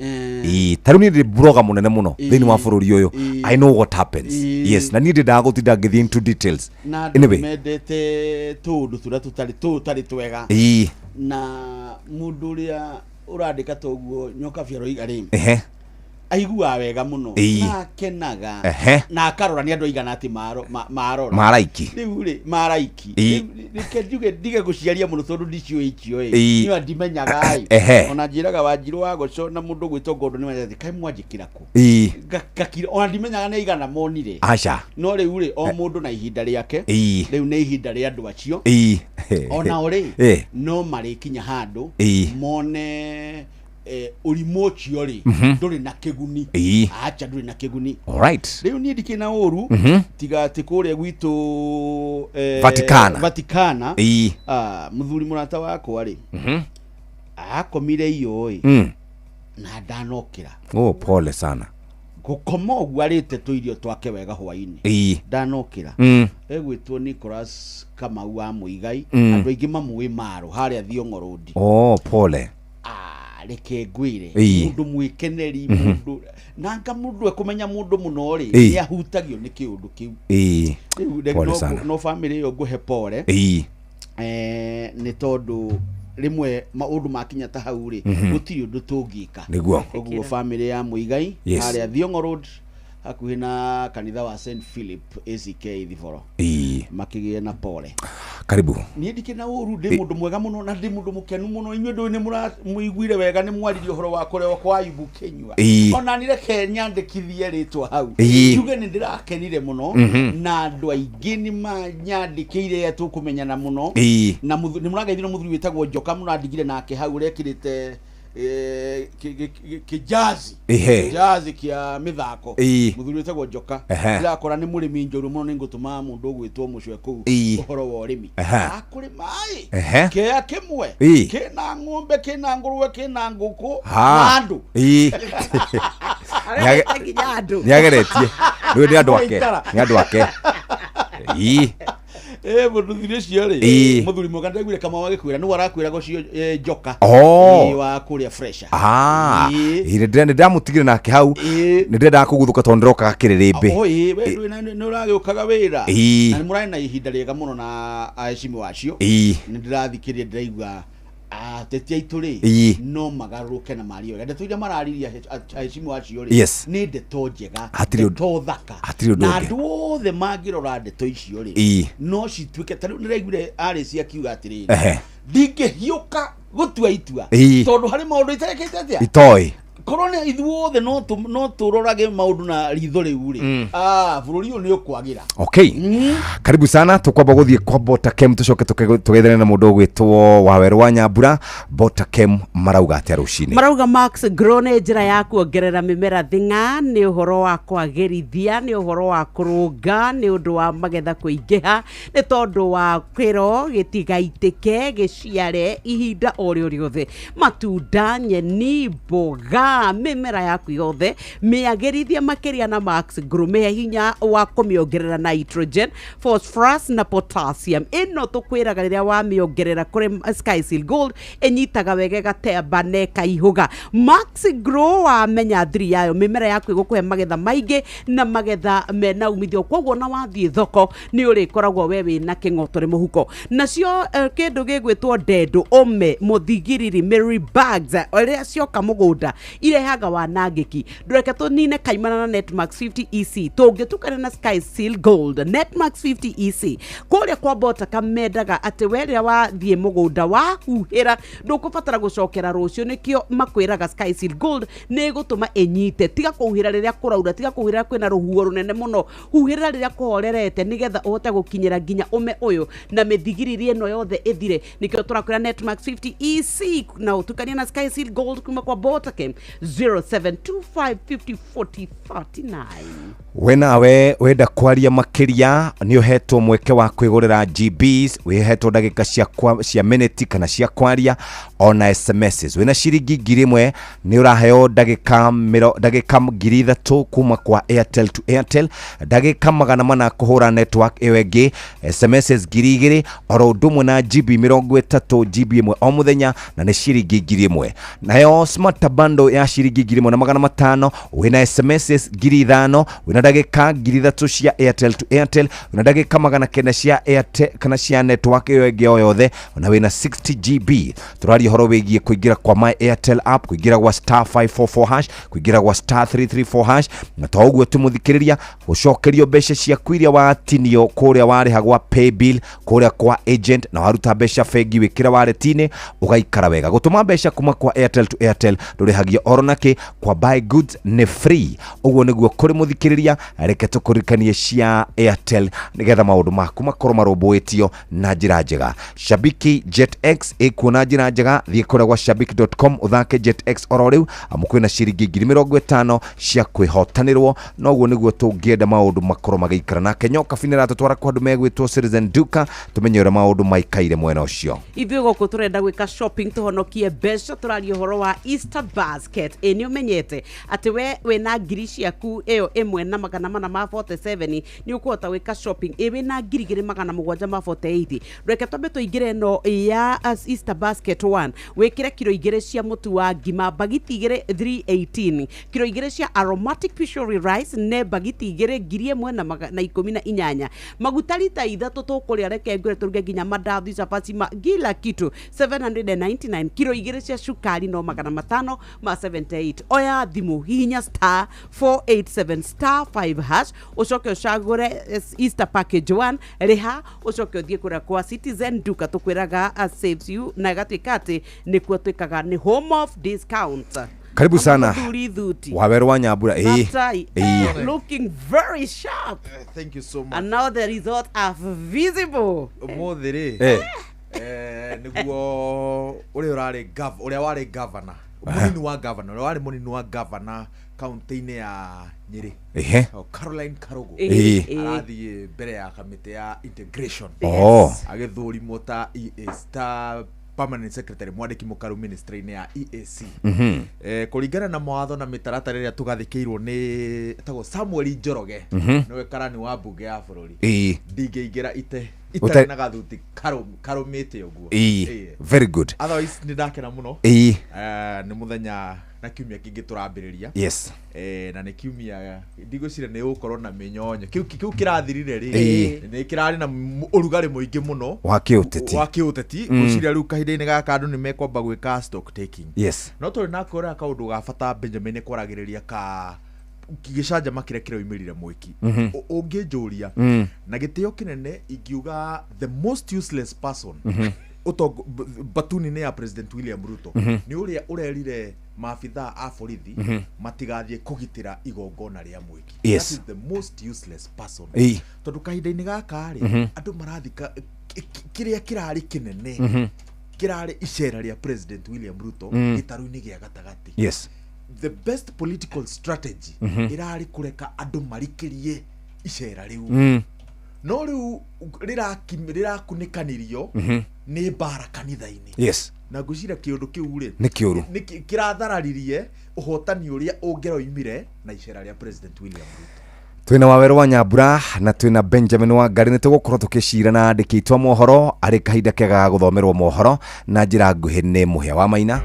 tariu ni ndi bloga munene muno thini wa bururi uyu I know what happens yes na ni ndi ndagutinda ngithie into details anyway mendete tundu turia tutari twega na mundu uria urandika toguo nyoka biaro igari aigua wega muno na kenaga na akarora ni andu aigana ati marora maraiki riu ri maraiki rike dige guciaria muno tondu ndicio icio ni andimenyaga ona njiraga wanjiru wa goco na mundu gwitwo gondo ni mathi kai mwanjikira ku gakira ona ndimenyaga ni aigana monire aca no riu ri o mundu na ihinda riake riu ni ihinda ri andu acio ona uri no marikinya handu mone urimo chiori nduri na kiguni acha nduri na kiguni alright riu ni ndikina uru tiga tikure gwitu Vaticana muthuri murata wako ari akomire iyo na ndanokira pole sana gukoma ogwo arite tuirio twake wega hwaini ndanokira egwitwo Nicholas Kamau wa Muigai andu aingi mamwe maro haria Thiong'o Road pole reke ngwire mundu mwikeneri mundu nanga mundu ekumenya mundu muno ri ni ahutagio ni kiundu kiu no family yo guhe pole ni tondu rimwe maundu makinya ta hau ri gutiri undu tungika niguo oguo family ya Muigai haria Thiong'o Road hakuhĩ na kanitha wa St Philip ACK Thiboro makĩgĩa na pole. Karibu. Niĩ ndikĩna ũru ndĩ mũndũ mwega mũno na ndĩ mũndũ mũkenu mũno, inyuĩ ndũĩ nĩ mũiguire wega nĩ mwaririe ũhoro wa kũreo kwa Ayubu Kĩnyua. Ona nĩ reke nyandĩkithie rĩtwa hau njuge nĩ ndĩrakenire mũno na andũ aingĩ nĩ manyandĩkĩire tũkũmenyana mũno na nĩ mũrageithio mũthuri wĩtagwo Njoka mũrandigire nake hau rekĩrĩte kijazi kia mithako muthuri wetagwo Njoka ndirakora ni murimi njoru muno ningutuma mundu gwitwo mucwe ku uhoro wa urimi akuri mai kia kimwe kina ng'ombe kina nguruwe kina nguku andu niageretie ni andu ake muthuri cio ri muthuri mwega ndagwire kama wagikwira ni warakwira gocio Njoka wa kuria fresha ire ndamutigire nake hau ni ndenda kuguthuka tondu ndokaga kiririmbi ni uragiukaga wira na ni murari na ihinda riega muno na aheshimi wacio ni ndirathikiria ndiraigua tetia ituri no magaruke na mario ende tuira marariria aheshimi wacio ri ni ndeto njega ndeto thaka na andu othe mangirora ndeto icio ri no cituike tari niraigure ari cia kiuga atiriri ndingihiuka gutua itua tondu hari maundu itarekete atia itoi korone ithuothe no turorage maundu na ritho riu ri bururi uyu ni ukwagira. Okay, karibu sana tukwamba guthie kwa Botakem tucoke tugethane na mundu gwitwo Waweru wa Nyambura. Botakem marauga atia rucini? Marauga Max Grone njira ya kuongerera mimera thinga ni uhoro wa kwagirithia ni uhoro wa kurunga ni undu wa magetha kuingiha ni tondu wa kwiro gitigaitike giciare ihinda orio riothe matunda nyeni mboga mimera yaku yothe miagirithia makiria na Max Grome hinya wa kumiongerera nitrogen phosphorus na potassium ino tukwiraga riria wa miongerera kuri Sky Seal Gold enyitaga wege gatemba ne kaihuga. Max Grow wa menya thiri yayo mimera yaku igukuhe magetha maingi na magetha mena umithio kwoguo na wathie thoko ni uri koragwo wewe na king'otore muhuko nacio kindu gigwitwo ndendu ome muthigiriri Mary Bags ore cioka mugunda irehaga wanangiki ndureke tunine kaimana na Netmax 50 EC tungitukana na Sky Seal Gold. Netmax 50 EC kuria kwa Botakem mendaga ati weria wathie mugunda wa huhira ndukubatara gucokera rucio nikio makwiraga Sky Seal Gold ni gutuma enyite tiga kuhira riria kuraura tiga kuhira kwina ruhuo runene muno huhira riria kuhorerete nigetha uhote gukinyira ginya ume uyu na mithigiriri eno yothe ithire nikio turakwira Netmax 50 EC na utukania na Sky Seal Gold kuma kwa Botakem 0725504039. Wenawe wenda kwaria makiria ni uhetwo mweke wa kwigurira GBs wihetwo ndagika cia minute kana cia kwaria ona SMSs wena ciringi 1000 ni uraheo ndagika 3,000 kuma kwa Airtel to Airtel ndagika 400 kuhura network iyo ingi SMSs 2,000 oro ndumwe na GB 30 GB imwe o muthenya na ni ciringi 1000 nayo smart bundle ya ciringi 1,500 wena SMSs 5,000 wena ndagika 3,000 cia Airtel to Airtel wena ndagika 900 cia Airtel kana cia network iyo ingi yothe na wena 60 GB turari horo wigie kuingira kwa My Airtel app kuingira kwa *544# kuingira kwa *334# na toguo tumuthikiriria gucokerio mbeca cia kwiria wa tinio kuria warihagwa pay bill kuria kwa agent na waruta mbeca fegi wikira waletine ugaikara wega gutuma mbeca kuma kwa Airtel to Airtel ndurihagia oronake kwa buy goods ne free uguo niguo kuri muthikiriria reke tukurikanie cia Airtel nigetha maundu maku makoro maromboetio na njira njega. Shabiki JetX ikuona njira njega thie kura kwa shabiki.com uthake JetX oro riu amukwina ciringi 50 cia kwihotanirwo noguo niguo tungienda maundu makoro magaikara na Kenyoka finira tutwara kwa andu megwitwo Citizen Duka tumenyera maundu maikaire mwena ucio ithuĩ gũkũ turenda gwĩka shopping tuhonokie mbeca turaria ũhoro wa Easter basket nĩ umenyete atĩ we wena ngiri ciaku ĩyo 1,447 nĩ ũkũhota gwĩka shopping wĩna ngiri 2,748 reke twambe tũingĩre no ya Easter basket 1 wĩkĩre kilo 2 cia mũtu wa ngima bagiti 318 kilo 2 cia aromatic pishori rice ne bagiti 1,118 maguta lita 3 tũkũrĩa reke ngũre tũruge nginya mandathi chapati gila kitu 799 kilo 2 cia shukari no 500 ma 78. Oya thimu hihinya star 487 star 5 hash ucoke ucagure Easter package 1 riha ucoke uthie kura kwa Citizen duka tukwiraga saves you na gatwika ati nikuo twikaga ni home of discount. Karibu sana Waweru wa Nyambura. Looking very sharp. Thank you so much. And now the results are visible. Modere niguo uria wari governor munini wa governor uria wari munini wa governor county-ini ya Nyeri Caroline Karogo arathie mbere ya kamite ya integration agithurimo ta EA permanent secretary mwandiki mukaru ministry-ini ya EAC kuringana na mawatho na mitaratara iria tugathikirwo ni tago Samuel Njoroge niwe karani wa bunge ya bururi ndingiingira itari na gathuti karumite uguo. Very good. Otherwise ni ndakena muno ni muthenya na kiumia kingi turambiriria na ni kiumia ndigocire ni ukorwo na minyonyo kiu kirathirire ri ni kirari na urugari muingi muno wa kiuteti guciria riu kahinda-ini gaka andu ni mekwamba gwika stock taking no turi na kora kaundu ga bata Benjamin kwaragiriria ka gicanja kiria kiroimirire mwiki unginjuria na gitio kinene ingiuga the most useless person batuni-ini ya President William Ruto ni uria urerire maabitha a borithi matigathie kugitira igongona ria mwiki. That is the most useless person. Tondu kahinda-ini gaka ri andu marathika kiria kirari kinene kirari icera ria President William Ruto gitaru-ini gia gatagati. The best political strategy irari kureka andu marikirie icera riu no riu rirakunikanirio ni bara kanitha-ini na gucira kiundu kiu ri ni kiuru ni kirathararirie uhotani uria ungeroimire na icera ria President William Ruto. Twina Waweru wa Nyambura na twina Benjamin Wangari nitugukorwo tukicira na andikitwa mohoro ari kahinda kega guthomerwo mohoro na njira nguhi ni Muhia wa Maina.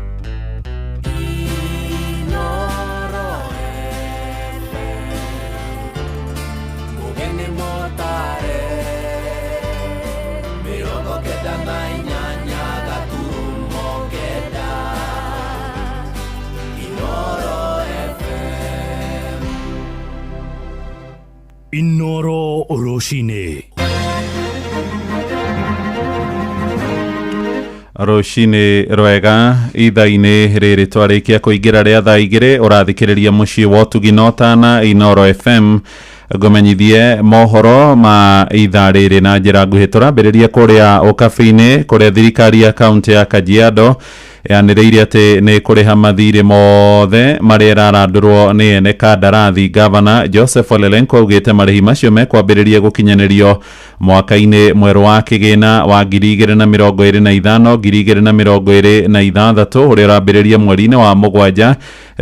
Inoro Roshine. Roshine rwega itha-ini riri twarikia kuingira ria thaa igiri urathikiriria mucii wa Tuginotana Inoro FM ngomenyithie mohoro ma itha riri na njira nguhi turambiriria kuria ukabi-ini kuria thirikari ya kaunti ya Kajiado yaniriire ati ni kuriha mathiri mothe maria rarandurwo ni ene kandarathi Governor Joseph Ole Lenku augite marihi macio mekwambiriria gukinyanirio mwaka-ini mweru wa kigina wa 2025 2026 uria urambiriria mweri-ini wa mugwanja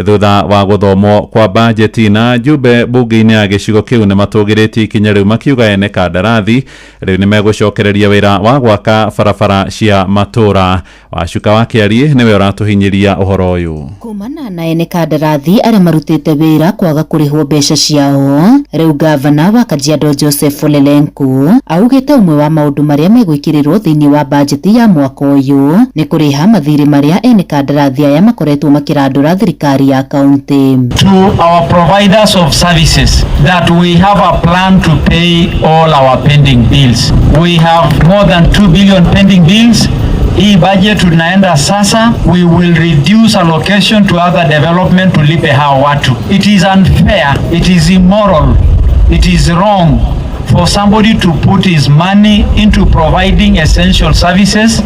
thutha wa guthomwo kwa bajeti na jumbe bunge-ini ya gicigo kiu ni matugiritie ikinya riu makiuga ene kandarathi riu ni megucokereria wira wa gwaka barabara cia matura. Wacuka wa Kiari niwe uratuhinyiria uhoro uyu. Kumana na ene kandarathi aria marutite wira kwaga kurihwo mbeca ciao, riu Governor wa Kajiado Joseph Ole Lenku augite umwe wa maundu maria megwikirirwo thiini wa bajeti ya mwaka uyu ni kuriha mathiri maria ene kandarathi aya makoretwo makirandura thirikari ya county. To our providers of services that we have a plan to pay all our pending bills. We have more than 2 billion pending bills. Hii budget tunaenda sasa, we will reduce allocation to other development tulipe hao watu. It is unfair, it is immoral, it is wrong for somebody to put his money into providing essential services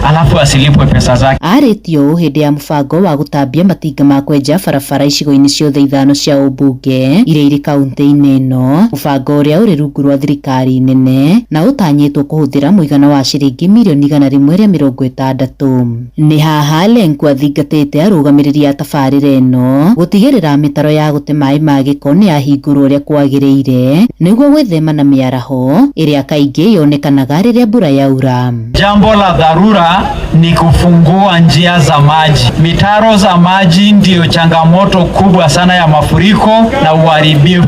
alafu asilipwe pesa zake. Aretio hindi ya mfango wa gutambia matinga ma kwenja barabara icigo-ini ciothe ithano cia ubunge iria iri kaunti-ini ino, mfango uria uri rungu rwa thirikari nene na utanyitwo kuhuthira muigana wa ciringi milioni 160. Ni haha Lenku athingatite arugamiriria tabarira ino gutigirira mitaro ya gute mai ma giko ni ahingurwo uria kwagiriire niguo gwithema na miaraho iria kaingi yonekanaga riria mbura yaura. Jambo la dharura ni kufungua njia za maji. Mitaro za maji ndio changamoto kubwa sana ya mafuriko na uharibifu.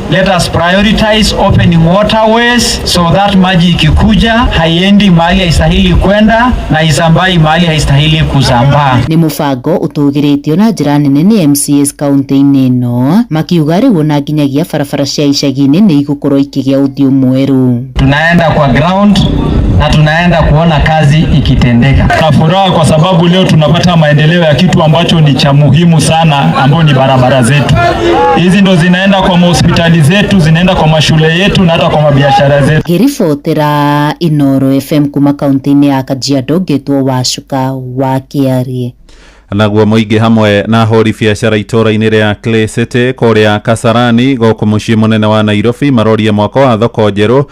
let us prioritize opening waterways so that maji ikikuja haiendi mahali haistahili kwenda na isambai mahali haistahili kusambaa. Ni mubango utugiritio na njira nene ni MCAs kaunti-ini ino makiuga riu na nginyagia barabara cia icagi-ini ni igukorwo ikigia uthio mweru. Tunaenda kwa ground na tunaenda kuona kazi ikitendeka. Na furaha kwa sababu leo tunapata maendeleo ya kitu ambacho ni cha muhimu sana, ambao ni barabara zetu. Hizi ndo zinaenda kwa hospitali zetu, zinaenda kwa mashule yetu na hata kwa mabiashara zetu. Giribotera Inoro FM kuma kaunti-ini ya Kajiado, Getwo Wacuka wa Kiarie. Naguo muingi hamwe na hori biacara itora-ini ria Clay City kuria Kasarani goko mucii munene wa Nairobi maroria mwako wa thoko njeru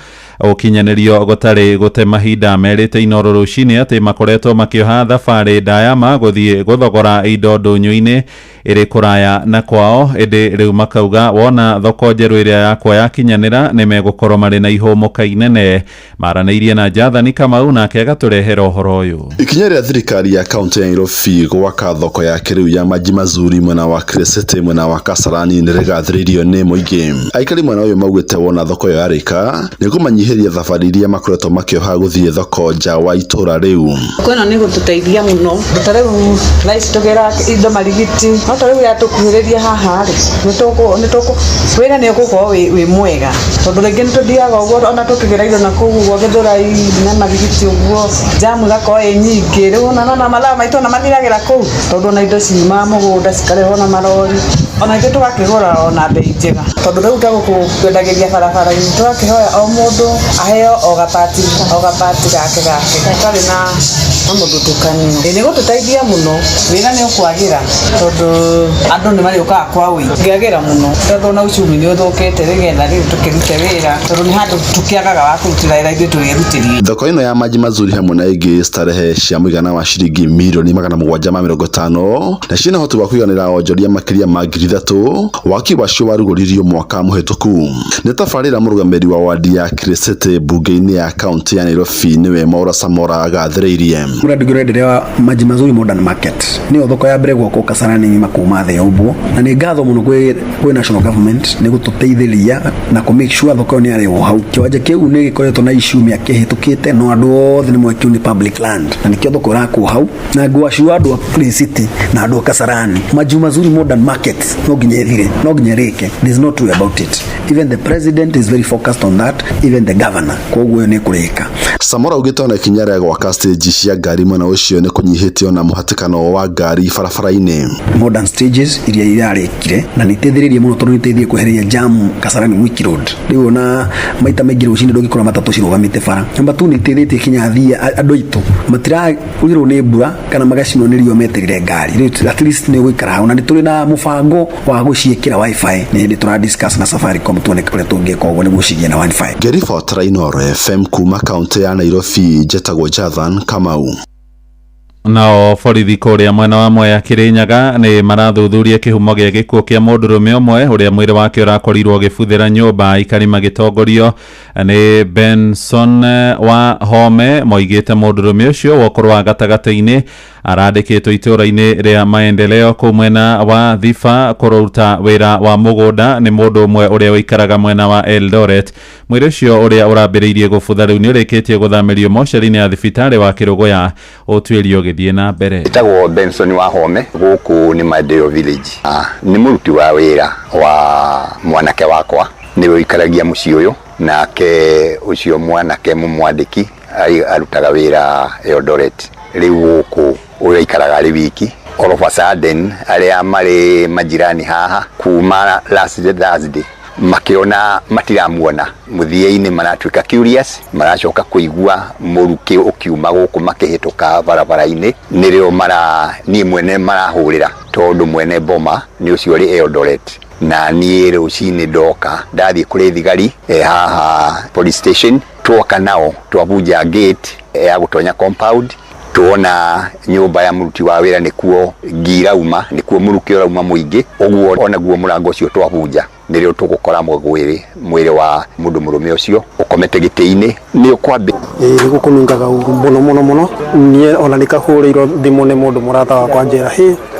ukinyanirio gutari gute mahinda merite Inoro rucini ati makoretwo makioha thabari ndaya maguthie guthogora indo ndunyu-ini iri kuraya na kwao indi riu makauga wona thoko njeru iria yakwa yakinyanira ni megukorwo mari na ihomoka inene. Maranairie na Jathani Kamau nake agaturehera uhoro uyu. Ikinya ria thirikari ya kaunti ya Nairobi gwaka thoko ya kiriu ya maji mazuri mwena wa Clay City mwena wa Kasarani nirigathiririo ni muingi. Aikari mwena uyu maugite wona thoko yo yarika ni kumanyihiria thabari iria makoretwo makioha guthie thoko nja wa itura riu. Kwena ni gututeithia muno tariu rice tugera indo marigiti no tariu ya tukuhiriria haha ri nituko wira ni gukorwo wi mwega tondu ringi nituthiaga uguo ona tukigera indo na kuguo githurai na marigiti uguo jamu gakorwo nyingi riu na malama maitu na mathiragira kuu tondu na indo ciuma mugunda cikareho na marori ona ithu tugakigura ona bei njega tondu riu tugukwendagiria barabara-ini tugakihoya o mundu aheo o gapati gake kari na mundu tukanio ni gututeithia muno wira ni ukwagira tondu andu ni mariukaga kwa wi ngiagira muno tondu na ucumi ni uthukite rigetha riu tukirute wira tondu ni handu tukiagaga wa kurutira wira ithu twirutirie. Thoko ino ya maji mazuri hamwe na ingi starehe cia muigana wa ciringi milioni 750 na ciina hoti wa kuiganira onjoria makiria ma 3,000 waki wacio waruguririo mwaka muhituku. Ni tabarira murugamiri wa wadi ya Clay City bunge-ini ya kaunti ya Nairobi niwe Maura Samora agathiriirie. Muradi gurenderea wa maji mazuri modern market ni thoko ya mbere gwoko Kasarani makuma the ubu na ni ngatho muno kwi national government ni gututeithiria na ku make sure thoko ni ari hau kiwanja kiu ni gikoretwo na issue mia kihitukite no andu othe ni mwekio ni public land na nikio thoko raku hau na gwashua andu a Clay City na andu a Kasarani maji mazuri modern market no ginyethire no ginyereke. There's no true about it. Even the president is very focused on that, even the governor koguo ni kureka. Samora ugite na ikinya ria gwaka stage cia ngari mwena ucio ni kunyihitio na muhatikano wa ngari barabara-ini. Modern stages iria irarekire na nitethiririe muno tondu niteithie kuhereria jam Kasarani Wiki Road. Riu na maita maingi rucini ndungikora matatu cirugamite bara namba tu niteithietie kinya thia andu aitu matira ugirwo ni mbura kana magacinwo ni rio meterire ngari riu at least ni gwikara hau na nituri na mubango wa guciikira wifi ni hindi tura discuss na Safaricom tuone kure tungika uguo ni gucigia na wifi. Giribotera Inoro FM kuma kaunti ya Nairobi, Jetagwo Jathani Kamau. Nao borithi kuria mwena wa Mwea Kirinyaga ni marathuthuria kihumo gia gikuo kia mundurume umwe uria mwiri wake urakorirwo gibuthira nyumba ikari magitongorio ni Benson wa Home. Moigite mundurume ucio wokorwa gatagata-ini arandikitwo itura-ini ria maendeleo ku mwena wa Thifa kuruta wira wa mugunda ni mundu umwe uria wikaraga mwena wa Eldoret. Mwiri ucio uria urambiriirie gubutha riu ni urikitie guthamirio mochari-ini ya thibitari wa Kirugoya utwirio githie na mbere. Itagwo Benson wa Home guku ni Maendeleo Village. Ni muruti wa wira wa mwanake wakwa niwe ikaragia mucii uyu nake ucio mwanake mumwandiki arutaga wira Eldoret. Riu guku uria ikaraga ri wiki all of a sudden aria mari majirani haha kuma last Thursday makiona matiramuona muthie-ini maratuika curious maracoka kuigua muruki ukiuma guku makihituka barabara-ini nirio ni mwene marahurira tondu mwene boma ni ucio ri Eldoret na ni rucini ndoka ndathie kuri thigari haha police station twoka nao twabuja gate ya gutonya compound tuona nyumba ya muruti wa wira nikuo ngirauma nikuo muruki urauma muingi uguo ona guo murango ucio twabunja nirio tugukora mwiri wa mundu murume ucio ukomete giti-ini ni ukwambi ni gukunungaga muno nie ona nikahurirwo thimu ni mundu murata wa kwanjira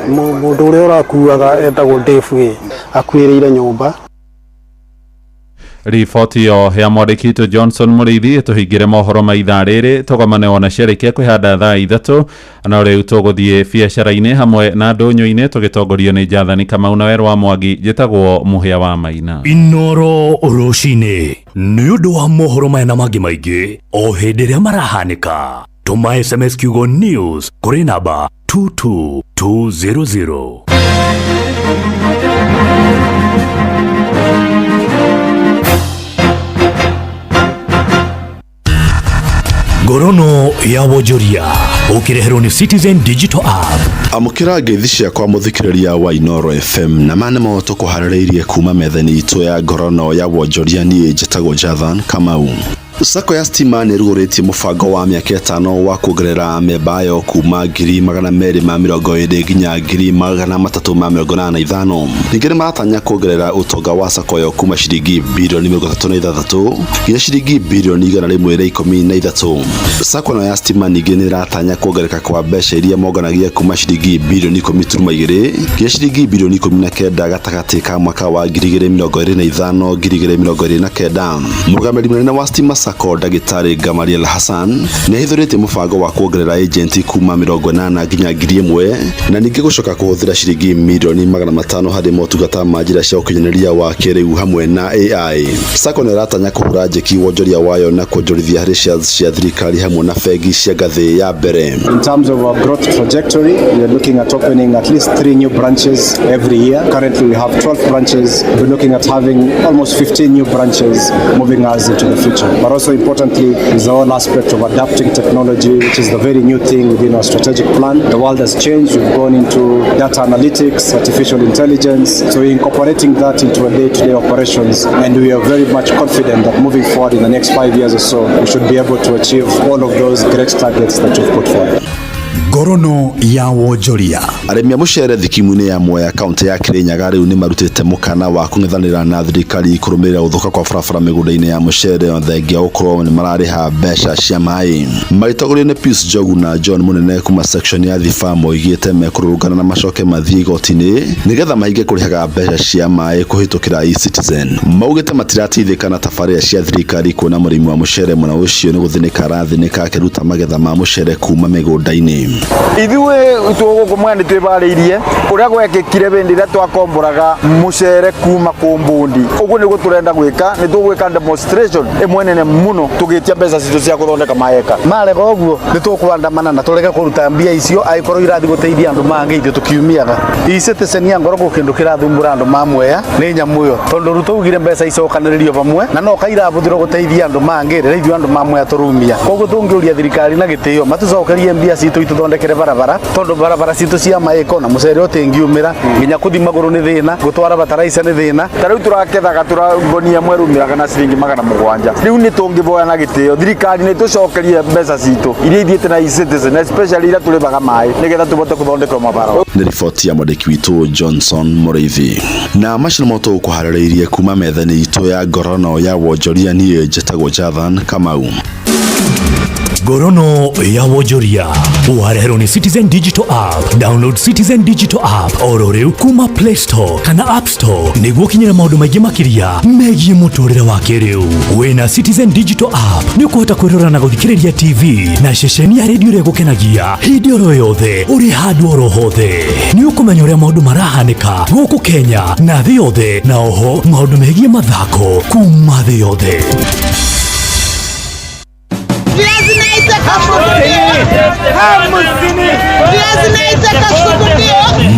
mundu uria urakuaga etagwo Dave akuirire nyumba riboti yo ya mwandĩki witũ Johnson Mũrĩithi tũhingĩre mohoro ma ithaa rĩrĩ tũgomane ona ciarĩkia kwĩhanda thaa ithatũ na rĩu tũgũthiĩ biacara-inĩ hamwe na ndũnyũ-inĩ tũgĩtongorio nĩ Njathani Kamau na Werũ wa Mwangi njĩtagwo Mũhĩa wa Maina. Inoro rũcinĩ nĩ ũndũ wa mohoro maya na mangĩ maingĩ o hĩndĩ ĩrĩa marahanĩka. Tũma SMS kiugo news kũrĩ namba 22200. Ngorono ya wonjoria ukireherwo ni Citizen Digital App. Amukira ngeithi ciakwa muthikiriria wa Inoro FM na mane moto kuharĩrĩirie kuma methani itu ya ngorono ya wonjoria ni njĩtagwo Jathan Kamau. Sako ya stima nĩ rugũrĩtie mũbango wa mĩaka 5 wa kuongerera memba yo kuma 220 nginya 385. Ningĩ nĩ maratanya kuongerera ũtonga wa sako yo kuma ciringi bilioni 36 nginya ciringi bilioni 113. Sako no ya stima ningĩ nĩ iratanya kuongerera kwa mbeca iria monganagia kuma ciringi bilioni 10.2 nginya ciringi bilioni 19 gatagatĩ ka mwaka wa 2025-2029. Mũrũgamĩrĩri mũnene wa stima Sako Dagitari Gamaliel Hassan nĩ ahithũrĩtie mũbango wa kuongerera agenti kuma 80 nginya 1000 na ningĩ gũcoka kũhũthĩra ciringi milioni 500 harĩ motungata ma njĩra cia ũkinyanĩria wa kĩrĩu hamwe na AI. Sako nĩ iratanya kũhũra njeki wonjoria wayo na kuonjorithia harĩ shares cia thirikari hamwe na bengi cia ngathĩ ya mbere. In terms of our growth trajectory, we are looking at opening at least 3 new branches every year. Currently we have 12 branches. We're looking at having almost 15 new branches moving us into the future. But also importantly is the whole aspect of adapting technology, which is the very new thing within our strategic plan. The world has changed. We've gone into data analytics, artificial intelligence. So we're incorporating that into our day-to-day operations, and we are very much confident that moving forward in the next 5 years or so, we should be able to achieve all of those great targets that we've put forward. Ngorono ya wonjoria. Arĩmi a mũcere thikimu-inĩ ya Mwea kaunti ya Kirinyaga rĩu nĩ marutĩte mũkana wa kũng'ethanĩra na thirikari kũrũmĩrĩra ũthũka kwa barabara mĩgũnda-inĩ ya mũcere thengia gũkorwo nĩ mararĩha mbeca cia maĩ. Magĩtongorio nĩ Pius Njogu na John Mũnene kuma section ya Thiba moigĩte mekũrũrũngana na macoke mathiĩ igoti-inĩ nĩgetha mahinge kũrĩhaga mbeca cia maĩ kũhĩtũkĩra eCitizen. Maugĩte matirateithĩka na tabarĩra cia thirikari kuona mũrĩmi wa mũcere mwena ũcio nĩ gũthĩnĩka arathĩnĩka akĩruta magetha ma mũcere kuma mĩgũnda-inĩ. Ithuĩ tũgũkũ mwena twĩbarĩirie ũrĩa gwekĩkire hĩndĩ ĩrĩa twakomboraga mũcere kuma kũmbundi. Ũguo nĩguo tũrenda gwĩka, nĩ tũgwĩka demonstration ĩmwe nene mũno tũgĩtia mbeca citũ cia gũthondeka maeka. Marega ũguo nĩ tũkũandamana na tũreke kũruta mbia icio angĩkorwo irathiĩ gũteithia andũ mangĩ ithuĩ tũkiumiaga. eCitizen ya ngorwo kĩndũ kĩrathumbũra andũ ma Mwea nĩ nyamũ ĩyo, tondũ rĩu tũugire mbeca icokanĩrĩrio hamwe na no kairabũthĩrwo gũteithia andũ mangĩ rĩrĩa ithuĩ andũ ma Mwea tũrumia. Koguo tũngĩũria thirikari na gĩtĩo matũcokerie mbia citũ ithondekere barabara, tondu barabara citũ cia maĩko na mũcere ũtĩngiumĩra nginya kũthi magũrũ nĩ thĩna, gũtwara bataraica nĩ thĩna. Ta rĩu tũrakethaga tũragonia mwerumĩraga na ciringi 700. Rĩu nĩ tũngĩvoya na gĩtĩo thirikari nĩ tũcokerie mbeca citũ iria ithiĩte na eCitizen, especially iria tũrĩhaga maĩ nĩgetha tũbote gũthondeka mabara. Nĩ riboti ya mwandĩki witũ Johnson Mũrĩithi. Na macina moto ũkũharĩrĩirie kuma methani itũ ya ngorono ya wonjoria niĩ njĩtagwo Jathan Kamau. Ngorono ya wonjoria uhareherwo ni Citizen Digital App. Download Citizen Digital App oro rĩu kuma Play Store kana App Store nĩguo kinyĩra maũndũ maingĩ makĩria megiĩ mũtũrĩre wa kĩrĩu. Wĩna Citizen Digital App nĩ ũkũhota kwĩrora na gũthikĩrĩria TV na ceceni ya redio ĩrĩa ĩgũkenagia hĩndĩ oro yothe ũrĩ handũ oro hothe. Nĩ ũkũmenya ũrĩa maũndũ marahanĩka gũkũ Kenya na thĩ yothe, na oho maũndũ megiĩ mathako kuma thĩ yothe.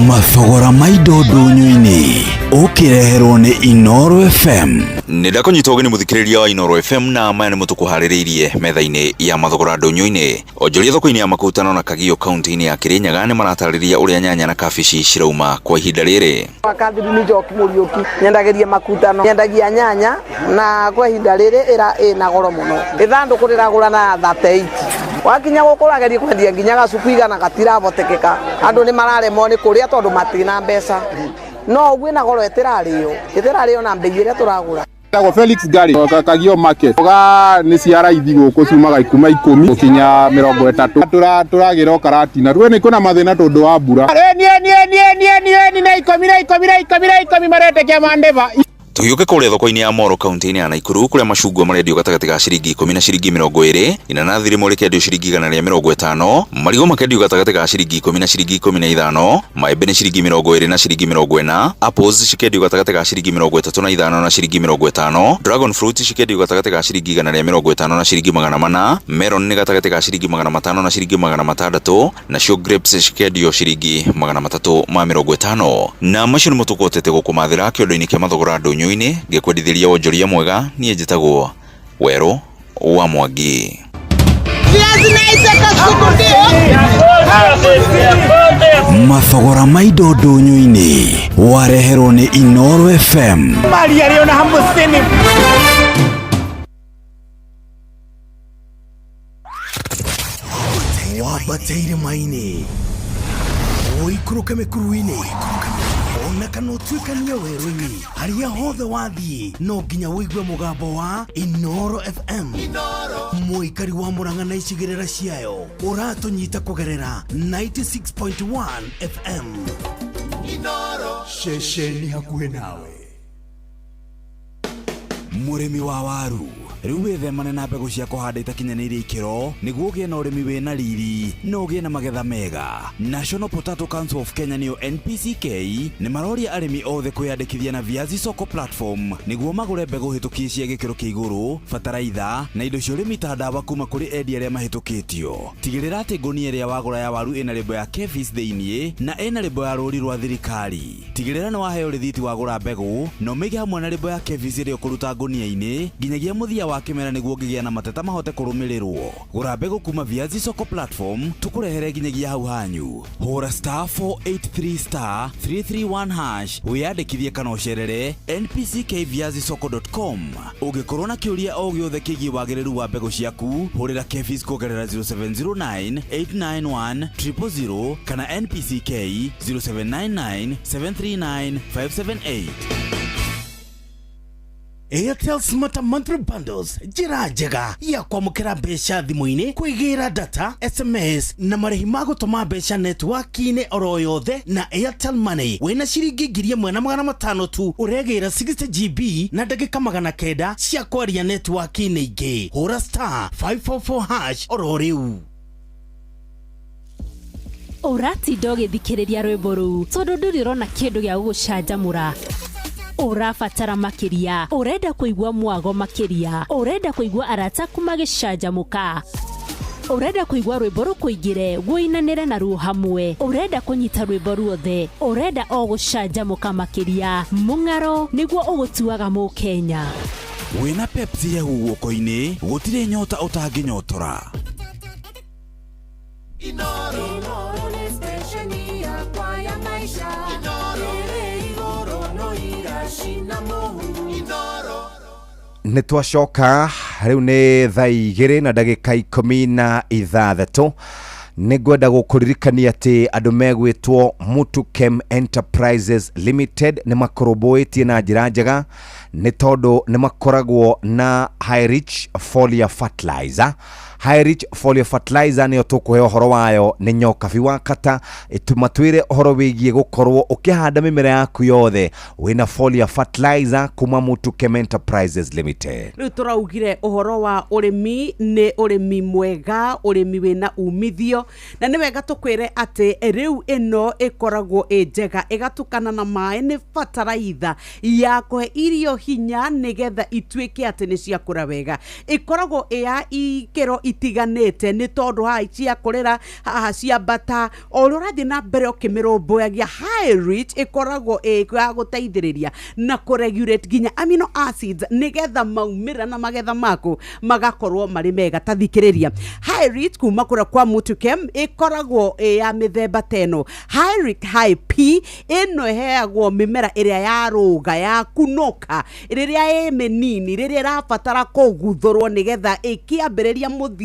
Mathogora ma indo ndũnyũ-inĩ ũkĩreherwo nĩ Inoro FM. Nĩ ndakũnyita ũgeni mũthikĩrĩria wa Inoro FM na maya nĩ mũtũkũharĩrĩirie metha-inĩ ya mathogora ndũnyũ-inĩ. Onjoria thoko-inĩ ya Makutano na Kagio kaunti-inĩ ya Kirinyaga nĩ maratarĩria ũrĩa nyanya na kabici cirauma kwa ihinda rĩrĩ. Wakadiri ni Njoki Mũriũki nyendageria Makutano, nyendagia nyanya na kwa ihinda rĩrĩ ĩna goro mũno. Ithandũkũ rĩragũra na 38. Wakinya gũkũrageria kwendia nginya gacuku igana gatirabotekeka. Andũ nĩ mararemwo nĩ kũrĩa tondũ matina mbeca. No ũguo na goro ĩtĩrarĩo na mbei ĩrĩa tũragũra. Ndagwo Felix Gari Kagio Market. Oga nĩ ciaraithi gũkũ ciumaga ikuma 10 gukinya 30. Tũragĩra Karatina. Rũe nĩ kuna mathĩna tondũ wa mbura. Nie na 10 maretekia mandeva. Tugiuke kuria thoko-ini ya Moro kaunti-ini ya Nakuru kuria macungwa marendio gatagati ga ciringi 10 na ciringi 20, inanathi rimwe rikendio ciringi 150, marigo makendio gatagati ga ciringi 10 na ciringi 15, maembe ni ciringi 20 na ciringi 40, apples cikendio gatagati ga ciringi 35 na ciringi 50, dragon fruit cikendio gatagati ga ciringi 150 na ciringi 400, melon ni gatagati ga ciringi 500 na ciringi 600, nacio grapes cikendio ciringi 350. Na macio ni mutukotete gukumathira kiondo-ini kia mathogora ndunyu gekwendithiria wonjoria mwega nie njitagwo Wero wa Mwangi. Mathogora maido ndunyu-ini wareherwo ni Inoro FM. Maria Leona Hambusini. Wabateire maini oikuruke mekuruini ona kana utuikania werũ-inĩ harĩa hothe wathiĩ no nginya wĩigue mũgambo wa Inoro FM. Mũikari wa Mũrang'a na icigĩrĩra ciayo ũratũnyita kũgerera 96.1 FM. Inoro ceceni hakuhĩ nawe. Mũrĩmi wa waru riu wĩthemane na mbegũ cia kũhanda itakinyanĩirie ikĩro nĩguo ũgĩe na ũrĩmi wĩna riri na ũgĩe na magetha mega. National Potato Council of Kenya nĩyo NPCK nĩ maroria arĩmi othe kwĩyandĩkithia na Viazi Soko platform nĩguo magũre mbegũ hĩtũkie cia gĩkĩro kĩa igũrũ, bataraitha na indo cia ũrĩmi ta ndawa kuma kũrĩ endia arĩa mahĩtũkĩtio. Tigĩrĩra atĩ ngũnia ĩrĩa wagũra ya waru ĩna lebo ya KEVIS thĩiniĩ na ĩna lebo ya rũri rwa thirikari. Tigĩrĩra nĩ waheo rĩthiti wagũra mbegũ na ũmĩige hamwe na lebo ya KEVIS ĩrĩa ũkũruta ngũnia-inĩ nginyagia mũthia wa kĩmera nĩguo ngĩgĩa na mateta mahote kũrũmĩrĩrwo. Gũra mbegũ kuma Viazi Soko platform tũkũrehere nginyagia hau hanyu. Hũra *483*331# wĩyandĩkithie kana ũcerere npckviazisoko.com. Ũngĩkorwo na kĩũria o gĩothe kĩgiĩ wagĩrĩru wa mbegũ ciaku hũrĩra KEVIS kũgerera 0709-891-000 kana NPCK 0799-739-578. Airtel Smart Monthly Bundles, njĩra njega ya kwamũkĩra mbeca thimũ-inĩ, kwĩgĩra data, SMS na marĩhi ma gũtũma mbeca network-inĩ oro yothe na Airtel Money. Wĩna ciringi 1,500 tu ũregĩra 60 GB na ndagĩka 900 cia kwaria network-inĩ ingĩ. Hũra *544# oro rĩu. Ũratinda ũgĩthikĩrĩria rwĩmbo rũu tondũ ndũrĩrona kĩndũ gĩa gũgũcanjamũra. Ũrabatara makĩria, ũrenda kũigua mwago makĩria, ũrenda kũigua arata magĩcanjamũka, ũrenda kũigua rwĩmbo rũkũingĩre guoinanĩre na ruo hamwe, ũrenda kũnyita rwĩmbo ruothe, ũrenda o gũcanjamũka makĩria. Mũng'aro nĩguo ũgũtuaga Mũkenya. Wĩna Pepsi ya guoko-inĩ gũtirĩ nyota ũtangĩnyotora. Inoro ni station ya kwa ya maisha. Nĩ twacoka rĩu nĩ thaa 2 na ndagĩka 16 nĩ ngwenda gũkũririkania atĩ andũ megwĩtwo Mutukem Enterprises Limited nĩ makorũmbũĩtie na njĩra njega nĩ tondũ nĩ makoragwo na High Rich Foliar Fertilizer. High Rich Foliar Fertilizer nĩyo tũkũhe ũhoro wayo nĩ Nyokabi wa Kata. Ĩtumatwĩre ũhoro wĩgiĩ gũkorwo ũkĩhanda mĩmera yaku yothe wĩna Foliar Fertilizer kuma Mutukem Enterprises Limited. Rĩu tũraugire ũhoro wa ũrĩmi nĩ ũrĩmi mwega, ũrĩmi wĩna umithio, na nĩ wega tũkwĩre atĩ rĩu ĩno ĩkoragwo njega ĩgatukana na maĩ nĩ bataraitha ya kũhe irio hinya nĩgetha ituĩke atĩ nĩ ciakũra wega. Ĩkoragwo ya ikĩro itiganĩte nĩ tondũ haha ciakũrĩra haha ciambata o ũrathiĩ na mbere ũkĩmĩrũmbũyagia. High Rich ĩkoragwo ya gũteithĩrĩria na kũregulate nginya amino acids nĩgetha maumĩra na magetha maku magakorwo marĩ mega. Tathikĩrĩria, High Rich kuma kũrĩa kwa Mutukem ĩkoragwo ya mĩthemba teno. High Rich High P ĩno ĩheagwo mĩmera ĩrĩa yarũga ya kunoka, rĩrĩa ĩ mĩnini, rĩrĩa ĩrabatara kũguthũrwo nĩgetha ĩkĩambĩrĩria mũthingi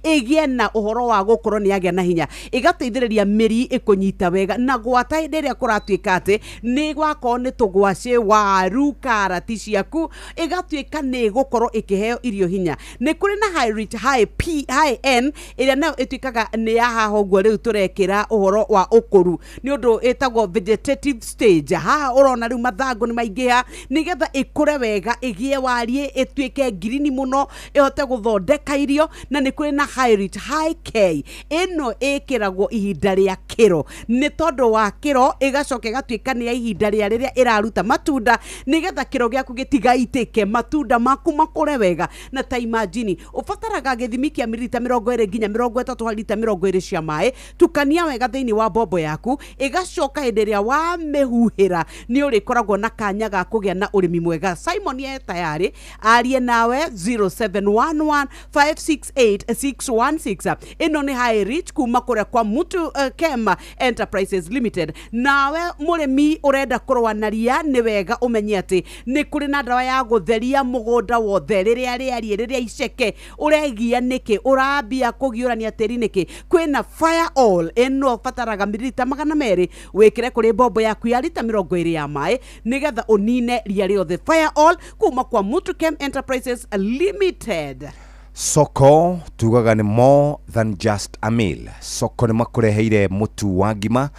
ĩgĩe na ũhoro wa gũkorwo nĩ yagĩa na hinya, ĩgateithĩrĩria mĩri ĩkũnyita wega na gwata hĩndĩ ĩrĩa kũratuĩka atĩ nĩ gwakorwo nĩ tũgwacĩ, waru, karati ciaku, ĩgatuĩka nĩ gũkorwo ĩkĩheo irio hinya. Nĩ kũrĩ na High Rich High P High N ĩrĩa nayo ĩtuĩkaga nĩ haha ũguo rĩu tũrekĩra ũhoro wa ũkũru nĩ ũndũ ĩtagwo vegetative stage. Haha ũrona rĩu mathangũ nĩ maingĩha nĩgetha ĩkũre wega, ĩgĩe wariĩ, ĩtuĩke ngirini mũno, ĩhote gũthondeka irio, na nĩ kũrĩ na high K. Ĩno ĩkĩragwo ihinda rĩa kĩro, nĩ tondũ wa kĩro ĩgacoka ĩgatuĩka nĩ ya ihinda rĩrĩa ĩraruta matunda, nĩgetha kĩro gĩaku gĩtigaitĩke, matunda maku makũre wega. Na ta imagine ũbataraga gĩthimi kĩa mililita 20 nginya 30 harĩ lita 20 cia maĩ, tukania wega thĩinĩ wa mbombo yaku, ĩgacoka hĩndĩ ĩrĩa wamĩhuhĩra nĩ ũrĩkoragwo na kanya ga kũgĩa na ũrĩmi mwega. Simon ye tayari arie nawe 0711568616. Ĩno nĩ High Rich kuma kũrĩa kwa Mutu Kem Enterprises Limited. Nawe mũrĩmi ũrenda kũrũa na ria, nĩ wega ũmenye atĩ nĩ kũrĩ na ndawa ya gũtheria mũgũnda wothe rĩrĩa rĩariĩ, rĩrĩa iceke ũregia nĩkĩ, ũrambia kũgiũrania tĩri nĩkĩ. Kwĩna Fire All, ĩno bataraga mililita 200 wĩkĩre kũrĩ mbombo yaku ya lita 20 ya maĩ, nĩgetha ũnine ria rĩothe. Fire All kuma kwa Mutu Kem Enterprises Limited. Soko tugaga nĩ more than just a meal. Soko nĩ makũreheire mũtu wa ngima,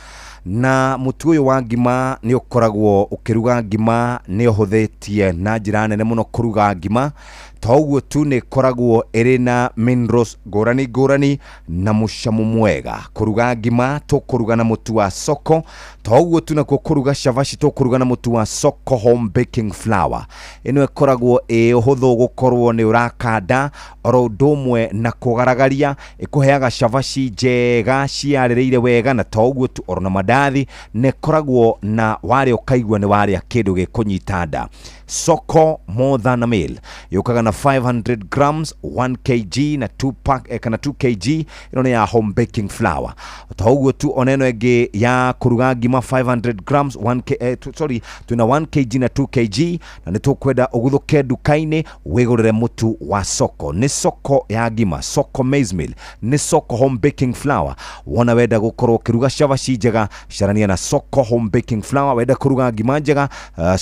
na mũtu ũyũ wa ngima nĩ ũkoragwo ũkĩruga ngima, nĩ ũhũthĩtie na njĩra nene mũno kũruga ngima. Toguo tu nĩ koragwo ĩrĩ na minerals ngũrani na mũcamo mwega. Kũruga ngima tũkũruga na mũtu wa Soko, toguo tu nakuo kũruga cabaci tũkũruga na mũtu wa Soko home baking flour. Ĩno ĩkoragwo ũhũthũ gũkorwo nĩ ũrakanda, oro ũndũ ũmwe na kũgaragaria, ĩkũheaga cabaci njega ciarĩrĩire wega, na toguo tu oro na mandathi nĩ koragwo na warĩa ũkaigua nĩ warĩa kĩndũ gĩkũnyita nda. Soko more than a meal yukaga na 500 grams 1 kg na 2 pack kana 2 kg. Ino ni ya home baking flour. Toguo tu oneno ege ya kuruga ngima 500 grams 1 kg na 2 kg, na nitukwenda uguthuke dukaini wigurire mutu wa Soko. Ni Soko ya ngima, Soko maize meal, ni Soko home baking flour. Wona wenda gukorwo kiruga cabaci njega, carania na Soko home baking flour. Wenda kuruga ngima njega,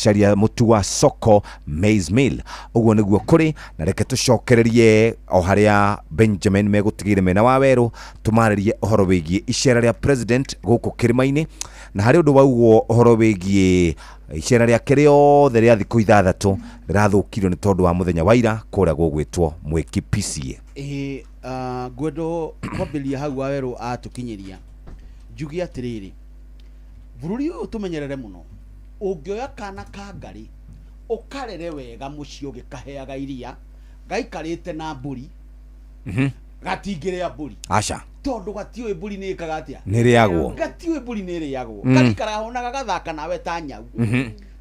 caria mutu wa Soko maize meal. Uguo niguo kuri, na reke tucokererie o haria Benjamin megutigire mena wa Weru, tumaririe uhoro wigie icera ria president guku Kirimaini, na hari undu waugo uhoro wigie icera ria riothe ria thiku 6 rirathukirwo ni tondu wa muthenya wa ira kuria gugwitwo Mwiki PCA. Gwendo kwambiria hau wa Weru atukinyiria njugi atiriri, bururi uyu tumenyerere muno, ungioya kana kangari ukarere wega mucio gikaheaga iria gaikarite na mburi gatingire mburi acha tondu gatiwe mburi ni kagatia ni riagwo gatiwe mburi ni riagwo karikara honaga gathaka nawe ta nyau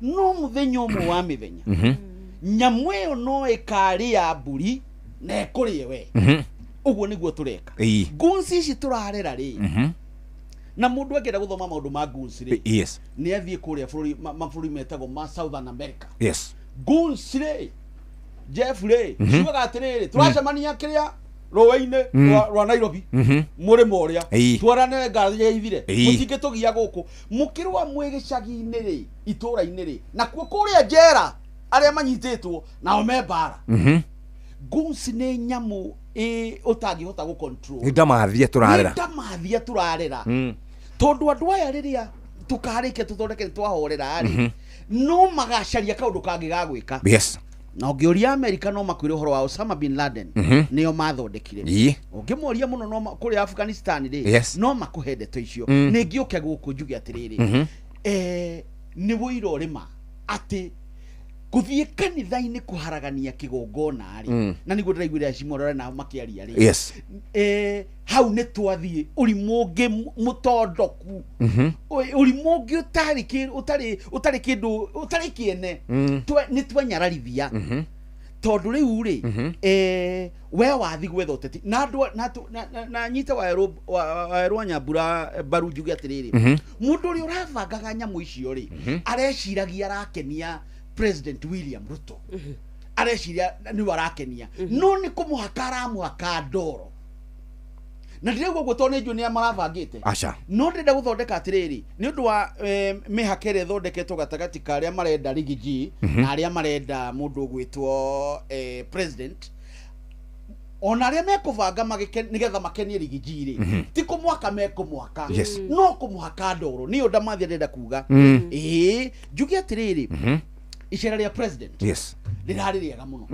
no muthenya umwe wa mithenya nyamu iyo no ikaria mburi na ikurie we uguo niguo tureka gunsi ici turarera ri na mundu agenda guthoma maundu ma gunsi ri yes ni athie kuria maburi metagwo ma Southern America yes gunsi ri Jeffrey ciugaga atiriri turacemania kiria rowe-ine rwa Nairobi muri moria twarane ngari ya ithire mutinge tugia guku mukirwa mwigicagi-ini ri itura-ini ri na kuo kuria njera aria manyititwo nao membara gunsi ni nyamu utangihota gu control ndamathia turarera tondu andu aya riria tukarike tuthondeke twahorera ari no magacaria kaundu kangi gagwika yes na ungiuria America no makwire uhoro wa Osama bin Laden nio mathondekire ungimuria muno no kuri Afghanistan ri no makuhe ndeto icio ningiuke guku njugi atiriri ni wiro rima ati kuthie kanitha-ini kuharagania kigongona ari na niguo ndiraiguire acimorora na makiaria ri yes hau ni twathie urimu ungi mutondoku urimu ungi utari kindu utari kiene ni twanyararithia tondu riu ri we wathi gwetha uteti na andu na nyite wa Nyambura baru njugi atiriri mundu uri urabangaga nyamu icio ri areciragia arakenia President William Ruto areciria ni warakenia no ni kumuhakara muhaka ndoro na ndirego gutone nju ni amarabangite acha no ndenda guthondeka atiriri ni undu wa mihakere thondeketwo gatagati ka aria marenda rigiji na aria marenda mundu gwitwo president ona aria mekubanga nigetha makenie rigiji ri ti kumwaka mekumwaka no kumuhaka ndoro ni onda mathia ndenda kuga njugi atiriri icera ria president rirari riega muno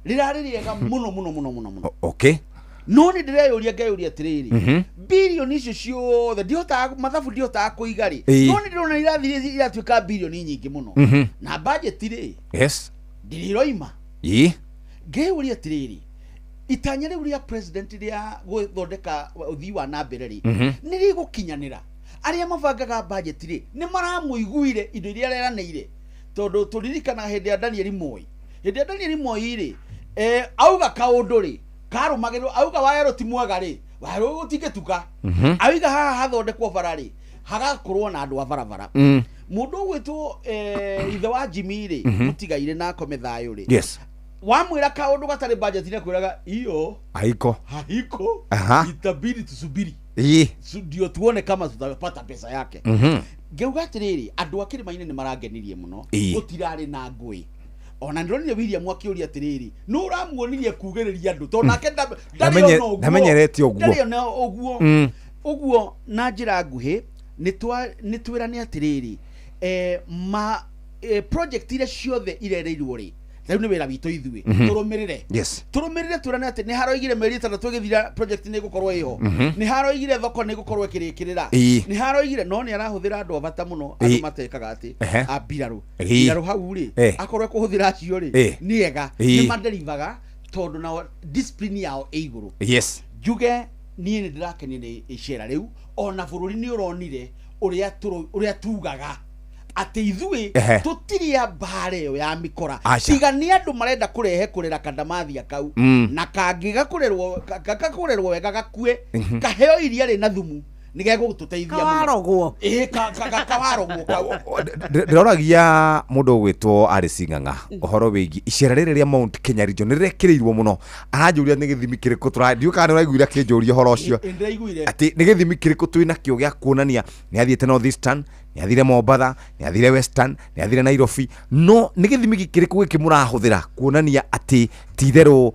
rirari riega muno okay no ni ndireyuria ngeyuria atiriri bilioni icio ciothe ndihotaga mathabu ndihotaga kuiga ri no ni ndirona iratuika bilioni nyingi muno na budget ri ndiriroima ngeyuria atiriri itanya riu ria president ria guthondeka uthii wa nambere ri ni rigukinyanira aria mabangaga budget ri ni maramuiguire indo iria reranĩire tondu turirikana hindi ya Daniel Moi ri auga kaundu ri karumagirwo auga wayero ti mwega ri wayero gutingetuka auga haha hathondekwo bara ri hagakorwo na andu a barabara mundu gwitwo ithe wa Jimmy ri mutigaire na akome thayo ri wamwira kaundu gatari budget ni kwiraga iyo haiko itabidi tusubiri ndio tuone kama tutapata pesa yake ngeuga atiriri andu akirimaine ni marangenirie muno gutirari na ngui ona ndronire William akiuria atiriri no uramuonirie kugiriria andu to nake ndamenyerete oguo na njira nguhi ni twirane atiriri project ile ciothe irereirwo ri riu ni wira wito ithui turumirire turane ati ni haroigire meri 3 tugithira project ni gukorwo iho ni haroigire thoko ni gukorwo ikirikirira ni haroigire no ni arahuthira andu abata muno andu matekaga ati abiraru hau ri akorwo kuhuthira cio ri niega ni manderivaga tondu na discipline yao iguru juge ni ndirakeni ni icera riu ona bururi ni uronire uria tugaga ati ithui tutiria bare yo ya mikora tiga ni andu marenda kurehe kurera kandamathia kau na kangiga kurerwo wega gakue kaheo iria ri na thumu nigego gututeithia kawarogwo ndiroragia mundu gwitwo ari Sing'ang'a uhoro wigi icera riri ria Mount Kenya region nirekirirwo muno aranjuria ni githimi kiriku turadio kana uraiguira kinjuria horo ucio ati ni githimi kiriku twina kio gia kuonania ni athiete North Eastern ni athire Mombasa ni athire Western ni athire Nairobi no ni githimi kiriku giki murahuthira kuonania ati tithero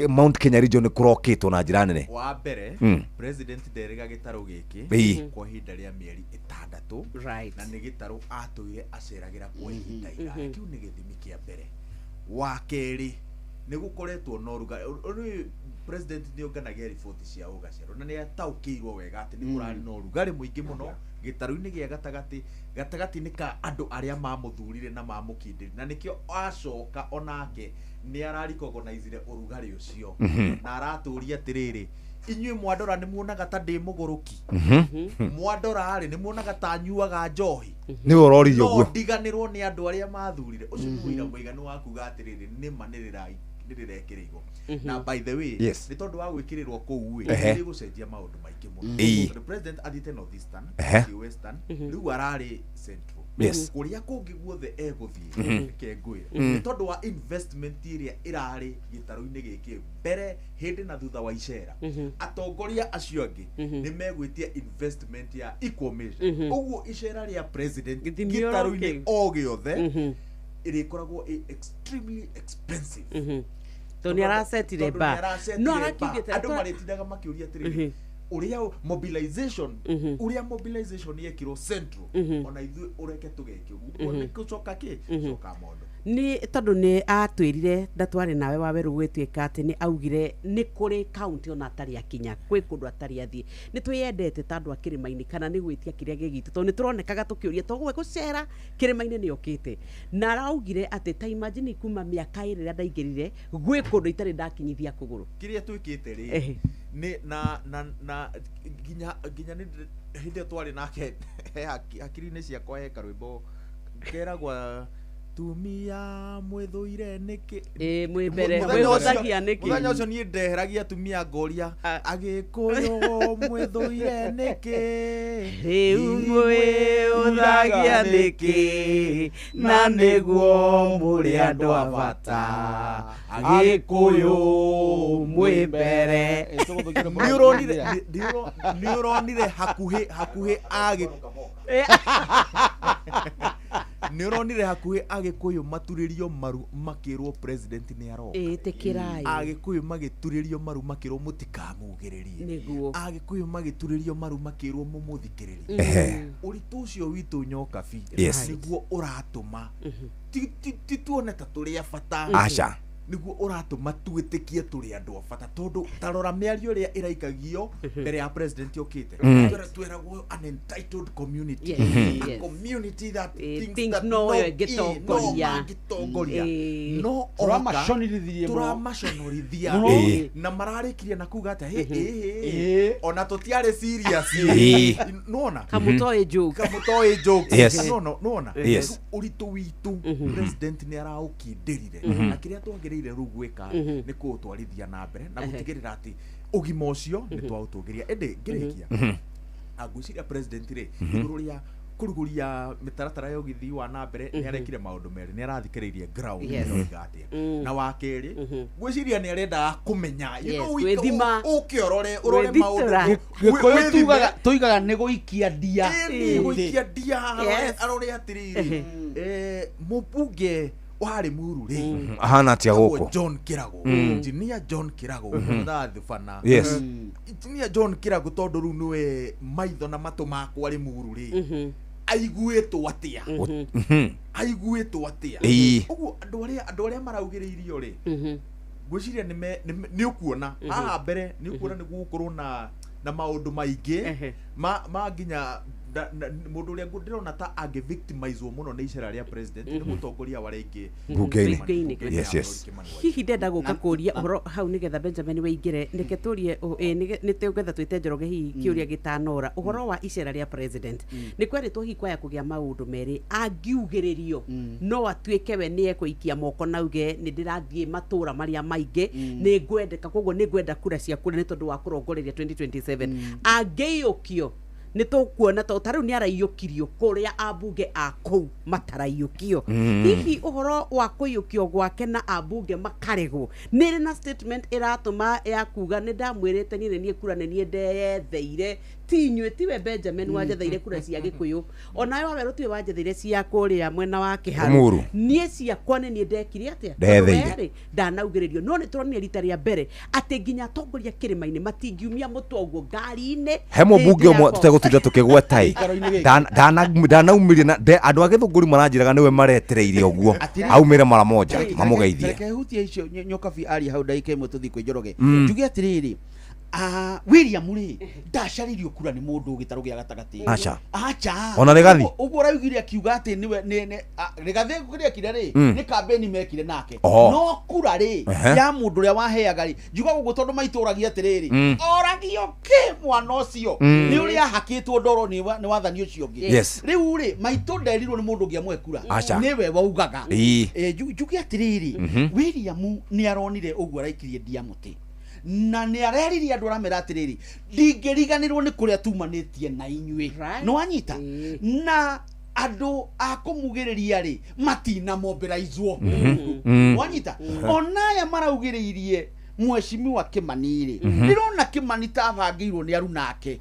Mount Kenya region kurokitwo na njira nene wa mbere president nderega gitaro giki kwa hinda ria mieri 6 na ni gitaro atuire aceragira kwa hinda ira kiu ni githimi kia mbere wa keri ni gukoretwo no ruga president ni onganagia riboti cia ugacero na ni ataukirwo wega ati ni kurari no rugari muingi muno gitaru-ini gia gatagati ni ka andu aria mamuthurire na mamukindiri na nikio acoka onake ni araricognize urugari ucio na araturia atiriri inyui mwadora ni muonaga ta ndi muguruki mwadora ari ni muonaga ta nyuaga njohi ni uroririo guo ndiganirwo ni andu aria mathurire ucio muira muiganu waku gatiriri ni manirirai ndirirekirirwo na by the way ni tondu wa gwikirirwo kuu ni gucenjia maundu maingi muno the president athite North Eastern Western riu arari Central kuria kungi guothe eguthie kengwira ni tondu wa investment iria irari gitaru-ini giki mbere hindi na thutha wa icera atongoria acio angi ni megwitia investment ya equal measure uguo icera ria president gitaru-ini o giothe irikoragwo extremely expensive Tony arasetire ba no arakigite andu maritindaga makiuria atiriri uria mobilization yekiro Central ona ithu ureke tugeke uguo ni kucoka ki coka mondo ni tondu ni atwirire ndatwari nawe waweru gwitwika ati ni augire ni kuri county ona atari akinya kwi kundu atari athie ni twiyendete tandu akirimaini kana ni gwitia kiria gigitu tondu ni turonekaga tukiuria togwe gucera kirimaini ni okite na araugire ati ta imagine kuma miaka iri ndaingirire gwi kundu itari ndakinyithia kuguru kiria twikite ri ni na ginya ni hindi twari nake akiri-ini ciakwa he karwimbo keragwa tumia mwithuire niki mwibere mwihothagia niki muthenya ucio ni ndeheragia tumia ngoria agikuyu mwithuire niki riu mwihothagia niki na niguo muri andu abata agikuyu mwibere niuronire hakuhi agi nä å ronire hakuhä agä kå yå maturä rio maru makä rwo president nä aroka tä kä rai agä kå yå magä turä rio maru makä rwo må tikamugä rä rie agä kå yå magä turä rio maru makä rwo må må thikä rä rie å ritå å cio witå nyokabi nä guo å ratå ma ti tuone ta tå rä a bata niguo uratuma twitikie turi andu a bata tondu tarora miario ria iraikagio mbere ya president okite tweragwo an entitled community a community that thinks no gitongoria no turamashonirithia na mararikirie na kuga ata ona tutiare serious nona kamutoe joke nona uritu witu president ni araukindirire na kiria twagire riu gwika ni kutwarithia na mbere na gutigirira ati ugima ucio ni twautugiria ende ngirikia agwiciria president ri iguru ria kuruguria mitaratara ya ugithi wa na mbere ni arekire maundu meri ni arathikiririe ground igatia na wakeri gwiciria ni arenda kumenya ukiorore urore maundu tuigaga ni guikia ndia arore atiriri mubunge wari muru ri ahana atia guku John Kirago engineer John Kirago ndathifana engineer John Kirago tondu ru niwe maitho na matu makwa ri muru ri aiguitwo atia uguo andu aria maraugiriirio ri gwiciria ni ukuona haha mbere ni ukuona ni gukorwo na maundu maingi ma nginya mundu uria ndirona ta ange victimizwo muno ni icera ria president ni mutongoria wa reingi bunge-ini hihi ndenda guka kuria uhoro hau nigetha Benjamin weingire nike turie ni tugetha twite Njoroge hihi kiuria gitanora uhoro wa icera ria president ni kweritwo hihi kwaya kugia maundu meri angiugiririo no atuike we ni ekuikia moko nauge ni ndirathie matura maria maingi ni ngwendeka koguo ni ngwenda kura cia kura ni tondu wa kurongoreria 2027 angiyukio ni tukuona to tariu ni araiyukirio kuria abunge aku mataraiyukio hihi uhoro wa kuyukio gwake na abunge makaregwo niri na statement iratuma ya kuga ni ndamwirite ni kura ni ndeyetheire tinywe tiwe Benjamin wajetheire kura cia gikuyu onayo wawe rutiwe wajetheire cia kuria mwena wa kiharu nie cia kwane ni ndekire atia ndetheire ndanaugiririo no ni turonire rita ria mbere ati nginya tongoria kirimaini matingiumia mutongo ngari-ini hemo bunge umwe tutegutinda tukigwa tai ndanaumirie na andu agithunguri maranjiraga niwe maretereire uguo aumire mara moja mamugeithie reke hutia icio nyokabi ari hau ndaika imwe tuthi kwi Njoroge njuge atiriri William ri ndacaririo kura ni mundu gitaru gia gatagati acha ona regathi uguo raugire akiuga ati niwe regathi kuria kire ri ni campaign mekire nake no kura ri ya mundu ria waheaga ri njuga gugu tondu maituragia atiriri oragio ke mwana ucio ni uria hakitwo ndoro ni wathani ucio ngi riu ri maitu nderirwo ni mundu gia mwekura niwe waugaga njuge atiriri William ni aronire uguo araikirie Diamuti na ni areririe andu aramera atiriri ndingiriganirwo ni kuria tumanitie na inywe no anyita na andu akumugiriria ri matina mobilizewo wanyita onaya maraugiririe Mheshimiwa Kimani ri ndirona Kimani tabangirwo ni arunake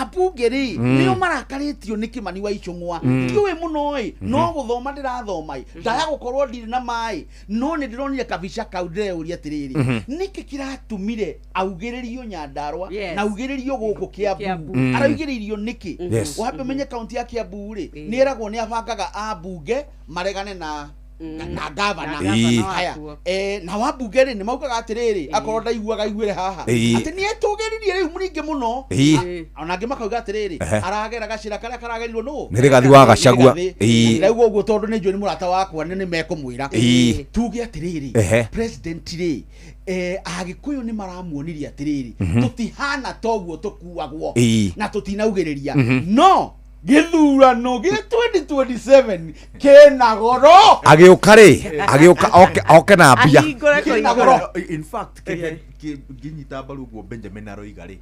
abunge ri niyo marakaritio ni Kimani wa Icung'wa tiwe muno no guthoma ndirathoma ndaya gukorwo ndiri na mai no ni ndironire kabisha kaudire uri atiriri niki kiratumire augiririo Nyandarua na augiririo guku Kiambu araugiririo niki wabe menye county ya Kiambu ri ni eragwo ni abangaga abunge maregane na gavana haya na wabungeri ni maugaga atiriri akorwo ndaiguaga igwire haha ati ni etugiririe riu muringe muno ona ngi makauga atiriri aragera gacira karia karagerirwo no ni rigathi wa Gachagua raugo uguo tondu ni njoni murata wakwa ni mekumwira tuge atiriri president ri agikuyu ni maramuoniria atiriri tutihana toguo tukuagwo na tutinaugiriria no githurano gi 2027 kena goro agiuka oke na mbia in fact ginyita baru guo Benjamin aroiga ri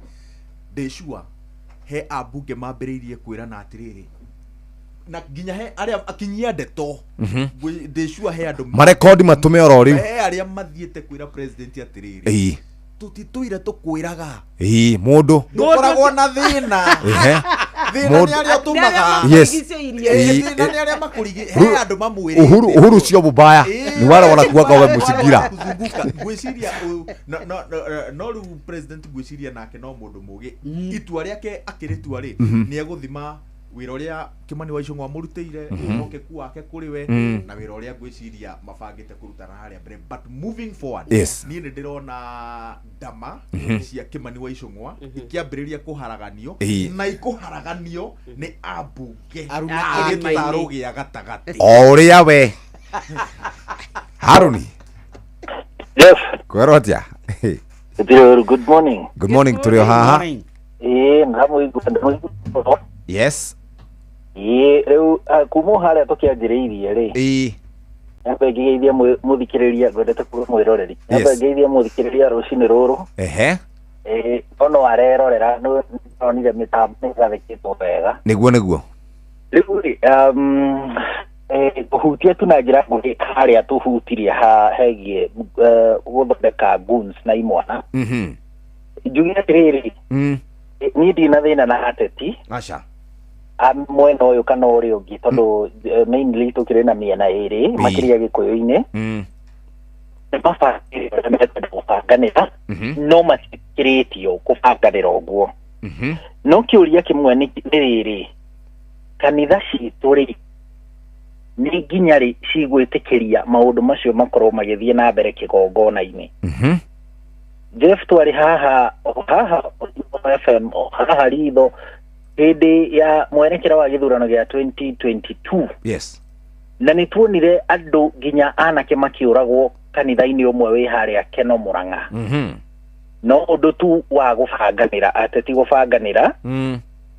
ndeshua he abunge mambiriirie kwira na atiriri na ginya he aria akinyia ndeto ndeshua he andu marekodi matume oro riu he aria mathiete kwira president atiriri tutituire tukwiraga mundu ndukoragwo na thina thina ni aria tumaga thina ni aria makurigi he andu mamwiri Uhuru sio mubaya ni wale wanakuaga we mucingira gwiciria no ru president gwiciria nake no mundu mugi itua riake akiritua ri ni eguthima wira uria Kimani wa Icũng'wa murutĩire uhokeku wake kuri we na wira uria gwiciria mabangite kurutana haria mbere, but moving forward ni ndirona ndama cia Kimani wa Icũng'wa ikiambiriria kuharaganio na ikuharaganio ni ambunge agitaro gia gatagati oria we Haruni. Yes. Kwerotia. Good morning. Good morning to you haha. Yes. Rĩu kuma harĩa tũkĩanjĩrĩirie rĩ nyamba ngĩgeithia mũthikĩrĩria ngwendete kuga mwĩroreri nyamba ngĩgeithia mũthikĩrĩria rũcinĩ rũrũ ona arerorera nĩonire mĩtambo nĩgathĩkĩtwo wega nĩguo rĩu rĩ kũhutia tu na njĩra nguhĩ harĩa tũhutirie hegiĩ gũthondeka goons na imwana njuge atĩrĩrĩ niĩ ndina thĩna na ateti mwena uyu kana uri ungi tondu mainly tukire na miena iri makiria gikuyu-ini mabanganira no matikiritio kubanganira uguo no kiuria kimwe ni riri kanitha citu ri ni nginya ri cigwitikiria maundu macio makorwo magithie na mbere kigongona-ini Jeff twari haha FM haha ritho hĩndĩ ya mwerekera wa gĩthurano gĩa 2022 yes na nĩ tuonire andũ nginya anake makiũragwo kanitha-inĩ ũmwe wĩ harĩa Keno Mũrang'a no ũndũ tu wa gũbanganĩra ateti gũbanganĩra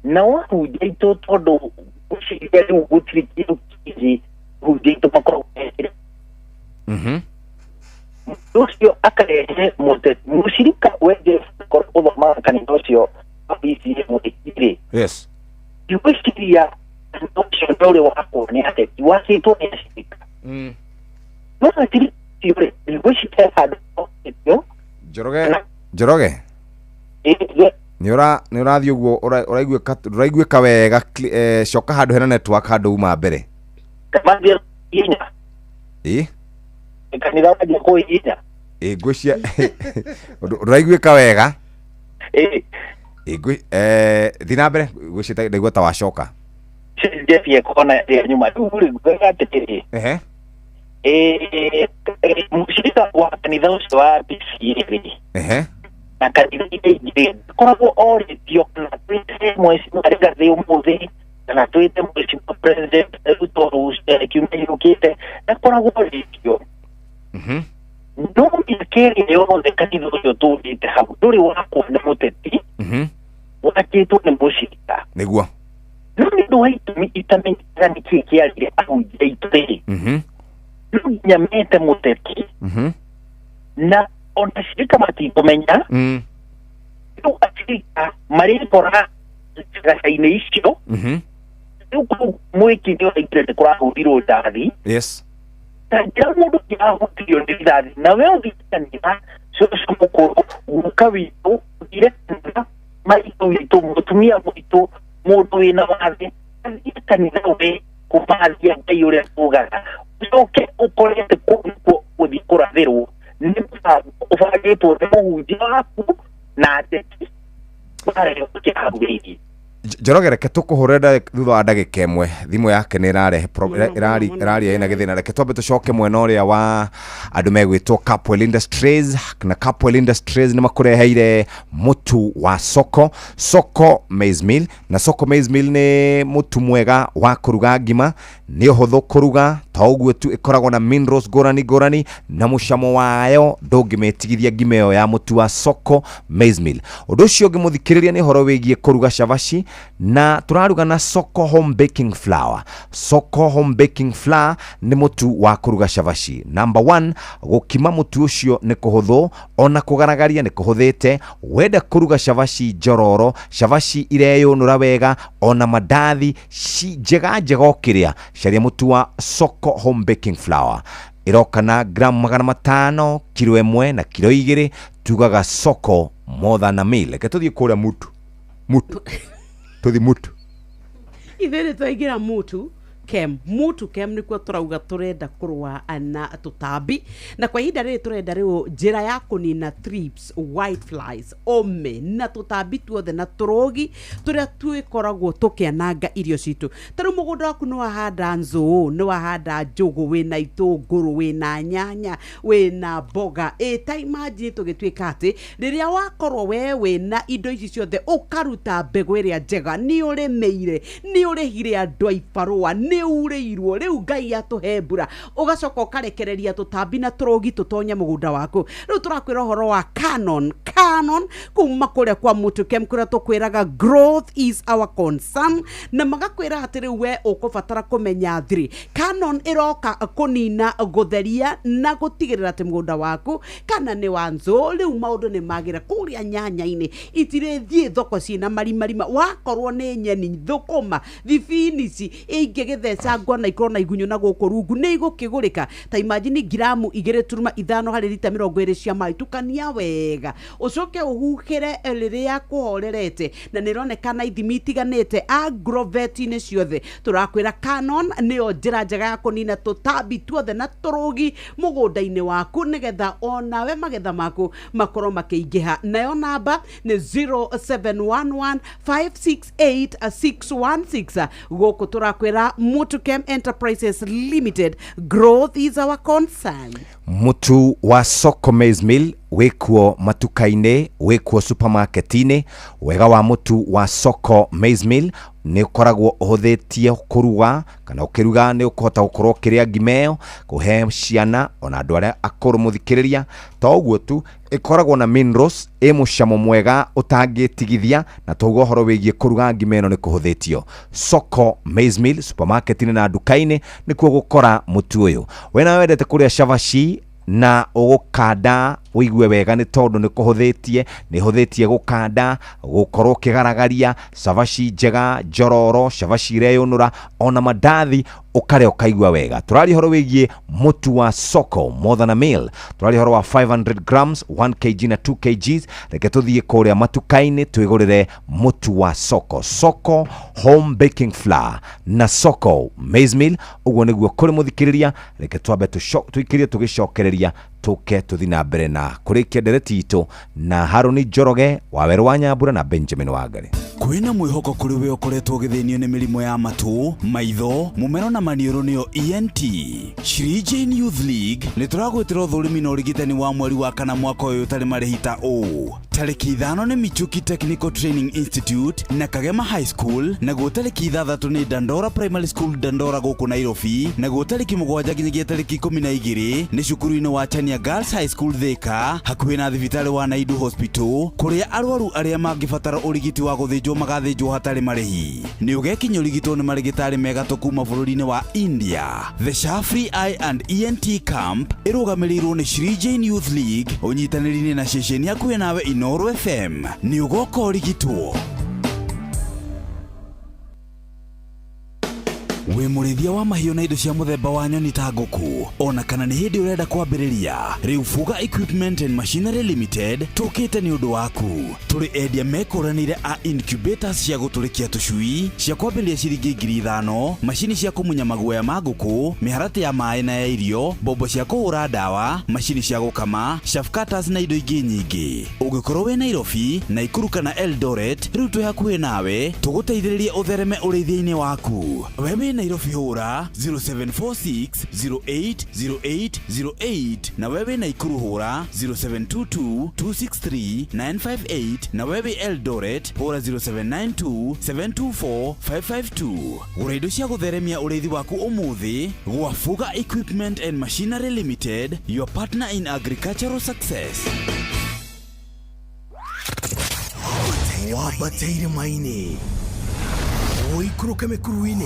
na wahunjia itũ tondũ gũciria rĩu gũtirĩ kĩndũ kĩngĩ hunjia itũ makorwo ũcio akarehe mũcirika wenje gũthoma kanitha ũcio yes Iwisiria notion dole wako ni ate iwasito ni shirika Nona tiri tibre iwisite hado yo Joroge ni urathi uguo uraiguika wega coka handu hena network handu uma mbere kamambia inya kanitha waje ko inya ngwĩcia uraiguika wega thina mbere gwĩcita ndaigua ta wacoka Jeff kona ya nyuma uri gwagatĩrĩ mũcirika wa kanitha ũcio wa PCA na kanitha ingĩ koragwo orĩtio kana twĩte mweciria gathĩ ũmũthĩ kana twĩte mweciria president Ruto kiumia gĩũkĩte na koragwo orĩtio no mĩakĩrĩ yothe kanitha ũcio tũrĩte hau ndũrĩ wakuona mũteti wakĩtwo nĩ mũcirika nĩguo no nĩ ũndũ wa itũmi itamenyekaga nĩkĩĩ kĩarire ahunjia aitũ rĩ no nginya mete mũteti na ona cirika matikũmenya rĩu acirika marĩkora gaca-inĩ icio rĩu kũu mwĩki-inĩ ũraingĩre nĩ kũrahũrirwo ndathi na njĩra mũndũ kĩrahutirio nĩ ndathi na we ũthikanĩra cũcũ mũkũrũ guka witũ ũthire kanitha maitũ witũ mũtumia witũ mũndũ wĩna wathe athiĩ kanitha we kũmathia Ngai ũrĩa tugaga ũcoke ũkore atĩ kũu nĩkuo gũthiĩ kũrathĩrwo nĩ mũbango ũbangĩtwo nĩ mũhunjia waku na ateti warega gũkĩhagũrĩirie Njoroge reke tũkũhũrĩre thutha wa ndagĩka ĩmwe thimũ yake nĩ ĩraria ĩna gĩthĩna reke twambe tũcoke mwena ũrĩa wa andũ megwĩtwo Capwell Industries na Capwell Industries nĩ makũreheire mũtu wa Soko Maize Meal na Soko Maize Meal nĩ mũtu mwega wa kũruga ngima nĩ ũhũthũ kũruga ta ũguo tu ĩkoragwo na minerals ngũrani na mũcamo wayo ndũngĩmetigithia ngima ĩyo ya mũtu wa Soko Maize Meal ũndũ ũcio ũngĩmũthikĩrĩria nĩ ũhoro wĩgiĩ kũruga cabaci na turaruga na Soko Home Baking Flour. Soko Home Baking Flour nĩ mũtu wa kũruga cabaci. Number 1 gũkima mũtu ũcio nĩ kũhũthũ ona kũgaragaria nĩ kũhũthĩte wenda kũruga cabaci njororo cabaci ireyũnũra wega ona mandathi njega ũkĩrĩa caria mũtu wa Soko Home Baking Flour iroka na gramu 500 kilo 1 na kilo 2 tugaga Soko more than a meal. Reke tũthiĩ kũrĩa mutu tuthi mutu ithene twaingira mutu kem nikuo turauga turenda kurwa na tutambi na kwa ihinda riri turenda riu njira ya kunina thrips, whiteflies, ome na tutambi tuothe na turogi turia twikoragwo tukiananga irio citu. Taru mugunda waku no wahanda nzuu, no wahanda njugu, wina itunguru, wina nyanya, wina mboga, ta imagine tugitwika ati riria wakorwo we wina indo ici ciothe ukaruta mbegu iria njega, ni urimeire, ni urihire andu aifarua, ni ureirwo riu Ngai atuhe mbura, ugacoka ukarekereria tutambi na turogi tutonye mugunda waku. Riu turakwira uhoro wa Canon kuma kuria kwa Mutukem kuria tukwiraga growth is our concern, na magakwira ati riu we ukubatara kumenya thiri. Canon iroka kunina gutheria na gutigirira ati mugunda waku kana ni wanzo riu maundu ni magira kuria nyanya-ini itirithie thoko cina marima wakorwo ni nyeni, thukuma, thibinici ingigithesa ngona ikorwo na igunyo na guku rungu ni igukigurika. Ta imagine gramu 2.5 hari lita 20 cia mai tukania wega ucoke uhuhire riria kuhorerete na nironekana ithimi itiganite Agrovet-ini ciothe. Turakwira Canon nio njira njega ya kunina tutambi tuothe na turogi mugunda-ini waku nigetha onawe magetha maku makorwo makiingiha. Nayo namba ni 0711568616 guku turakwira Mutukem Enterprises Limited, growth is our concern. Mutu wa Soko Maize Meal wekuo matukaine, wekuo supermarketine. Wega wa mutu wa Soko Maize Meal ni ukoragwo uhuthetie kuruga kana ukiruga ni ukuhota gukorwo kiria ngimeo kuhe ciana ona andu aria akuru muthikiriria. Toguo tu ikoragwo na minerals mucamo mwega utangitigithia na toguo horo wigie kuruga ngimeno ni kuhuthitio. Soko Maize Meal supermarketine na dukaine nikuo gukora mutu uyu. Wena wendete kuria shavashi na ugukanda wigue wega ni tondu ni kuhuthetie gukanda gukorwo kigaragaria shavashi njega, njororo, shavashi reyonura ona mandathi ukare ukaigua wega. Turari horo wigie mutu wa Soko more than a meal. Turari horo wa 500 grams, 1 kg na 2 kgs. Reke tuthie kuria matukaini twigurire mutu wa Soko home baking flour na Soko Maize Meal. Uguo niguo kuri muthikiriria. Reke twambe tuikirie tugicokereria tuke tuthina mbere na kurikia ndereti itu na Haruni Njoroge, Waweru wa Nyambura na Benjamin Wangari. Kwina mwihoko kuri we ukoretwo githinio ni mirimo ya matu, maitho, mumero na maniuru nio ENT. Shri Jane Youth League ni turagwetera uthurimi na urigitani wa mweri wa kana mwaka uyu tari marihita tariki 5 ni Michuki Technical Training Institute na Kagema High School, na tariki 6 ni Dandora Primary School Dandora guku Nairobi, na tariki 7 nginyagia tariki 12 ni cukuru-ini wa Chania Girls High School Thika hakuhi na thibitari wa Naidu Hospital kuria arwaru aria mangibatara urigiti wa guthinjwo magathinjwo hatari marihi. Ni ugekinya urigitwo ni marigitari mega kuma bururi-ini wa India. The Shafri Eye and ENT Camp irugamirirwo ni Shri Jane Youth League unyitaniri-ini na ceceni hakuhi nawe Inoro FM. Ni ugoka urigitwo. We murithia wa mahiũ na indo cia muthemba wa nyoni ta nguku ona kana ni hindi urenda kwambiriria, riu Fuga Equipment and Machinery Limited tukite ni undu waku. Turi endia mekuranire a incubators cia guturikia tucui cia kwambiriria ciringi 5,000, machini cia kumunya maguoya ma nguku, miharati ya mai na ya irio, bombo cia kuhura dawa, machini cia gukama, shaft cutters na indo ingi nyingi. Ungikorwo we Nairobi, Nakuru kana Eldoret, riu twi hakuhi nawe tuguteithiririe uthereme urithia-ini waku. Wewe Nairobi hura 0746080808 na wewe Nakuru hura 0722263958 na wewe Eldoret hura 0792724552. Gura indo cia gutheremia urithi waku umuthi gwa Fuga Equipment and Machinery Limited, your partner in agricultural success. Wabateire maini oikuruka mekuruini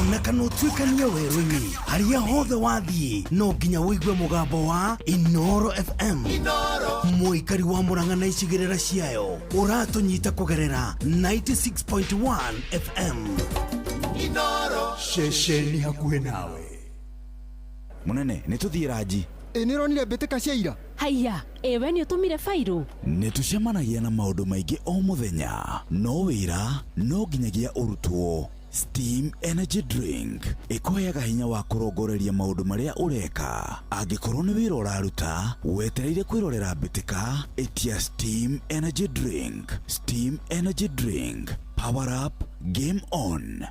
ona kana utuikania werũ-ini haria hothe wathiĩ no nginya wĩigue mũgambo wa Inoro FM. Mũikari wa Murang'a na icigĩrĩra ciayo ũratũnyita kũgerera 96.1 FM. Inoro ceceni hakuhĩ nawe. Munene nĩtũthiĩ Raji. Enironire mbĩtĩka cia ira. Haya, ewe nĩ ũtũmire fairo. Nĩtũcemanagia na maũndũ maingĩ o mũthenya, no wĩra no nginyagia ũrutwo. Steam Energy Drink ĩkũheaga hinya wa kũrongoreria maũndũ marĩa ũreka. Angĩkorwo nĩ wĩra ũraruta wetereire kwĩrorera mbĩtĩka, ĩtia Steam Energy Drink. Steam Energy Drink, power up, game on.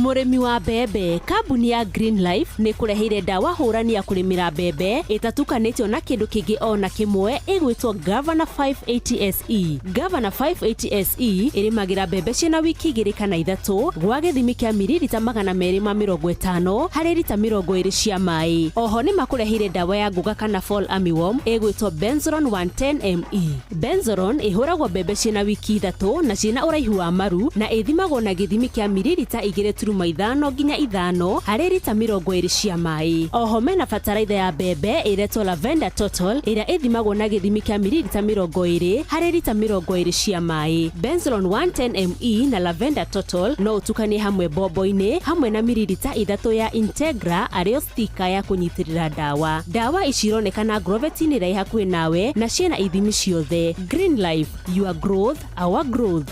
Mũrĩmi wa mbembe, kambuni ya Green Life nĩ kũreheire dawa hũrani ya kũrĩmĩra mbembe ĩtatukanĩtio na kĩndũ kĩngĩ ona kĩmwe ĩgwĩtwo Governor 580 SE. Governor 580 SE ĩrĩmagĩra mbembe ciĩna wiki 2 kana 3 gwa gĩthimi kĩa mililita 250 harĩ lita 20 cia maĩ. Oho nĩ makũreheire dawa ya ngũga kana fall armyworm ĩgwĩtwo Benzoron 110 ME. Benzoron ĩhũragwo mbembe ciĩna wiki 3 na ciĩna ũraihu wa maru na ĩthimagwo na gĩthimi kĩa mililita 2.5 nginya 5 harĩ lita 20 cia maĩ. Oho mena bataraitha ya mbembe ĩretwo Lavender Total ĩrĩa ĩthimagwo na gĩthimi kĩa mililita 20 harĩ lita 20 cia maĩ. Benzoron 110 ME na Lavender Total no ũtukanie hamwe bombo-inĩ hamwe na mililita 3 ya Integra arĩo stika ya kũnyitĩrĩra dawa. Dawa icironekana Grovetin ĩrĩa hakuhĩ nawe na ciĩna ithimi ciothe. Green Life, your growth, our growth.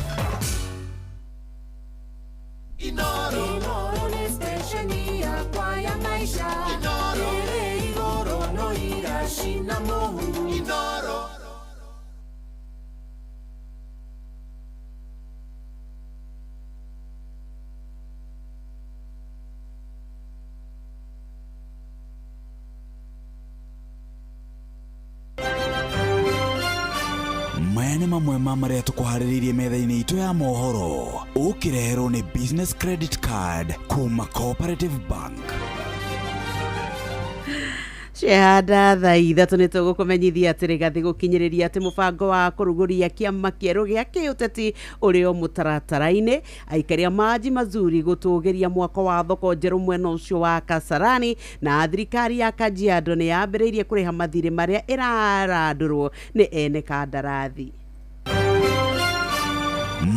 Inoro ni stesheni ya kwa ya maisha. Inoro igoro no irashina mohu. Inoro maya nĩ mamwe ma marĩa tũkũharĩrĩirie metha-inĩ itũ ya mohoro. Ũkĩreherwo nĩ business credit card kuma Cooperative Bank. Ciahanda thaa ithatũ nĩ tũgũkũmenyithia atĩ rĩgathĩ gũkinyĩrĩria atĩ mũbango wa kũrugũria kĩama kĩerũ gĩa kĩũteti ũrĩ o mũtaratara-inĩ. Aikaria maji mazuri gũtũgĩria mwako wa thoko njerũ mwena ũcio wa Kasarani, na thirikari ya Kajiado nĩ yambĩrĩirie kũrĩha mathirĩ marĩa ĩrarandũrwo nĩ ene kandarathi.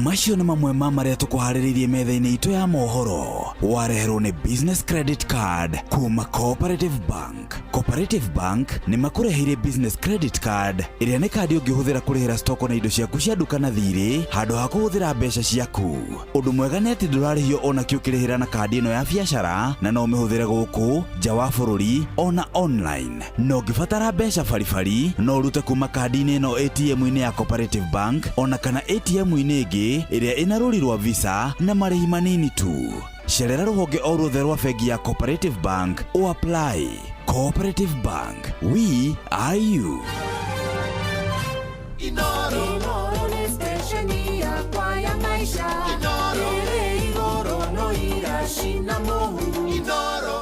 Macio nĩ mamwe ma marĩa tũkũharĩrĩirie metha-inĩ itũ ya mohoro. Wareherwo nĩ business credit card kuma Cooperative Bank. Cooperative Bank nĩ makũreheire business credit card ĩrĩa nĩ kandi ũngĩhũthĩra kũrĩhĩra stoko na indo ciaku cia duka na thirĩ handũ ha kũhũthĩra mbeca ciaku. Ũndũ mwega nĩ atĩ ndũrarĩhio ona kĩ ũkĩrĩhĩra na kandi ĩno ya biacara, na no ũmĩhũthĩre gũkũ nja wa bũrũri ona online. No ũngĩbatara mbeca baribari no ũrute kuma kandi-inĩ ĩno ATM-inĩ ya Cooperative Bank ona kana ATM-inĩ ĩngĩ ĩrĩa ĩna rũri rwa visa na marĩhi manini tu. Cerera rũhonge o ruothe rwa bengi ya Cooperative Bank o apply. Cooperative Bank, we are you. Inoro ni stesheni ya kwa ya maisha. Inoro igoro no irashina mohu. Inoro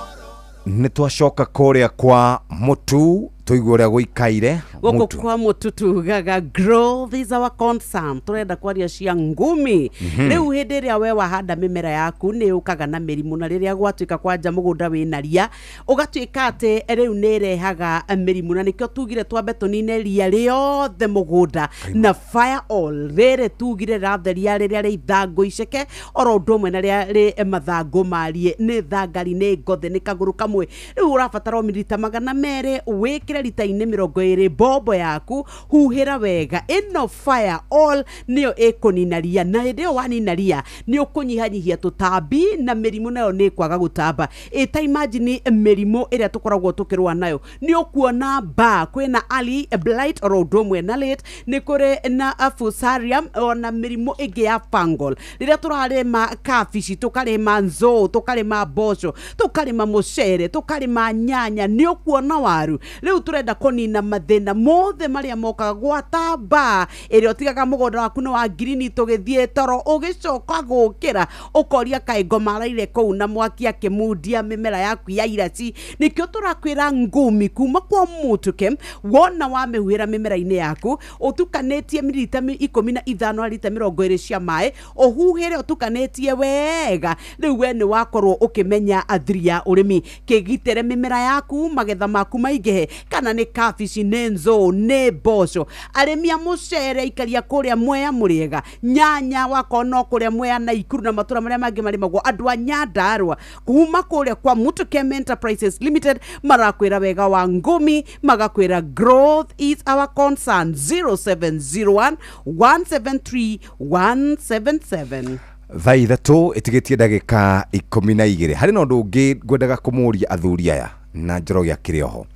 nĩ twacoka kũrĩa kwa mũtu tũigua ũrĩa gũikaire gũkũ kwa mũtu tugaga growth is our concern. Tũrenda kwaria cia ngumi. Rĩu hĩndĩ ĩrĩa we wahanda mĩmera yaku nĩ ũkaga na mĩrimũ, na rĩrĩa gwatuĩka kwanja mũgũnda wĩna ria ũgatuĩka atĩ rĩu nĩ ĩrehaga mĩrimũ, na nĩkĩo tugire twambe tũnine ria rĩothe mũgũnda na fire all rĩrĩ tugire ratheria rĩrĩa rĩ ithangũ iceke oro ũndũ ũmwe na rĩrĩa rĩ mathangũ marie nĩ thangari nĩ ngothe nĩ kagũrũ kamwe. Rĩu ũrabatara mililita 200 wĩkĩre lita-inĩ 20 bombo yaku, huhĩra wega. Ĩno fire all nĩyo ĩkũnina ria, na hĩndĩ ĩyo wanina ria nĩ ũkũnyihanyihia tũtambi na mĩrimũ nayo nĩ kwaga gũtamba. Ĩta imagine mĩrimũ ĩrĩa tũkoragwo tũkĩrũa nayo nĩ ũkuona ba kwĩna early blight oro ũndũ ũmwe na late, nĩ kũrĩ na fusarium ona mĩrimũ ĩngĩ ya fungal. Rĩrĩa tũrarĩma kabici, tũkarĩma nzũ, tũkarĩma mboco, tũkarĩma mũcere, tũkarĩma nyanya, nĩ ũkuona waru. Rĩu turenda kũnina mathĩna mothe marĩa mokaga gwata ba ĩrĩa ũtigaga mũgũnda waku nĩ wa ngirini tũgĩthiĩ toro ũgĩcoka gũkĩra ũkoria kaĩ ngomaraire kũu na mwaki akĩmundia mĩmera yaku ya iraci. Nĩkĩo tũrakwĩra ngumi kuma kwa Mutukem, wona wamĩhuhĩra mĩmera-inĩ yaku ũtukanĩtie mililita 15 harĩ lita 20 cia maĩ, ũhuhĩre ũtukanĩtie wega. Rĩu we nĩ wakorwo ũkĩmenya athiri ya ũrĩmi. Kĩgitĩre mĩmera yaku, magetha maku maingĩhe, kana nĩ kabici nĩ nzũ nĩ mboco arĩmi a mũcere ikaria kũrĩa Mwea Mũrĩega nyanya wakona kũrĩa Mwea na Ikuru na matũra marĩa mangĩ marĩmagwo andũ a Nyandarua kuma kũrĩa kwa Mutukem Enterprises Limited marakwĩra wega wa ngumi magakwĩra growth is our concern 0701 173 177 thaa ithatũ ĩtigĩtie ndagĩka 12 harĩ na ũndũ ũngĩ ngwendaga kũmũria athuri aya na Njoroge akĩrĩ oho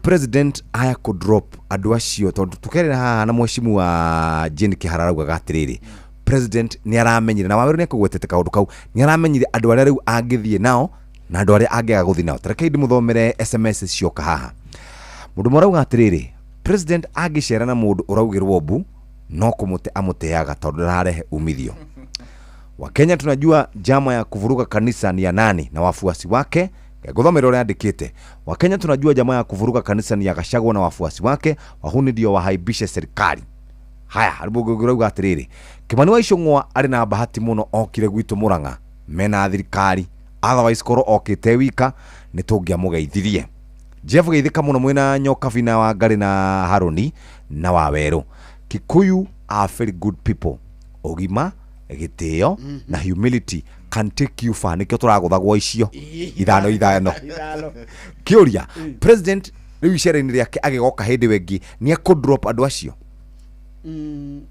president aya kũ drop andũ acio tondũ tũkerera haha na mwecimu wa Jane Kĩhara araugaga atĩrĩrĩ president nĩ aramenyire na Waweru nĩ akũgwetete kaũndũ kau nĩ aramenyire andũ arĩa rĩu angĩthiĩ nao na andũ arĩa angĩaga gũthiĩ nao tareke ndĩmũthomere SMS cioka haha mũndũ mũrauga atĩrĩrĩ president angĩcera na mũndũ ũraugĩrwo mbu no kũmũte amũteaga tondũ ndarehe umithio Wakenya tunajua jama ya kuvuruga kanisa ni ya nani na wafuasi wake Gũthomera ũrĩa andĩkĩte Wakenya tunajua jama ya kuvuruga kanisa ni ya Gachagua na wafuasi wake wahuni ndio wahaibishe serikali haya arũgũrauga atĩrĩrĩ Kimani wa Icũng'wa arĩ na bahati mũno okire gwitũ Mũrang'a mena thirikari otherwise korwo okĩte wika nĩ tũngĩamũgeithirie Jeff Geithika mũno mwena Nyoka Bina wa Ngari na Haroni na Waweru Kikuyu are very good people ogima gĩtĩo na humility can take you far nikio tũragũthagwo icio ithano kĩũria president rĩu icera-inĩ rĩake agĩgoka hĩndĩ wengi nĩ akũ-drop andũ acio nĩ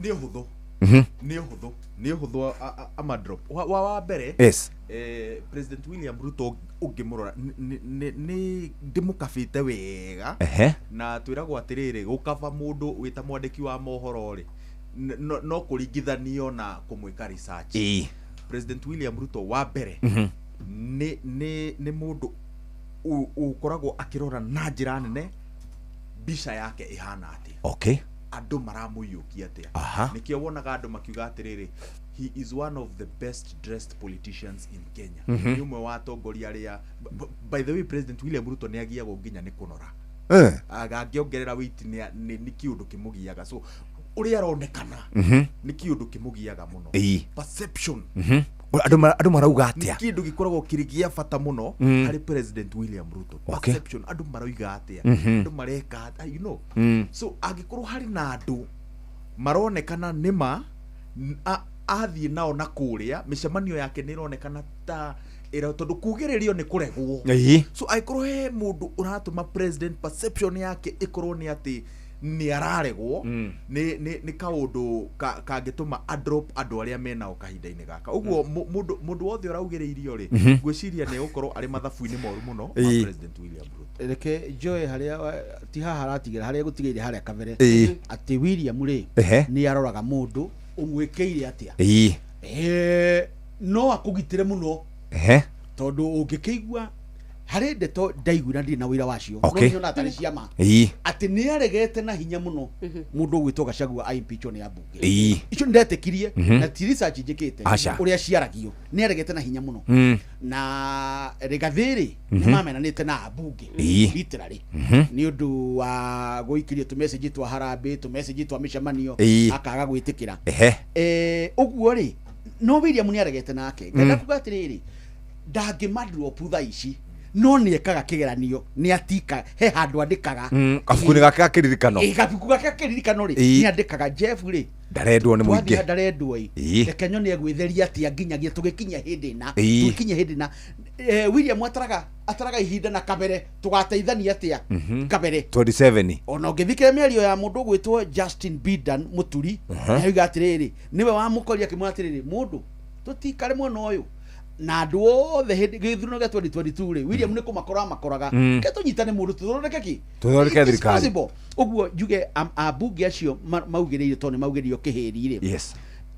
ũhũthũ nĩ ũhũthũ ama-drop wa mbere yes President William Ruto ũngĩmũrora nĩ ndĩmũkabĩte wega na twĩragwo atĩrĩrĩ gũkaba mũndũ wĩta mwandĩki wa mohoro rĩ no kũringithanio na kũmwĩka research President William Ruto wa mbere nĩ mũndũ ũkoragwo akĩrora na njĩra nene mbica yake ihana atĩa okay andũ maramũiyũkia atĩa nĩkĩo wonaga andũ makiuga atĩrĩrĩ he is one of the best dressed politicians in Kenya nĩ ũmwe wa atongoria arĩa by the way President William Ruto nĩ agiagwo nginya nĩ kũnora agangĩongerera weight nĩ kĩũndũ kĩmũgiaga so ũrĩa aronekana nĩ kĩũndũ kĩmũgiaga mũno perception andũ marauga atĩa kĩndũ gĩkoragwo kĩrĩ gĩa bata mũno harĩ President William Ruto perception andũ marauga atĩa andũ mareka you know so angĩkorwo harĩ na andũ maronekana nĩma athiĩ nao na kũrĩa mĩcemanio yake nĩ ĩronekana ta tondũ kugĩrĩrio nĩ kũregwo so angĩkorwo he mũndũ ũratũma president perception yake ĩkorwo nĩ atĩ nĩ araregwo nĩ kaũndũ kangĩtũma adrop andũ arĩa menao kahinda-inĩ gaka ũguo mũndũ wothe ũraugĩrĩirio rĩ ngwĩciria nĩ gũkorwo arĩ mathabu-inĩ moru mũno wa President William Ruto reke Joy harĩa ti haha aratigĩra harĩa gũtigĩire harĩa kabere atĩ William rĩ nĩ aroraga mũndũ ũmwĩkĩire atĩa no akũgitĩre mũno tondũ ũngĩkĩigua harĩ ndeto ndaiguira ndĩ na wĩra wacio no nyona atarĩ ciama atĩ nĩ aregete na hinya mũno mũndũ ũgwĩtwo Gachagua aimpeachwo nĩ ambunge icio ndetĩkirie na ti research njĩkĩte ũrĩa ciaragio nĩ aregete na hinya mũno na Rigathi nĩ mamenanĩte na ambunge literally nĩ ũndũ wa gũikirio tũ message twa harambĩ tũ message twa mĩcemanio akaga gwĩtĩkĩra ũguo rĩ no William nĩ aregete nake ngenda kuga atĩrĩrĩ ndangĩmadrop thaa ici no nĩ ekaga kĩgeranio nĩ atika he handũ andĩkaga kabuku-inĩ gake gakĩririkano kabuku gake gakĩririkano rĩ nĩ andĩkaga Jeff rĩ ndarendwo nĩ mũingĩ ndarendwo reke nyone gwĩtheria atĩa nginyagia tũgĩkinya hĩndĩ na William ataraga ihinda na Kabere tũgateithania atĩa Kabere 27 ona ũngĩthikĩra mĩario ya mũndũ gwĩtwo Justin Bidan mũturi nĩoiga atĩrĩrĩ nĩwe wamũkoria akĩmwĩra atĩrĩrĩ mũndũ tũtikare mwena ũyũ na andũ othe gĩthurano gĩa 2022 rĩ William nĩ kũmakora makoraga ketũnyitane mũndũ tũthondeke thirikari ũguo njuge ambunge acio maugĩrĩirio tondũ nĩ maugĩrĩirio kĩhĩri rĩ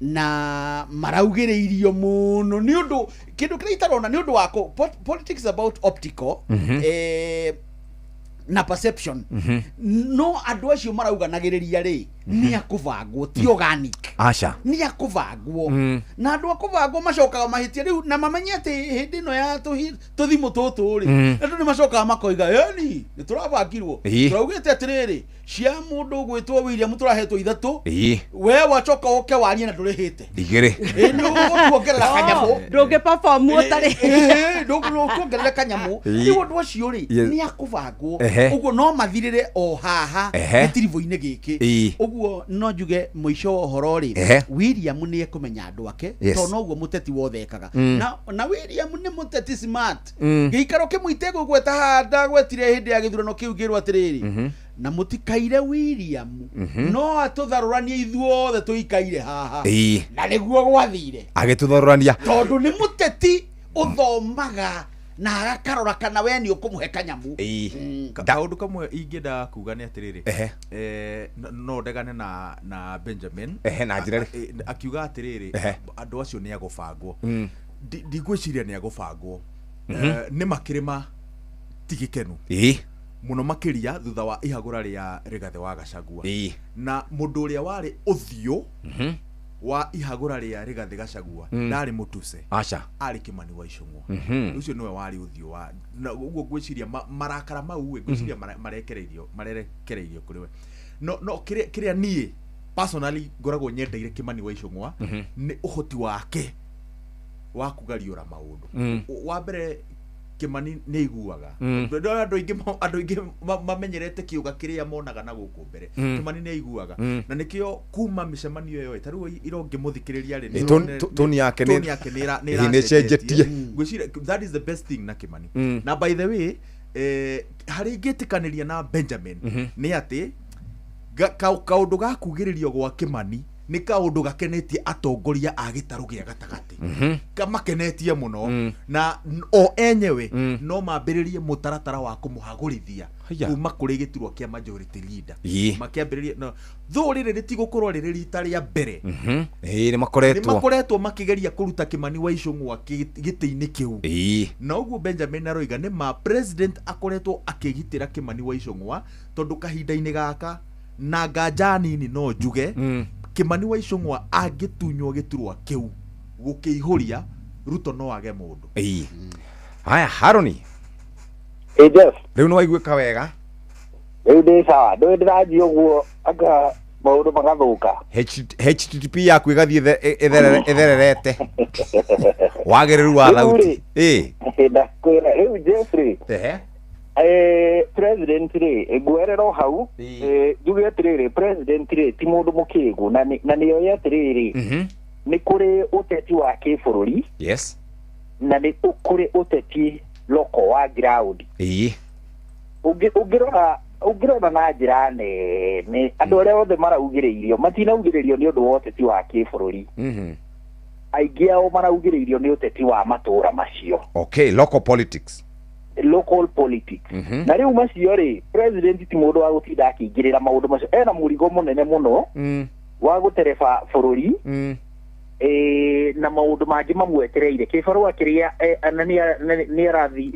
na maraugĩrĩirio mũno nĩ ũndũ kĩndũ kĩrĩa itarona nĩ ũndũ wako politics about optical na perception no andũ acio marauganagĩrĩria rĩ nĩ akũbangwo ti organic aca nĩ akũbangwo na andũ akũbangwo macokaga mahĩtia rĩu na mamenye atĩ hĩndĩ ĩno ya tũthimũ tũtũ rĩ andũ nĩ macokaga makoiga eni nĩ tũrabangirwo tũraugĩte atĩrĩrĩ cia mũndũ gwĩtwo William tũrahetwo 3 we wacoka oke warie na ndũrĩhĩte 2 nĩ kuongerera kanyamũ ndũngĩ perform ũtarĩ ndũkuongerera kanyamũ rĩu ũndũ ũcio rĩ nĩ akũbangwo ũguo no mathirĩre o haha gĩtiribo-inĩ gĩkĩ ũguo no njuge mũico wa ũhoro rĩ William nĩ ekũmenya andũ ake tondũ noguo mũteti wothe ekaga na William nĩ mũteti smart gĩikaro kĩmwe itegũgweta handa gwetire hĩndĩ ya gĩthurano kĩu ngĩrwo atĩrĩrĩ na mũtikaire William no atũtharũranie ithuothe tũikaire haha na nĩguo gwathire agĩtũtharũrania tondũ nĩ mũteti ũthomaga na agakarora kana we nĩ ũkũmũhe kanyamũ kaũndũ kamwe ingĩenda kuga nĩ atĩrĩrĩ no ndegane na Benjamin na njĩra akiuga atĩrĩrĩ andũ acio nĩ agũbangwo ndigwĩciria nĩ agũbangwo nĩ makĩrĩma tigikenu muno makiria thutha wa ihagũra rĩa Rigathĩ wa Gachagua na mũndũ ũrĩa warĩ ũthiũ wa ihagũra rĩa Rigathĩ Gachagua ndarĩ mũtuse aca arĩ Kimani wa Icũng'wa ũcio nĩwe warĩ ũthiũ wa ũguo ngwĩciria marakara mau ngwĩciria marekereirio kũrĩ we no kĩrĩa niĩ personally ngoragwo nyendeire Kimani wa Icũng'wa nĩ ũhoti wake wa kugariũra maũndũ wa mbere Kimani nĩ iguaga andũ aingĩ mamenyerete kiuga kĩrĩa monaga na gũkũ mbere Kimani nĩ iguaga na nĩkĩo kuma mĩcemanio ĩyo tarĩu ironge mũthikĩrĩria rĩ toni yake nĩ cenjetie ngwĩciria that is the best thing na Kimani na by the way harĩ ingĩtĩkanĩria na Benjamin nĩ atĩ kaũndũ ga kugĩrĩrio gwa Kimani nĩ kaũndũ gakenetie atongoria a gĩtarũ gĩa gatagatĩ kamakenetie mũno na o enyewe no mambĩrĩrie mũtaratara wa kũmũhagũrithia kuma kũrĩ gĩturwa kĩa majority leader makĩambĩrĩria though rĩrĩ rĩtigũkorwo rĩrĩ rita rĩa mbere nĩ makoretwo makĩgeria kũruta Kimani wa Icũng'wa gĩtĩ-inĩ kĩu na ũguo Benjamin aroiga nĩ ma president akoretwo akĩgitĩra Kimani wa Icũng'wa tondũ kahinda-inĩ gaka na nganja nini no njuge Kimani wa Icũng'wa angĩtunywo gĩturwa kĩu gũkĩihũria Ruto no age mũndũ haya Haroni Jeff rĩu nĩ waiguĩka wega rĩu ndĩ sawa ndĩrathiĩ ũguo anga maũndũ magathũka HTTP yaku ĩgathiĩ ĩthererete wagĩrĩru wa thauti ndakwĩra rĩu Jeffrey president rĩ ngwerero hau njuge atĩrĩrĩ president rĩ ti mũndũ mũkĩgu na nĩ oĩ atĩrĩrĩ nĩ kũrĩ ũteti wa kĩbũrũri na nĩ kũrĩ ũteti local wa ground ũngĩrora na njĩra nene andũ arĩa othe maraugĩrĩirio matinaugĩrĩrio nĩ ũndũ wa ũteti wa kĩbũrũri aingĩ ao maraugĩrĩirio nĩ ũteti wa matũra macio local politics na rĩu macio rĩ president ti mũndũ wa gũtinda akĩingĩrĩra maũndũ macio ena mũrigo mũnene mũno wa gũtereba bũrũri na maũndũ mangĩ mamwetereire kĩbarũa kĩrĩa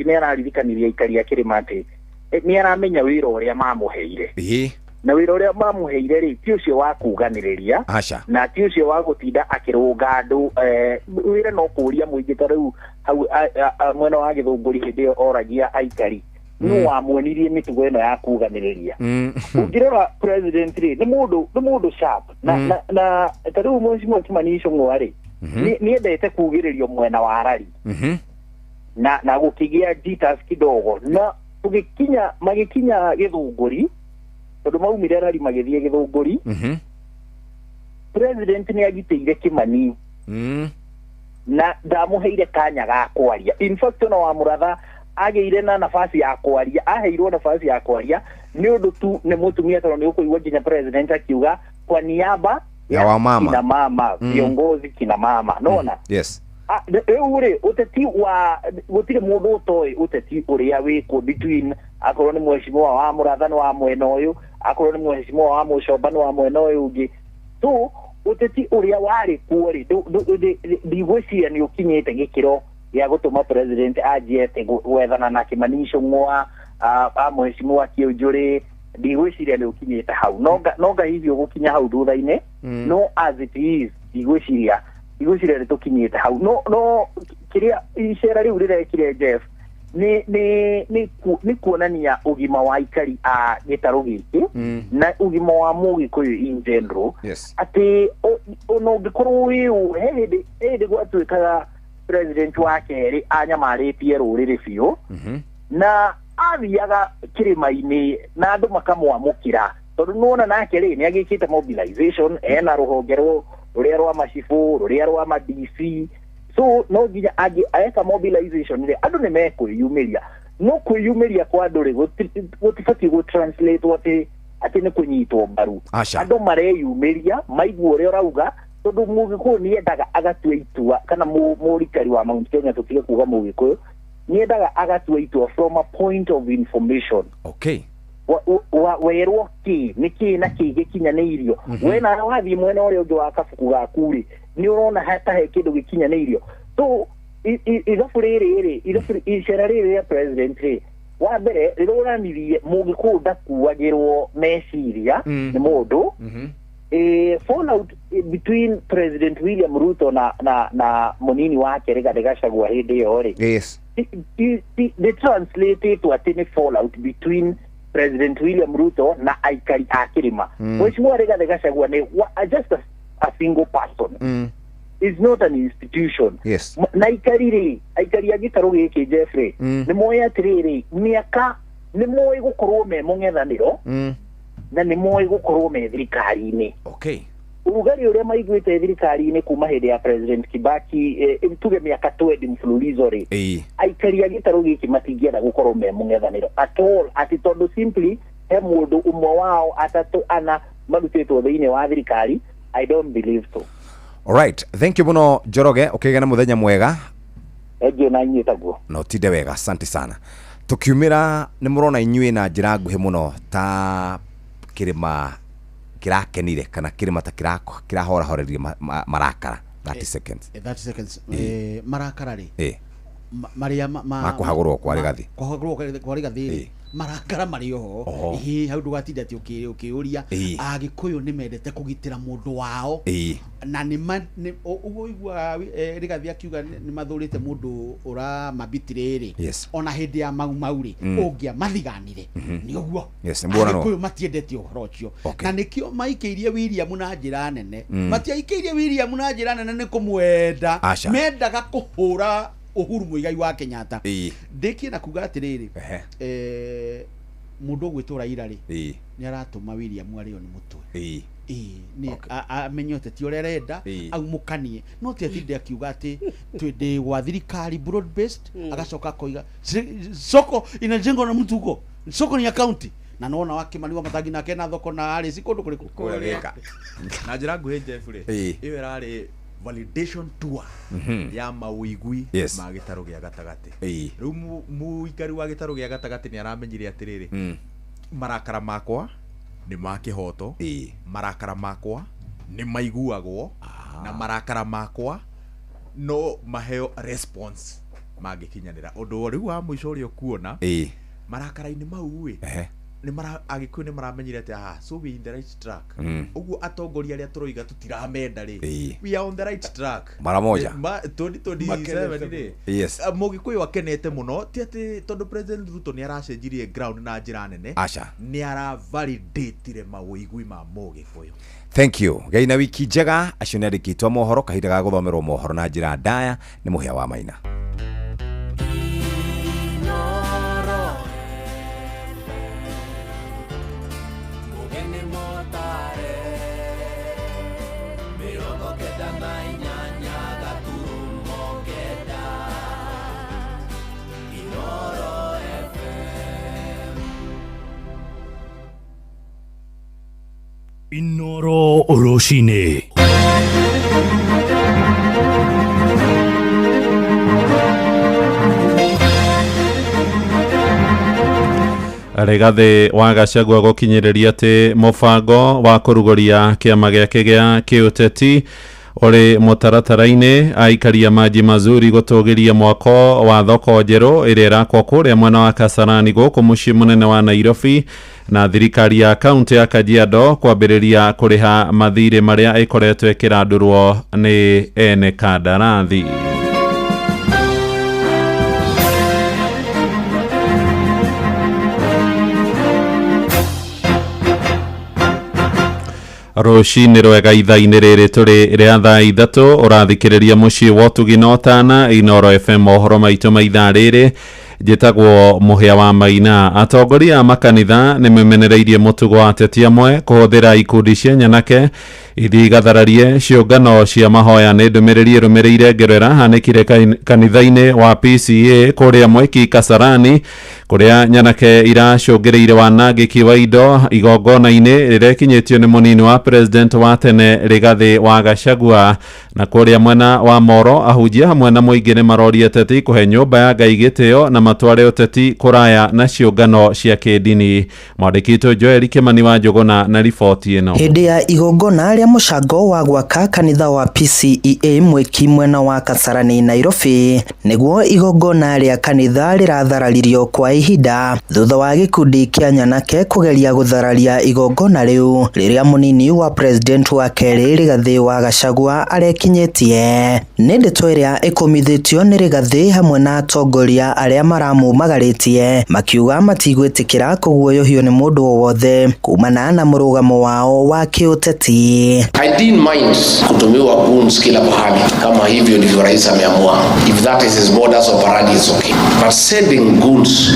nĩ araririkanirie aikari a kĩrĩma atĩ nĩ aramenya wĩra ũrĩa mamũheire na wĩra ũrĩa mamũheire rĩ ti ũcio wa kuganĩrĩria na ti ũcio wa gũtinda akĩrũnga andũ wĩra no kũũria mũingĩ ta rĩu hau mwena wa Gĩthũngũri hĩndĩ ĩyo oragia aikari nĩ wamwonirie mĩtugo ĩno ya kuganĩrĩria ũngĩrora president rĩ nĩ mũndũ sharp na ta rĩu Mheshimiwa Kimani Icũng'wa rĩ nĩ endete kugĩrĩrio mwena wa rari na gũkĩgĩa jitters kidogo na magĩkinya Gĩthũngũri tondũ maumire rari magĩthiĩ Gĩthũngũri president nĩ agitĩire Kimani na ndamũheire kanya ga kwaria in fact no wa mũratha agĩire na nafasi ya kwaria aheirwo nafasi ya kwaria nĩ ũndũ tu nĩ mũtumia tondũ nĩ ũkũigua nginya president akiuga kwa niaba ya wamama kina mama viongozi kina mama naona rĩu rĩ ũteti wa gũtirĩ mũndũ ũtoĩ ũteti ũrĩa wĩkwo between akorwo nĩ Mheshimiwa wa mũratha wa mwena ũyũ akorwo nĩ Mheshimiwa wa Mũcomba wa mwena ũyũ ũngĩ tu ũteti ũrĩa warĩ kuo rĩ ndigwĩciria nĩ ũkinyĩte gĩkĩro gĩa gũtũma president anjĩte gwethana na Kimani Icũng'wa mheshimiwa Kĩũnjũrĩ ndigwĩciria nĩ ũkinyĩte hau nonga hihi ũgũkinya hau thutha-inĩ no as it is ndigwĩciria nĩ tũkinyĩte hau no kĩrĩa icera rĩu rĩrekire Jeff nĩ kuonania ũgima wa aikari a gĩtarũ gĩkĩ na ũgima wa Mũgĩkũyũ in general atĩ ona ũngĩkorwo wĩ hĩndĩ gwatuĩkaga president wa kerĩ anyamarĩtie rũrĩrĩ biũ na athiaga kĩrĩma-inĩ na andũ makamwamũkĩra tondũ nĩwona nake rĩ nĩ agĩkĩte mobilization ena rũhonge rũrĩa rwa macibũ rũrĩa rwa ma DC so no nginya aeka mobilization rĩ andũ nĩ mekwĩyumĩria no kwĩyumĩria kwa andũ rĩ gũtibatiĩ gũtranslate atĩ nĩ kũnyitwo mbaru andũ mareyumĩria maigua ũrĩa ũrauga tondũ Mũgĩkũyũ nĩendaga agatua itua kana mũrikari wa Mount Kenya tũtige kuga Mũgĩkũyũ nĩendaga agatua itua from a point of information werwo nĩkĩ na kĩ gĩkinyanĩirio we nawe wathiĩ mwena ũrĩa ũngĩ wa kabuku gaku rĩ nĩ ũrona hatahe kĩndũ gĩkinyanĩirio so ithabu rĩrĩ icera rĩrĩ rĩa president rĩ wa mbere rĩronanirie Mũgĩkũyũ ndakuagĩrwo meciria nĩ mũndũ fallout between President William Ruto na mũnini wake Rigathi Gachagua hĩndĩ ĩyo rĩ they translated to atĩ nĩ fallout between President William Ruto na aikari a kĩrĩma Mheshimiwa Rigathi Gachagua nĩ just a single person is not an institution na aikari a gĩtarũ gĩkĩ Jeffrey nĩ moĩ atĩrĩrĩ mĩaka nĩ moĩ gũkorwo me mũng'ethanĩro na nĩ moĩ gũkorwo me thirikari-inĩ ũrugarĩ ũrĩa maiguĩte thirikari-inĩ kuma hĩndĩ ya President Kibaki tuge mĩaka 20 mfululizo rĩ aikari a gĩtarũ gĩkĩ matingĩenda gũkorwo me mũng'ethanĩro at all atĩ tondũ simply he mũndũ ũmwe wao atatũ ana marutĩtwo thĩinĩ wa thirikari I don't believe so. Alright, thank you muno Njoroge ũkĩgĩa na mũthenya mwega ĩngĩ na inyuĩ taguo no tinde wega asante sana tukiumĩra nĩ mũrona inyuĩ na njĩra nguhĩ mũno ta kĩrĩma kĩrakenire kana kĩrĩma ta kĩrahorahoreria marakara 30 seconds 30 seconds marakara rĩ maria makuhagũrwo kwa Rigathi marakara marĩ oho hau ndũgatinda atĩ ũkĩũria Agĩkũyũ nĩ mendete kũgitĩra mũndũ wao na ũguo igua Rigathi akiuga nĩ mathũrĩte mũndũ ũramabitire rĩ ona hĩndĩ ya mau rĩ ũngĩa mathiganire nĩ ũguo Agĩkũyũ matiendete ũhoro ũcio na nĩkĩo maikĩirie William na njĩra nene matiaikĩirie William na njĩra nene nĩ kũmwenda mendaga kũhũra Uhuru Muigai wa Kenyatta ndĩkie na kuga atĩrĩrĩ mũndũ gwĩtwo Raila rĩ nĩ aratũma William arĩo nĩ mũtwe ni amenyote ti ũrĩa arenda aumũkanie no ti atinde akiuga atĩ twende gwa thirikari broad based agacoka koiga soko inajengwa na mtuko soko ni ya county na nona wake mani wa matangi nake na thoko na arĩ sikundu kũrĩkũ kũrĩka na njĩra nguhĩ Jeff rĩ ĩyo ĩrarĩ validation tour ya mawĩigui ma gĩtarũ gĩa gatagatĩ rĩu mũikari wa gĩtarũ gĩa gatagatĩ nĩ aramenyire atĩrĩrĩ marakara makwa nĩ ma kĩhoto marakara makwa nĩ maiguagwo na marakara makwa no maheo response mangĩkinyanĩra ũndũ rĩu wa mũico ũrĩa kuona marakara-inĩ mau Agĩkũyũ nĩ maramenyire atĩ so we in the right track ũguo atongoria arĩa tũroiga tũtiramenda rĩ we are on the right track mara moja 2027 rĩ Mũgĩkũyũ akenete mũno ti atĩ tondũ President Ruto nĩ aracenjirie ground na njĩra nene nĩ aravalidate mawĩigui ma Mũgĩkũyũ. Thank you. Ngai na wiki njega acio nĩ andĩkĩtwo mohoro kahinda ga gũthomerwo mohoro na njĩra ndaya nĩ Mũhĩa wa Maina. Inoro Oroshine. Rigathi wa Gachagua gũkinyĩrĩria atĩ mũbango wa kũrugũria kĩama gĩake gĩa kĩũteti uri mutaratara-ini aikaria maji mazuri gutugiria mwako wa thoko njeru iria irakwo kuria mwena wa Kasarani guku mucii munene wa Nairobi, na thirikari ya kaunti ya Kajiado kwambiriria kuriha mathiri maria ikoretwo ikirandurwo ni ene kandarathi. Rucini rwega ithaa-inĩ rĩrĩ tũrĩ rĩa thaa ithatũ ũrathikĩrĩria mũciĩ wa Ũtugi na Ũtana Inooro FM mohoro maitũ ma ithaa rĩrĩ. Njĩtagwo Mũhĩa wa Maina. Atongoria a makanitha nĩ memenereirie mũtugo wa ateti amwe kũhũthĩra ikundi cia nyanake ithi igathararie ciũngano cia mahoya. Nĩ ndũmĩrĩri ĩrũmĩrĩire ngero ĩrahanĩkire kanitha-inĩ wa PCA kũrĩa Mwiki Kasarani, kũrĩa nyanake iracũngĩrĩire wanangĩki wa indo igongona-inĩ rĩrĩa ikinyĩtio nĩ mũnini wa president wa tene Rigathi wa Gachagua. Na kũrĩa mwena wa Moro, ahunjia hamwe na mũingĩ nĩ maroria ateti kũhe nyũmba ya Ngai gĩtĩo na matware ũteti kũraya na ciũngano cia kĩndini. Mwandĩki witũ Joel Kimani wa Njũgũna na riboti ĩno. Hĩndĩ ya igongona rĩa mũcango wa gwaka kanitha wa PCEA Mwiki mwena wa Kasarani Nairobi, nĩguo igongona rĩa kanitha rĩrathararirio kwa ihinda thutha wa gĩkundi kĩa nyanake kũgeria gũthararia igongona rĩu rĩrĩa mũnini wa president wa kerĩ Rigathi wa Gachagua arekinyĩtie. Nĩ ndeto ĩrĩa ĩkomithĩtio nĩ Rigathi hamwe na atongoria arĩa maramumagarĩtie makiuga matigwĩtĩkĩra kũguoyohio nĩ mũndũ o wothe kumana na mũrũgamo wao wa kĩũteti. I didn't mind kutumiwa goons kila pahali kama hivyo ndivyo rais ameamua. If that is his modus operandi is okay. But sending goons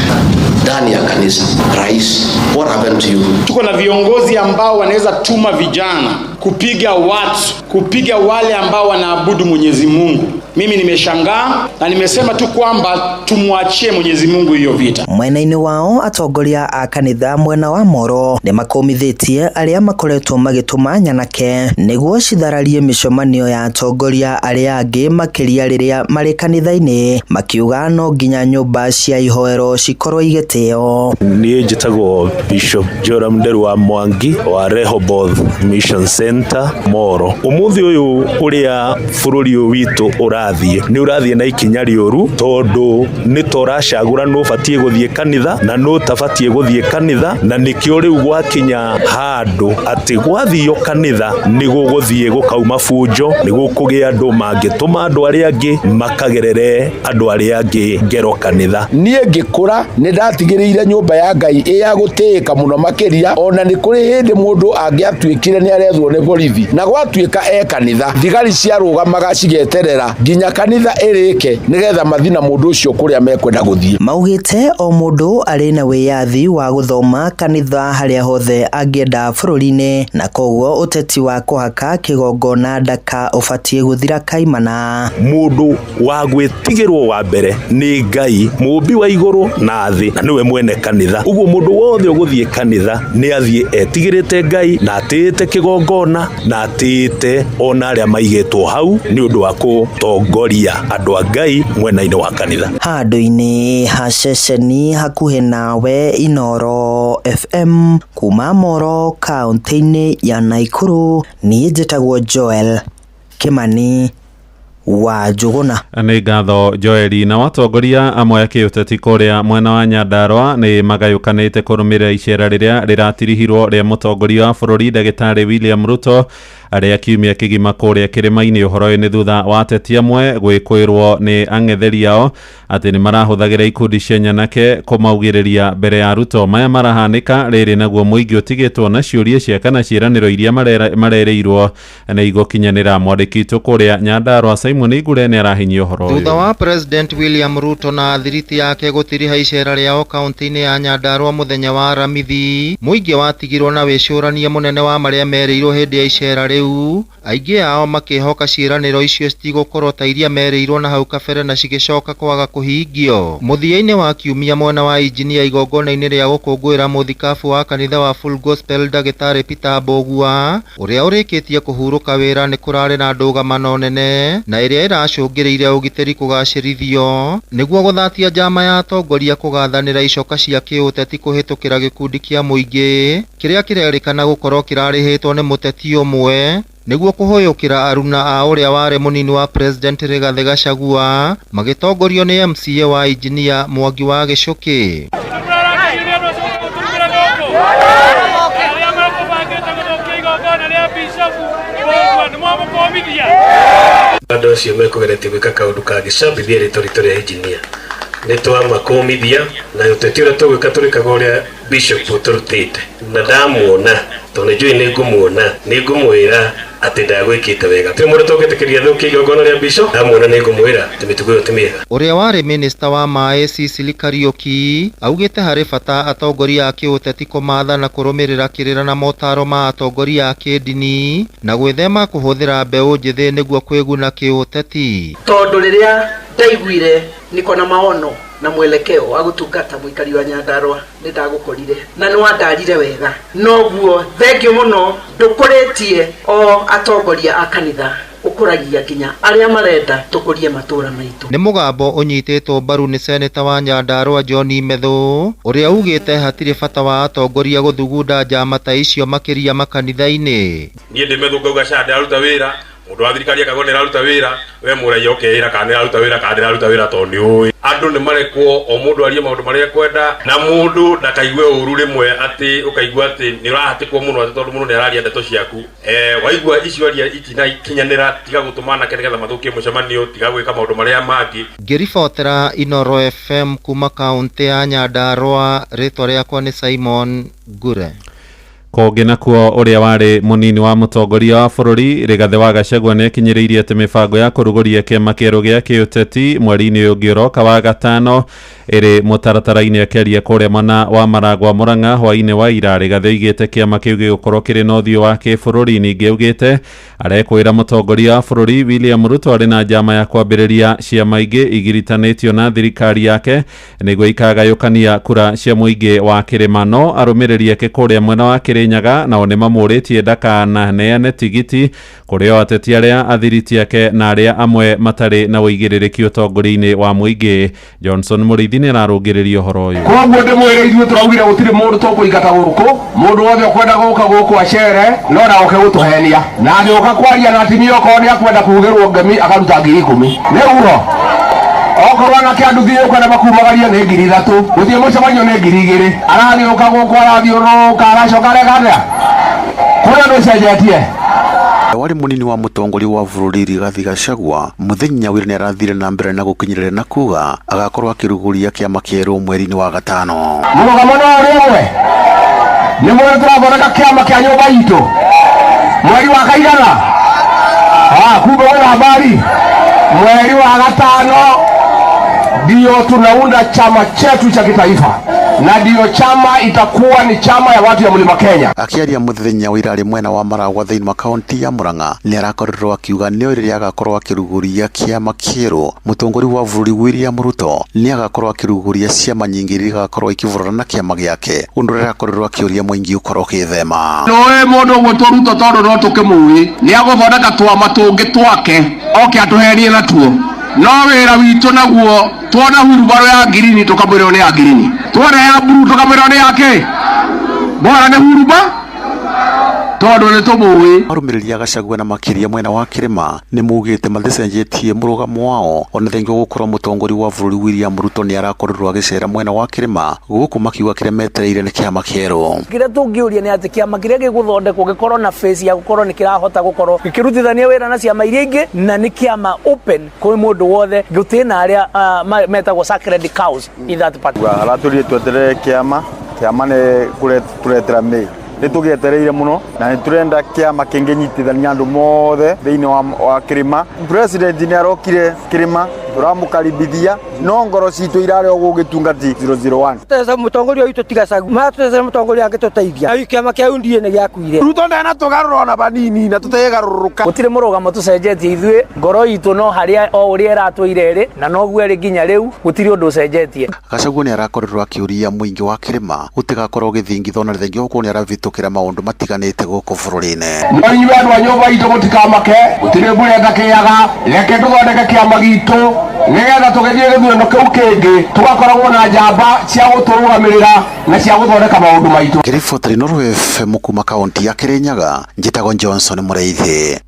ndani ya kanisa, rais, what happened to you? Tuko na viongozi ambao wanaweza tuma vijana kupiga watu, kupiga wale ambao wanaabudu Mwenyezi Mungu. Mimi nimeshangaa na nimesema tu kwamba tumwachie Mwenyezi Mungu hiyo vita. Mwena-inĩ wao atongoria a kanitha mwena wa Moro nĩ makomithĩtie arĩa makoretwo magĩtũma nyanake nĩguo cithararie mĩcemanio ya atongoria arĩa angĩ makĩria rĩrĩa marĩ kanitha-inĩ, makiuga no nginya nyũmba cia ihoero cikorwo igĩtĩo. Niĩ njĩtagwo Bishop Joram Nderwa Mwangi wa Rehoboth Mission Center Moro. Ũmũthĩ ũyũ ũrĩa bũrũri ũyũ witũ nĩ ũrathiĩ na ikinya rĩũru, tondũ nĩ tũracagũra nũ batiĩ gũthiĩ kanitha na nũ tabatiĩ gũthiĩ kanitha, na nĩkĩo rĩu gwakinya handũ atĩ gwathio kanitha nĩ gũgũthiĩ gũkauma bunjo, nĩ gũkũgĩa andũ mangĩtũma andũ arĩa angĩ makagerere andũ arĩa angĩ ngero kanitha. Niĩ ngĩkũra nĩ ndatigĩrĩire nyũmba ya Ngai ĩya gũtĩĩka mũno makĩria, ona nĩ kũrĩ hĩndĩ mũndũ angĩatuĩkire nĩ arethwo nĩ borithi na gwatuĩka kanitha thigari ciarũgamaga cigeterera nginya kanitha ĩrĩke nĩgetha mathina mũndũ ũcio kũrĩa mekwenda gũthiĩ. Maugĩte o mũndũ arĩ na wĩyathi wa gũthoma kanitha harĩa hothe angĩenda bũrũri-inĩ, na koguo ũteti wa kũhaka kĩgongona ndaka ũbatiĩ gũthira kaimana. Mũndũ wa gwĩtigĩrwo wa mbere nĩ Ngai mũmbi wa igũrũ na thĩ, na nĩwe mwene kanitha. Ũguo mũndũ wothe ũgũthiĩ kanitha nĩ athiĩ etigĩrĩte Ngai na atĩĩte kĩgongona na atĩĩte ona arĩa maigĩtwo hau nĩ ũndũ wa gũtongoria andũ a Ngai mwena-inĩ wa kanitha. Handũ-inĩ ha ceceni hakuhĩ nawe Inooro FM kuma Moro kaunti-inĩ ya Naikuru, niĩ njĩtagwo Joel Kimani wa Njũgũna. Nĩ ngatho Joeli. Na watongoria amwe a kĩũteti kũrĩa mwena wa Nyandarua nĩ magayũkanĩte kũrũmĩrĩra icera rĩrĩa rĩratirihirwo rĩa mũtongoria wa bũrũri Ndagĩtarĩ William Ruto arĩa kiumia kĩgima kũrĩa kĩrĩma-inĩ. Ũhoro nĩ thutha wa ateti amwe gwĩkũĩrwo nĩ ang'etheri ao atĩ nĩ marahũthagĩra ikundi cia nyanake kũmaugĩrĩria mbere ya Ruto. Maya marahanĩka rĩrĩ naguo mũingĩ ũtigĩtwo na ciũria cia kana ciĩranĩro iria marereirwo na igũkinyanĩra. Mwandĩki witũ kũrĩa Nyandarua Simon Igure nĩ arahinyia ũhoro ũyũ. Thutha wa President William Ruto na thiriti yake gũtiriha icera rĩao kaunti-inĩ ya Nyandarua mũthenya wa Aramithi, mũingĩ watigirwo na wĩcũrania mũnene wa marĩa merĩirwo hĩndĩ ya icera rĩu, aingĩ ao makĩhoka ciĩranĩro icio citigũkorwo ta iria merĩirwo na hau kabere na cigĩcoka kwaga kũhingio. Mũthia-inĩ wa kiumia mwena wa injinia igongona-inĩ rĩa gũkũngũĩra mũthikabu wa kanitha wa Full Gospel Ndagĩtarĩ Peter Mbogua ũrĩa ũrĩkĩtie kũhurũka wĩra, nĩ kũrarĩ na ndũgamano nene na ĩrĩa ĩracũngĩrĩire ũgitĩri kũgacĩrithio nĩguo gũthatia njama ya atongoria kũgathanĩra icoka cia kĩũteti kũhĩtũkĩra gĩkundi kĩa mũingĩ kĩrĩa kĩrerĩkana gũkorwo kĩrarĩhĩtwo nĩ mũteti ũmwe niguo kuhoyukira aruna a uria wari munini wa president Rigathi Gachagua magitongorio ni MCA wa Engineer Mwangi wa Gicuki. Andũ acio mekugeretie gwĩka kaũndũ kangĩcambithia rĩtwa rĩa engineer nĩ twamakomithia na ũteti ũrĩa tũgwĩka tũrĩkaga ũrĩa bishop ũtũrutĩte na ndamuona tondũ njũĩ nĩ ngũmwĩra atĩ ndagwĩkĩte wega tĩ mũndũ tũngĩtĩkĩria thũkia igongona rĩa bishop ndamuona nĩ ngũmwĩra atĩ mĩtugo ĩyo ti mĩega. Ũrĩa warĩ minista wa maaĩ Cecily Kariuki augĩte harĩ bata atongoria a kĩũteti kũmatha na kũrũmĩrĩra kĩrĩra na motaro ma atongoria a kĩndini na gwĩthema kũhũthĩra mbeũ njĩthĩ nĩguo kwĩguna kĩũteti. Tondũ rĩrĩa ndaiguire niko na maono na mwelekeo wa gutungata muikari wa Nyandarua nĩ ndagũkorire na nĩ wandarire wega noguo thengio mũno ndũkũrĩtie o atongoria a kanitha ukuragia nginya aria marenda tukurie matura maitu. Nĩ mũgambo ũnyitĩtwo mbaru nĩ seneta wa Nyandarua John Methu ũrĩa ugĩte hatirĩ bata wa atongoria gũthugunda njama ta icio makĩria makanitha-inĩ. Niĩ ndĩ Methu ngauga SHA ndĩraruta wĩra mundu wa thirikari akagwo nĩ raruta wĩra we mũraia ũkeĩra kana nĩraruta wĩra kana ndĩraruta wĩra tondũ nĩũĩ andũ nĩ marekwo o mũndũ arie maũndũ marĩa ekwenda na mũndũ ndakaigue ũru rĩmwe atĩ ũkaigua atĩ nĩ ũrahatĩkwo mũno atĩ tondũ mũndũ nĩ araria ndeto ciaku waigua icio aria ikinyanĩra tiga gũtũmana nĩgetha mathũkie mũcemanio tiga gwĩka maũndũ marĩa mangĩ. Ngĩribotera Inoro FM kuma kaunti ya Nyandarua, rĩtwa rĩakwa nĩ Simon Ngure. Konge nakuo uria wari munini wa mutongoria wa bururi Rigathi wa Gachagua nĩ akinyĩrĩirie atĩ mĩbango ya kũrugũria kĩama kĩerũ gĩa kĩũteti mweri-inĩ ũyũ ũngĩ ũroka wa gatano ĩrĩ mũtaratara-inĩ akĩaria kũrĩa mwena wa Maragwa Murang'a hwaĩ-inĩ wa ira. Rigathi oigĩte kĩama kĩu gĩgũkorwo kĩrĩ na ũthiũ wa kĩbũrũri. Ningĩ augĩte arekwĩra mũtongoria wa bũrũri William Ruto arĩ na njama ya kwambĩrĩria ciama ingĩ igiritanĩtio na thirikari yake nĩguo ikagayũkania kura cia mũingĩ wa kĩrĩma. No arũmĩrĩri ake kũrĩa mwena wa Kĩrĩnyaga nao nĩ mamũrĩtie ndakananeane tigiti kũrĩ o ateti arĩa athiriti ake na arĩa amwe matarĩ na ũigĩrĩrĩki ũtongoria-inĩ wa mũingĩ. Johnson Mũrĩithi nĩ ararũngĩrĩria ũhoro ũyũ. Koguo ndĩmwĩre ithuĩ tũraugire gũtirĩ mũndũ tũkũingata gũkũ, mũndũ wothe ũkwenda gũka gũkũ acere no nagoke gũtũhenia na agĩũka kwaria na atimia okorwo nĩ akwenda kũhũthĩrwo ngemi akaruta 10,000 nĩguo okorwo anake andũ thiĩ ũkwenda makumagaria nĩ 3,000 gũthiĩ mũcemanio nĩ 2,000 aragĩũka gũkũ arathiũrũrũka aracoka areka kũrĩa ndũcenjetie. Wari munini wa mutongoria wa bũrũri Rigathi Gachagua muthenya wĩra nĩ arathire na mbere na gũkinyĩrĩra na kuga agakorwo akĩrugũria kĩama kĩerũ mweri-inĩ wa gatano. Mũrũgamo no ũrĩa ũmwe nĩ mwere tũrathondeka kĩama kĩa nyũmba itũ mweri wa kaigana kumbe wĩna habari mweri wa gatano ndio tunaunda chama chetu cha kitaifa na ndio chama itakuwa ni chama ya watu ya Mlima Kenya. Akiaria muthenya wĩra arĩ mwena wa Maragwa thĩinĩ wa kaunti ya Murang'a nĩ arakorirwo akiuga nĩ rĩrĩa agakorwo akĩrugũria kĩama kĩerũ mũtongoria wa bũrũri William Ruto nĩ agakorwo akĩrugũria ciama nyingĩ iria igakorwo ikĩvũrana na kĩama gĩake, ũndũ ũrĩa arakorirwo akĩũria mũingĩ ũkorwo ũgĩthema. Nĩwe mũndũ ũguo tũruto tondũ no tũkĩmũĩ nĩ agũthondeka twama tũngĩ twake oke atũhenie natuo no wĩra witũ naguo tuona hurubaro ya ngirini tukamwĩrwo nĩ ya ngirini tuona ya buru tukamwĩrwo nĩ yake bora nĩ huruba tondũ nĩ tũmũĩ. Arũmĩrĩri a Gachagua na makĩria mwena wa Kĩrĩma nĩ mugĩte mathecenjetie mũrũgamo wao ona thengia gũkorwo mũtongoria wa bũrũri William Ruto nĩ arakorirwo agĩcera mwena wa Kĩrĩma gũkũ makiuga kĩrĩa metereire nĩ kĩama kĩerũ. Kĩrĩa tũngĩũria nĩ atĩ kĩama kĩrĩa gĩgũthondekwo gĩkorwo na face ya gũkorwo nĩ kĩrahota gũkorwo gĩkĩrutithania wĩra na ciama iria ingĩ na nĩ kĩama open kwĩ mũndũ wothe gũtirĩ na arĩa metagwo sacred cows in that part. Aratũrie tweterere kĩama nĩ kũretera mĩ nĩ tũgĩetereire mũno na nĩ tũrenda kĩama kĩngĩnyitithania andũ mothe thĩinĩ wa Kĩrĩma. President nĩ arokire Kĩrĩma turamũkaribithia no ngoro citũ irarĩ o gũgĩtungati 001. Tesa mũtongoria witũ tiga Gachagua matũtesa mũtongoria angĩtũteithia na kĩama kĩa UNDA nĩ gĩakuire. Ruto ndena tũgarũrwo na banini na tũtegarũrũka. Gũtirĩ mũrũgamo tũcenjetie ithuĩ ngoro itũ no harĩa o ũrĩa ĩratũire ĩrĩ na noguo ĩrĩ nginya rĩu gũtirĩ ũndũ ũcenjetie. Gachagua nĩ arakorirwo akĩũria mũingĩ wa Kĩrĩma gũtigakorwo gĩthingitho na thengia gũkorwo nĩ aravitũkĩra maũndũ matiganĩte gũkũ bũrũri-inĩ. No inyuĩ andũ a nyũmba itũ mũtikamake gũtirĩ mbũrenda kĩaga reke tũthondeke kĩama gitũ nigetha tugethie githurano kiu kingi tugakoragwo na njamba cia guturugamirira na cia guthondeka maundu maitu. Kiriboti Inooro FM kuma kaunti ya Kirinyaga, njitagwo Johnson Mureithi.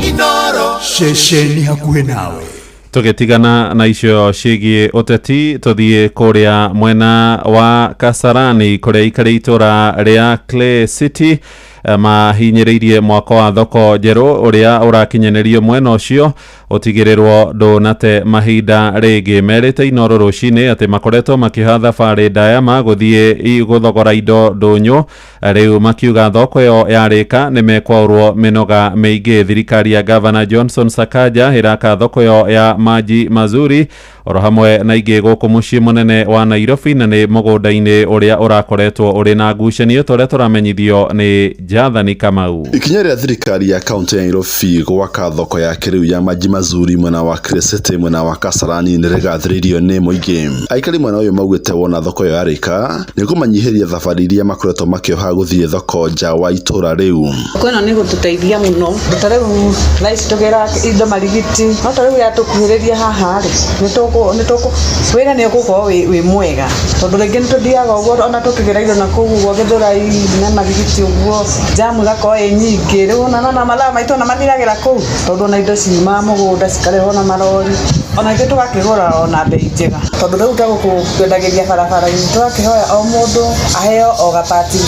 Inooro ceceni hakuhi nawe. Tugetigana na icio ciĩgiĩ ũteti tuthie kuria mwena wa Kasarani kuria ikari itura ria Clay City mahinyĩrĩirie mwako wa thoko njerũ uria urakinyanĩrio mwena ũcio utigirirwo ndũnate mahinda rĩngĩ. Merĩte Inooro rũcinĩ atĩ makoretwo makĩoya thabarĩ ndaya magũthiĩ gũthogora indo ndũnyũ. Rĩu makiuga thoko ĩyo yarĩka nĩ mekwaũrwo mĩnoga mĩingĩ. Thirikari ya Gavana Johnson Sakaja ĩraka thoko ĩyo ya Maji Mazuri oro hamwe na ingĩ gũkũ mũciĩ mũnene wa Nairobi na nĩ mũgũnda-inĩ ũrĩa ũrakoretwo ũrĩ na ngucanio tũrĩa tũramenyithio nĩ Jathani Kamau. Ikinya rĩa thirikari ya kaunti ya Nairobi gwaka thoko ya kĩrĩu ya Maji Mazuri mwena wa Clay City mwena wa Kasarani nĩ rĩgathĩrĩirio nĩ mũingĩ. Aikari mwena ũyũ maugĩte wona thoko ĩyo yarĩka nĩ kũmanyihĩria thabarĩ iria makoretwo makĩoha gũthiĩ thoko nja wa itũra rĩu. Kwĩno nĩ gũtũteithia mũno. Tarĩu raici tũgera indo marigiti no tarĩu yatũkuhĩrĩria haha rĩ wĩra nĩ ũgũkorwo wĩ mwega tondũ rĩngĩ nĩ tũthiaga ũguo ona tũkĩgera indo na kũu ũguo Gĩthũrai na marigiti ũguo jamu gakorwo ĩ nyingĩ. Rĩu ona mathaa maitũ ona mathiragĩra kũu tondũ ona indo ciuma mũgũnda cikarehwo na marori ona ithuĩ tũgakĩgũra ona bei njega tondũ rĩu tũgũkwendagĩria barabara-inĩ tũgakĩhoya o mũndũ aheo o gapati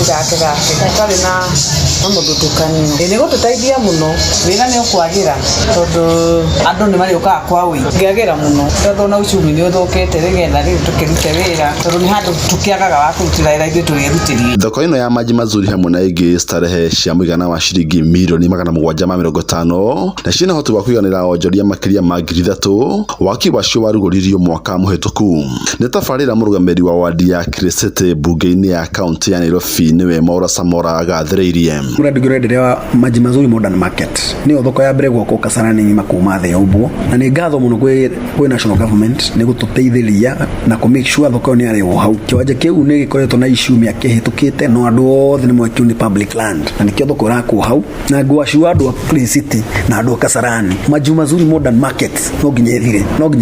gake gatarĩ na mũthutũkanio. Nĩ gũtũteithia mũno, wĩra nĩ ũkwagĩra tondũ andũ nĩ marĩũkaga kwa wĩingĩ ngĩagĩra mũno tondũ na uchumi nĩ ũthũkĩte nĩgetha rĩu tũkĩrute wĩra tondũ nĩ handũ tũkĩagaga wa kũrutĩra wĩra ithuĩ tũrĩrutĩria. Thoko ĩno ya Maji Mazuri hamwe na ingĩ starehe cia mũigana wa ciringi mirioni 750 na ciĩna ũhoti wa kũiganĩra onjoria makĩria ma 3,000. Waki wacio warugũririo mwaka mũhĩtũku. Nĩ tabarĩra mũrũgamĩrĩri wa wadi ya Clay City mbunge-inĩ ya kaunti ya Nairobi nĩwe Maura Samora agathĩrĩirie. Muradi gũrenderea wa Maji Mazuri Modern Market nĩyo thoko ya mbere gwakwo Kasarani makuma thĩ ũguo na nĩ ngatho mũno kwĩ national government nĩ gũtũteithĩria na kũ make sure thoko nĩ arĩo hau. Kiwanja kĩu nĩ gĩkoretwo na issue mĩaka ĩhĩtũkĩte no andũ othe nĩ mwakĩu nĩ public land na nĩkĩo thoko rakwo hau na ngwacua andũ a Clay City na andũ a Kasarani. Maji Mazuri Modern Market no nginya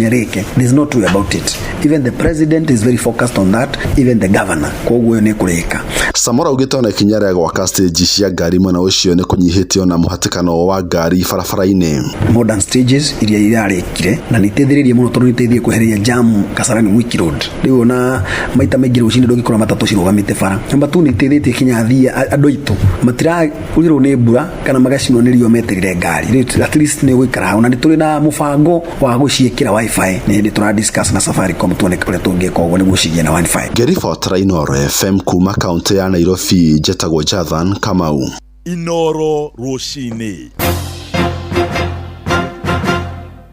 rĩke. There's no two about it. Even the president is very focused on that, even the governor. Koguo nĩ kũrĩka. Samora ugĩte ona ikinya rĩa gwaka stage cia ngari mwena ũcio nĩ kũnyihĩtio na mũhatĩkano wa ngari barabara-inĩ. Modern stages iria irarĩkire na nĩ iteithĩrĩirie mũno tondũ nĩ iteithĩtie kweheria jam Kasarani Wiki Road. Rĩu ona maita maingĩ rũcinĩ ndũngĩkora matatũ cirũgamĩte bara. Namba 2 nĩ iteithĩtie kinya athia andũ aitũ matiragũrĩrwo nĩ mbura kana magacinwo nĩ riũa meterire ngari. At least nĩ gũikara hau na nĩ tũrĩ na mũbango wa gũciĩkĩra wifi nĩ hĩndĩ tũra discuss na Safaricom tuone kũrĩa tũngĩka ũguo nĩguo cigĩe na wifi. Ngĩribotera Inooro FM kuma kaunti ya Nairobi, njĩtagwo Jathan Kamau. Inooro rũcinĩ.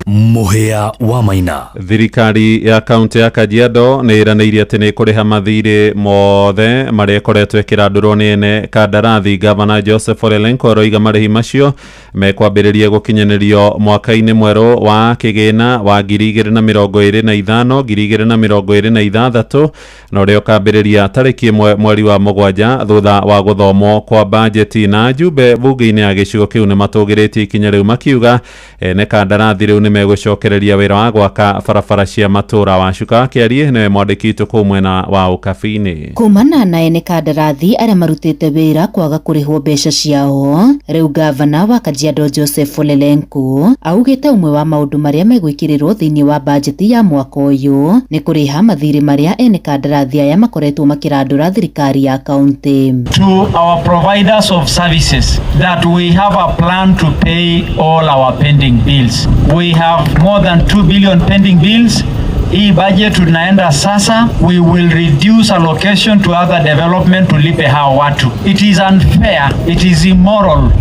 Mũhĩa wa Maina. Thirikari ya kaunti ya Kajiado nĩ ĩranĩirie atĩ nĩ kũrĩha mathirĩ mothe marĩa ĩkoretwo ĩkĩrandũrwo nĩ ene kandarathi. Gavana Joseph Ole Lenku aroiga marĩhi macio mekwambĩrĩria gũkinyanĩrio mwaka-inĩ mwerũ wa kĩgĩna wa 2025 2026 na ũrĩa ũkambĩrĩria tarĩki 1 mweri wa mũgwanja thutha wa gũthomwo kwa bajeti. Na jumbe bunge-inĩ ya gĩcigo kĩu nĩ matũgĩrĩtie ikinya rĩu makiuga ene kandarathi rĩu nĩ megũcokereria wĩra wa gwaka barabara cia matũra. Wacuka Kĩarie nĩwe mwandĩkĩtwo kũu mwena wa ũkabi-inĩ. Kumana na ene kandarathi arĩa marutĩte wĩra kwaga kũrĩhwo mbeca ciao, rĩu gavana wa Kajiado Joseph Ole Lenku augĩte ũmwe wa maũndũ marĩa megwĩkĩrĩrwo thĩinĩ wa bajeti ya mwaka ũyũ nĩ kũrĩha mathirĩ marĩa ene kandarathi aya makoretwo makĩrandũra thirikari ya kaunti. To our providers of services that we have a plan to pay all our pending bills. We have more than 2 billion pending bills. Hii budget tunaenda sasa, we will reduce allocation to other development tulipe hao watu. It is unfair, it is immoral,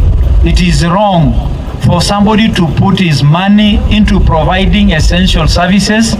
it is wrong for somebody to put his money into providing essential services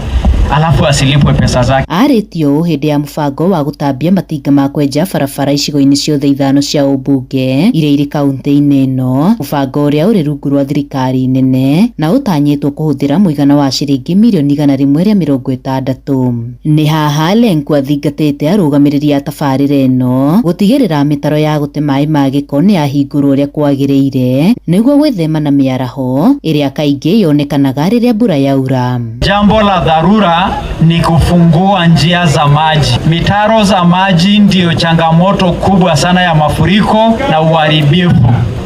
alafu asilipwe pesa zake. Aritio hindi ya mubango wa gutambia matinga ma kwenja barabara icigo-ini ciothe ithano cia ubunge iria iri kaunti-ini ino, mubango uria uri rungu rwa thirikari nene na utanyitwo kuhuthira muigana wa ciringi mirioni 160. Ni haha Lenku athingatite arugamiriria tabarira ino gutigirira mitaro ya gute mai ma giko ni ahingurwo uria kwagiriire niguo gwithema na miaraho iria kaingi yonekanaga riria mbura yaura. Jambo la dharura ni kufungua njia za maji. Mitaro za maji ndio changamoto kubwa sana ya mafuriko na uharibifu.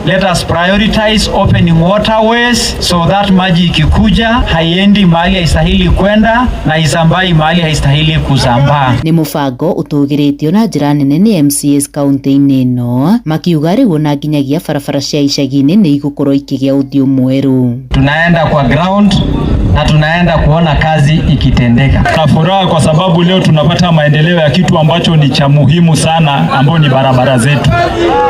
Let us prioritize opening waterways so that maji ikikuja haiendi mahali haistahili kwenda na isambai mahali haistahili kusambaa. Ni mubango utugiritio na njira nene ni MCAs kaunti-ini ino makiuga riu na nginyagia barabara cia icagi-ini ni igukorwo ikigia uthio mweru. Tunaenda kwa ground na tunaenda kuona kazi ikitendeka. Na furaha kwa sababu leo tunapata maendeleo ya kitu ambacho ni cha muhimu sana, ambao ni barabara zetu.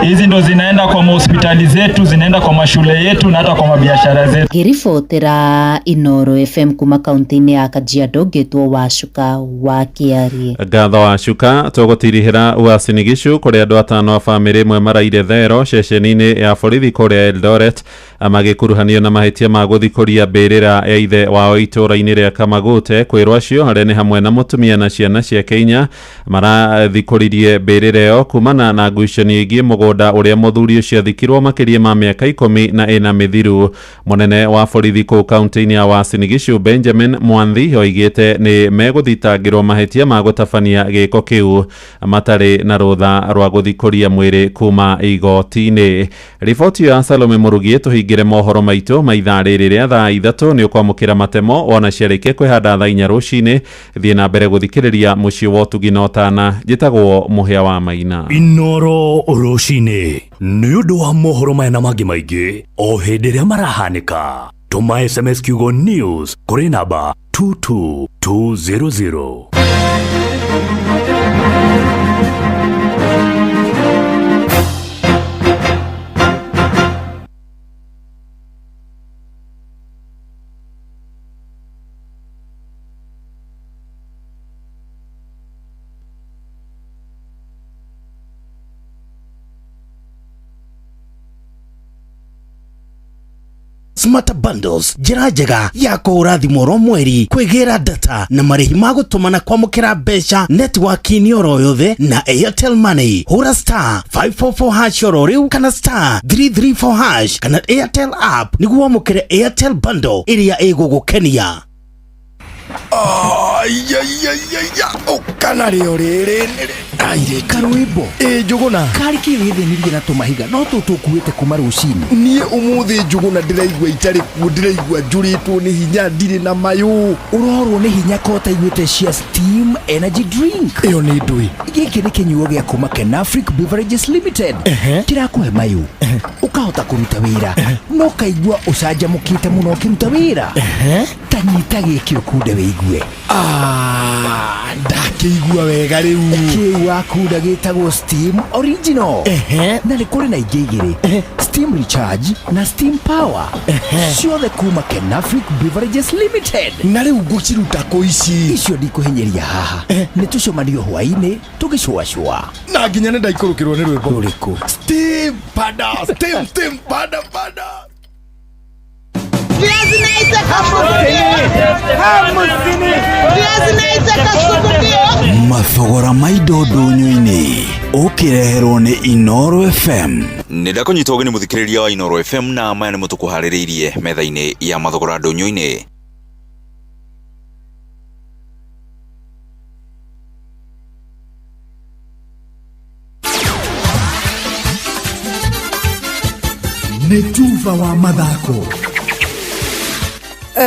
Hizi ndo zinaenda kwa hospitali zetu, zinaenda kwa mashule yetu na hata kwa mabiashara zetu. Giribotera Inoro FM kuma kaunti-ini ya Kajiado, Gitwo Wacuka wa Kiari. Gatho Wacuka tugutirihira uacini Gicu kuria andu atano a family imwe maraire thero ceceni-ini ya borithi kuria Eldoret magikuruhanio na mahitia ma guthikuria mbirira ya ithe wao itura-ini ria Kamagute. Kwirwo acio aria ni hamwe na mutumia na ciana cia Kenya marathikuririe mbirira yo kumana na ngucanio ingi mugunda uria muthuri ucio athikirwo makiria ma miaka 10 na ina mithiru. Munene wa borithi ku kaunti-ini ya Uasin Gishu Benjamin Mwanthi oigite ni meguthitangirwo mahitia ma gutabania giko kiu matari na rutha rwa guthikuria mwiri kuma igoti-ini. Riboti ya Salome Murugi tuhingire mohoro maitu maithaa riri ria thaa 3 ni ukwamukira matemo ona ciarike kwihanda thaa 4 rucini. Thie na mbere guthikiriria mucii wa Utugi na Otana. Njitagwo Muhia wa Maina. Inoro rucini ni undu wa mohoro maya na mangi maingi o hindi ria marahanika. Tuma SMS kiugo news kuri namba 22200. Smart Bundles, njira njega ya kũrathimwo ro mweri, kwĩgĩra data na marĩhi ma gũtũmana kwamũkĩra mbeca network-inĩ oro yothe na Airtel Money. Hũra star 544 hash oro rĩu kana star 334 hash kana Airtel app nĩguo wamũkĩre Airtel Bundle ĩrĩa ĩgũgũkenia. Kanarĩo rĩrĩ aire karwĩmbo Njũgũna kari kĩwĩthĩnirie na tũmahiga no tũkuĩte kuma rũcinĩ. Niĩ ũmũthĩ Njũgũna ndĩraigua itarĩ kuo, ndĩraigua njũrĩtwo nĩ hinya, ndirĩ na mayũ. Ũrorwo nĩ hinya ko ũtaiguĩte cia Steam Energy Drink. Ĩyo nĩ ndũĩ. Gĩkĩ nĩ kĩnyuo gĩa kuma Kenafric Beverages Limited. Kĩrakũhe mayũ ũkahota kũruta wĩra no kaigua ũcanjamũkĩte mũno ũkĩruta wĩra. Tanyita gĩkĩ ũkunde wĩigue. Ndakĩigua wega rĩu. Kĩu wakunda gĩtagwo Steam Original. Na nĩ kũrĩ na ingĩ igĩrĩ, Steam Recharge na Steam Power. Ciothe kuma Kenafric Beverages Limited. Na rĩu ngũciruta kũ ici? Icio ndikũhinyeria haha. Nĩ tũcomanio hwaĩ-inĩ tũgĩcũacũa. Na nginya nĩ ndaikũrũkĩrwo nĩ rwĩmbo rũrĩkũ? Steam Pada, Steam Pada. Viazi na itaka mathogora ma indo ndũnyũ-inĩ ũkĩreherwo nĩ Inoro FM. Nĩ ndakũnyita ũgeni mũthikĩrĩria wa Inoro FM na maya nĩ mũtũkũharĩrĩirie metha-inĩ ya mathogora ndũnyũ-inĩ. Nĩ Tuva wa mathako.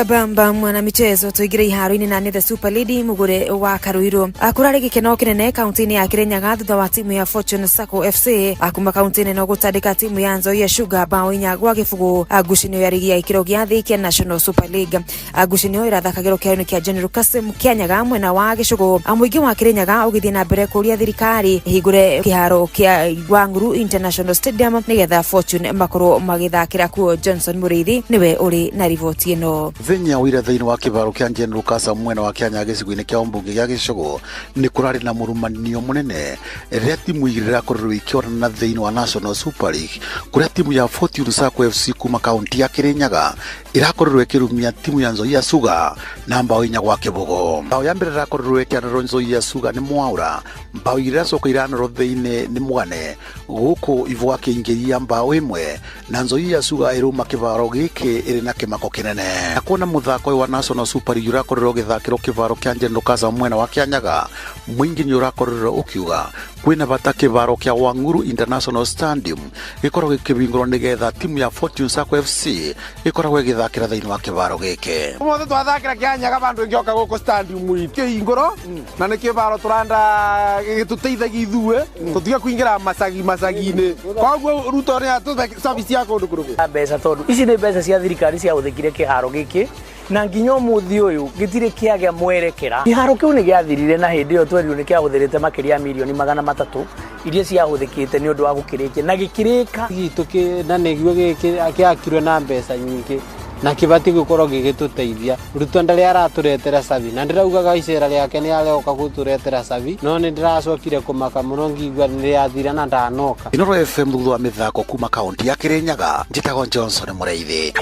Bamba mwana michezo tuigire iharo-ini na The Super Lady mugure wa Karuiro akurari gikeno kinene kaunti-ini ya Kirinyaga thutha wa timu ya Fortune Sacco FC akuma kaunti-ini no gutandika timu ya Nzoia Sugar bao 4 gwa gibugu. Ngucanio ya ligi ya ikiro gia thi kia National Super League. Ngucanio irathakagirwo kiaro-ini kia General Kasim Kianyaga mwena wa Gicugu. Muingi wa Kirinyaga ugithie na mbere kuria thirikari hingure kiharo kia Gwanguru International Stadium nigetha Fortune makorwo magithakira kuo. Johnson Muriithi niwe uri na riboti ino. thenya wira thiini wa kibaro kia General Kasa mwena wa Kenya gicigo-ini kia umbunge gia Gicogo ni kurari na murumanio munene riria timu igirira korwo ikiorana thiini wa National Super League kuria timu ya Fortune Sacco FC kuma kaunti ya Kirinyaga irakorwo ikirumia timu ya Nzoia Sugar na mbao inya gwa Kibogo. Mbao ya mbere irakorwo ikianirwo Nzoia Sugar ni Mwaura, mbao iria coka iranirwo thiini ni Mwane guku Ivo akiingiria mbao imwe na Nzoia Sugar iruma kibaro giki iri na kimako kinene. Akona muthako wa National Super League urakorwo githakiro kibaro kia General Kasa mwena wa Kianyaga mwingi ni urakorwo ukiuga kwina bata kibaro kia Wanguru International Stadium gikorwo gikibingurwo nigetha timu ya Fortune Sacco FC gikorwo githakira thiini wa kibaro giki. Umothe twathakira Kianyaga bandu ngioka guku stadium iki ingoro na ni kibaro turanda gituteithagia ithue tutige kuingira masagi-ini koguo ruto ri atu service ya kundu kuruku mbeca tondu ici ni mbeca cia thirikari cia uthikire kiharo giki na nginya muthi uyu gitire kiagia mwerekera. Kiharo kiu ni giathirire na hindi iyo twerirwo ni kiahuthirite makiria milioni 300 iria ciahuthikite ni undu wa gukirikia na gikirika gitu na niguo giki akiakirwe na mbeca nyingi na kibati gukorwo gigituteithia. Ruto ndari araturetera savi na ndiraugaga icera riake ni areoka guturetera savi no ni ndiracokire kumaka muno ngigwa ni yathira na ndanoka. Inoro FM thutha wa mithako kuma kaunti ya Kirinyaga njitagwo Johnson Mureithi.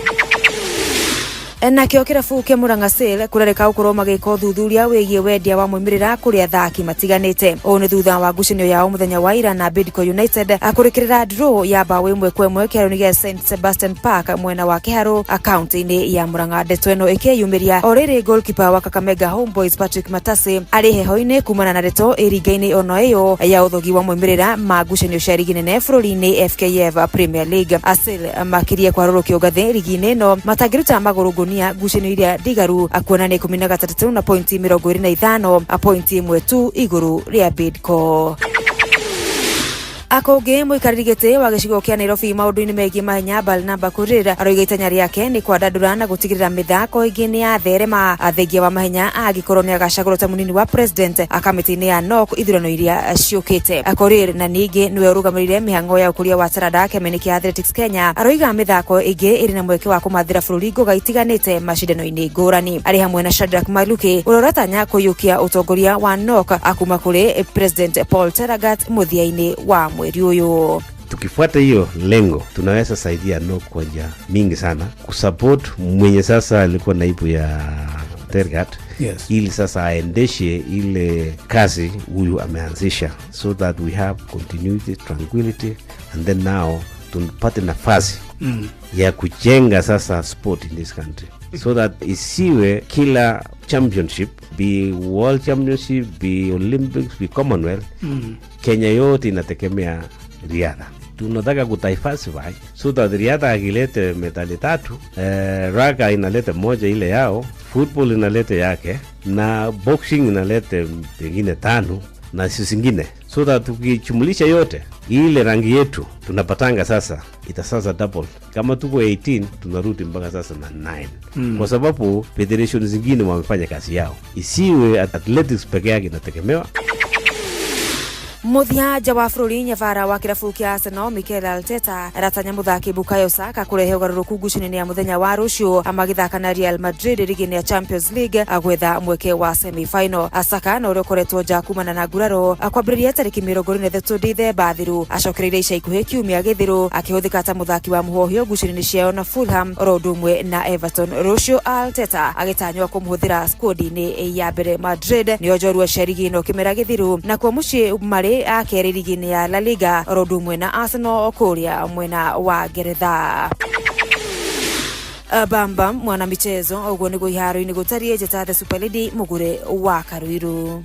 Nakio kirabu kia Murang'a Sale kurereka ukorwo magika uthuthuria wigie wendia wa moimirira kuri athaki matiganite. O ni thutha wa ngucanio yao muthenya wa ira na Bidco United akurikirira draw ya bao 1-1 kiaro gia St Sebastian Park mwena wa Kiharo akaunti-ini ya Murang'a. Ndeto ino ikiyumiria oriri goalkeeper wa Kakamega Homeboys Patrick Matase ari heho-ini kumana na ndeto iriga-ini ono iyo ya uthogi wa moimirira ma ngucanio cia ligi nene bururi-ini FKF Premier League. Asile makiria kwarurukio ngathi ligi-ini no matagiruta maguru ngucanio iria ndigaru akuona ni 13 na pointi 25 a pointi 1 tu iguru ria Bidco. Akonge muikariri giti wa gicigo kia Nairobi maundu-ini megie mahenya Barnaba Kurira aroiga itanya riake ni kwandandura na gutigirira mithako ingi ni atherema. Athengia wa mahenya agikorwo ni agacagurwo ta munini wa president akamiti-ini ya NOC ithurano iria ciukite. Kurira na ningi niwe urugamirire mihango ya ukuria wa taranda kiameni kia Athletics Kenya aroiga mithako ingi iri na mweke wa kumathira bururi ngoga itiganite macindano-ini ngurani. Ari hamwe na Shadrack Maluki uroratanya kuyukia utongoria wa NOC akuma kuri president Paul Teragat muthia-ini wa mweri uyu. Tukifuata hiyo lengo tunaweza saidia NOC kwa njia mingi sana kusupport mwenye sasa alikuwa naibu ya Tergat. Yes. Ili sasa aendeshe ile kazi huyu ameanzisha so that we have continuity, tranquility and then now tupate nafasi ya kujenga sasa sport in this country so that isiwe kila championship, be world championship, be Olympics, be Commonwealth, Kenya yote inategemea riadha. Tunataka kudiversify so that riadha akilete medali 3, raga inaleta moja ile yao, football inaleta yake na boxing inaleta pengine 5 na sisi zingine, so that tukichumulisha yote ile rangi yetu tunapatanga sasa itasasa double. Kama tuko 18 tunarudi mpaka sasa na 9 kwa sababu federation zingine wamefanya kazi yao, isiwe athletics peke yake inategemewa. Muthia wa bururi nyavara wa kirabu kia Arsenal Mikel Arteta aratanya muthaki Bukayo Saka kurehe ugaruruku ngucanio ya muthenya wa rucio amagithaka na Real Madrid ligi ya Champions League agwetha mweke wa semi final. Saka no ukoretwo nja kumana na nguraro akwambiriria tariki 23 Dithemba thiru acokereire ica ikuhi kiumia githiru akihuthika ta muthaki wa muhohio ngucanio ciao na Fulham rodumwe na Everton. Rucio Arteta agitanywa kumuhuthira squad-ini ya mbere Madrid ni ojorua sherigi no kimera githiru na kwa muci mari akeri ligi ya La Liga rodumwe na Arsenal kuria mwena wa Ngeretha. Bambam mwana michezo uguo niguo iharo-ini gutarie njata the Super League mugure wa Karuiru.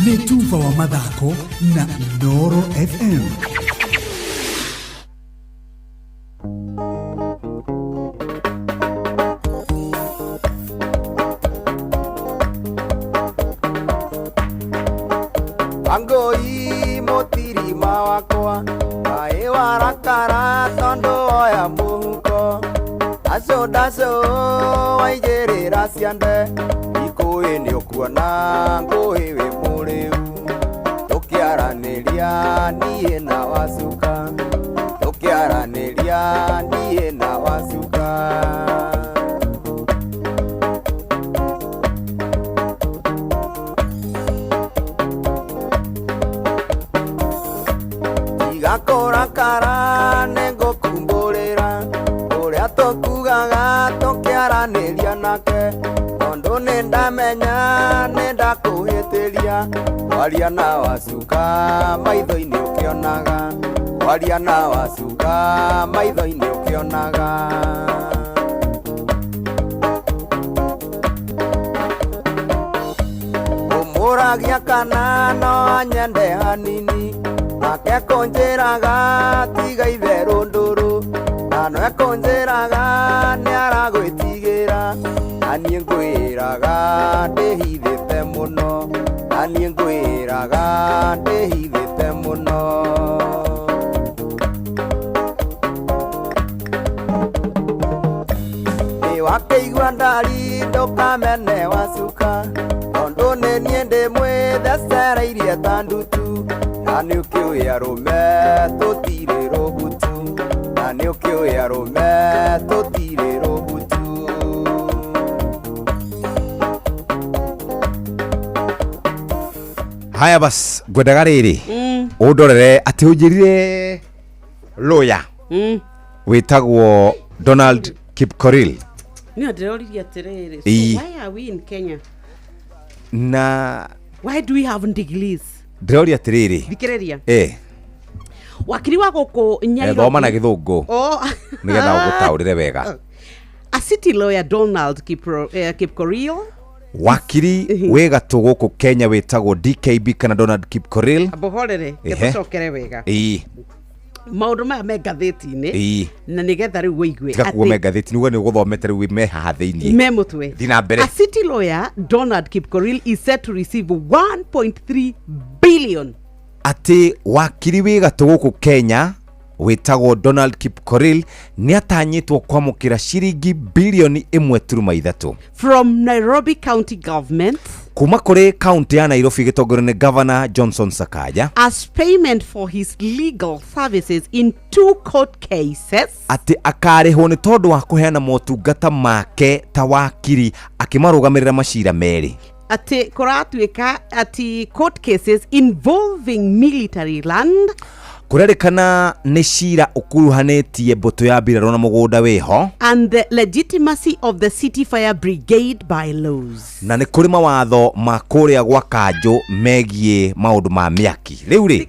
Metuva wa mathako na Ndoro FM. Angoi motirima wakwa ae warakara tondo oya muhuko asodaso waijerera ciande ikuĩ nĩ ũkuona ngũĩ wĩ mũrĩu tũkĩaranĩria niĩ na wacuka tũkĩaranĩria niĩ na wakara nĩngũkumbũrĩra ũrĩa tũkugaga tũkĩaranĩria nake tondũ nĩndamenya nĩndakũhĩtĩria waria na wacuka maitho-inĩ ũkĩonaga waria na wacuka maitho-inĩ ũkĩonaga ũmũragia kana no anyende hanini nake kũnjĩraga tiga itherũ ndũrũ na no ekũnjĩraga nĩaragwĩtigĩra na niĩ ngwĩraga ndĩhithĩte mũno na niĩ ngwĩraga ndĩhithĩte mũno nĩwakĩigua ndari ndũkamene wacuka tondũ nĩ niĩ ndĩmwĩthecereirie ta ndutu na nĩ ũkĩũĩ arũme tũtirĩ rũbutu na nĩ ũkĩũĩ arũme tũtirĩ rũbutu haya bas ngwendaga rĩrĩ ũndorere atĩ ũnjĩrire lawyer wĩtagwo Donald Kipkorir Niĩ ndĩroririe atĩrĩrĩ, so why are we in Kenya? Na why do we have degrees? Ndĩroria atĩrĩrĩ. Thikĩrĩria. Wakiri wa gũkũ Nyairobi. Thoma na gĩthũngũ. Nĩgetha ũgũtaũrĩre wega. A city lawyer Donald Kipkorir. Wakiri wĩ gatũ gũkũ Kenya wĩtagwo DKB kana Donald Kipkorir. Abohorere, gĩtũcokere wega. Maũndũ maya me ngathĩti-inĩ na nĩgetha rĩu wĩigue tiga kuo me ngathĩti nĩguo nĩũgũthomete rĩu me haha thĩinĩ me mũtwe thiĩ na mbere. A city lawyer Donald Kipkorir is set to receive 1.3 billion. Atĩ wakiri wĩ gatũ gũkũ Kenya wĩtagwo Donald Kipkorir nĩatanyĩtwo kwamũkĩra ciringi bilioni 1.3 from Nairobi County Government kuma kũrĩ kaunti ya Nairobi gĩtongorio nĩ Governor Johnson Sakaja as payment for his legal services in 2 court cases. Atĩ akarĩhwo nĩ tondũ wa kũheana motungata make ta wakiri akĩmarũgamĩrĩra macira merĩ. Atĩ kũratuĩka atĩ court cases involving military land kũrerĩkana nĩ cira ũkuruhanĩtie mbũtũ ya mbirarũ na mũgũnda wĩho and the legitimacy of the city fire brigade bylaws. Na nĩ kũrĩ mawatho ma kũrĩa gwa kanjũ megiĩ maũndũ ma mĩaki. Rĩu rĩ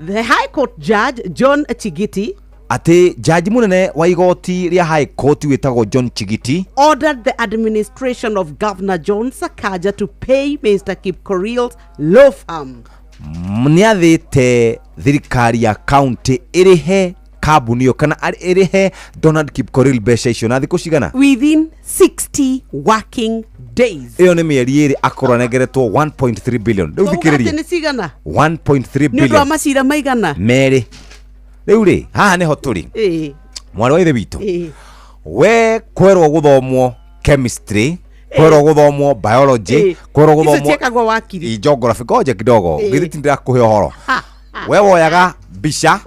the high court judge John Chigiti atĩ jaji mũnene wa igoti rĩa high court wĩtagwo John Chigiti ordered the administration of Governor John Sakaja to pay Mr. Kipkoril's law firm. Nĩathĩte thirikari ya county ĩrĩhe kambuni yo kana ĩrĩhe Donald Kipkorir mbeca icio na thikũ cigana within 60 working days. Iyo nĩ mĩeri ĩrĩ akorwo anegeretwo 1.3 billion. Rĩu thikĩrĩria nĩ cigana 1.3 billion nĩ macira maigana merĩ. Rĩu rĩ haha nĩho tũrĩ mwana wa ithe witũ we kwerwo gũthomwo chemistry kwero gũthomwo biology kwero gũthomwo geography koje kidogo githiti ndirakuhe uhoro we woyaga mbica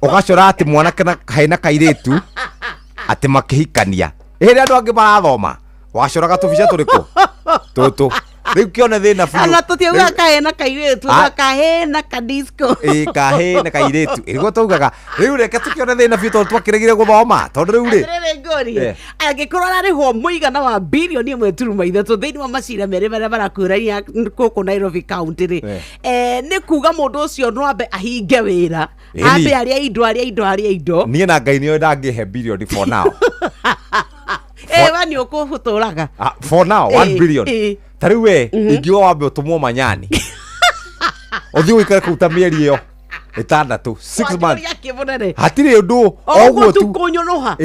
ugacora ati mwanake na haina kairitu ati makihikania ĩrĩa andũ angĩ marathoma wacoraga tũbica tũrĩkũ tũtũ rĩu kĩone thĩna biũ ana tũtiuga kahena kairitu kahena kadisco kahena kairitu ĩrĩgwo tũgaga rĩu reke tũkĩone thĩna biũ tondũ twakĩregire gũthoma tondũ rĩu rĩ angĩkorwo ararĩhwo mũigana wa bilioni 1.3 thĩinĩ wa macira merĩ marĩa marakũrania gũkũ Nairobi County rĩ nĩ kuga mũndũ ũcio no ambe ahinge wĩra ambe arĩa indo niĩ na Ngai nĩyo ndangĩhe bilioni for now wani ũkũhũtũraga for now 1 billion tariu we ingĩo wambe ũtũmwo manyani ũthiĩ ũikare kũruta mĩeri ĩyo ĩtandatũ 6 months hatirĩ ũndũ oguo tu kũnyũnũha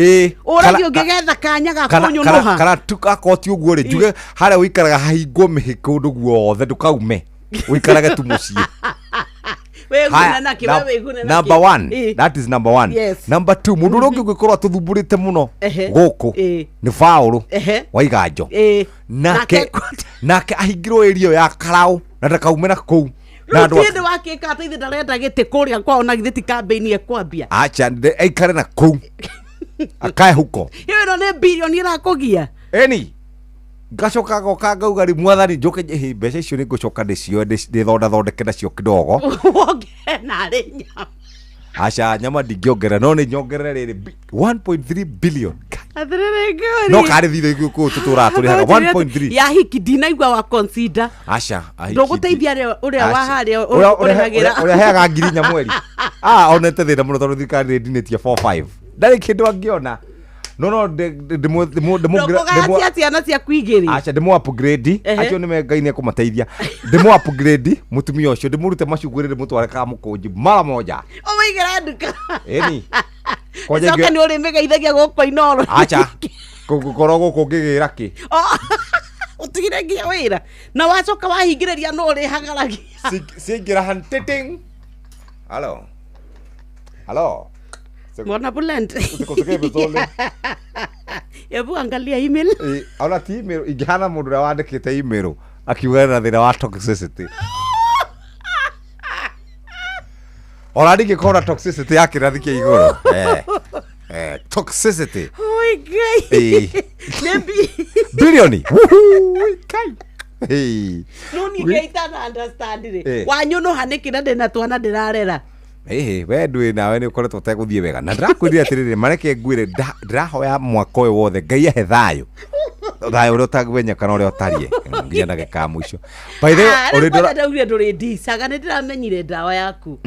ũragio ngĩgetha kanya ga kũnyũnũha kana tukakoti ũguo rĩ njuge harĩa ũikaraga hahingwo mĩhĩka ũndũ guothe ndũkaume ũikarage tu mũciĩ. Number one, that is number one. Yes. Number two, mundu ũrĩa ũngĩkorwo atũthumburĩte mũno gũkũ nĩ Paul wa Iganjo nake ahingirwo area ya Karau na ndakaume na kũu na andũ ati wakĩka atĩ ithe ndarenda gĩtĩ kũrĩa kwao na githĩ ti campaign ekwambia acha aikare na kũu akae huko hiyo nĩ bilioni irakũgia eni gacoka goka ngauga ri mwathani njoke mbeca icio ni ngucoka ndicio ndithondeke nacio kidogo na ri nyama acha nyama ndingiongerera no ni nyongerera riri 1.3 billion no kari thithe ko tutura turi haga 1.3 ya hiki dinaigwa wa consider acha ndoguteithia uria wa haria uria heaga ngiri nyamweri onete thina muno tondu thikari ndinetie 45 ndari kindu angiona no demo ciana cia kuigiri acha demo upgrade acio ni mengaine kumateithia demo upgrade mutumia ucio ndimurute macugurire mutware ka mukunji mara moja oigira nduka eni Soka ni uri megeithagia goko Inoro acha gukoro guku ngigira ki utigire ngia wira na wacoka wahingireria no uri hagaragia singira hunting hello Mwana Bulent. Usikoseke bezole. Ebu angalia email. Ona ti email igihana mundu ria wandikite email akiuga na thina wa toxicity. Ona ndike kora toxicity yake na thike igoro. Toxicity. Oi gai. Nebi. Bilioni. Kai. Hey. No ni geita na understand ri. Wanyu no hanikira ndina twana ndirarera. We ndwi nawe ni ukoretwo uteguthie wega na ndirakwirira atiriri mareke ngwire ndirahoya mwaka uyu wothe Ngai ahe thayo uria utagwenya kana uria utarie nginya ndagika mwisho by the way uri nduri ndicaga ni ndiramenyire ndawa yaku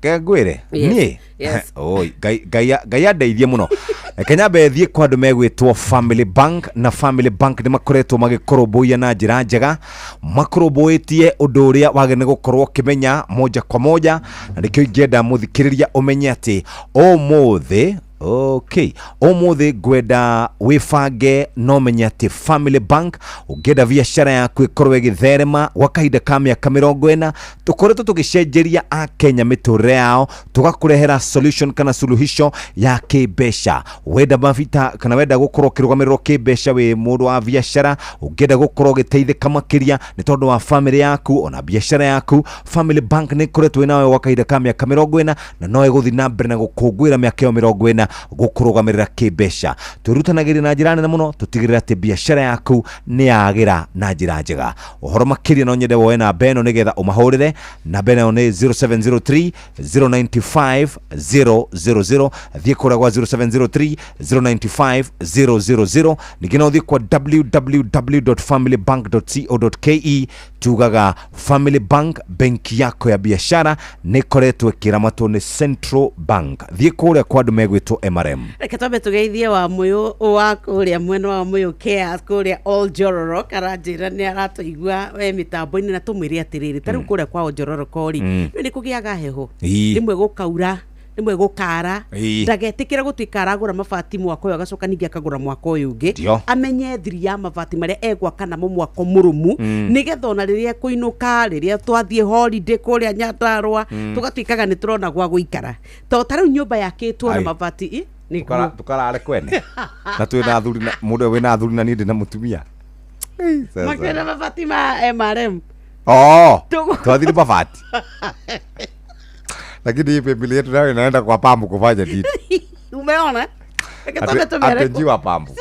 ke ngwire nie oi Ngai andeithie muno Kenya bethie kwa andu megwitwo Family Bank na Family Bank ni makoretwo magikoromboia na njira njega makoromboitie undu uria wagene gukorwo kimenya moja kwa moja na nikio ingenda muthikiriria umenye ati umuthi okay umuthi gwenda wifange no menye ati Family Bank ungenda biashara yaku ikorwo igitherema gwa kahinda ka miaka 40 tukoretwo tugicenjeria a Kenya miture yao tugakurehera solution kana suluhisho ya kibesha wenda mafita kana wenda gukorwo kirugamiriro kibesha we mundu wa biashara ungenda gukorwo giteithika makiria ni tondu wa family yaku ona biashara yaku Family Bank ni koretwo nawe gwa kahinda ka miaka 40 na no iguthi na mbere na gukungwira miaka 40 gukurugamirira kibesha turutanagiri na njira nene muno tutigirira ati biashara yaku ni yagira na njira njega uhoro makiria no nyende woe na beno nigetha umahurire na beno ni 0703 095 000 thie kuragwa 0703 095 000 nigino thie kwa www.familybank.co.ke tugaga Family Bank benki yako ya biashara ni koretwe kiramatwo ni Central Bank thie kuria kwa andu megwitwo MRM reke twabe tugeithie wa muyo wa kuria mwena wa muyo care kuria All Jororo karanjira ni aratuigua we mitambo-ini na tumwire atiriri tariu kuria kwa All Jororo kori ni kugiaga heho rimwe gukaura rimwe gukara ndagetikira gutwika aragura mabati mwaka uyu agacoka ningi akagura mwaka uyu ungi amenye thiri ya mabati maria egwa kana mwaka murumu nigetha ona riria kuinuka riria twathie holiday kuria Nyandarua tugatwikaga ni turona gwa guikara to tariu nyumba yakitwo na mabati tukarare kwene na twina athuri na mundu wina athuri na ni ndi na mutumia makena mabati ma MRM twathire mabati lakini hii familia yetu nayo inaenda kwa pambu kufanya nini? Umeona? Atenjiwa pambu.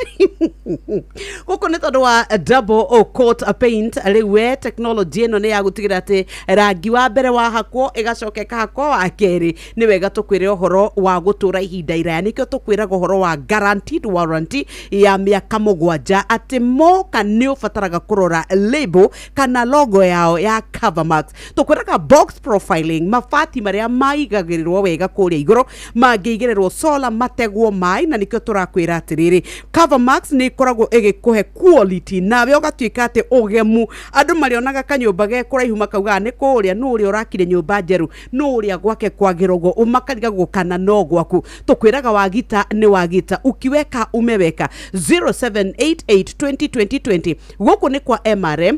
Guko ni tondu wa double coat paint riwe technology eno ni ya gutigira ati rangi wa mbere wa hakwo igacokeka hakwo wa keri ni wega tukwire uhoro wa gutura ihinda iraya nikyo tukwira uhoro wa guaranteed warranty ya miaka 7 ati moka ni ufataraga kurora label kana logo yao ya Covermax tukwiraga box profiling mafati maria maigagirirwo wega kuria iguru mangiigirirwo solar mategwo mai na nikyo turakwira atiriri Covermax ni koragwo igikuhe quality nawe ugatwika ati ugemu andu marionaga kanyumba ge kuraihu makauga ni kuria nuria urakire nyumba njeru nuria gwake kwagirogo umakariga gukana no gwaku tukwiraga wagita ni wagita ukiweka umeweka 0788202020 guku ni kwa MRM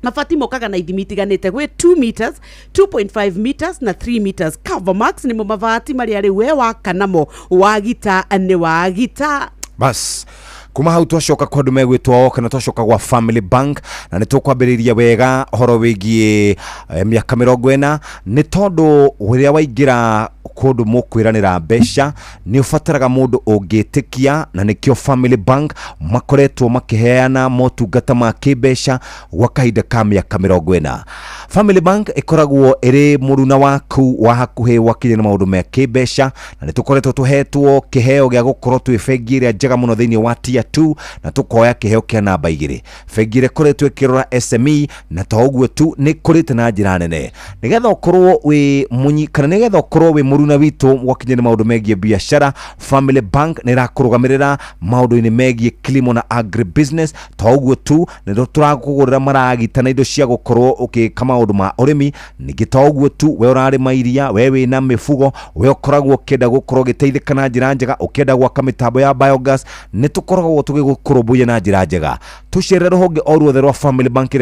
mafati mokaga na ithimi itiganite gwe 2 meters 2.5 meters na 3 meters Covermax ni mavati mari ari we wa kanamo wagita ni wagita bas kuma hau twashoka kwa andu megwitwo kana twashoka gwa Family Bank na nitukwambiriria wega horo wigie miaka 40 ni tondu wiria waingira kundu mukwiranira mbeca ni ufataraga mundu ungitikia na nikio Family Bank makoretwo makiheana motungata ma kimbeca gwa kahinda ka miaka 40. Family Bank ikoragwo iri muruna waku wa hakuhi wakinye na maundu ma kimbeca na nitukoretwo tuhetwo kiheo gya gukorwo twi bengi iria njega muno thiini wa tier 2 na tukoya kiheo kia namba 2. Bengi iria koretwo ikirora SME na toguo tu ni kurite na njira nene nigetha ukorwo wi munyi kana nigetha ukorwo wi muruna witu wakinye na maundu megie biashara. Family Bank ni rakurugamirira maundu-ini megie kilimo na agribusiness toguo tu ni turakugurira maragita na indo cia gukorwo ukika maundu ma urimi ningi toguo tu we urarima iria we wina mifugo we ukoragwo ukenda gukorwo giteithika na njira njega ukenda gwaka mitambo ya biogas ni tukoragwo tugigukurumbuya na njira njega. Tucere ruhonge oruothe rwa Family Bank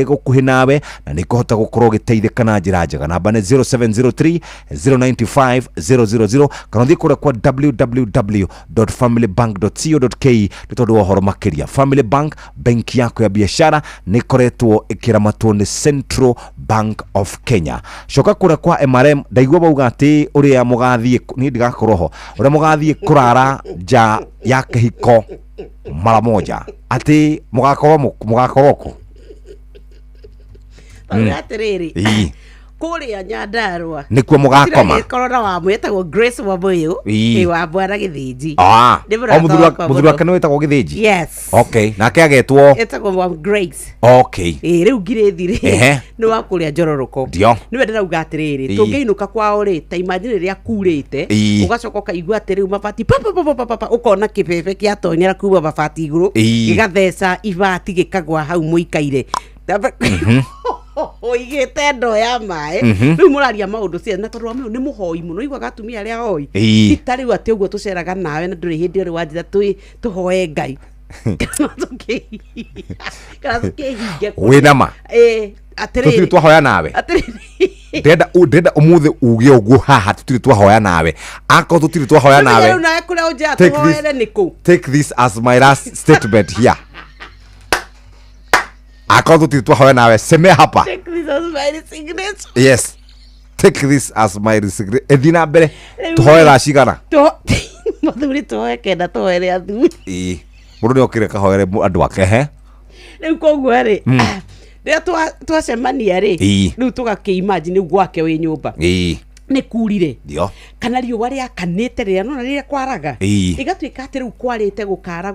gukuhi nawe na ni kuhota gukorwo giteithika na njira njega. Namba ni 0703 095 000 kana thi kure kwa www.familybank.co.ke nitondu wa horo makiria. Family Bank, benki yako ya biashara ni koretwo ikiramatwo ni Central Bank of Kenya. Shoka kure kwa MRM ndaigwa bauga ati uria mugathie ni ndigakoroho uria mugathie kurara ja ya kihiko mara moja ati mugakoroko atiriri kuria Nyandarua nikuo mugakoma korona wa mwetagwo Grace Wabuyu wa Bwana Githinji muthuru wake wetagwo Githinji. Yes, okay, nake agetwo etagwo Grace. Okay, riu ngirithire ni wa kuria Njororoko ni wendera uga atiriri tungeinuka kwao ri ta imagine ria kurite ugacoka ukaigua ati riu mabati papa ukona kibebe kiatonyera kuwa mabati iguru gigatheca ibati gikagwa hau muikaire oigete ndo ya mai riu muraria maundu cia na tondu amwe ni muhoi muno igwaga atumia aria hoi itari ati uguo tuceraga nawe na nduri hindi uri wanjira tuhoe Ngai kana tukihinge winama atiriri tutiri twahoya nawe ndenda umuthi ugie uguo haha tutiri twahoya nawe ako tutiri twahoya nawe take this as my last statement here. Akauntu tutiri twahoya nawe seme hapa. Take this as my resignation. Yes, take this as my resignation. Edina mbere tuhoe racigana muthuri tuhoe kenda tuhoere athuri mundu ni okire kahoere andu ake riu koguo ri ria twacemania ri riu tugakiimagine gwake wi nyumba ni kurire kana riua ria kanite ria no ria kwaraga igatuika ati riu kwarite gukara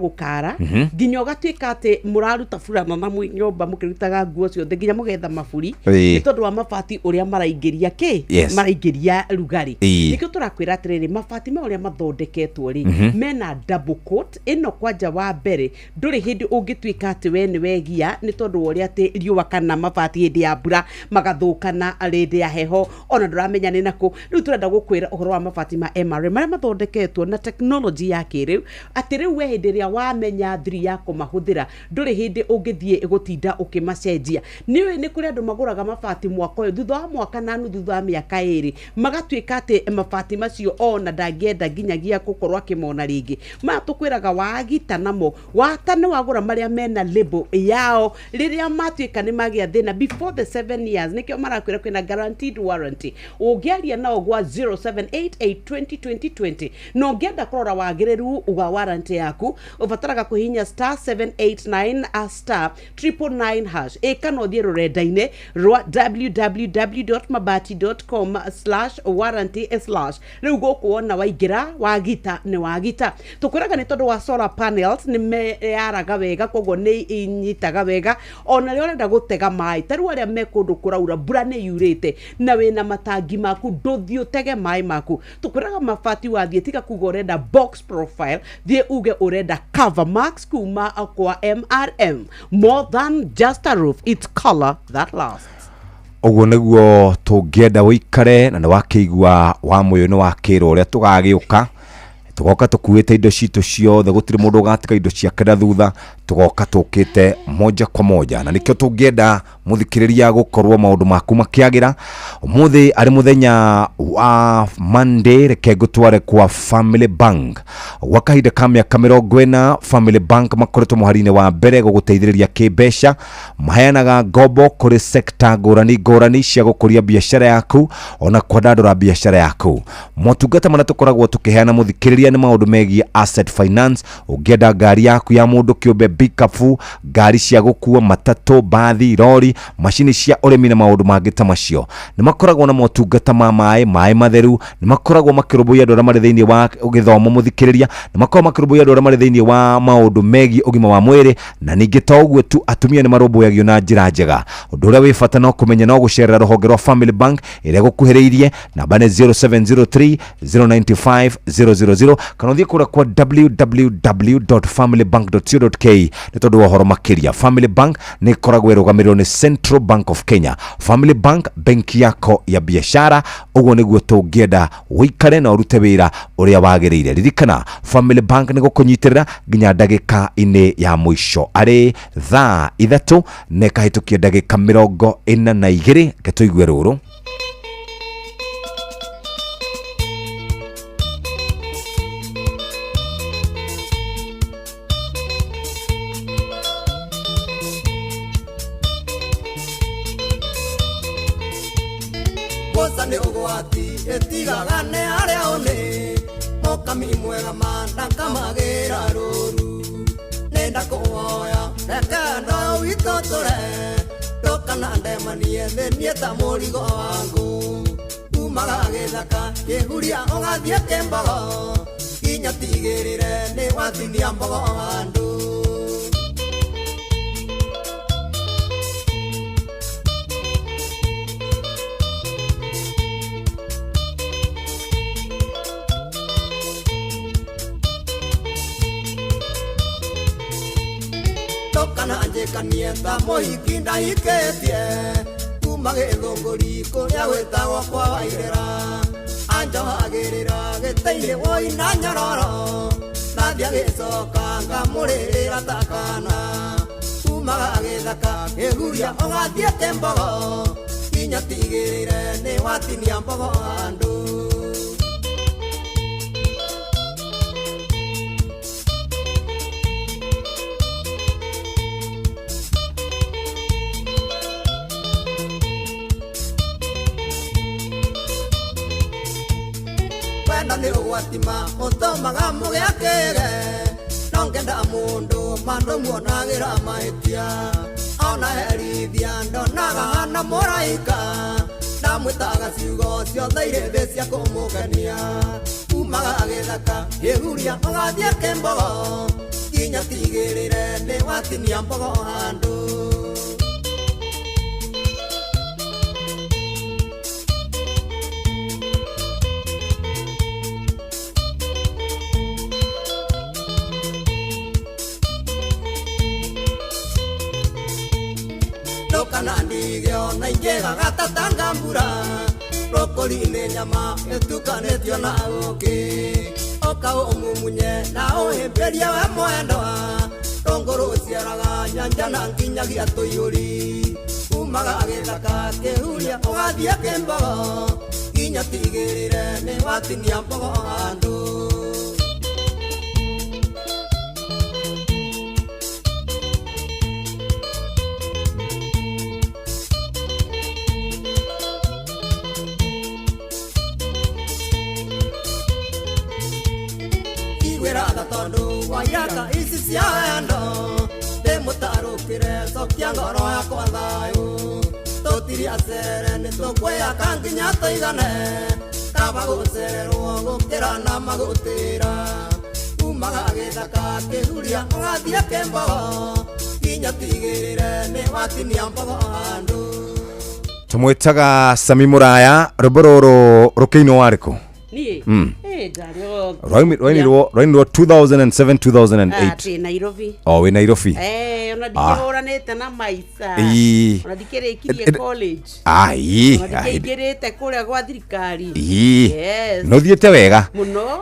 nginya ugatuika ati muraruta burana na nyumba mukirutaga nguo ciothe nginya mugetha maburi ni tondu wa mabati uria maraingiria maraingiria rugari nikio turakwira atiriri mabati ma uria mathondeketwo ri mena double coat ino kwanja wa mbere nduri hindi ungituika ati we ni wegia ni tondu uria ati riua kana mabati hindi ya mbura magathukana rindi ya heho ona nduramenya ni riu turenda gukwira uhoro wa mabati ma MRM maria mathondeketwo na technology ya kiriu ati riu we hindi ria wamenya thiri yako mahuthira nduri hindi ungithie gutinda ukimacenjia ni kuri andu maguraga mabati mwaka uyu thutha wa mwaka na nuthu thutha wa miaka iri magatuika ati mabati macio ona ndangienda nginyagia gukorwo akimona ringi matukwiraga wagita namo watane wagura maria mena label yao riria matuika ni magia thina before the 7 years nikio marakwira kwina guaranteed warranty ugiaria nao gwa 0788202020 no ngenda kurora wagiriru uga warranty yaku ubataraga kuhinya *789 *999# ekano thie rurenda-ine rwa www.mabati.com/warranty/ riu gukuona waingira wagita ni wagita tukwiraga ni tondu wa solar panels ni mearaga wega koguo ni inyitaga wega ona rio renda gutega mai taru aria me kundu kuraura mbura ni yurite na wina matangi maku nduthi utege mai maku tukwiraga mabati wathie tiga kuga urenda box profile thie uge urenda cover marks kuma kwa MRM more than just a roof, it's color that lasts. Uguo niguo tungienda wikare na niwakiigua wa muyo ni wakiro uria tugagiuka tugoka tukuite indo citu ciothe gutiri mundu ugatika indo ciake na thutha tugoka tukite moja kwa moja na nikio tungienda muthikiriria gukorwo maundu maku makiagira. Umuthi ari muthenya wa Monday, reke ngutware kwa Family Bank. Gwa kahinda ka miaka 40 Family Bank makoretwo muharine wa mbere guguteithiriria kibesha. Maheanaga ngombo kuri sekta ngurani cia gukuria biashara yaku ona kwandandura biashara yaku. Motungata mana tukoragwo tukiheana muthikiriria ni maundu megie asset finance. Ungienda ngari yaku ya mundu kiumbe pickup, ngari cia gukua, matatu, bathi, lori, mashini cia urimi na maundu mangĩ ta macio. Ni makoragwo na motungata ma maĩ matheru. Ni makoragwo makirumbuya andu aria mari thiini wa githomo muthikiriria. Ni makoragwo makirumbuya andu aria mari thiini wa maundu megie ugima wa mwiri, na ningi ta uguo tu atumia ni marumbuyagio na njira njega. Undu uria wi bata no kumenya no gucerera ruhonge rwa Family Bank iria gukuhiriirie. Namba ni 0703 095 000 kana uthie kura kwa www.familybank.co.ke ni tondu wa horo makiria. Family Bank ni koragwo irugamirwo ni Central Bank of Kenya. Family Bank, benki yako ya biashara. Uguo niguo tungienda wikare na urute wira uria wagiriire. Ririkana Family Bank ni gukunyitirira nginya ndagika ine ya mwisho. Ari thaa 3 ne kahitukia ndagika 42 ketuigwe ruru. Kosa ni ugwati etigagane aria one mokami mwega manda kamagira ruru nenda kuoya rekanda witotore tokana ndemanie thenie ta murigo wangu umaga githaka kihuria ugathie kimbogo kinya tigirire ni watinia mbogo andu. Tokana njeka nienda mohiki ndahiketie kuma githunguri kuria gwitagwo kwa Wairera anjohagirira giteire woina nyororo nathia gicoka ngamuririra takana kuma githaka kihuria ugathie kimbogo kinya tigirire ni watinia mbogo andu. Ni uwatima utomaga mugiakire nongenda mundu mandu muonagira maitia ona herithia ndonaga hana muraika ndamwitaga ciugo ciothe irĩ cia kumugenia umaga githaka ihuria ugathie kimbogo kinya tigirire ni watinia mbogo handu. Kana ndigio na ingega gatatanga mbura brokoli ni nyama etukanetio na uki oka umumunye na uhimberia we mwendwa rongoro ciaraga nyanja na nginyagia tuyuri umaga githaka kihuria ugathie kimbogo kinya tigirire ni watinia mbogo andu. Wayaka isi siando de mutarukire sokia ngoro yakwa thayu totiri acere ni tukwea kanginya toigane kaba gucererwo gukira na magutira umaga githaka kihuria ugathie kimbogo kinya tigirire ni watinia mbogo andu. Tumwitaga Sami Muraya ruboro rukiino wariko ni Rwainirwo 2007 2008 Nairobi. We Nairobi. Ona ndikĩhũranĩte na maica. Ona ndikĩrĩkirie college. Ndikĩingĩrĩte kũrĩa gwa thirikari. Yes. No thiĩte wega. Mũno.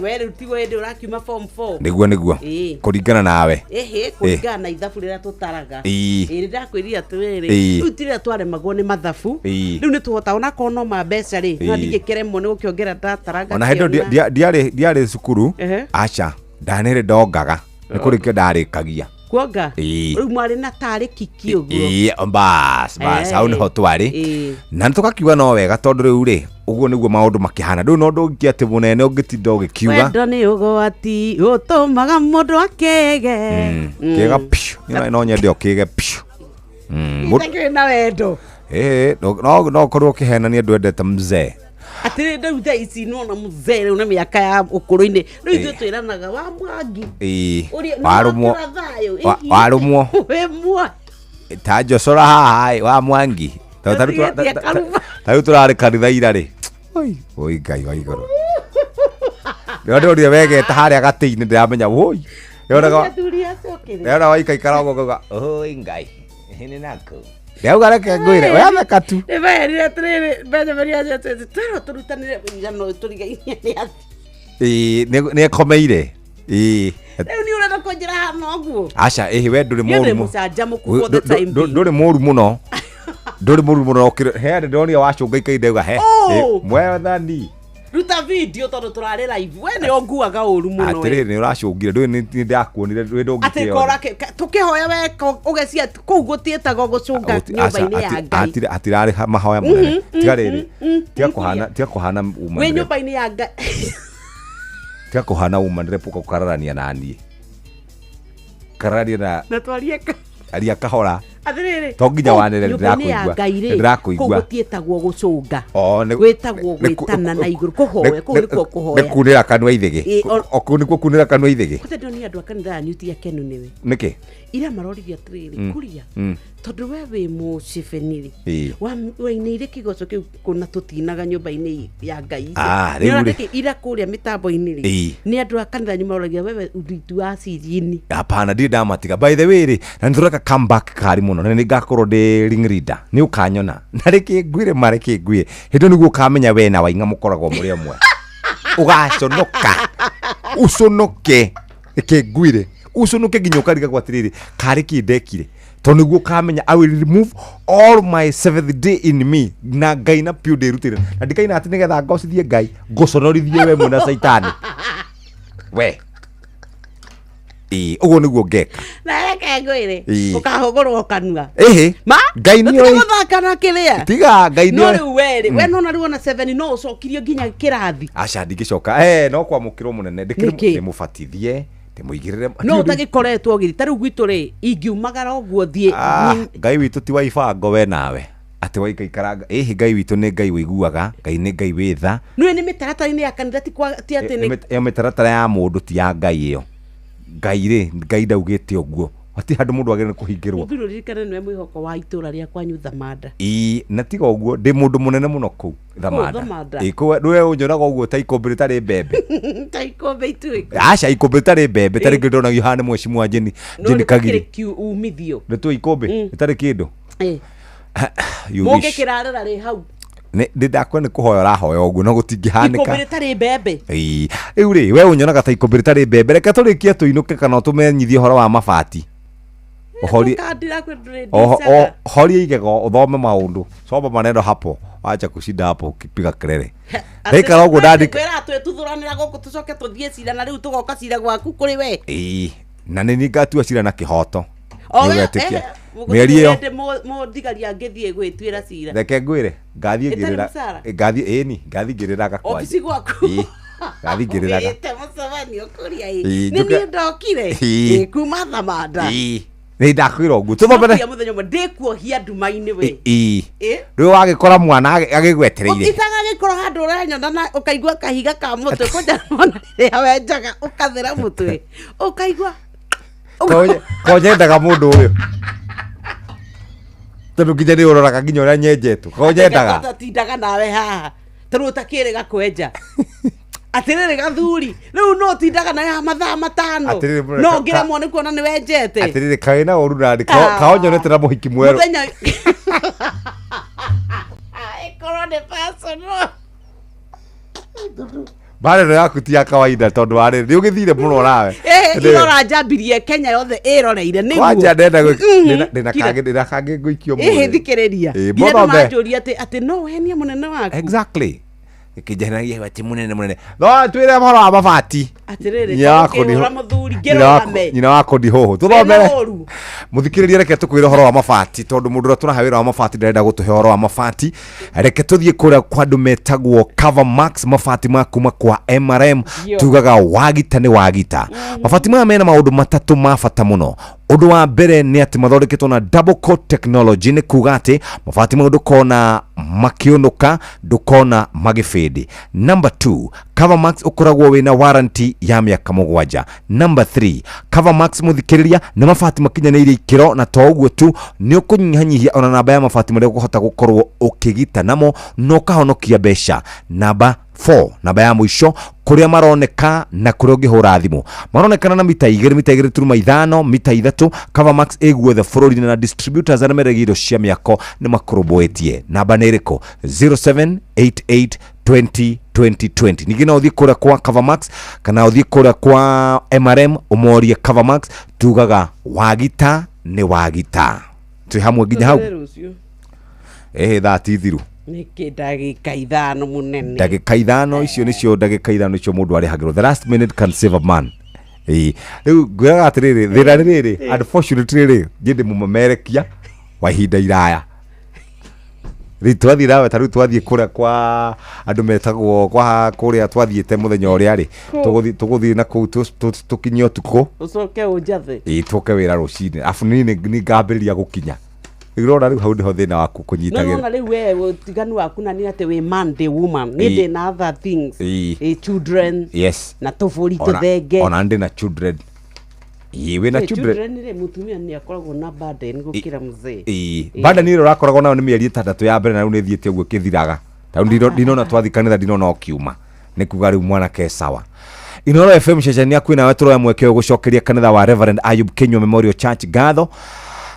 We rĩu tigwo hĩndĩ ũrakiuma form 4. Nĩguo. Kũringana nawe. Kũringana na ithabu rĩrĩa tũtaraga. Ndakwĩrire atĩrĩrĩ. Rĩu tirĩa twaremagwo nĩ mathabu. Rĩu nĩtũhota ona kono ma mbeca rĩ. Na ndingĩkĩremwo nĩ gũkĩongera ndataraga. Ona hĩndĩ ndiarĩ cukuru. Aca. Ndanĩrĩ ndongaga. Nĩ kũrĩkio ndarĩkagia. Kuonga rĩu mwarĩ na tarĩ kiki ũguo bas hau nĩho twarĩ na nĩtũkakiuga no wega tondũ rĩu rĩ ũguo nĩguo maũndũ makĩhana ndũ no ndũngĩ atĩ mũnene ũngĩtinda ũgĩkiuga wendo nĩ ũgwati ũtũmaga mũndũ akĩge kĩega piũ no nyende ũkĩge piũ nĩkĩrĩ na wendo no korwo ũkĩhenania ndwendete mzee atĩrĩ ndau thaa ici nona mzee rĩu na mĩaka ya ũkũrũ-inĩ rĩu ithuĩ twĩranaga wa Mwangi warũmwo ta njocora haha wa Mwangi tarĩu tũrarĩ kanitha ira rĩ oi Ngai wa igũrũ ndĩrĩa wegeta harĩa gatĩ-inĩ ndĩramenya woi ndĩrona waikaikara ũguo ngauga oi Ngai nĩ nakũ Ndauga reke ngwĩre oya meka tu nĩmerire atĩrĩrĩ Benjamin atĩrĩrĩ tũrutanĩre ithano tũrigainie nĩ athi nĩekomeire rĩu nĩ ũrenda kũnjĩra hana ũguo aca we ndũrĩ mũru ndũrĩ mũru mũno ndũrĩ mũru mũno heanĩ ndĩronire wacũnga ikai ndauga he mwethani ruta video tondũ tũrarĩ live we nĩ ũnguaga ũru mũno atĩrĩrĩ nĩ ũracũngire ndũĩ nĩ ndakuonire ndũĩ ndũngĩkĩona tũkĩhoya we ũgecia kũu gũtiĩtagwo gũcũnga nyũmba-inĩ ya Ngai atirarĩ mahoya mũnene tiga rĩrĩ tiga kũhana uma we nyũmba-inĩ ya Ngai tiga kũhana uma ndĩrepuka gũkararania na niĩ kararania na twarie aria kahora atĩrĩrĩ to nginya wanĩre ndĩrakũigua kũu gũtiĩtagwo gũcũnga gwĩtagwo gwĩtana na igũrũ kũhoya kũu nĩkuo kũhoya nĩ kunĩra kanua ithĩgĩ kũu nĩkuo kunĩra kanua ithĩgĩ gũte ndĩroni andũ a kanitha yanyu ti akenu nĩwe nĩkĩ ira maroririe atĩrĩrĩ kuria tondũ we wĩ mũcibenirĩ wainĩire kĩgoco kĩu kũna tũtinaga nyũmba-inĩ ya Ngai ira kũrĩa mĩtambo-inĩ rĩ nĩ andũ a kanitha yanyu maroragia wewe ũritu wa cirini hapana ndirĩ ndamatiga by the way rĩ na nĩtũreka comeback kari mũno na nĩngakorwo ndĩ ring leader nĩ ũkanyona na rĩkĩ ngwire mareke ngwie hĩndĩ nĩguo ũkamenya we na Waing'a mũkoragwo mũrĩ amwe ũgaconoka ũconoke rĩkĩ ngwire ũconoke nginya ũkarigagwo atĩrĩrĩ karĩ kĩndekire tondũ nĩguo ũkamenya I will remove all my seventh day in me na Ngai na piũ ndĩrutĩre na ndikaina atĩ nĩgetha ngocithie Ngai ngũconorithie we mwena caitani we ũguo nĩguo ngeka na reke ngwĩre ũkahũgũrwo kanua ma Ngai nĩ oĩ gũthaka na kĩrĩa tiga Ngai nĩ oĩ no rĩu werĩ we nona rĩu ona 7 no ũcokirio nginya kĩrathi aca ndingĩcoka no kwamũkĩrwo mũnene ndĩmũbatithie ndĩmũigĩrĩre no ũtagĩkoretwo ũgĩthi ta rĩu gwitũ rĩ ingiumagara ũguo thiĩ Ngai witũ ti wa ibango we nawe atĩ waikaikara Ngai witũ nĩ Ngai wĩiguaga Ngai nĩ Ngai wĩ tha nĩ mĩtaratara-inĩ ya kanitha ti atĩ nĩ mĩtaratara ya mũndũ ti ya Ngai ĩyo Ngai rĩ Ngai ndaugĩte ũguo ati handũ mũndũ agĩrĩirwo kũhingĩrwo mũthuri ririkane nĩwe mwĩhoko wa itũra rĩa kwanyu Thamanda na tiga ũguo ndĩ mũndũ mũnene mũno kũu Thamanda nĩwe ũnyonaga ũguo ta ikũmbĩ rĩtarĩ mbembe ta ikũmbĩ ituĩ aca ikũmbĩ rĩtarĩ mbembe tarĩ kĩndũ ndonagio hana mheshimiwa Jeni Kagiri umithio nĩtũĩ ikũmbĩ rĩtarĩ kĩndũ mũngĩ kĩrarĩra rĩ hau ndakwa nĩ kũhoya ũrahoya ũguo no gũtingĩhanĩka ikũmbĩ rĩtarĩ mbembe rĩu rĩ we ũnyonaga ta ikũmbĩ rĩtarĩ mbembe reke tũrĩkie tũinũke kana ũtũmenyithie ũhoro wa mabati horia igego ũthome maũndũ soma maneno hapo wacha kushinda hapo ukipiga kelele ndaikara ũguo ndandĩka kwĩra twĩtuthuranĩra gũkũ tũcoke tũthiĩ cira na rĩu tũgoka cira gwaku kũrĩ we na nĩ ngatua cira na kĩhoto mĩeri ĩyo mũndigaria ngĩthiĩ gwĩtuĩra cira reke ngwĩre ngathiĩ ngĩrĩraga kwanyu ofici gwaku gathi ngĩrĩraga te mũcemanio kũria nĩ niĩ ndokire kuma Thamanda nĩ ndakwĩra ũguo tũthomere mũthenya ũmwe ndĩkuohia nduma-inĩ we rĩu wagĩkora mwana agĩgwetereire itagagĩkorwo handũ ũranyona na ũkaigua kahiga ka mũtwe kũnjanona rĩrĩa wenjaga ũkathera mũtwe ũkaigua konyendaga mũndũ ũyũ tondũ nginya nĩ ũroraga nginya ũrĩa nyenjetwo konyendaga tindaga nawe haha tondũ ũtakĩrĩga kwenja atirere gathuri riu no tindaga na ya mathaa matano no ngira mone kuona ni wenjete atirere kaina oru na kaonyonete na muhiki mweru muthenya ekorone personal bare yaku ti ya kawaida tondu wari ni ugithire muno nawe irora njambirie Kenya yothe iroreire niguo wanja ndenda ndina kange nguikio muno thikiriria ngira majuria ati no wenie munene waku exactly kijanagia wati munene no twire mohoro wa mabati atiriri ngora muthuri ngirorame nyina wako ndi hoho tuthomere muthikiriria reke tukwire horo wa mabati tondu mundu ra turahawira wa mabati ndirenda gutuhe horo wa mabati reke tuthie kuria kwa andu metagwo Covermax mabati makuma kwa MRM tugaga wagita ni wagita mabati mena maundu matatu ma bata muno undu wa mbere ni ati mathondeketwo na double coat technology ni kuga ati mabati mundu kona makionoka ndukona magifidi. Number 2, Covermax ukoragwo wina warranty ya miaka 7. Number 3, Covermax muthikiriria ni mabati makinyanĩire ikiro na to uguo tu ni ukunyihanyihia ona namba ya mabati maria kuhota gukorwo ukigita namo no kahonokia besha. Number 4, namba ya mwisho kuria maroneka na kuria ungihura thimu maronekana na mita 2.5 mita 3 Covermax eguothe bururi na distributors arĩa meregiro cia miako ni makorobwetie. Namba nĩ ĩrĩkũ 0788202020 ningĩ no ũthiĩ kũrĩa kwa Covermax kana ũthiĩ kũrĩa kwa MRM ũmorie Covermax tugaga wagita ni wagita twĩ hamwe nginya hau thati thiru niki ndagika 5 munene ndagika 5 icio nicio ndagika 5 icio mundu ari hagiro the last minute can save a man riu ngwiraga atiriri thira riri unfortunately riri ngindi mumemerekia wa ihinda iraya ritwathi rawe taru twathie kuria kwa andu metagwo kwa kuria twathiete muthenya uria ri tuguthi na ku tukinyo tuko ucoke unjathe tuke wira rucini afu ni ngambiriria gukinya irona riu hau ndiho thina waku kunyitagira no riu we tiganu waku na ni ate we man the woman need na other things children yes na tofuri tuthenge ona ndi na children we na children ni mutumia ni akoragwo na burden gukira mzee burden ni rakoragwo nayo ni mieri 6 ya mbere na riu ni thiete uguo kithiraga tau ndinona twathikanitha ndinona okiuma ni kuga riu mwana ke sawa Inoro FM sheshani yaku na wetoro ya mwekeo gucokeria kanitha wa Reverend Ayub Kenyo Memorial Church gatho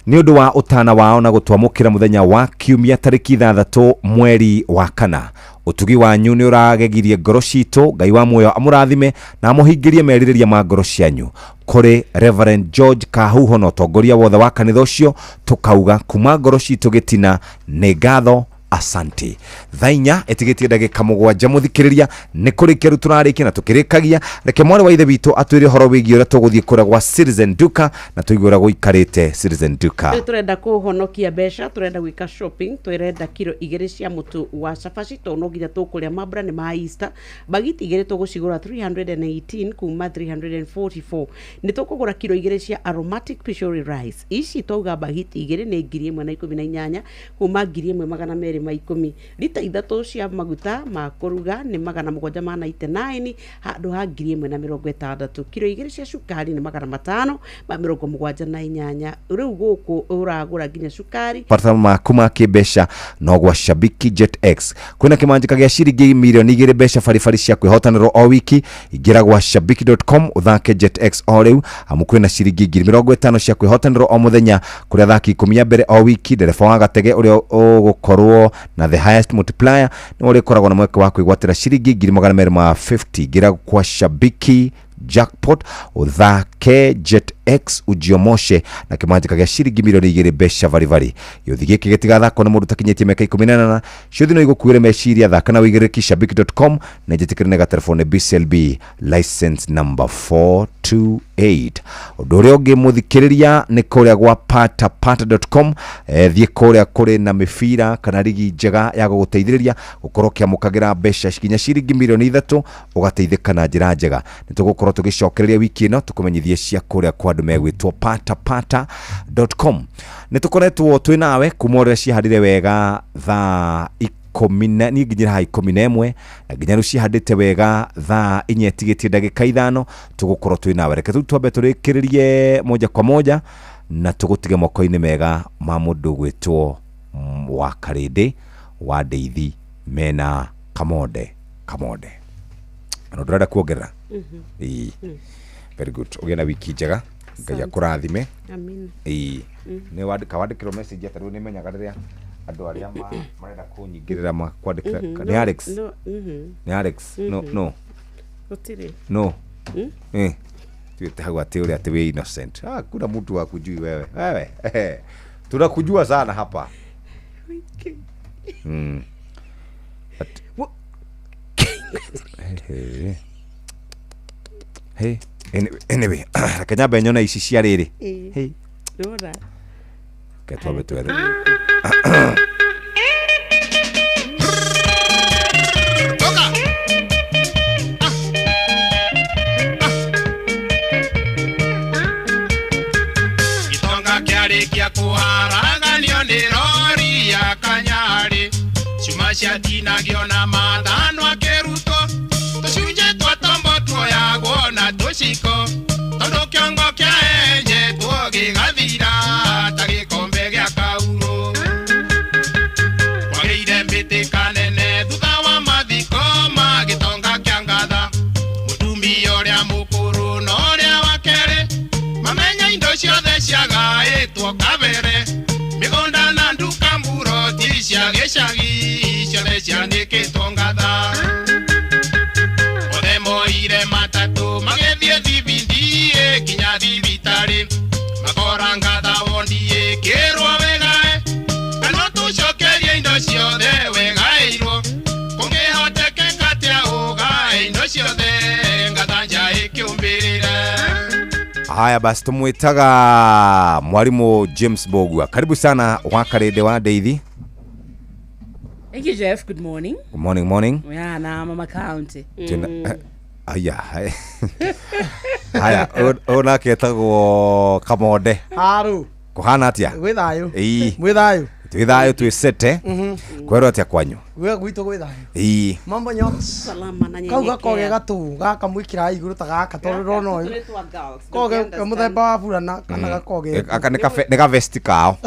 ni undu wa utana wao na gutwamukira muthenya wa kiumia tariki 3 mweri wa kana utugi wanyu ni uragegirie ngoro citu Ngai wa muoyo amurathime na amuhingirie meririria ma ngoro cianyu kuri Reverend George Kahuho no tongoria wothe wa kanitha ucio tukauga kuma ngoro citu gitina ni ngatho asante thainya etigetie ndagika 7 muthikiriria ni kurikia ruturarikia na tukirikagia reke mwana wa ithe bitu atwire horo wigi ura tuguthie kura gwa Citizen Duka na tuigura guikarite Citizen Duka turenda kuhonokia besha turenda gwika shopping turenda kilo 2 cia mutu wa cabaci to no nginya tukuria mabra ni ma Easter bagiti 2 tugucigura 318 kuma 344 ni tukugura kilo 2 cia aromatic pishori rice ici toga bagiti 2 ni 1,018 kuma 1,200 maikumi lita 3 cia maguta ma kuruga ni 799 handu ha 1,060 kilo 2 cia cukari ni 578 riu guku uragura nginya cukari parta makuma kibesha no gwa Shabiki Jet X kwina kimanjika gya shiringi milioni 2 besha farifari cia kwihotaniro o wiki igira gwa shabiki.com uthake Jet X o riu amukwina shiringi 50 cia kwihotaniro o muthenya kuria thaki 10 mbere o wiki ndereba wa gatege uria ugukorwo na the highest multiplier ni uri koragwo na mweke wa kwigwatira shiringi 250 gira kwa Shabiki jackpot uthake Jet X ujiomoshe na kimanjika gya shiringi milioni 2 besha varivari yothi giki gitigathako na mundu takinyetie meka 18 shothi no igukuire meshiria thaka na wigiriki shabiki.com na jitikirine ga telefone BCLB license number 428 udore oge muthikiriria ni kuria gwa patapata.com thie kuria kuri na mifira kana rigi njega ya guguteithiriria gukorokia mukagira besha shikinya shiringi milioni 3 ugateithika na njira njega nitugukorwo tugicokereria wiki ino tukumenyithie cia kuria kwa andu megwitwo patapata.com nitukoretwo twi nawe kumorera cihandire wega thaa 10 ni nginyira 11 na nginya cihandite wega thaa 4 etigetie ndagika 5 tugukorwo twi nawe reke twambe turikiririe moja kwa moja na tugutige moko-ini mega ma mundu gwitwo wa Karindi wa Ndeithi mena Kamode no ndurenda kuongerera very good ugena wiki njega ngai akurathime amen ni wandikirwo message ataru ni menyaga riria andu aria marenda kunyingirira makwandikira ni Alex ni Alex no utire no tuite hau ati uri ati we innocent kuna mtu wa kujui wewe tunakujua sana hapa hey anyway Kenya benyo na ici cia riri hey ndora ketwa twethe Itonga kiarikia kuharaganio ni rori ya Kanyari cuma ciatinagio na mathano akeruto tucunje twa tombo tuoyagwo na tuciko tondu kiongo kia enye tuogigathira ta gikombe gia kauro kwageire mbitika nene thutha wa mathiko ma Gitonga kia Ngatha mutumia uria mukuru na uria wa keri mamenya indo ciothe ciagaitwo kabere migunda na nduka mburoti cia gicagi ciothe ciandikitwo Ngatha othe moire matatu magethie thibindi kinya thibitari makora Ngatha wondi kirwo wegae kana tucokerie indo ciothe wegairwo kungihotekeka atia ugae indo ciothe Ngatha nja ikiumbirire. Haya basi tumwitaga mwalimu James Bogua. Karibu sana wakarede wa Deithi. Thank you Jeff, good morning. Good morning. Yeah, na Mama County. Aya. Haya, ona ketagwo Kamode. Haru. Kuhana atia? Gwithayo. Mwithayo. Twithayo twisete. Kwero atia kwanyu? Gwe gwito gwithayo. Mambo nyote. Salama na nyenye. Kauga koge gatu gaka mwikira iguru ta gaka tondu rono uyu. Koge muthemba wa burana kana gakoge. Aka ni ka vest kao.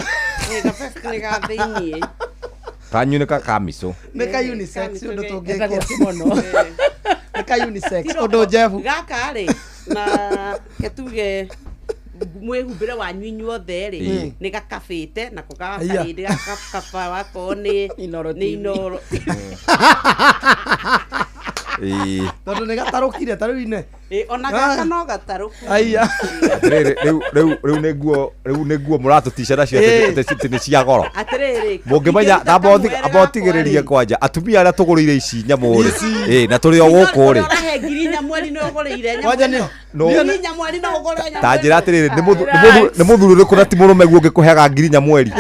Ni ka thini. Kanyu ni ka kamiso. Ni ka unisex undu tungikira kimono. Ni ka unisex undu Jeff. Gaka ri na ketuge mwehumbire wanyu inyuothe ri ni gakabite na kugakarinde gakaba wako ni inoro tondu ni gatarukire taruine ona gaka no gataruku aya riu neguo muratutisha nacio ati ni cia goro atiriri mungimenya abotigiririe kwanja atumia aria tugurire ici nyamu ri na turi o guku ri he ngiri nyamweri no ugurire kwanja ni nyamweri no ugurire tanjira atiriri ni muthuru ri kuna ti murume guo ngikuheaga ngiri nyamweri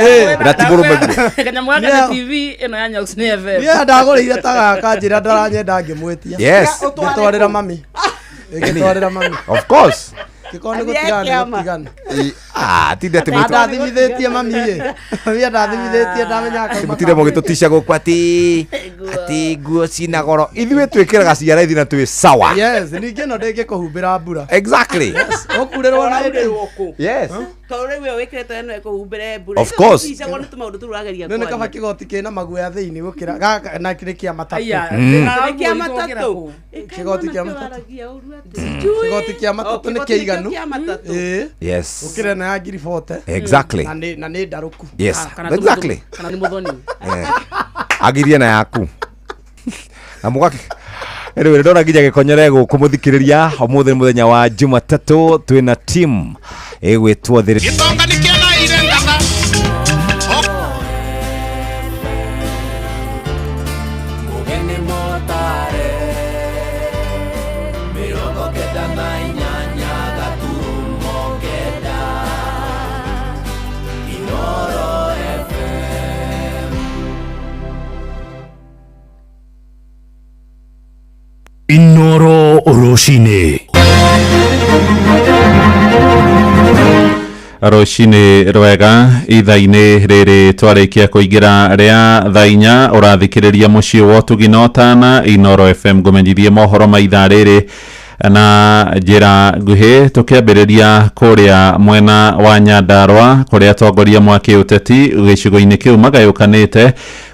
na ti murume guo kanyamwaga na TV ino ya Nyox ni FM ni ndagurire ta gaka njira ndaranyenda ngimwetia yes ngitwarira mami ngitwarira mami of course kikone gutigana tinde ati ndathimithĩtie mami ye ndathimithĩtie ndamenya akauma mutire mugitutisha guku ati nguo cina goro ithuĩ twĩkĩraga cia raithi na twĩ sawa yes ningĩ no ndĩngĩkũhumbĩra mbura exactly ũkurĩrwo na yes tore we wekirete eno ekuhumbĩre mbura of course icagwo nĩ tũmaũndũ tũrageria nĩ kaba kĩgoti kĩna maguoya thĩinĩ gũkĩra gaka na kĩrĩ kĩa matatũ kĩa matatũ kĩgoti kĩa matatũ kĩgoti kĩa matatũ nĩ kĩiganu yes ukire na ngiri 40 exactly na nĩ ndaruku yes exactly kana ni muthoni agirie na yaku na mugaki rĩu ndona nginya gĩkonyere gũkũ mũthikĩrĩria ũmũthĩ mũthenya wa Jumatatu twĩna team ĩgwĩtwo thiri Gitonga ni kiana ire Ngatha Mugeni motare mirongo kenda na inyanya gaturumo kenda Inoro FM Inoro Oroshine Roshine rwega ithainĩ rĩrĩ twarĩkia kũingĩra rĩa thaa 4 ũrathikĩrĩria mũciĩ wa ũtugi na ũtana Inoro FM ngũmenyithie mohoro ma ithaa rĩrĩ na njĩra nguhĩ tũkĩambĩrĩria kũrĩa mwena wa Nyandarua kũrĩa atongoria mwaki ũteti gĩcigo-inĩ kĩu magayũkanĩte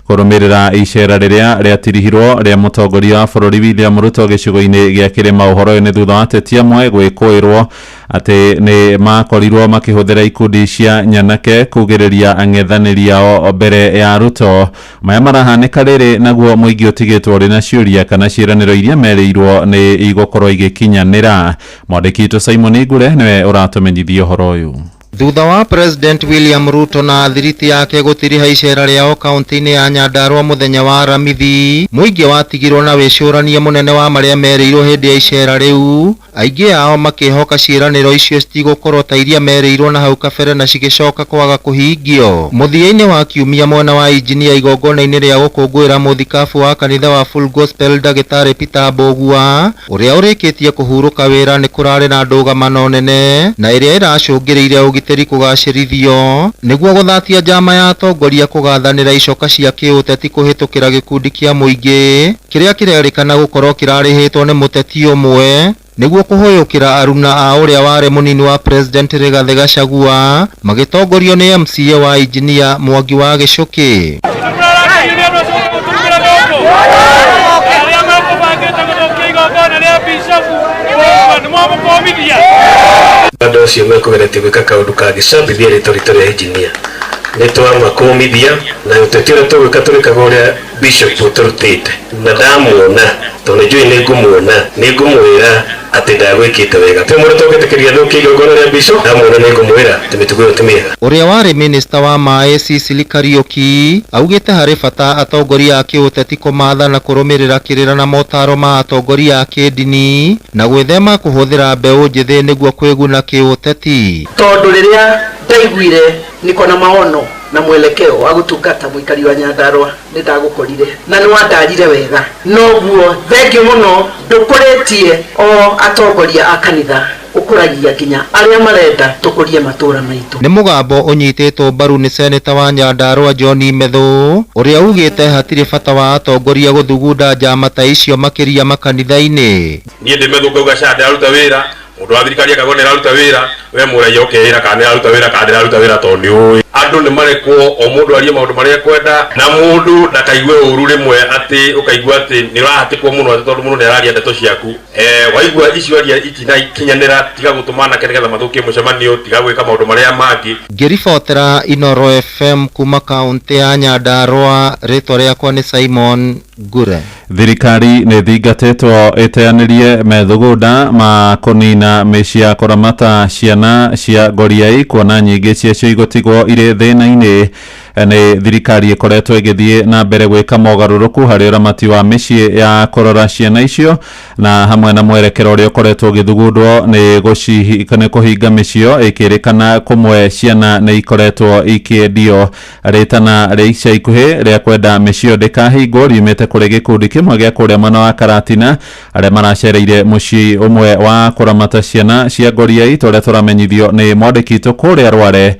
kurumirira icera riria riatirihirwo ria mutongoria wa bururi William Ruto gicigo-ini gia Kirima. Uhoro ni thutha wa ateti amwe gwikuirwo ati ni makorirwo makihuthira ikundi cia nyanake kugiriria ang'ethaniri ao mbere ya Ruto. Maya marahanika riri naguo muingi utigitwo ri na ciuria kana ciiraniro iria mereirwo ni igukorwo igikinyanira. Mwandiki witũ Simon Ngure niwe uratumenyithia uhoro uyu. Thutha wa President William Ruto na thiriti yake gutiriha icera riao kaunti-ini ya Nyandarua muthenya wa Aramithi, muingi watigirwo na wicurania munene wa maria mereirwo hindi ya icera riu, aingi ao makihoka ciiraniro icio citigukorwo ta iria mereirwo na hau kabere na cigicoka kwaga kuhingio. Muthia-ini wa kiumia mwena wa injinia igongona-ini ria gukungwira muthikabu wa kanitha wa Full Gospel Dagitari Peter Mbogua uria urikitie kuhuruka wira ni kurari na ndũgamano nene na iria iracungiriire ugiteri kugacirithio niguo guthatia njama ya atongoria kugathanira icoka cia kiuteti kuhitukira gikundi kia muingi kiria kirerikana gukorwo kirarihitwo ni muteti umwe niguo kuhoyukira aruna a uria wari munini wa President Rigathi Gachagua magitongorio ni MCA wa Engineer Mwangi wa Gicuki. Bado cio mekugerete gwika kaundu kangicambithia rito ria engineer nitwamakumithia na utetire tugwika turikaga uria bishop uturutite na ndamuona tondu njui ningumuira ati ndagwikite wega pe muri tugitekeria thuki igongona ria bishop ndamuona ningumuira timitugo yo timiega. Uria wari minister wa maaĩ Cecily Kariuki augite hari bata atongoria a kiuteti kumatha na kurumirira kirira na motaro ma atongoria a kidini na gwithema kuhuthira mbeu njithi niguo kwiguna kiuteti. Tondu riria ndaiguire niko na maono na mwelekeo wa gutungata muikari wa Nyandarua ni ndagukorire na ni wandarire wega noguo thengi muno ndukuritie o atongoria a kanitha ukuragia kinya aria marenda tukurie matura maitu. Ni mugambo unyititwo mbaru ni seneta wa Nyandarua John Methu uria ugite hatire bata wa atongoria guthugunda njama ta icio makiria makanitha-ini. Nie ndi Methu ngauga shade aruta wira mundu wa thirikari akagona aruta wira we muraia ukehira kana aruta wira kana aruta wira tondu ui andu ni marekwo o mundu arie maundu maria kwenda na mundu ndakaigue uru rimwe ati ukaigua ati ni rahatikwo muno ati tondu mundu ni araria ndeto ciaku waigua icio aria itina ikinyanira tiga gutumana kengetha mathukie mucemanio tiga gwika maundu maria mangi. Ngiribotera Inoro FM kuma kaunti ya Nyandarua, ritwa riakwa ni Simon Ngure. Thirikari nĩ thingatĩtwo ĩteanĩrie methugunda ma kũnina mĩciĩ ya kũramata ciana cia ngoriai kuona nyingĩ ciacio igũtigwo irĩ thĩna-inĩ. Nĩ thirikari ĩkoretwo ĩgĩthiĩ na mbere gwĩka mogarũrũku harĩ ũramati wa mĩciĩ ya kũrora ciana icio na hamwe na mwerekero ũrĩa ũkoretwo ũgĩthugundwo nĩ kũhinga mĩciĩ ĩkĩrĩkana kũmwe ciana nĩ ikoretwo ikĩendio. Rĩtana rĩa ica ikuhĩ rĩa kwenda mĩciĩ ndĩkahingwo riumĩte kũrĩ gĩkundi kĩmwe gĩa kũrĩa mwena wa Karatina arĩa maracereire mũciĩ ũmwe wa kũramata ciana cia ngoriai tũrĩa tũramenyithio nĩ mwandĩki witũ kũrĩa Rware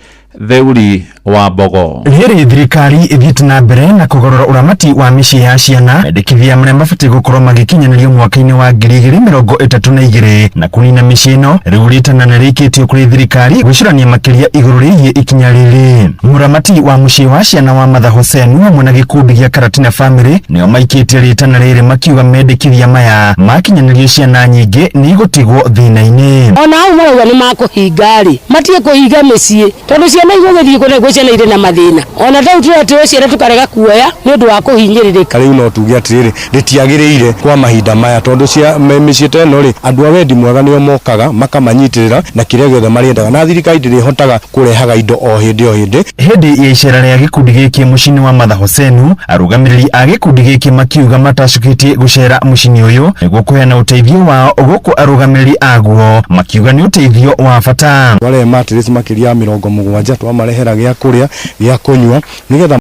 Theuri wa Mbogo. Rĩrĩ thirikari ĩthiĩte na mbere na kũgarũra ũramati wa mĩciĩ ya ciana mendekithia marĩa mabatiĩ gũkorwo magĩkinyanĩrio mwaka-inĩ wa 2032 na kũnina mĩciĩ ĩno rĩu rĩtana nĩ rĩkĩtio kũrĩ thirikari gwĩcũrania makĩria igũrũ rĩgiĩ ikinya rĩrĩ. Mũramati wa mũciĩ wa ciana wa Matha Hussein hamwe na gĩkundi gĩa Karatina Family nĩo maikĩtie rĩtana rĩrĩ makiuga mendekithia maya makinyanĩrio ciana nyingĩ nĩ igũtigwo thĩna-inĩ. Ona hau marauga nĩ makũhinga-rĩ matige kũhinga mĩciĩ tondu ciana igũgĩthiĩ kũrĩa ciana irĩ na mathĩna ona tau turatũra ciana tukarega kuoya nĩ ũndũ wa kũhinyĩrĩrĩka. Rĩu no tuge atĩrĩrĩ rĩtiagĩrĩire kwa mahinda maya tondu cia mĩciĩ ta ĩno-rĩ andũ a wendi mwega nĩo mokaga makamanyitĩrĩra na kĩrĩa gĩothe marĩendaga na thirikari ndĩrĩhotaga kũrehaga indo o hĩndĩ. Hĩndĩ ya icera rĩa gĩkundi gĩkĩ mũciĩ-inĩ wa Matha Hussein arũgamĩrĩri a gĩkundi gĩkĩ makiuga matacũkĩtie gũcera mũciĩ-inĩ ũyũ nĩguo kũheana ũteithio wao gũkũ arũgamĩrĩri aguo makiuga nĩ ũteithio wa bata. Wale matirĩci makĩria 70 twamarehera gĩa kũrĩa gĩa kũnyua nigetha